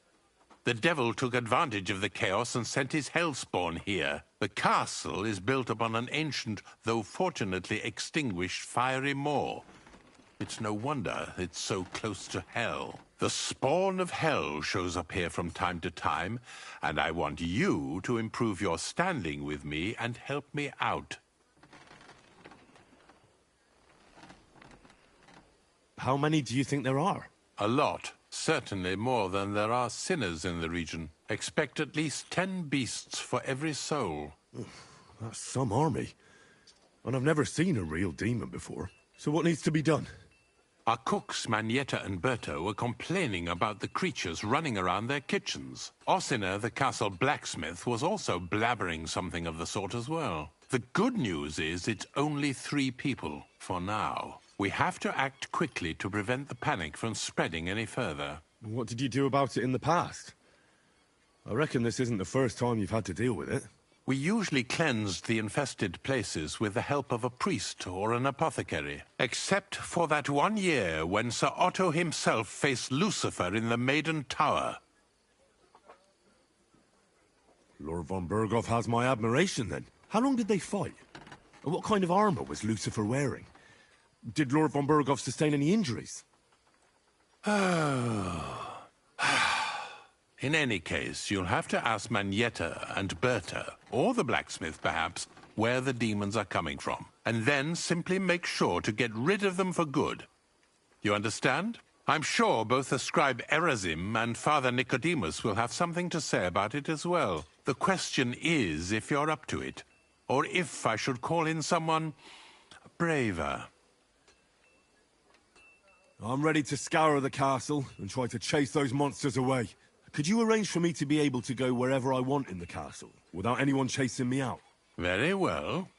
[SPEAKER 11] The devil took advantage of the chaos and sent his hellspawn here. The castle is built upon an ancient, though fortunately extinguished, fiery moor. It's no wonder it's so close to hell. The spawn of hell shows up here from time to time, and I want you to improve your standing with me and help me out.
[SPEAKER 14] How many do you think there are?
[SPEAKER 11] A lot. Certainly more than there are sinners in the region. Expect at least 10 beasts for every soul.
[SPEAKER 14] That's some army. And I've never seen a real demon before. So what needs to be done?
[SPEAKER 11] Our cooks, Manietta and Berto, were complaining about the creatures running around their kitchens. Ossina, the castle blacksmith, was also blabbering something of the sort as well. The good news is it's only 3 people, for now. We have to act quickly to prevent the panic from spreading any further.
[SPEAKER 14] What did you do about it in the past? I reckon this isn't the first time you've had to deal with it.
[SPEAKER 11] We usually cleansed the infested places with the help of a priest or an apothecary. Except for that one year when Sir Otto himself faced Lucifer in the Maiden Tower.
[SPEAKER 14] Lord von Berghoff has my admiration, then. How long did they fight? And what kind of armor was Lucifer wearing? Did Lord von Berghoff sustain any injuries?
[SPEAKER 11] In any case, you'll have to ask Manietta and Berta, or the blacksmith perhaps, where the demons are coming from. And then simply make sure to get rid of them for good. You understand? I'm sure both the scribe Erazim and Father Nicodemus will have something to say about it as well. The question is if you're up to it, or if I should call in someone braver.
[SPEAKER 14] I'm ready to scour the castle and try to chase those monsters away. Could you arrange for me to be able to go wherever I want in the castle, without anyone chasing me out?
[SPEAKER 11] Very well.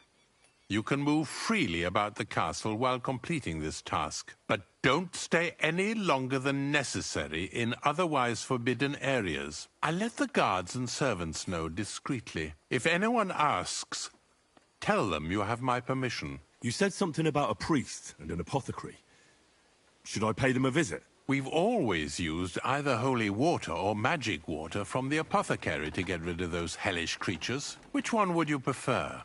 [SPEAKER 11] You can move freely about the castle while completing this task, but don't stay any longer than necessary in otherwise forbidden areas. I'll let the guards and servants know discreetly. If anyone asks, tell them you have my permission.
[SPEAKER 14] You said something about a priest and an apothecary. Should I pay them a visit?
[SPEAKER 11] We've always used either holy water or magic water from the apothecary to get rid of those hellish creatures. Which one would you prefer?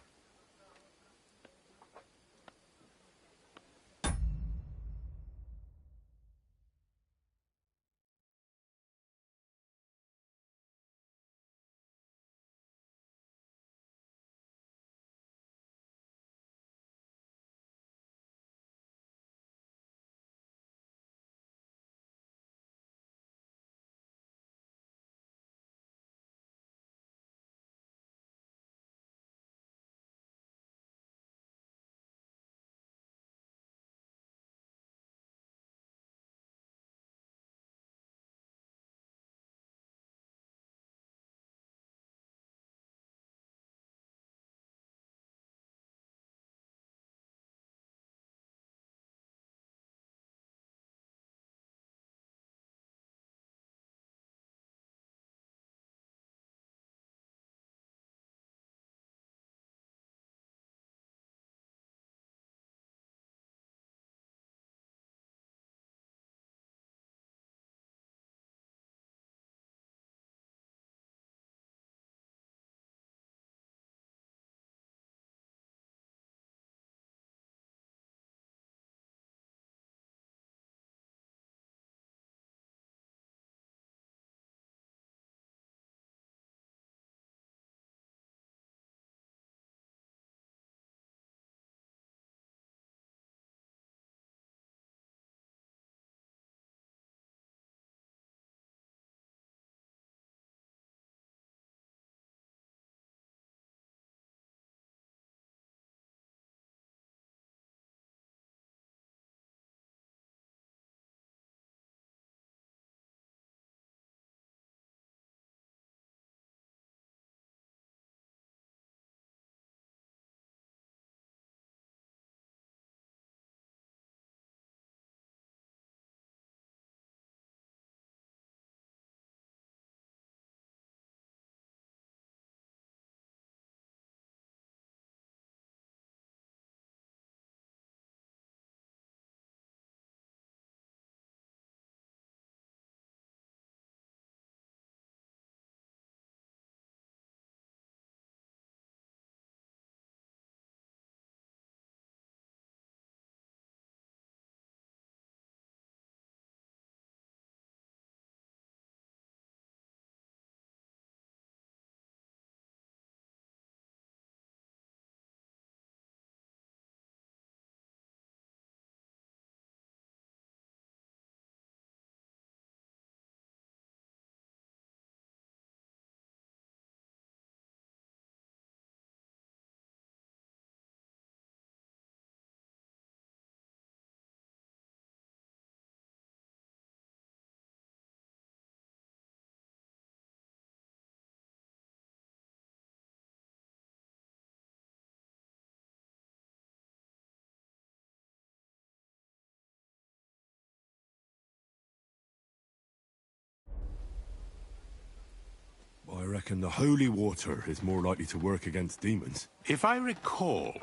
[SPEAKER 14] reckon the holy water is more likely to work against demons.
[SPEAKER 11] If I recall,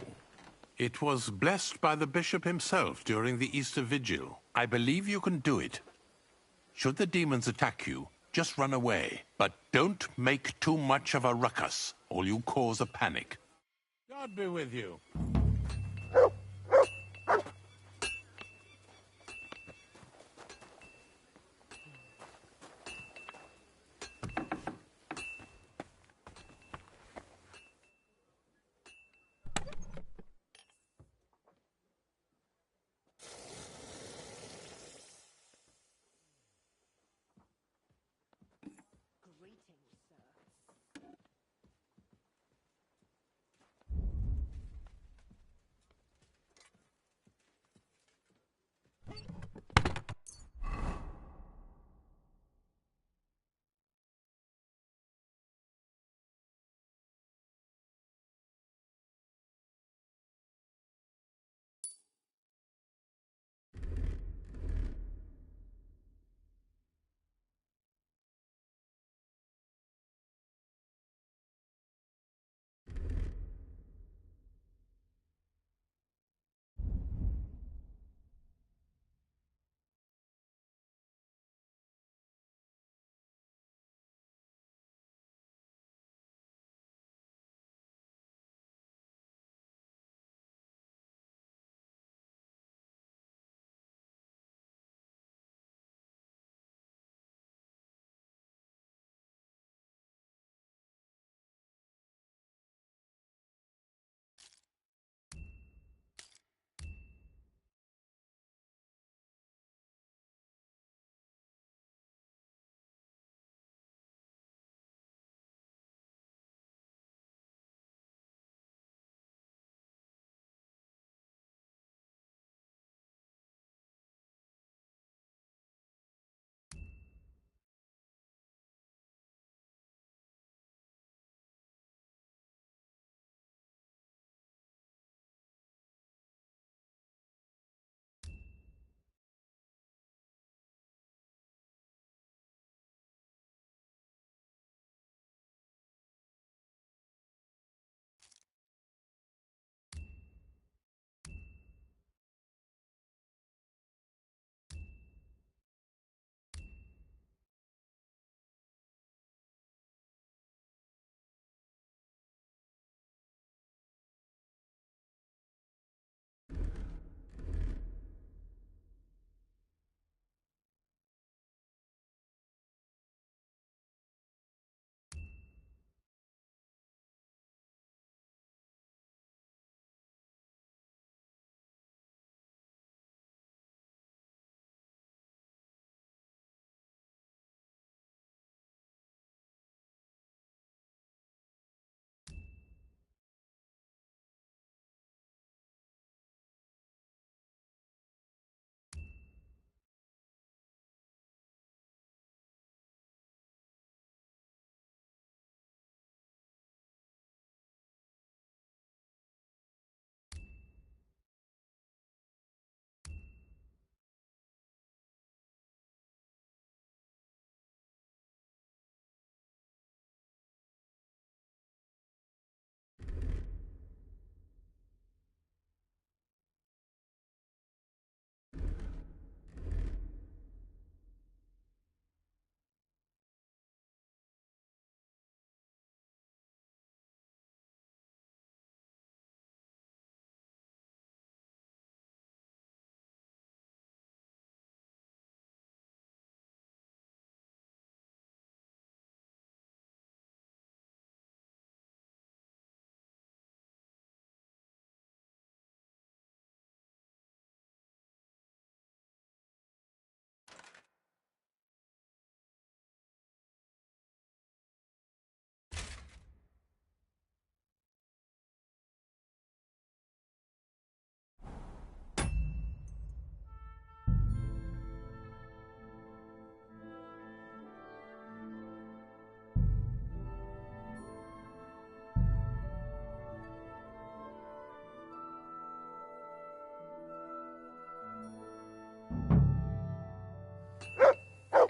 [SPEAKER 11] it was blessed by the bishop himself during the Easter Vigil. I believe you can do it. Should the demons attack you, just run away. But don't make too much of a ruckus, or you cause a panic. God be with you.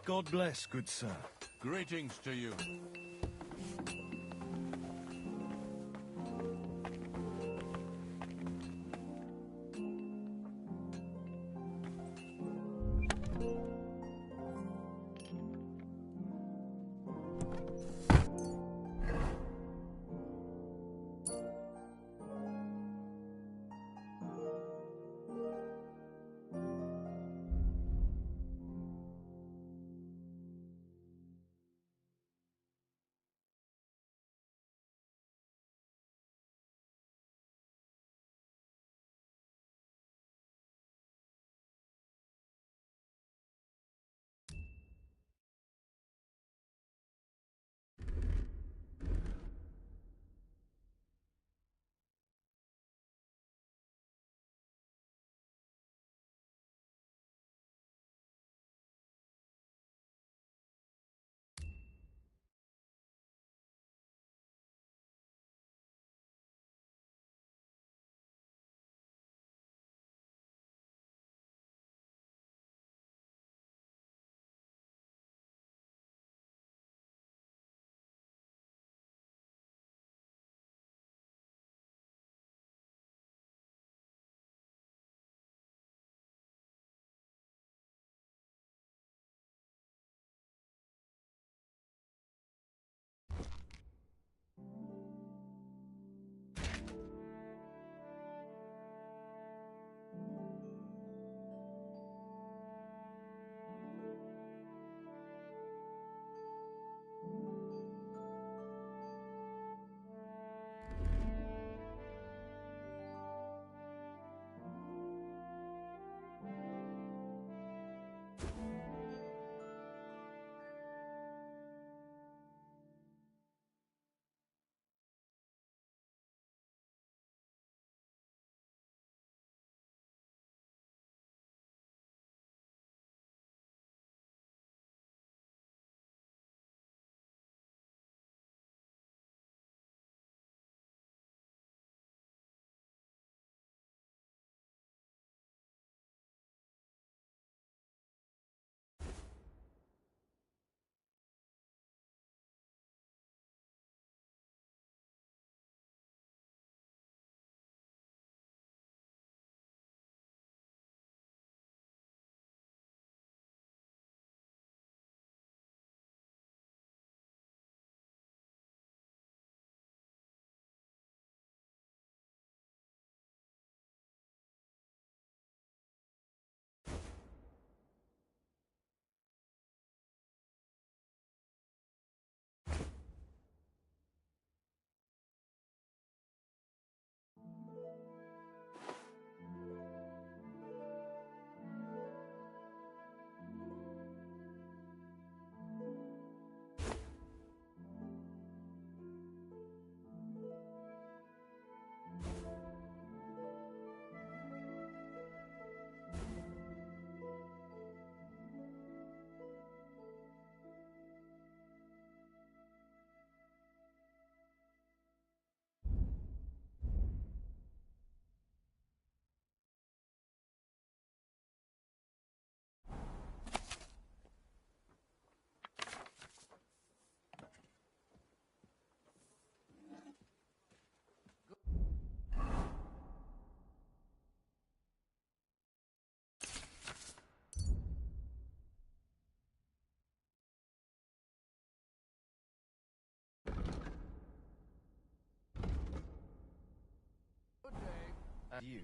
[SPEAKER 12] God bless, good sir.
[SPEAKER 11] Greetings to you.
[SPEAKER 9] You.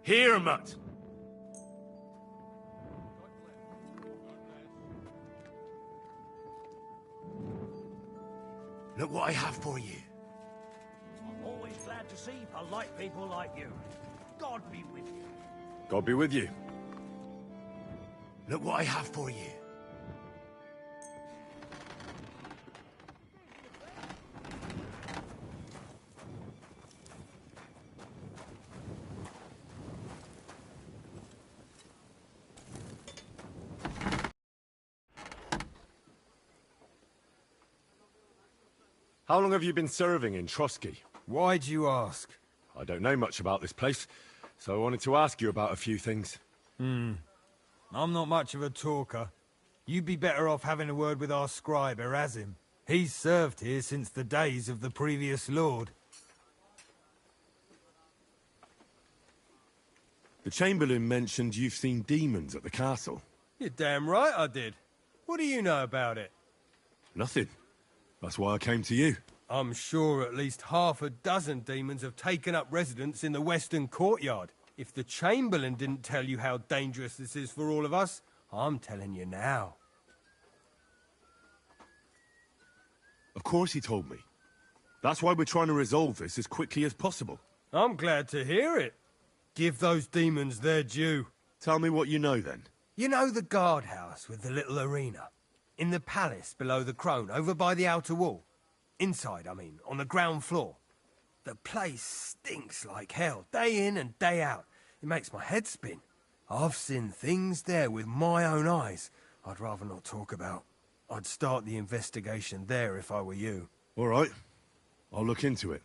[SPEAKER 14] Here, Mutt!
[SPEAKER 5] Look what I have for you.
[SPEAKER 8] I'm always glad to see polite people like you. God be with you.
[SPEAKER 14] God be with you.
[SPEAKER 5] Look what I have for you.
[SPEAKER 14] How long have you been serving in Trotsky?
[SPEAKER 1] Why'd you ask?
[SPEAKER 14] I don't know much about this place, so I wanted to ask you about a few things.
[SPEAKER 1] I'm not much of a talker. You'd be better off having a word with our scribe, Erasim. He's served here since the days of the previous lord.
[SPEAKER 14] The Chamberlain mentioned you've seen demons at the castle.
[SPEAKER 1] You're damn right I did. What do you know about it?
[SPEAKER 14] Nothing. That's why I came to you.
[SPEAKER 1] I'm sure at least half a dozen demons have taken up residence in the western courtyard. If the Chamberlain didn't tell you how dangerous this is for all of us, I'm telling you now.
[SPEAKER 14] Of course he told me. That's why we're trying to resolve this as quickly as possible.
[SPEAKER 1] I'm glad to hear it. Give those demons their due.
[SPEAKER 14] Tell me what you know, then.
[SPEAKER 1] You know the guardhouse with the little arena? In the palace below the Crone, over by the outer wall? Inside, I mean, on the ground floor. The place stinks like hell, day in and day out. It makes my head spin. I've seen things there with my own eyes I'd rather not talk about. I'd start the investigation there if I were you.
[SPEAKER 14] All right. I'll look into it.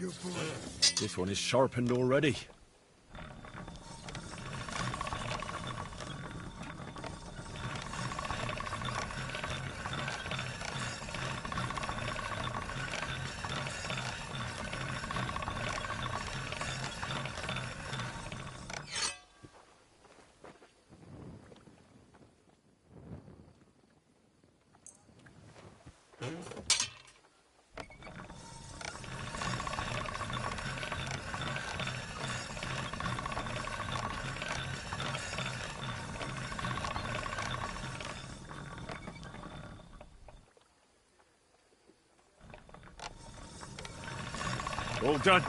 [SPEAKER 1] Good boy.
[SPEAKER 14] This one is sharpened already. All done.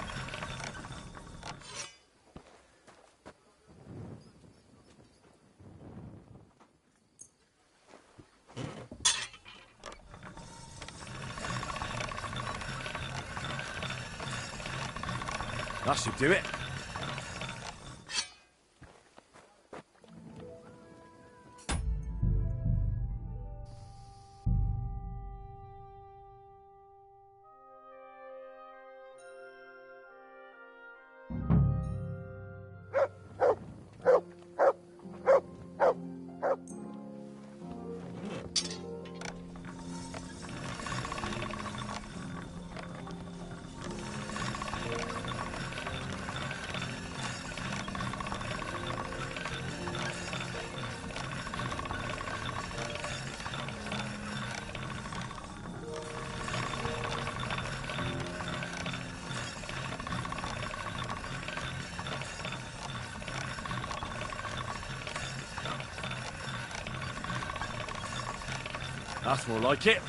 [SPEAKER 14] That should do it. That's more like it.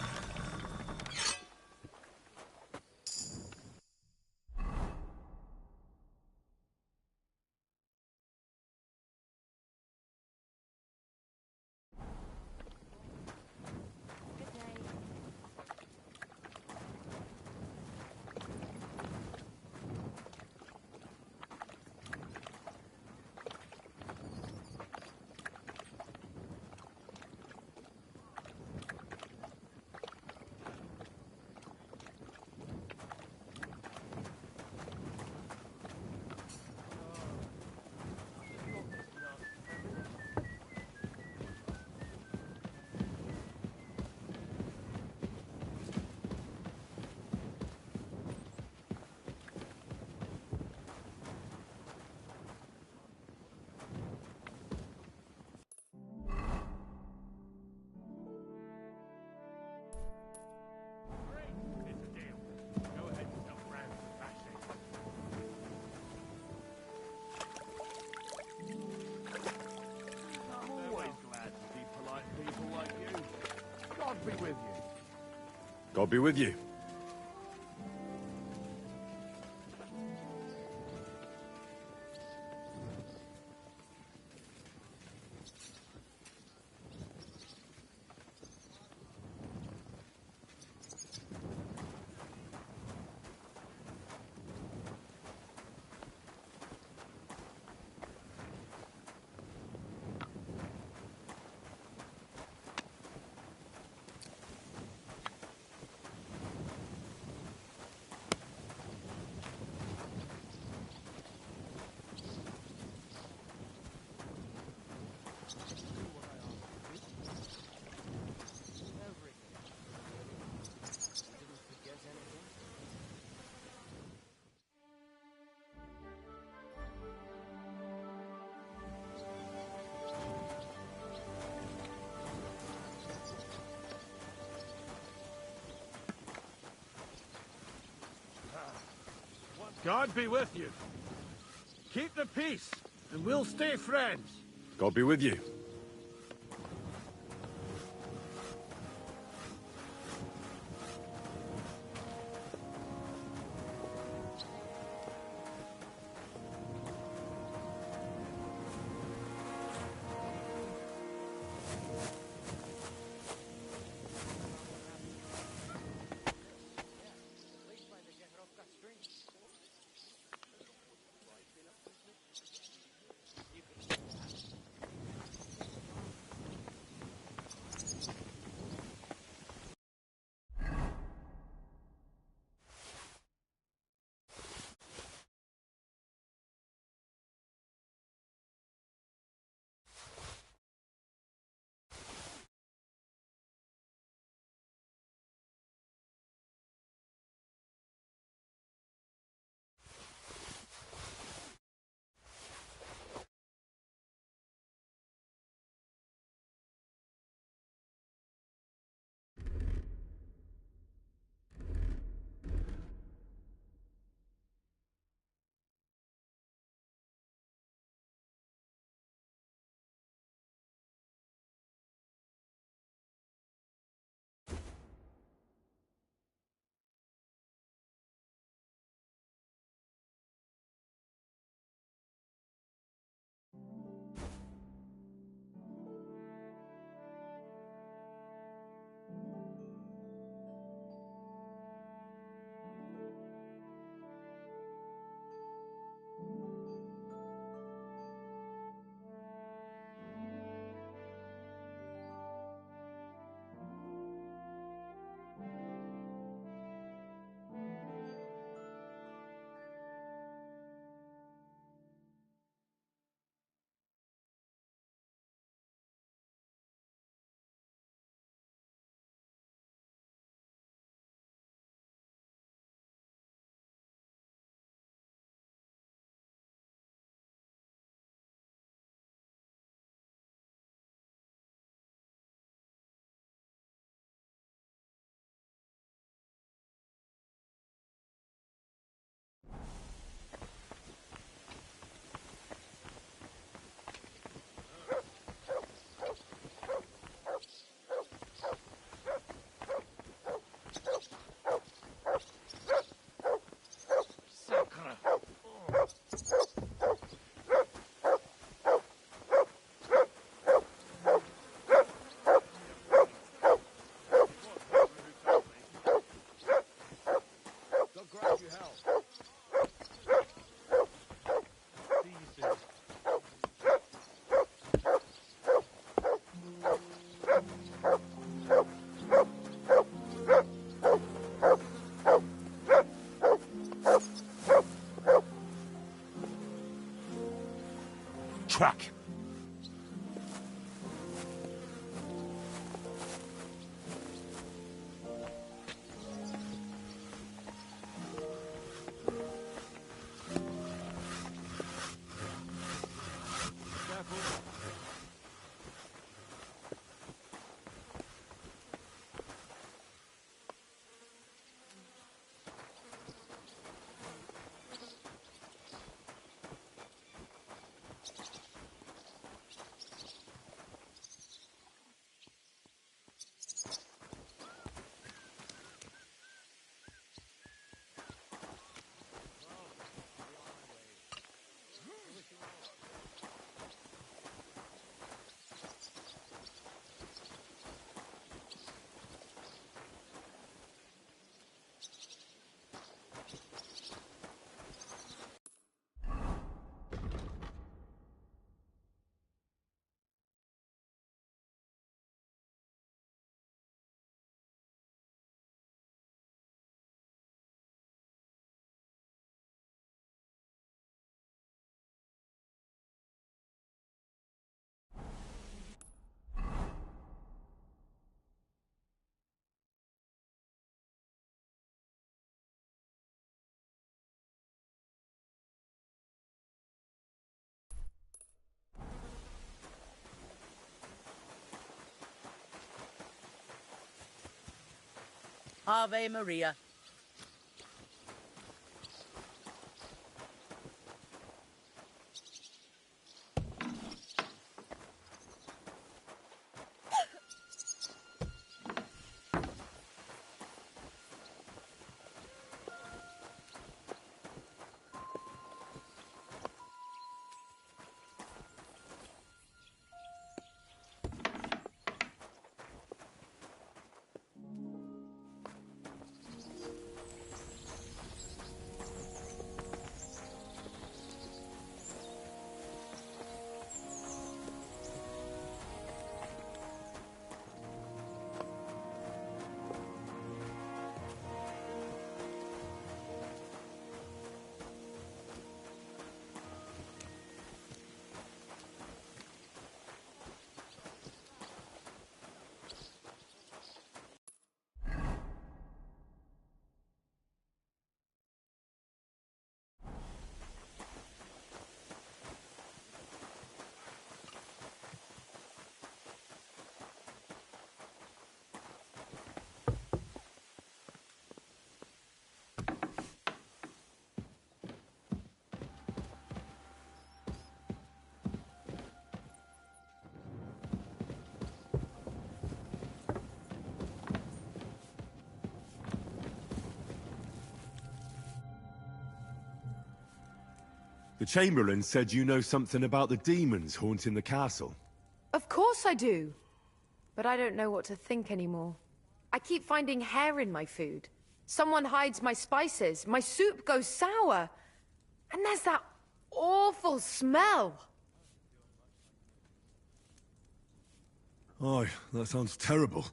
[SPEAKER 7] God be with you.
[SPEAKER 14] God be with you.
[SPEAKER 10] God be with you. Keep the peace, and we'll stay friends.
[SPEAKER 14] God be with you. track.
[SPEAKER 3] Ave Maria.
[SPEAKER 14] The Chamberlain said you know something about the demons haunting the castle.
[SPEAKER 12] Of course I do. But I don't know what to think anymore. I keep finding hair in my food. Someone hides my spices. My soup goes sour. And there's that awful smell.
[SPEAKER 14] Oh, that sounds terrible.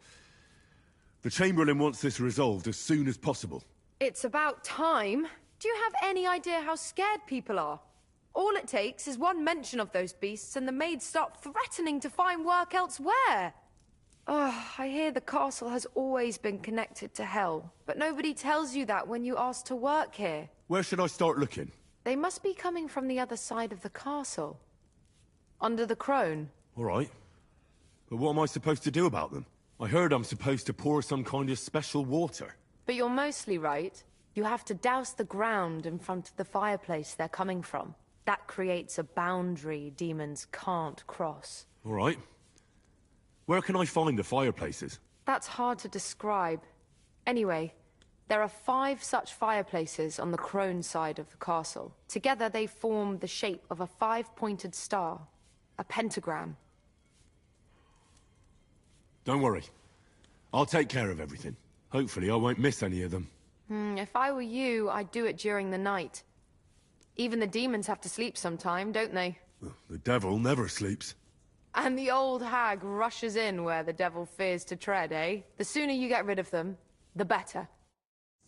[SPEAKER 14] The Chamberlain wants this resolved as soon as possible.
[SPEAKER 12] It's about time. Do you have any idea how scared people are? All it takes is one mention of those beasts and the maids start threatening to find work elsewhere. Oh, I hear the castle has always been connected to hell, but nobody tells you that when you ask to work here.
[SPEAKER 14] Where should I start looking?
[SPEAKER 12] They must be coming from the other side of the castle. Under the crone.
[SPEAKER 14] All right. But what am I supposed to do about them? I heard I'm supposed to pour some kind of special water.
[SPEAKER 12] But you're mostly right. You have to douse the ground in front of the fireplace they're coming from. That creates a boundary demons can't cross.
[SPEAKER 14] All right. Where can I find the fireplaces?
[SPEAKER 12] That's hard to describe. Anyway, there are 5 such fireplaces on the crone side of the castle. Together they form the shape of a 5-pointed star. A pentagram.
[SPEAKER 14] Don't worry. I'll take care of everything. Hopefully I won't miss any of them.
[SPEAKER 12] If I were you, I'd do it during the night. Even the demons have to sleep sometime, don't they?
[SPEAKER 14] The devil never sleeps.
[SPEAKER 12] And the old hag rushes in where the devil fears to tread, eh? The sooner you get rid of them, the better.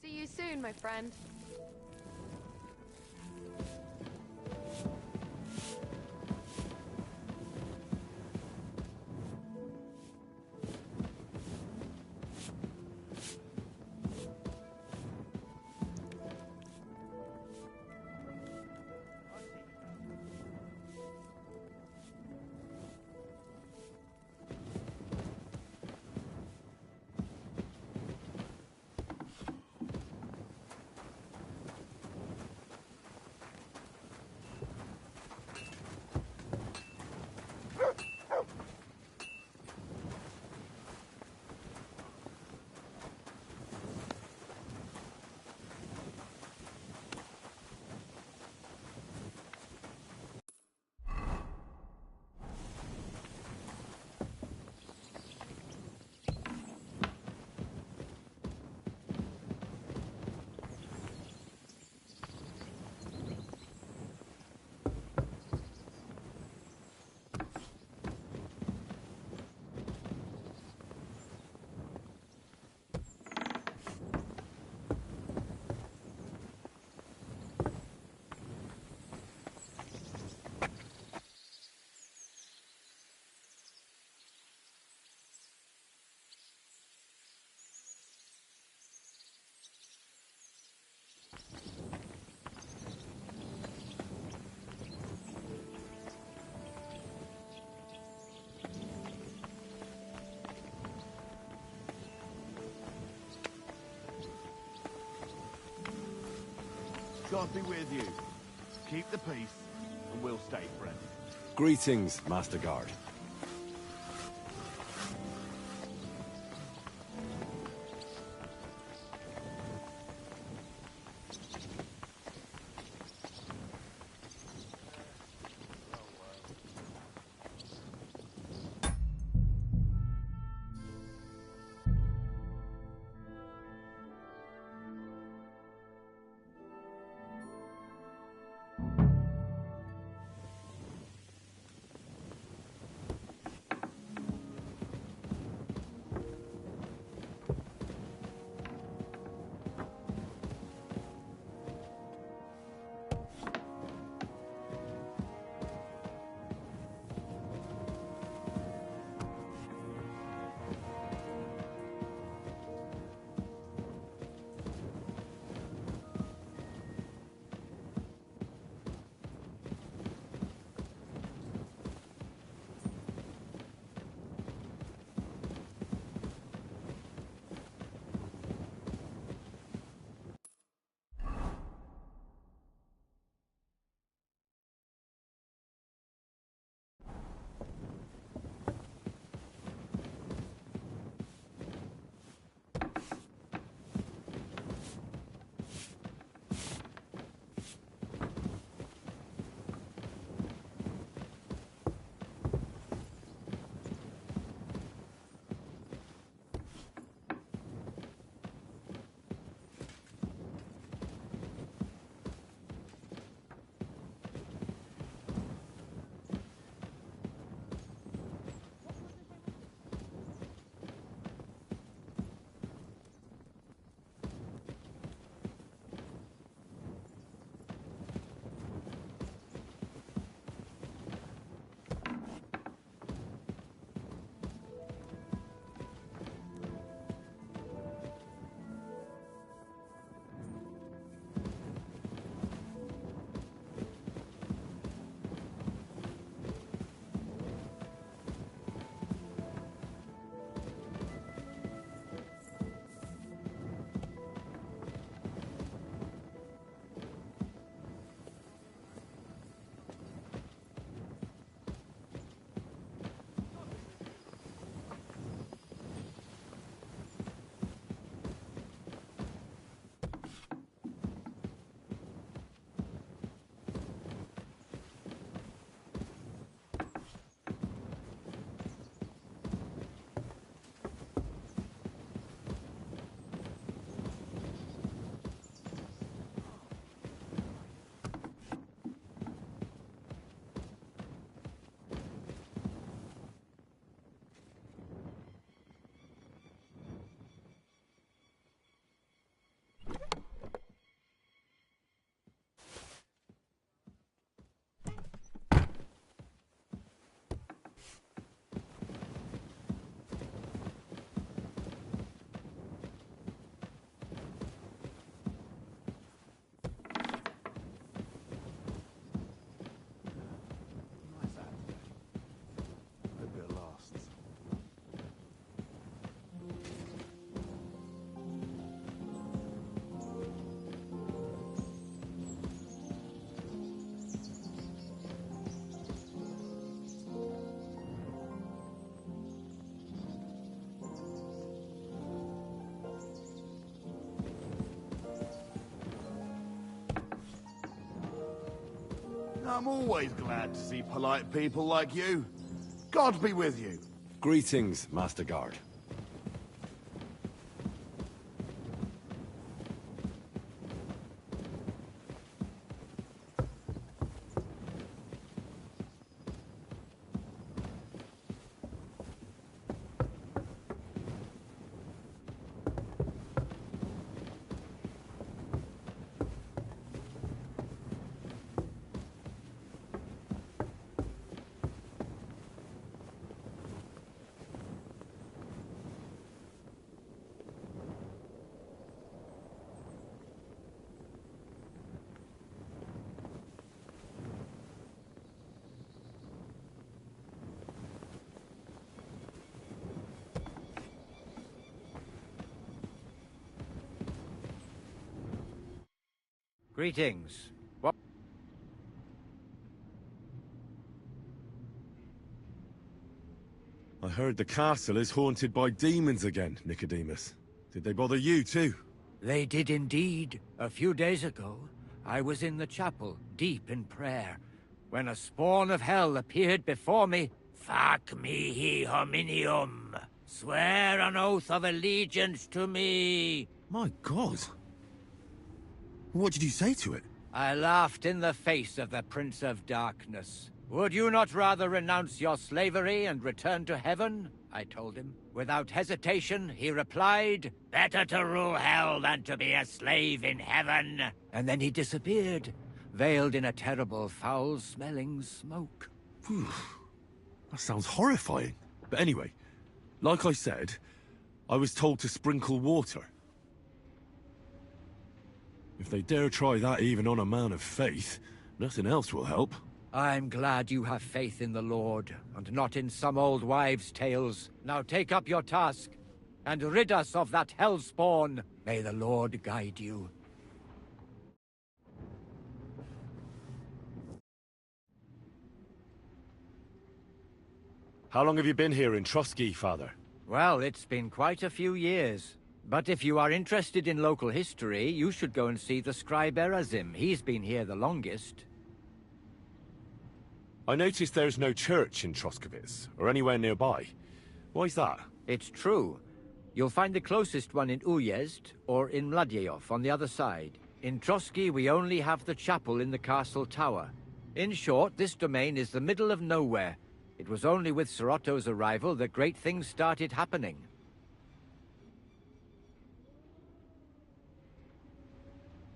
[SPEAKER 12] See you soon, my friend.
[SPEAKER 7] God be with you. Keep the peace, and we'll stay friends.
[SPEAKER 15] Greetings, Master Guard.
[SPEAKER 7] I'm always glad to see polite people like you. God be with you.
[SPEAKER 15] Greetings, Master Guard.
[SPEAKER 13] Greetings. What?
[SPEAKER 14] I heard the castle is haunted by demons again, Nicodemus. Did they bother you too?
[SPEAKER 13] They did indeed. A few days ago, I was in the chapel, deep in prayer, when a spawn of hell appeared before me. Fac mihi hominium. Swear an oath of allegiance to me.
[SPEAKER 14] My God. What did you say to it?
[SPEAKER 13] I laughed in the face of the Prince of Darkness. Would you not rather renounce your slavery and return to heaven? I told him. Without hesitation, he replied, better to rule hell than to be a slave in heaven. And then he disappeared, veiled in a terrible, foul-smelling smoke.
[SPEAKER 14] Phew. That sounds horrifying. But anyway, like I said, I was told to sprinkle water. If they dare try that even on a man of faith, nothing else will help.
[SPEAKER 13] I'm glad you have faith in the Lord, and not in some old wives' tales. Now take up your task, and rid us of that hellspawn. May the Lord guide you.
[SPEAKER 14] How long have you been here in Trotsky, Father?
[SPEAKER 13] Well, it's been quite a few years. But if you are interested in local history, you should go and see the scribe Erazim. He's been here the longest.
[SPEAKER 14] I noticed there's no church in Troskowitz, or anywhere nearby. Why's that?
[SPEAKER 13] It's true. You'll find the closest one in Uyezd, or in Mladyeyov on the other side. In Trotsky, we only have the chapel in the castle tower. In short, this domain is the middle of nowhere. It was only with Sir Otto's arrival that great things started happening.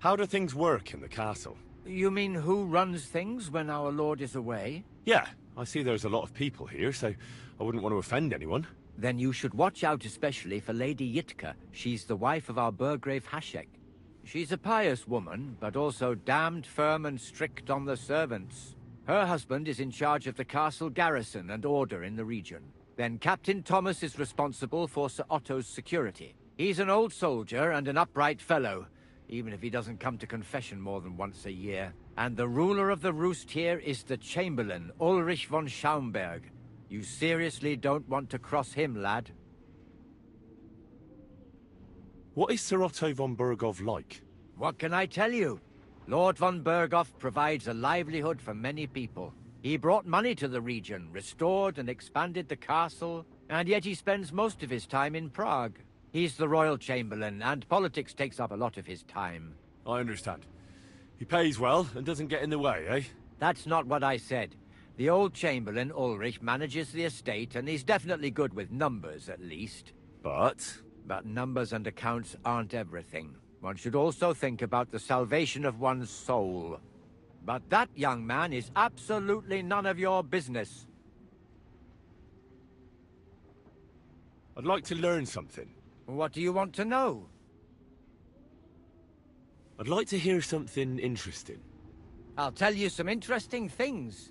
[SPEAKER 14] How do things work in the castle?
[SPEAKER 13] You mean who runs things when our lord is away?
[SPEAKER 14] Yeah, I see there's a lot of people here, so I wouldn't want to offend anyone.
[SPEAKER 13] Then you should watch out especially for Lady Yitka. She's the wife of our Burgrave Hashek. She's a pious woman, but also damned firm and strict on the servants. Her husband is in charge of the castle garrison and order in the region. Then Captain Thomas is responsible for Sir Otto's security. He's an old soldier and an upright fellow, even if he doesn't come to confession more than once a year. And the ruler of the roost here is the Chamberlain, Ulrich von Schaumburg. You seriously don't want to cross him, lad?
[SPEAKER 14] What is Sir Otto von Berghoff like?
[SPEAKER 13] What can I tell you? Lord von Berghoff provides a livelihood for many people. He brought money to the region, restored and expanded the castle, and yet he spends most of his time in Prague. He's the Royal Chamberlain, and politics takes up a lot of his time.
[SPEAKER 14] I understand. He pays well and doesn't get in the way, eh?
[SPEAKER 13] That's not what I said. The old Chamberlain, Ulrich, manages the estate, and he's definitely good with numbers, at least.
[SPEAKER 14] But
[SPEAKER 13] numbers and accounts aren't everything. One should also think about the salvation of one's soul. But that, young man, is absolutely none of your business.
[SPEAKER 14] I'd like to learn something.
[SPEAKER 13] What do you want to know?
[SPEAKER 14] I'd like to hear something interesting.
[SPEAKER 13] I'll tell you some interesting things.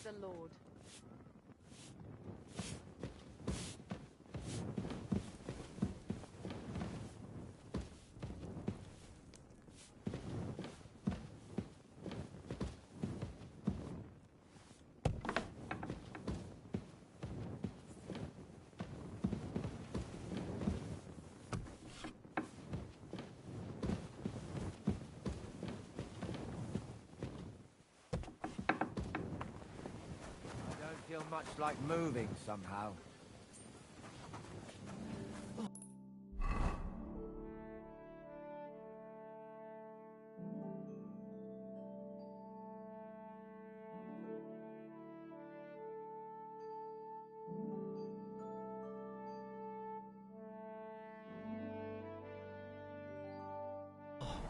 [SPEAKER 12] the Lord.
[SPEAKER 13] I don't feel much like moving somehow.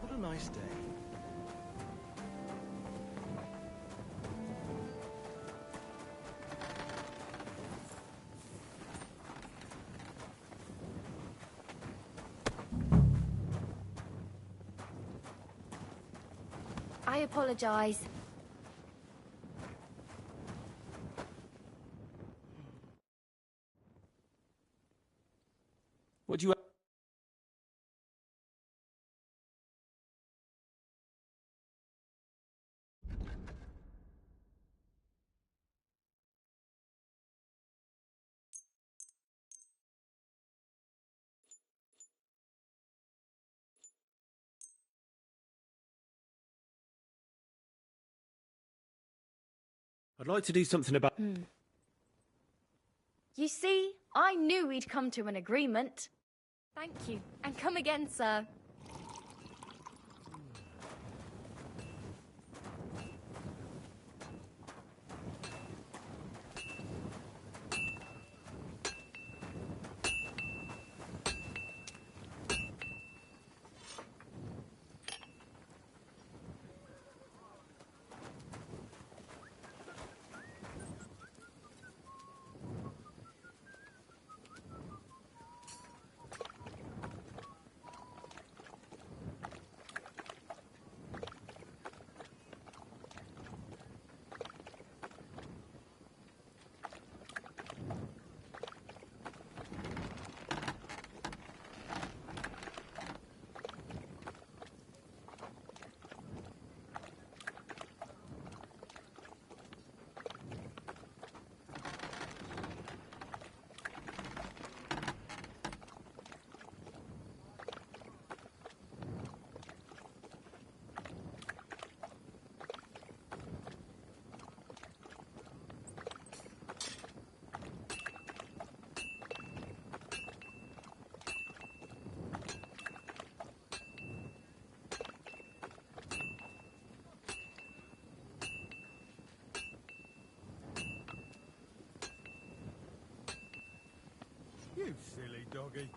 [SPEAKER 9] What a nice day.
[SPEAKER 17] I apologize.
[SPEAKER 14] What do you... I'd like to do something about...
[SPEAKER 17] You see, I knew we'd come to an agreement. Thank you, and come again, sir.
[SPEAKER 1] You silly doggy.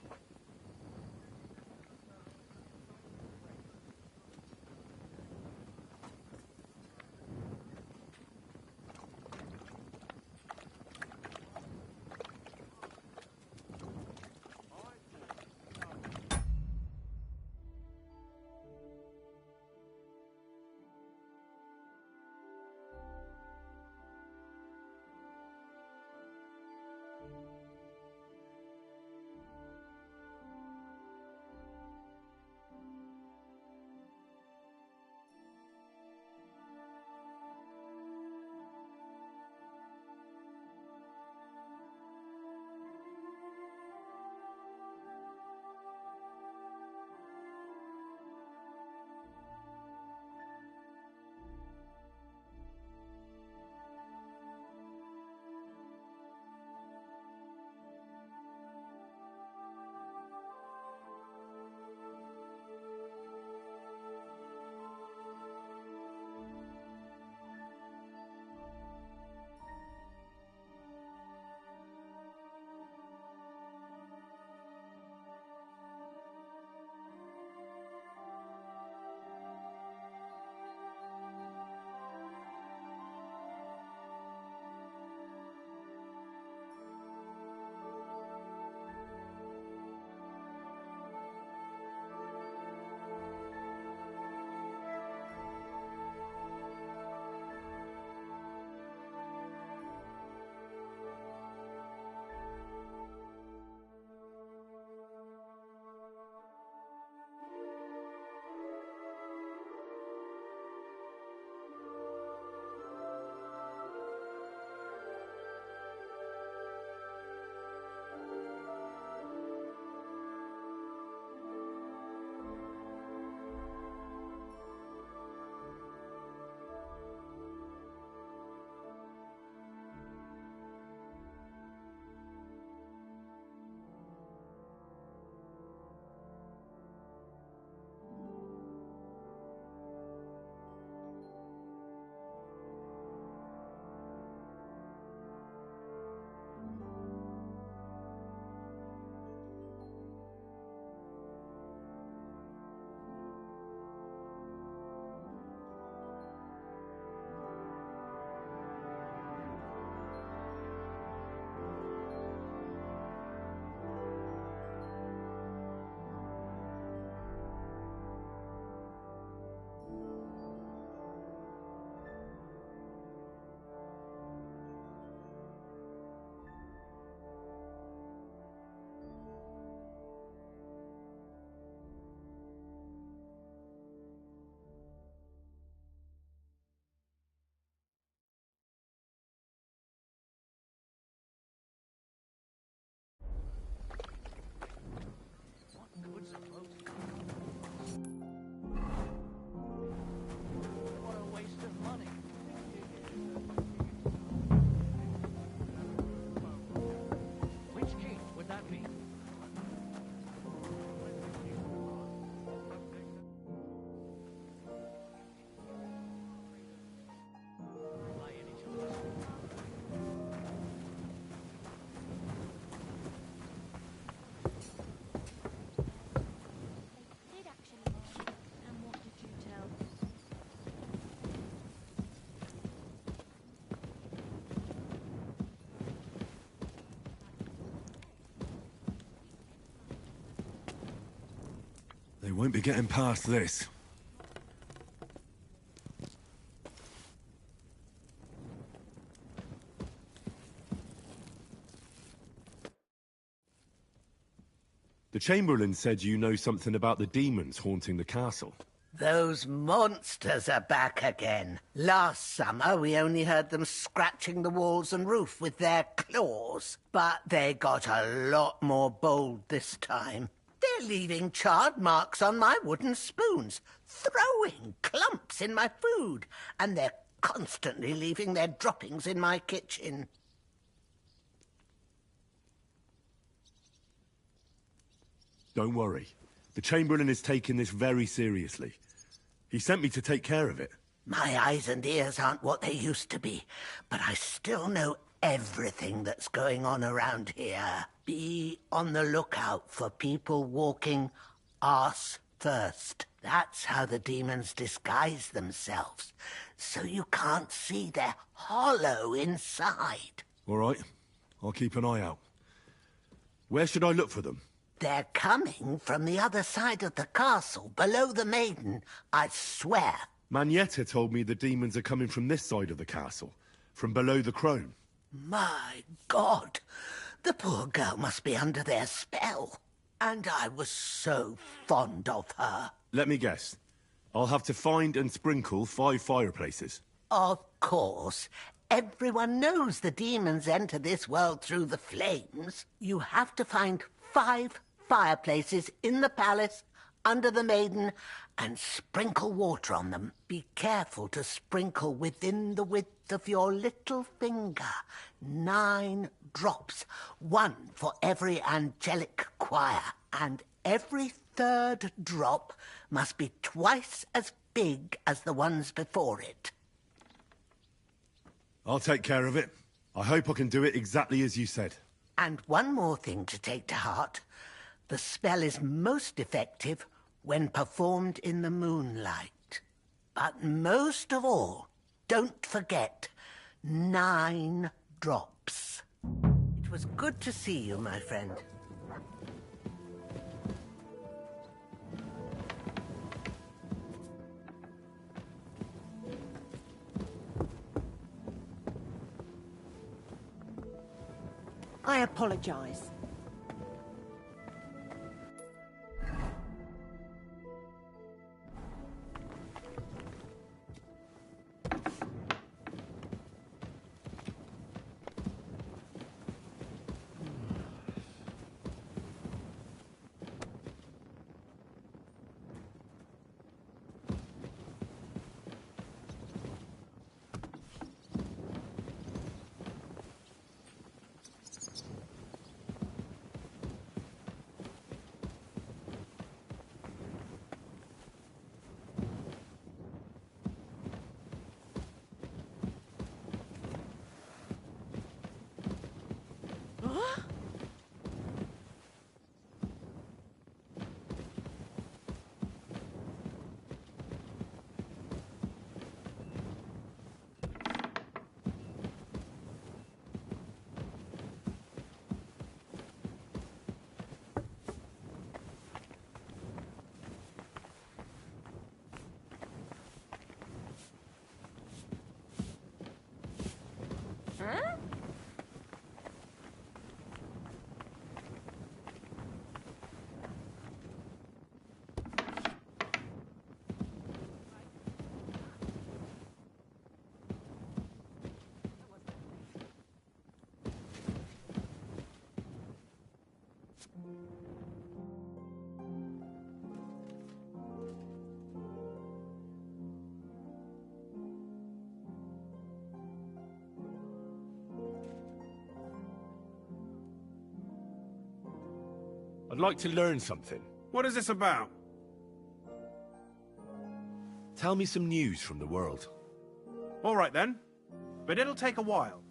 [SPEAKER 15] They won't be getting past this. The Chamberlain said you know something about the demons haunting the castle.
[SPEAKER 2] Those monsters are back again. Last summer, we only heard them scratching the walls and roof with their claws. But they got a lot more bold this time. They're leaving charred marks on my wooden spoons, throwing clumps in my food, and they're constantly leaving their droppings in my kitchen.
[SPEAKER 15] Don't worry. The Chamberlain is taking this very seriously. He sent me to take care of it.
[SPEAKER 2] My eyes and ears aren't what they used to be, but I still know everything that's going on around here. Be on the lookout for people walking arse first. That's how the demons disguise themselves, so you can't see their hollow inside.
[SPEAKER 15] All right. I'll keep an eye out. Where should I look for them?
[SPEAKER 2] They're coming from the other side of the castle, below the maiden, I swear.
[SPEAKER 15] Manietta told me the demons are coming from this side of the castle, from below the crone.
[SPEAKER 2] My God, the poor girl must be under their spell. And I was so fond of her.
[SPEAKER 15] Let me guess. I'll have to find and sprinkle 5 fireplaces.
[SPEAKER 2] Of course. Everyone knows the demons enter this world through the flames. You have to find 5 fireplaces in the palace, under the maiden, and sprinkle water on them. Be careful to sprinkle within the width of your little finger. 9 drops, 1 for every angelic choir, and every 3rd drop must be twice as big as the ones before it.
[SPEAKER 15] I'll take care of it. I hope I can do it exactly as you said.
[SPEAKER 2] And one more thing to take to heart. The spell is most effective when performed in the moonlight. But most of all, don't forget 9 drops. It was good to see you, my friend.
[SPEAKER 23] I apologize.
[SPEAKER 17] Huh?
[SPEAKER 15] I'd like to learn something.
[SPEAKER 19] What is this about?
[SPEAKER 15] Tell me some news from the world.
[SPEAKER 19] All right then, but it'll take a while.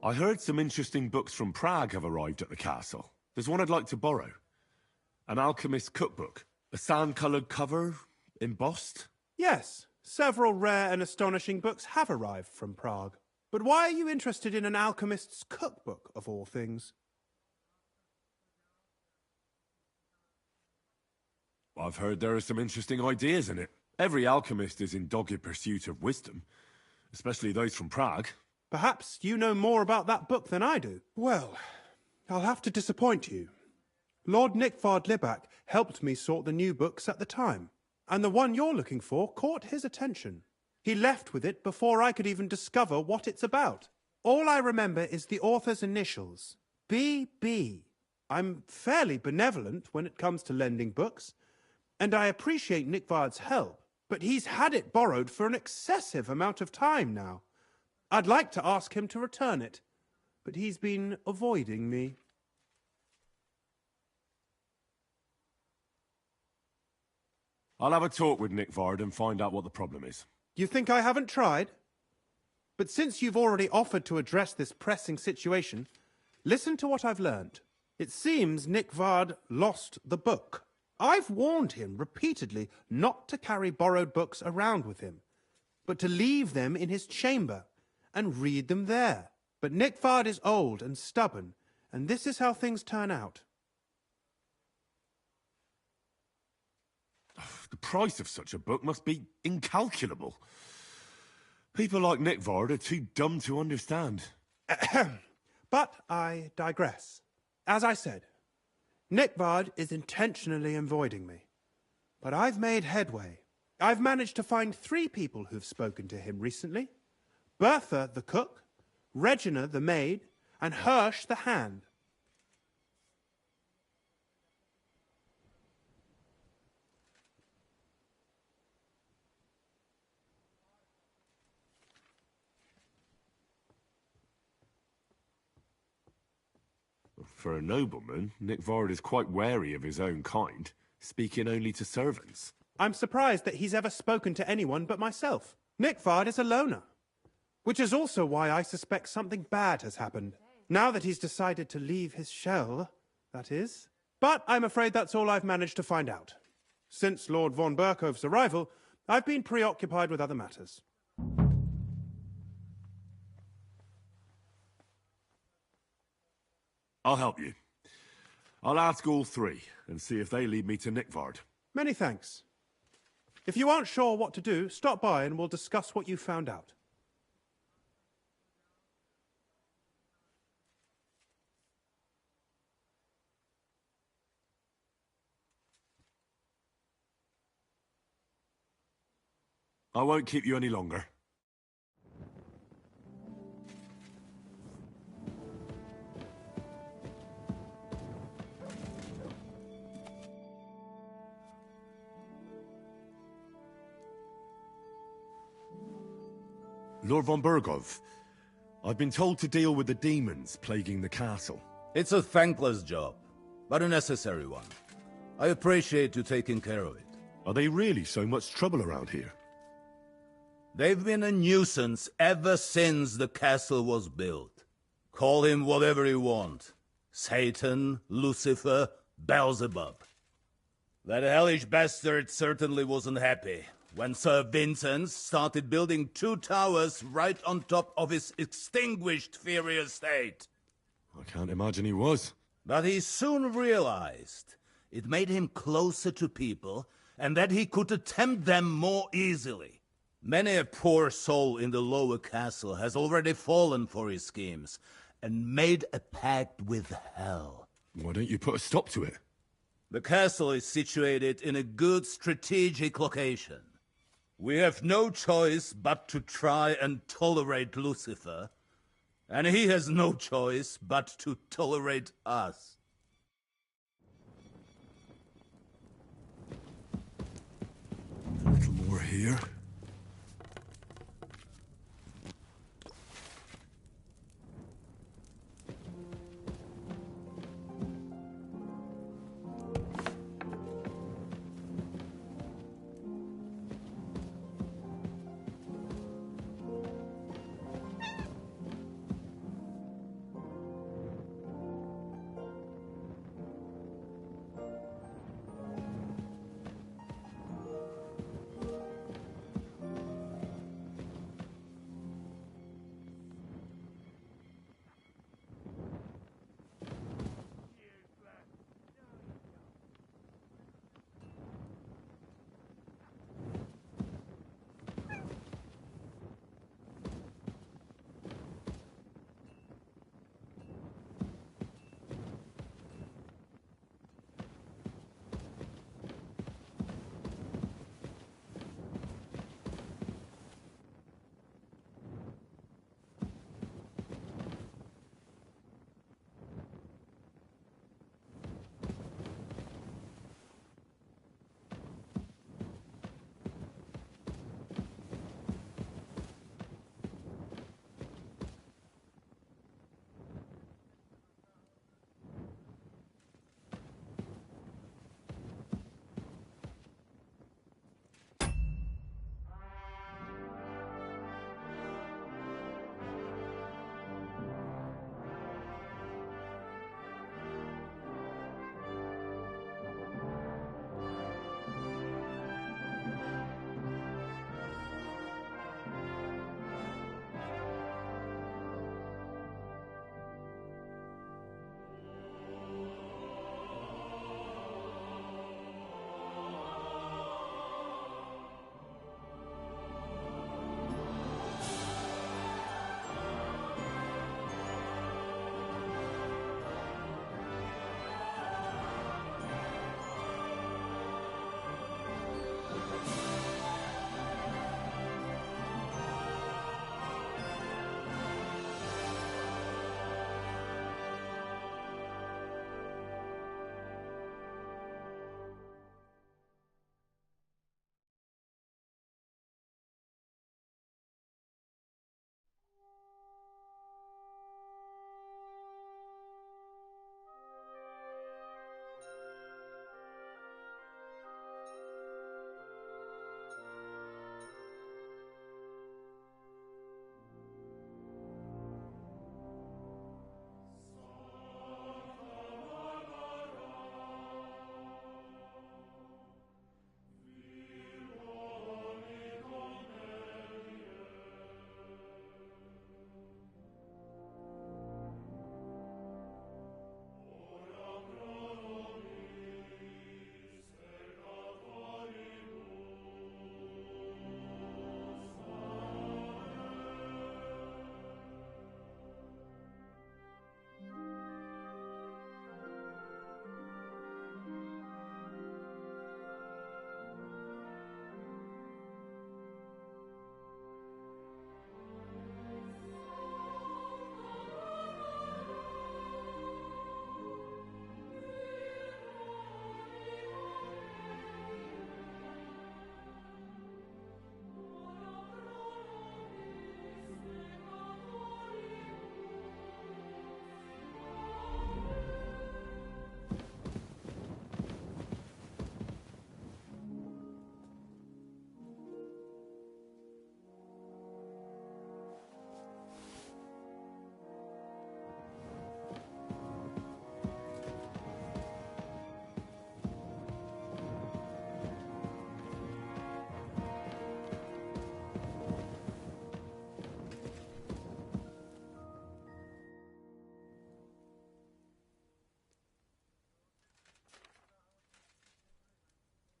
[SPEAKER 15] I heard some interesting books from Prague have arrived at the castle. There's one I'd like to borrow. An alchemist's cookbook. A sand-coloured cover, embossed.
[SPEAKER 19] Yes, several rare and astonishing books have arrived from Prague. But why are you interested in an alchemist's cookbook, of all things?
[SPEAKER 15] I've heard there are some interesting ideas in it. Every alchemist is in dogged pursuit of wisdom, especially those from Prague.
[SPEAKER 19] Perhaps you know more about that book than I do. Well, I'll have to disappoint you. Lord Nickvard Libak helped me sort the new books at the time, and the one you're looking for caught his attention. He left with it before I could even discover what it's about. All I remember is the author's initials, B.B. I'm fairly benevolent when it comes to lending books, and I appreciate Nickvard's help, but he's had it borrowed for an excessive amount of time now. I'd like to ask him to return it, but he's been avoiding me.
[SPEAKER 15] I'll have a talk with Nickvard and find out what the problem is.
[SPEAKER 19] You think I haven't tried? But since you've already offered to address this pressing situation, listen to what I've learned. It seems Nickvard lost the book. I've warned him repeatedly not to carry borrowed books around with him, but to leave them in his chamber and read them there. But Nickvard is old and stubborn, and this is how things turn out.
[SPEAKER 15] The price of such a book must be incalculable. People like Nickvard are too dumb to understand.
[SPEAKER 19] But I digress. As I said, Nickvard is intentionally avoiding me. But I've made headway. I've managed to find 3 people who've spoken to him recently. Bertha, the cook, Regina, the maid, and Hirsch, the hand.
[SPEAKER 15] For a nobleman, Nickvard is quite wary of his own kind, speaking only to servants.
[SPEAKER 19] I'm surprised that he's ever spoken to anyone but myself. Nickvard is a loner, which is also why I suspect something bad has happened. Now that he's decided to leave his shell, that is. But I'm afraid that's all I've managed to find out. Since Lord von Berkove's arrival, I've been preoccupied with other matters.
[SPEAKER 15] I'll help you. I'll ask all 3 and see if they lead me to Nickvard.
[SPEAKER 19] Many thanks. If you aren't sure what to do, stop by and we'll discuss what you found out.
[SPEAKER 15] I won't keep you any longer. Lord von Berkov, I've been told to deal with the demons plaguing the castle.
[SPEAKER 6] It's a thankless job, but a necessary one. I appreciate you taking care of it.
[SPEAKER 15] Are they really so much trouble around here?
[SPEAKER 6] They've been a nuisance ever since the castle was built. Call him whatever you want. Satan, Lucifer, Beelzebub. That hellish bastard certainly wasn't happy when Sir Vincent started building 2 towers right on top of his extinguished fairy estate.
[SPEAKER 15] I can't imagine he was.
[SPEAKER 6] But he soon realized it made him closer to people and that he could tempt them more easily. Many a poor soul in the lower castle has already fallen for his schemes and made a pact with hell.
[SPEAKER 15] Why don't you put a stop to it?
[SPEAKER 6] The castle is situated in a good strategic location. We have no choice but to try and tolerate Lucifer, and he has no choice but to tolerate us.
[SPEAKER 15] A little more here.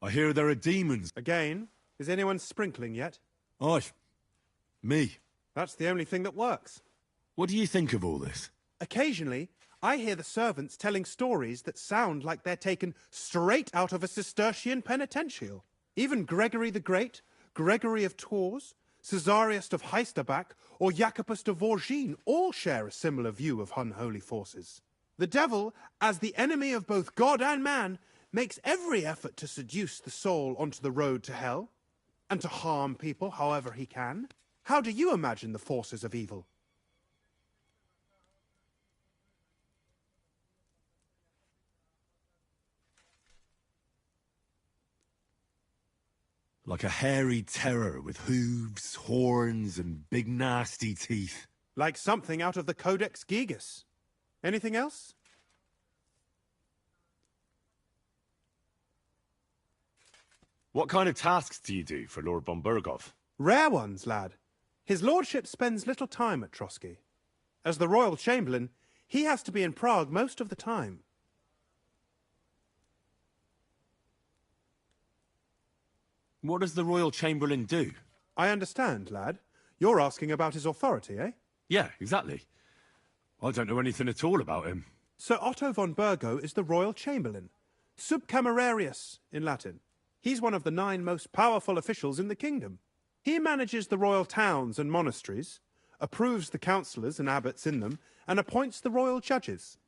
[SPEAKER 15] I hear there are demons.
[SPEAKER 19] Again? Is anyone sprinkling yet?
[SPEAKER 15] Aye. Me.
[SPEAKER 19] That's the only thing that works.
[SPEAKER 15] What do you think of all this?
[SPEAKER 19] Occasionally, I hear the servants telling stories that sound like they're taken straight out of a Cistercian penitential. Even Gregory the Great, Gregory of Tours, Caesarius of Heisterbach, or Jacobus de Vorgine all share a similar view of unholy forces. The devil, as the enemy of both God and man, makes every effort to seduce the soul onto the road to hell, and to harm people however he can. How do you imagine the forces of evil?
[SPEAKER 15] Like a hairy terror with hooves, horns, and big nasty teeth.
[SPEAKER 19] Like something out of the Codex Gigas. Anything else?
[SPEAKER 15] What kind of tasks do you do for Lord von Burgov?
[SPEAKER 19] Rare ones, lad. His lordship spends little time at Trotsky. As the royal chamberlain, he has to be in Prague most of the time.
[SPEAKER 15] What does the royal chamberlain do?
[SPEAKER 19] I understand, lad. You're asking about his authority, eh?
[SPEAKER 15] Yeah, exactly. I don't know anything at all about him.
[SPEAKER 19] Sir Otto von Burgo is the royal chamberlain, subcamerarius in Latin. He's one of the 9 most powerful officials in the kingdom. He manages the royal towns and monasteries, approves the councillors and abbots in them, and appoints the royal judges.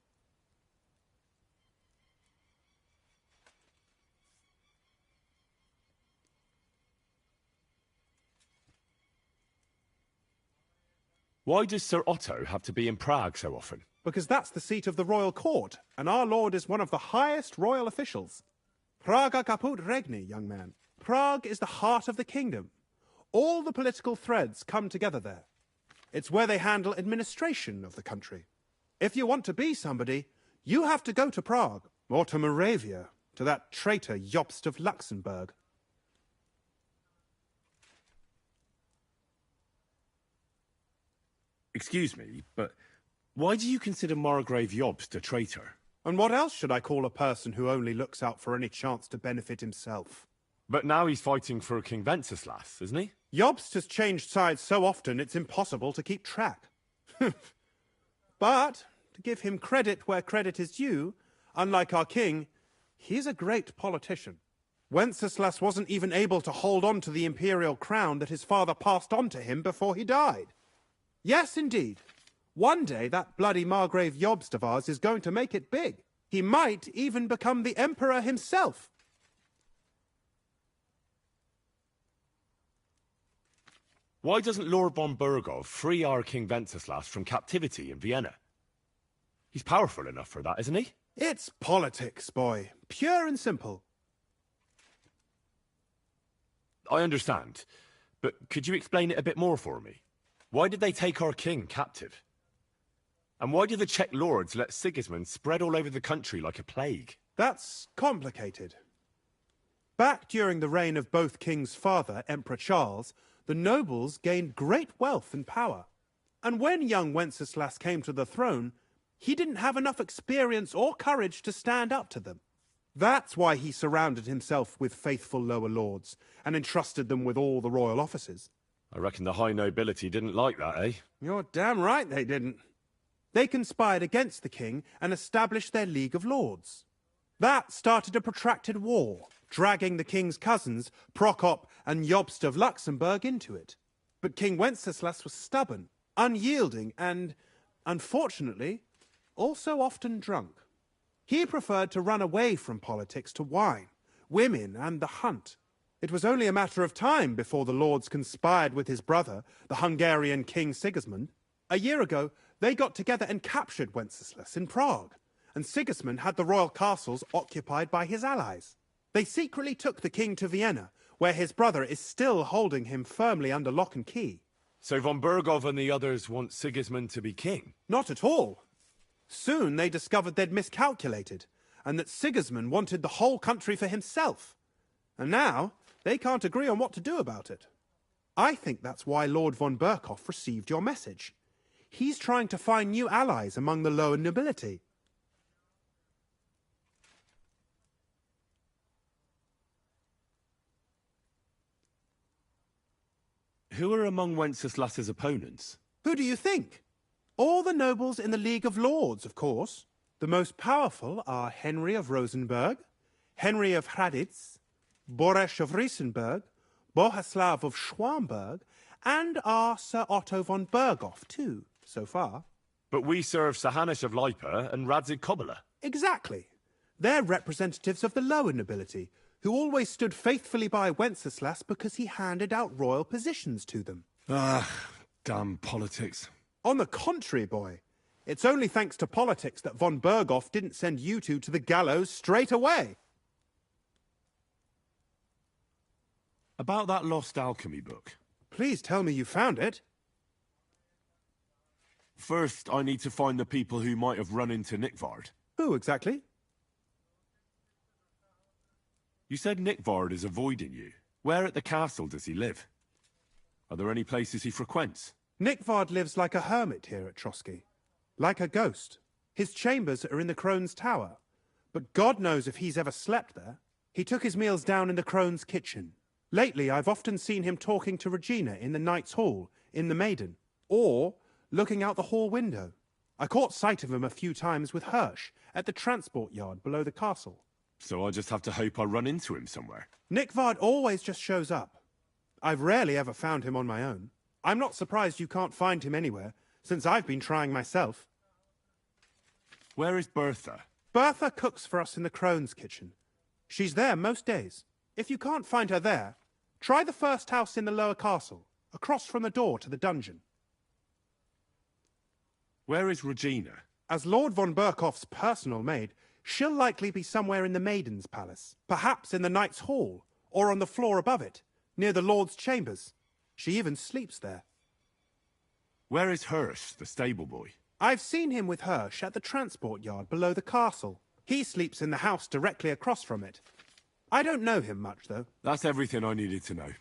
[SPEAKER 15] Why does Sir Otto have to be in Prague so often?
[SPEAKER 19] Because that's the seat of the royal court, and our lord is one of the highest royal officials. Praga caput regni, young man. Prague is the heart of the kingdom. All the political threads come together there. It's where they handle administration of the country. If you want to be somebody, you have to go to Prague, or to Moravia, to that traitor Jobst of Luxembourg.
[SPEAKER 15] Excuse me, but why do you consider Margrave Jobst a traitor?
[SPEAKER 19] And what else should I call a person who only looks out for any chance to benefit himself?
[SPEAKER 15] But now he's fighting for King Wenceslas, isn't he?
[SPEAKER 19] Jobst has changed sides so often it's impossible to keep track. But, to give him credit where credit is due, unlike our king, he's a great politician. Wenceslas wasn't even able to hold on to the imperial crown that his father passed on to him before he died. Yes, indeed. One day that bloody Margrave Jobst of ours is going to make it big. He might even become the emperor himself.
[SPEAKER 15] Why doesn't Lord von Burgov free our King Wenceslas from captivity in Vienna? He's powerful enough for that, isn't he?
[SPEAKER 19] It's politics, boy. Pure and simple.
[SPEAKER 15] I understand. But could you explain it a bit more for me? Why did they take our king captive? And why did the Czech lords let Sigismund spread all over the country like a plague?
[SPEAKER 19] That's complicated. Back during the reign of both king's father, Emperor Charles, the nobles gained great wealth and power. And when young Wenceslas came to the throne, he didn't have enough experience or courage to stand up to them. That's why he surrounded himself with faithful lower lords and entrusted them with all the royal offices.
[SPEAKER 15] I reckon the high nobility didn't like that, eh?
[SPEAKER 19] You're damn right they didn't. They conspired against the king and established their League of Lords. That started a protracted war, dragging the king's cousins, Prokop and Jobst of Luxembourg, into it. But King Wenceslas was stubborn, unyielding, and, unfortunately, also often drunk. He preferred to run away from politics to wine, women, and the hunt. It was only a matter of time before the lords conspired with his brother, the Hungarian King Sigismund. A year ago, they got together and captured Wenceslas in Prague, and Sigismund had the royal castles occupied by his allies. They secretly took the king to Vienna, where his brother is still holding him firmly under lock and key.
[SPEAKER 15] So von Burgov and the others want Sigismund to be king?
[SPEAKER 19] Not at all. Soon they discovered they'd miscalculated, and that Sigismund wanted the whole country for himself. And now, they can't agree on what to do about it. I think that's why Lord von Burkhoff received your message. He's trying to find new allies among the lower nobility.
[SPEAKER 15] Who are among Wenceslas's opponents?
[SPEAKER 19] Who do you think? All the nobles in the League of Lords, of course. The most powerful are Henry of Rosenberg, Henry of Hraditz, Boresh of Riesenberg, Bohuslav of Schwamberg, and our Sir Otto von Berghoff, too, so far.
[SPEAKER 15] But we serve Sahanish of Lipa and Radzig Kobyla.
[SPEAKER 19] Exactly. They're representatives of the lower nobility, who always stood faithfully by Wenceslas because he handed out royal positions to them.
[SPEAKER 15] Ah, damn politics.
[SPEAKER 19] On the contrary, boy. It's only thanks to politics that von Berghoff didn't send you two to the gallows straight away.
[SPEAKER 15] About that lost alchemy book.
[SPEAKER 19] Please tell me you found it.
[SPEAKER 15] First, I need to find the people who might have run into Nickvard.
[SPEAKER 19] Who exactly?
[SPEAKER 15] You said Nickvard is avoiding you. Where at the castle does he live? Are there any places he frequents?
[SPEAKER 19] Nickvard lives like a hermit here at Trotsky. Like a ghost. His chambers are in the Crone's Tower. But God knows if he's ever slept there. He took his meals down in the Crone's kitchen. Lately, I've often seen him talking to Regina in the Knight's Hall, in the Maiden, or looking out the hall window. I caught sight of him a few times with Hirsch at the transport yard below the castle.
[SPEAKER 15] So I just have to hope I run into him somewhere.
[SPEAKER 19] Nickvard always just shows up. I've rarely ever found him on my own. I'm not surprised you can't find him anywhere, since I've been trying myself.
[SPEAKER 15] Where is Bertha?
[SPEAKER 19] Bertha cooks for us in the Crone's kitchen. She's there most days. If you can't find her there, try the first house in the lower castle, across from the door to the dungeon.
[SPEAKER 15] Where is Regina?
[SPEAKER 19] As Lord von Berkhoff's personal maid, she'll likely be somewhere in the Maiden's Palace, perhaps in the Knight's Hall, or on the floor above it, near the Lord's chambers. She even sleeps there.
[SPEAKER 15] Where is Hirsch, the stable boy?
[SPEAKER 19] I've seen him with Hirsch at the transport yard below the castle. He sleeps in the house directly across from it. I don't know him much, though.
[SPEAKER 15] That's everything I needed to know.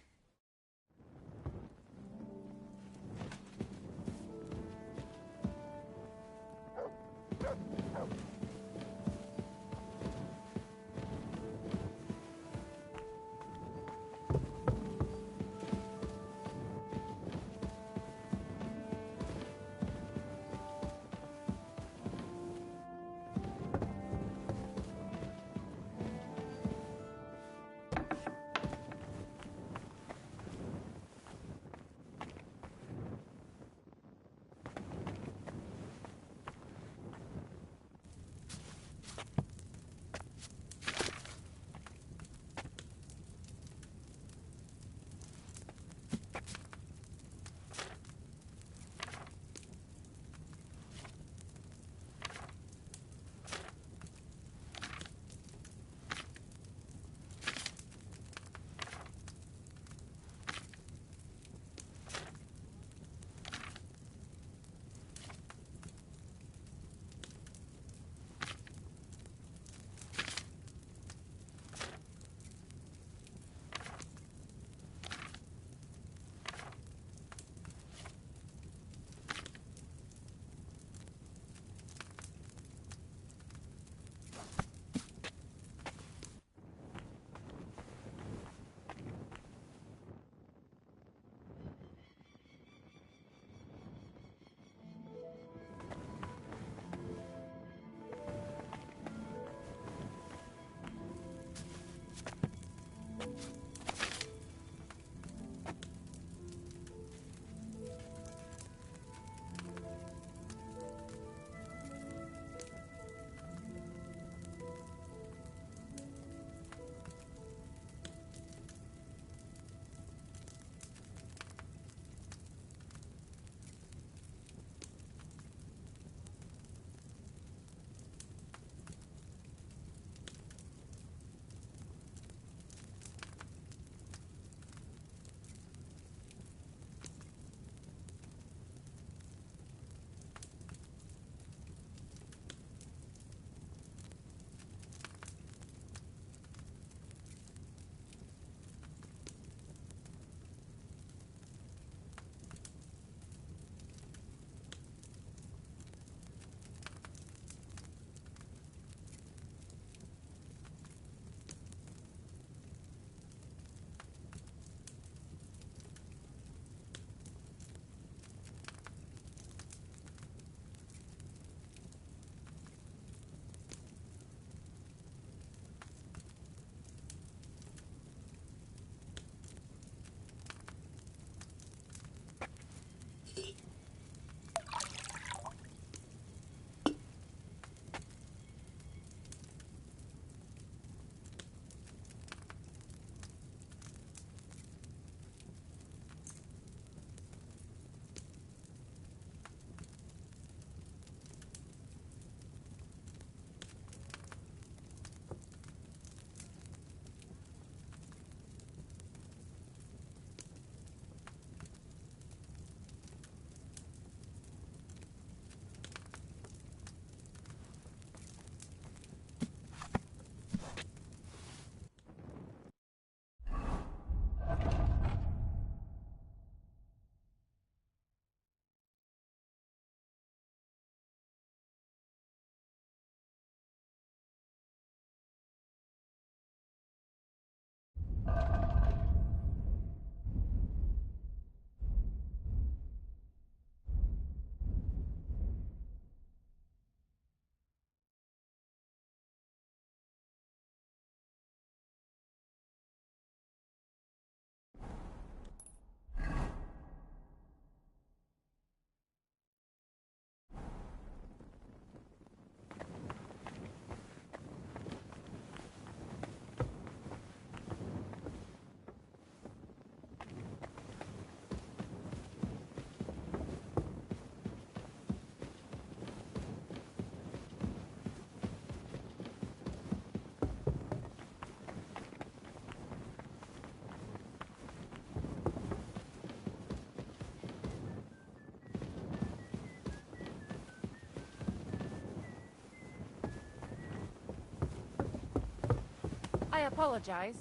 [SPEAKER 18] I apologize.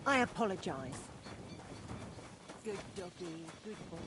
[SPEAKER 23] I apologize. Good doggy, good boy.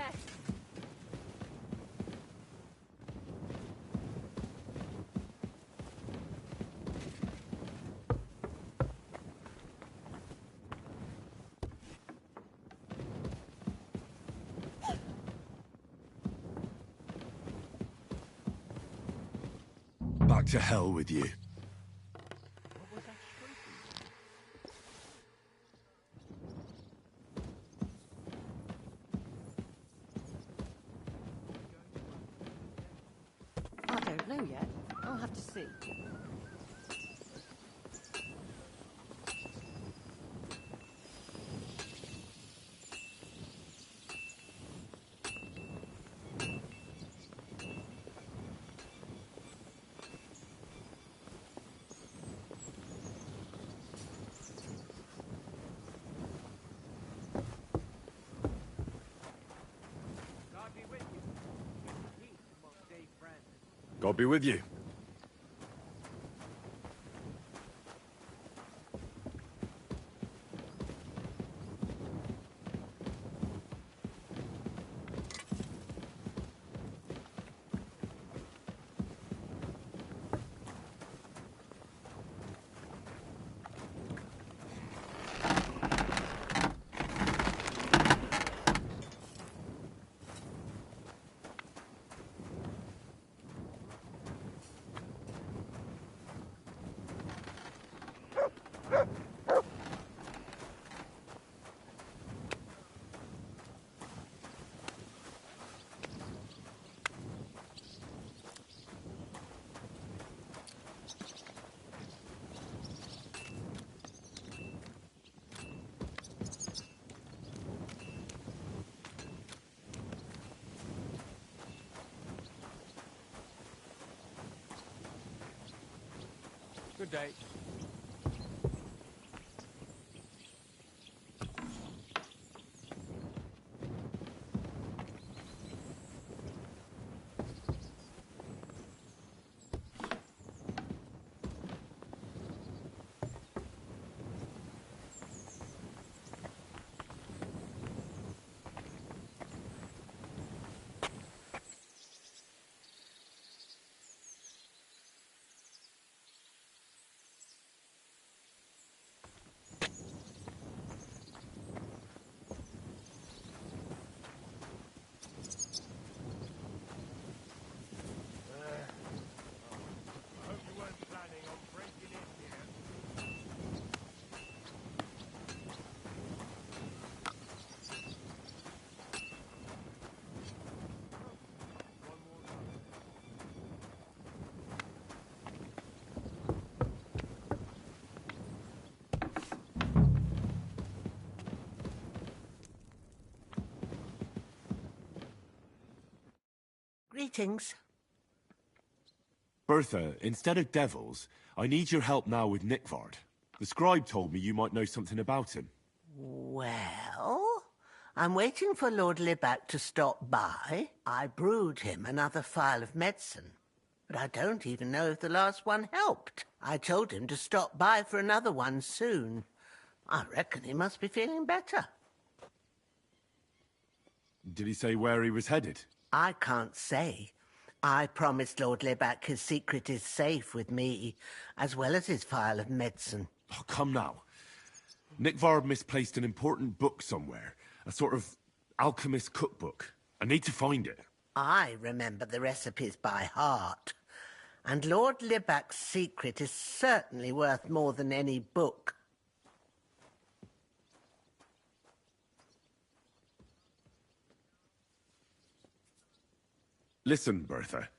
[SPEAKER 17] best.
[SPEAKER 15] Back to hell with you.
[SPEAKER 23] I don't know yet. I'll have to see.
[SPEAKER 15] God be with you.
[SPEAKER 1] Good day.
[SPEAKER 2] Greetings.
[SPEAKER 15] Bertha, instead of devils, I need your help now with Nickvard. The scribe told me you might know something about him.
[SPEAKER 2] Well, I'm waiting for Lord Libac to stop by. I brewed him another phial of medicine, but I don't even know if the last one helped. I told him to stop by for another one soon. I reckon he must be feeling better.
[SPEAKER 15] Did he say where he was headed?
[SPEAKER 2] I can't say. I promised Lord Libac his secret is safe with me, as well as his phial of medicine.
[SPEAKER 15] Oh, come now. Nickvard misplaced an important book somewhere. A sort of alchemist cookbook. I need to find it.
[SPEAKER 2] I remember the recipes by heart. And Lord Libac's secret is certainly worth more than any book.
[SPEAKER 15] Listen, Bertha.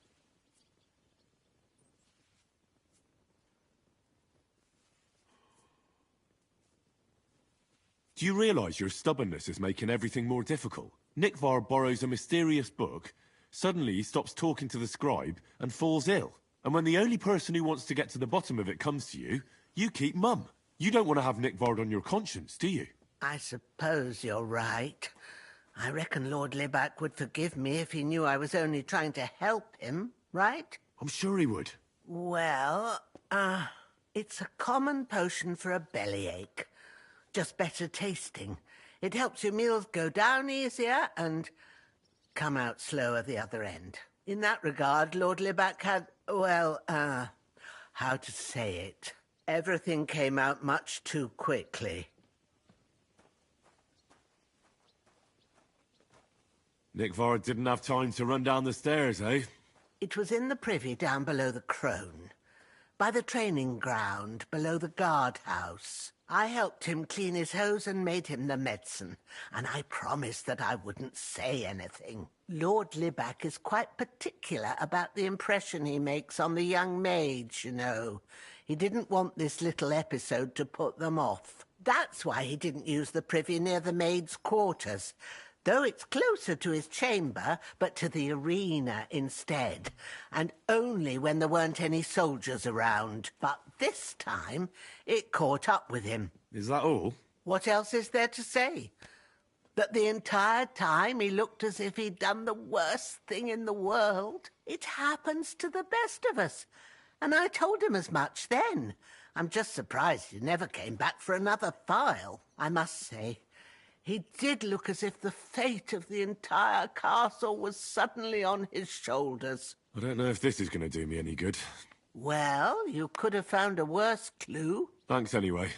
[SPEAKER 15] Do you realise your stubbornness is making everything more difficult? Nickvard borrows a mysterious book, suddenly he stops talking to the scribe, and falls ill. And when the only person who wants to get to the bottom of it comes to you, you keep mum. You don't want to have Nickvard on your conscience, do you?
[SPEAKER 2] I suppose you're right. I reckon Lord Libac would forgive me if he knew I was only trying to help him, right?
[SPEAKER 15] I'm sure he would.
[SPEAKER 2] Well, it's a common potion for a bellyache. Just better tasting. It helps your meals go down easier and come out slower the other end. In that regard, Lord Libac had, well, how to say it? Everything came out much too quickly.
[SPEAKER 15] Nickford didn't have time to run down the stairs, eh?
[SPEAKER 2] It was in the privy down below the Crone, by the training ground below the guardhouse. I helped him clean his hose and made him the medicine, and I promised that I wouldn't say anything. Lord Libac is quite particular about the impression he makes on the young maids, you know. He didn't want this little episode to put them off. That's why he didn't use the privy near the maids' quarters, though it's closer to his chamber, but to the arena instead, and only when there weren't any soldiers around. But this time, it caught up with him.
[SPEAKER 15] Is that all?
[SPEAKER 2] What else is there to say? That the entire time he looked as if he'd done the worst thing in the world. It happens to the best of us, and I told him as much then. I'm just surprised he never came back for another file. I must say, he did look as if the fate of the entire castle was suddenly on his shoulders.
[SPEAKER 15] I don't know if this is going to do me any good.
[SPEAKER 2] Well, you could have found a worse clue.
[SPEAKER 15] Thanks anyway.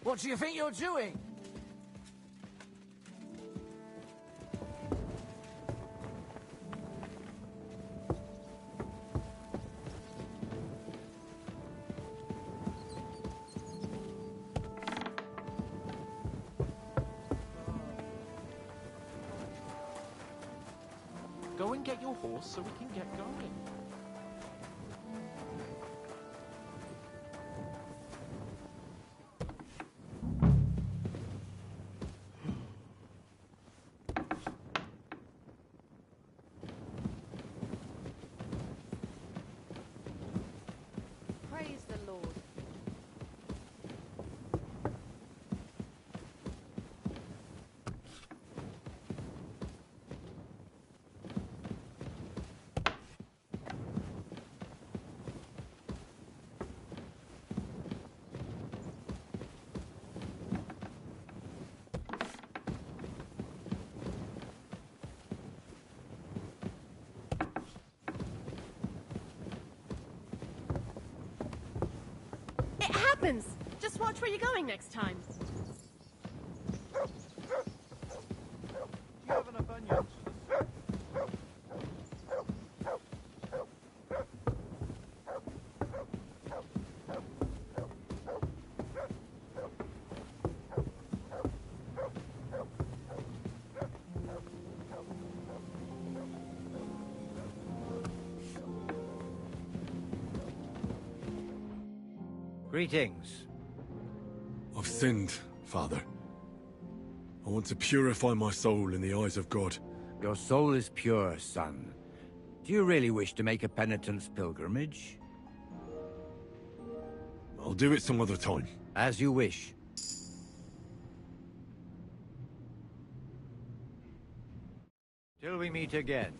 [SPEAKER 8] What do you think you're doing?
[SPEAKER 20] Go and get your horse so we can get going.
[SPEAKER 12] Praise the Lord.
[SPEAKER 16] It happens! Just watch where you're going next time.
[SPEAKER 10] You have enough onions for the
[SPEAKER 13] Greetings.
[SPEAKER 14] I've sinned, Father. I want to purify my soul in the eyes of God.
[SPEAKER 13] Your soul is pure, son. Do you really wish to make a penitence pilgrimage?
[SPEAKER 14] I'll do it some other time.
[SPEAKER 13] As you wish. Till we meet again.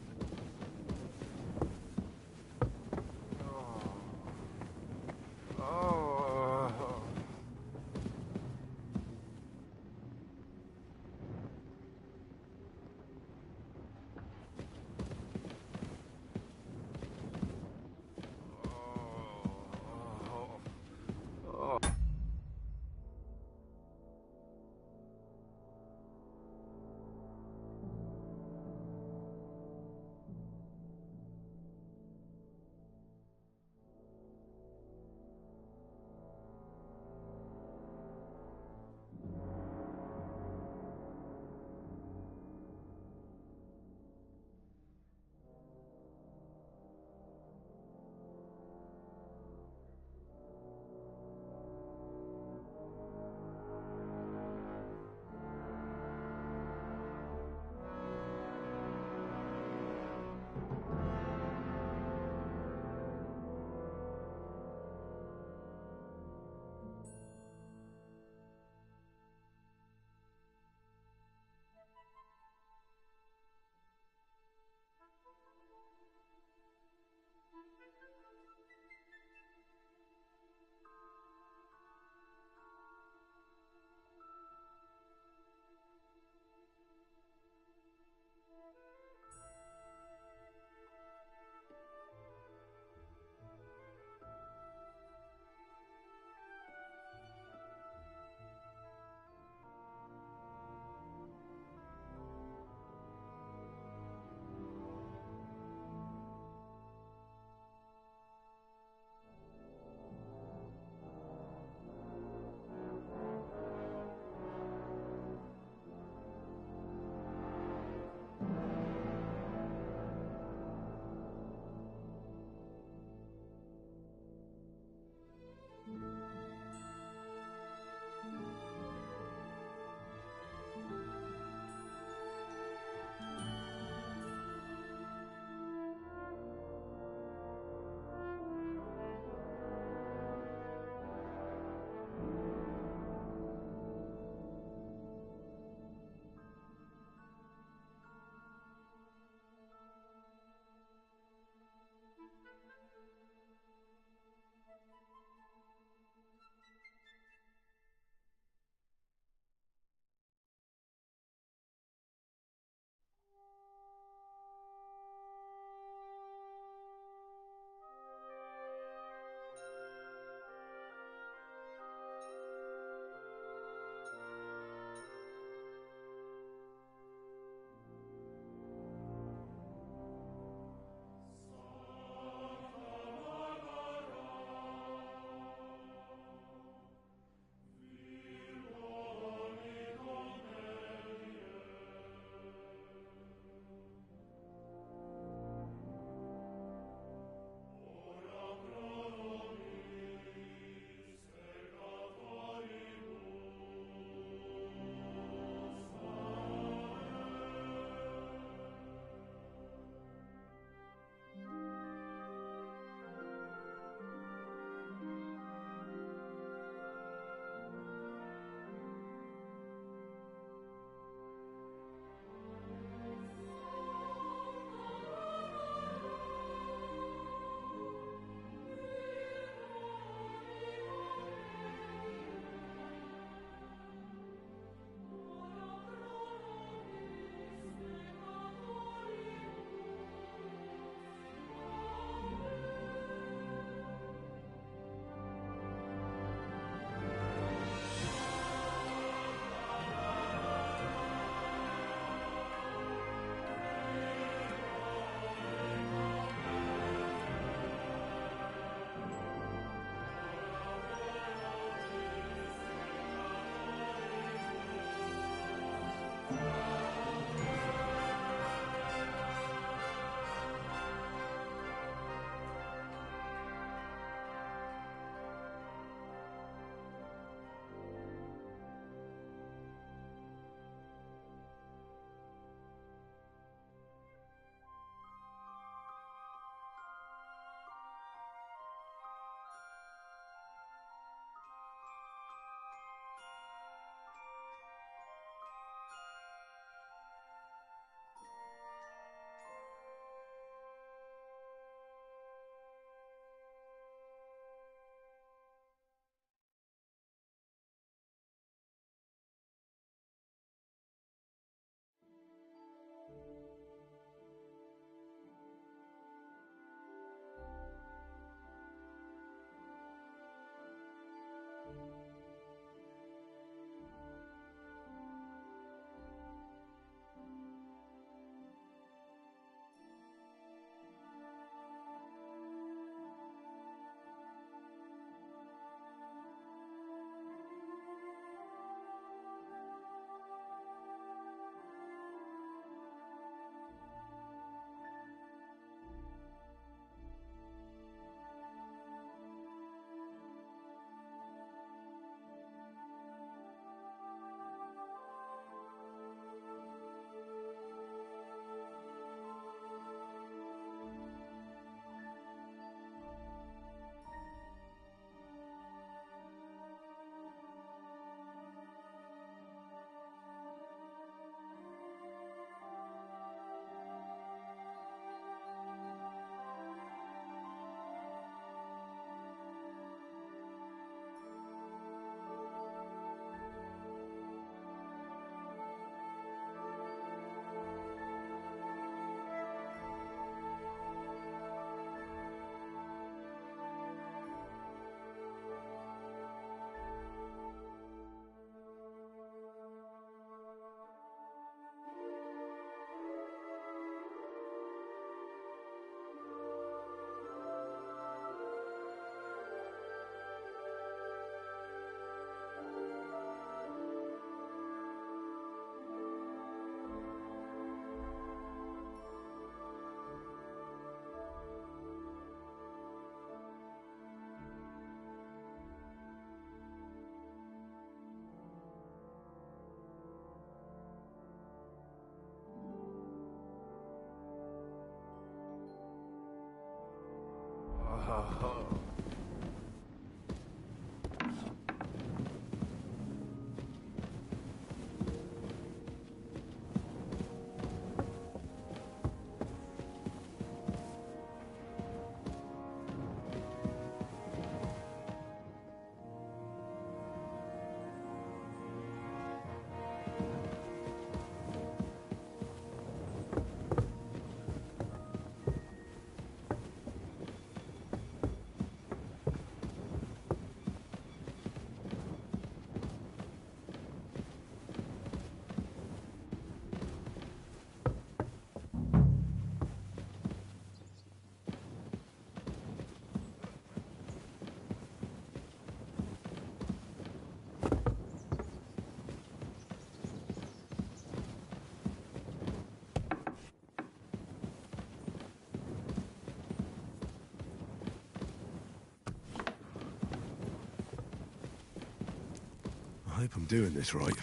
[SPEAKER 15] I hope I'm doing this right.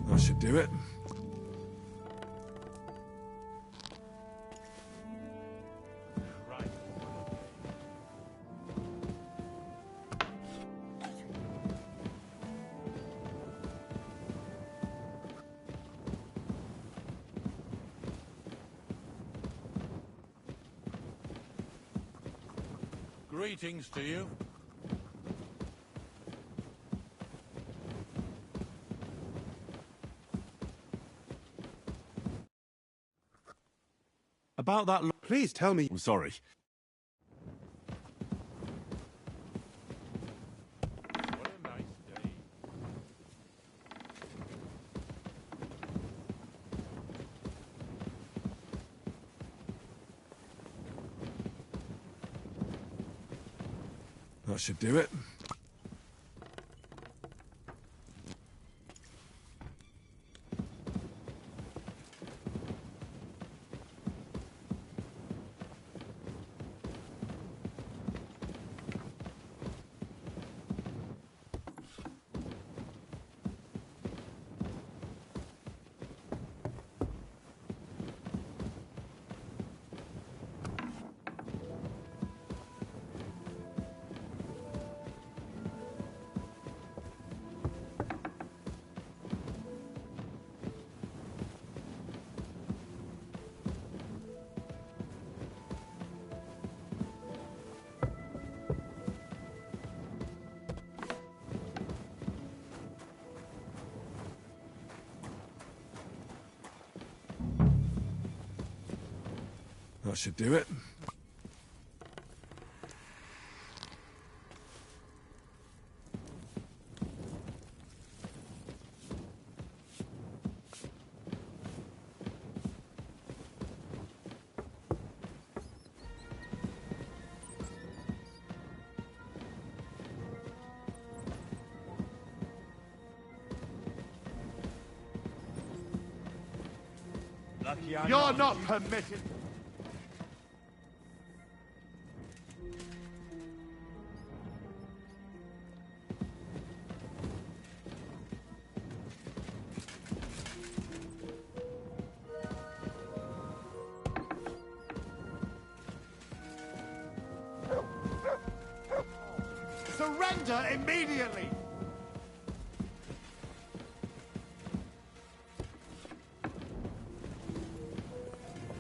[SPEAKER 15] That should do it.
[SPEAKER 11] Greetings to you.
[SPEAKER 15] About that...
[SPEAKER 19] Please tell me...
[SPEAKER 15] I'm sorry.
[SPEAKER 11] What a nice day.
[SPEAKER 15] That should do it. That should do it.
[SPEAKER 7] You're not permitted. Surrender immediately!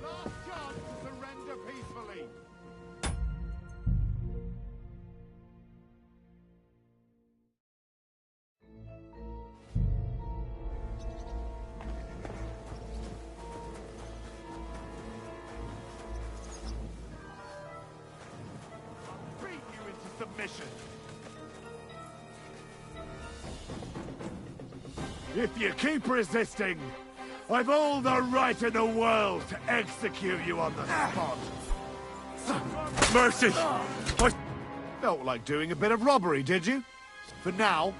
[SPEAKER 7] Last chance to surrender peacefully. Beat you into submission.
[SPEAKER 6] If you keep resisting, I've all the right in the world to execute you on the spot.
[SPEAKER 15] Mercy!
[SPEAKER 7] Felt like doing a bit of robbery, did you? For now.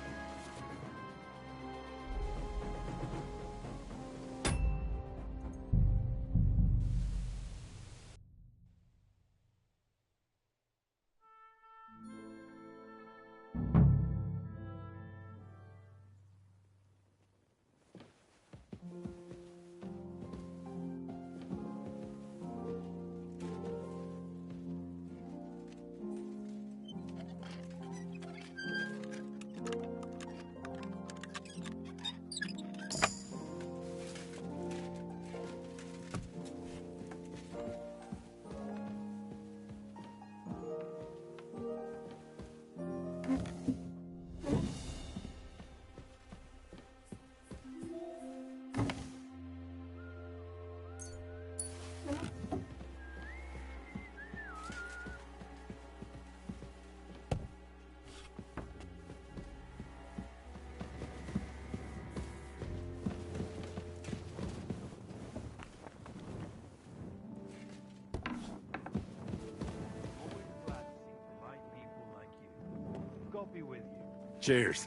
[SPEAKER 1] God be with you.
[SPEAKER 15] Cheers.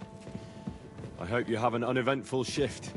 [SPEAKER 15] I hope you have an uneventful shift.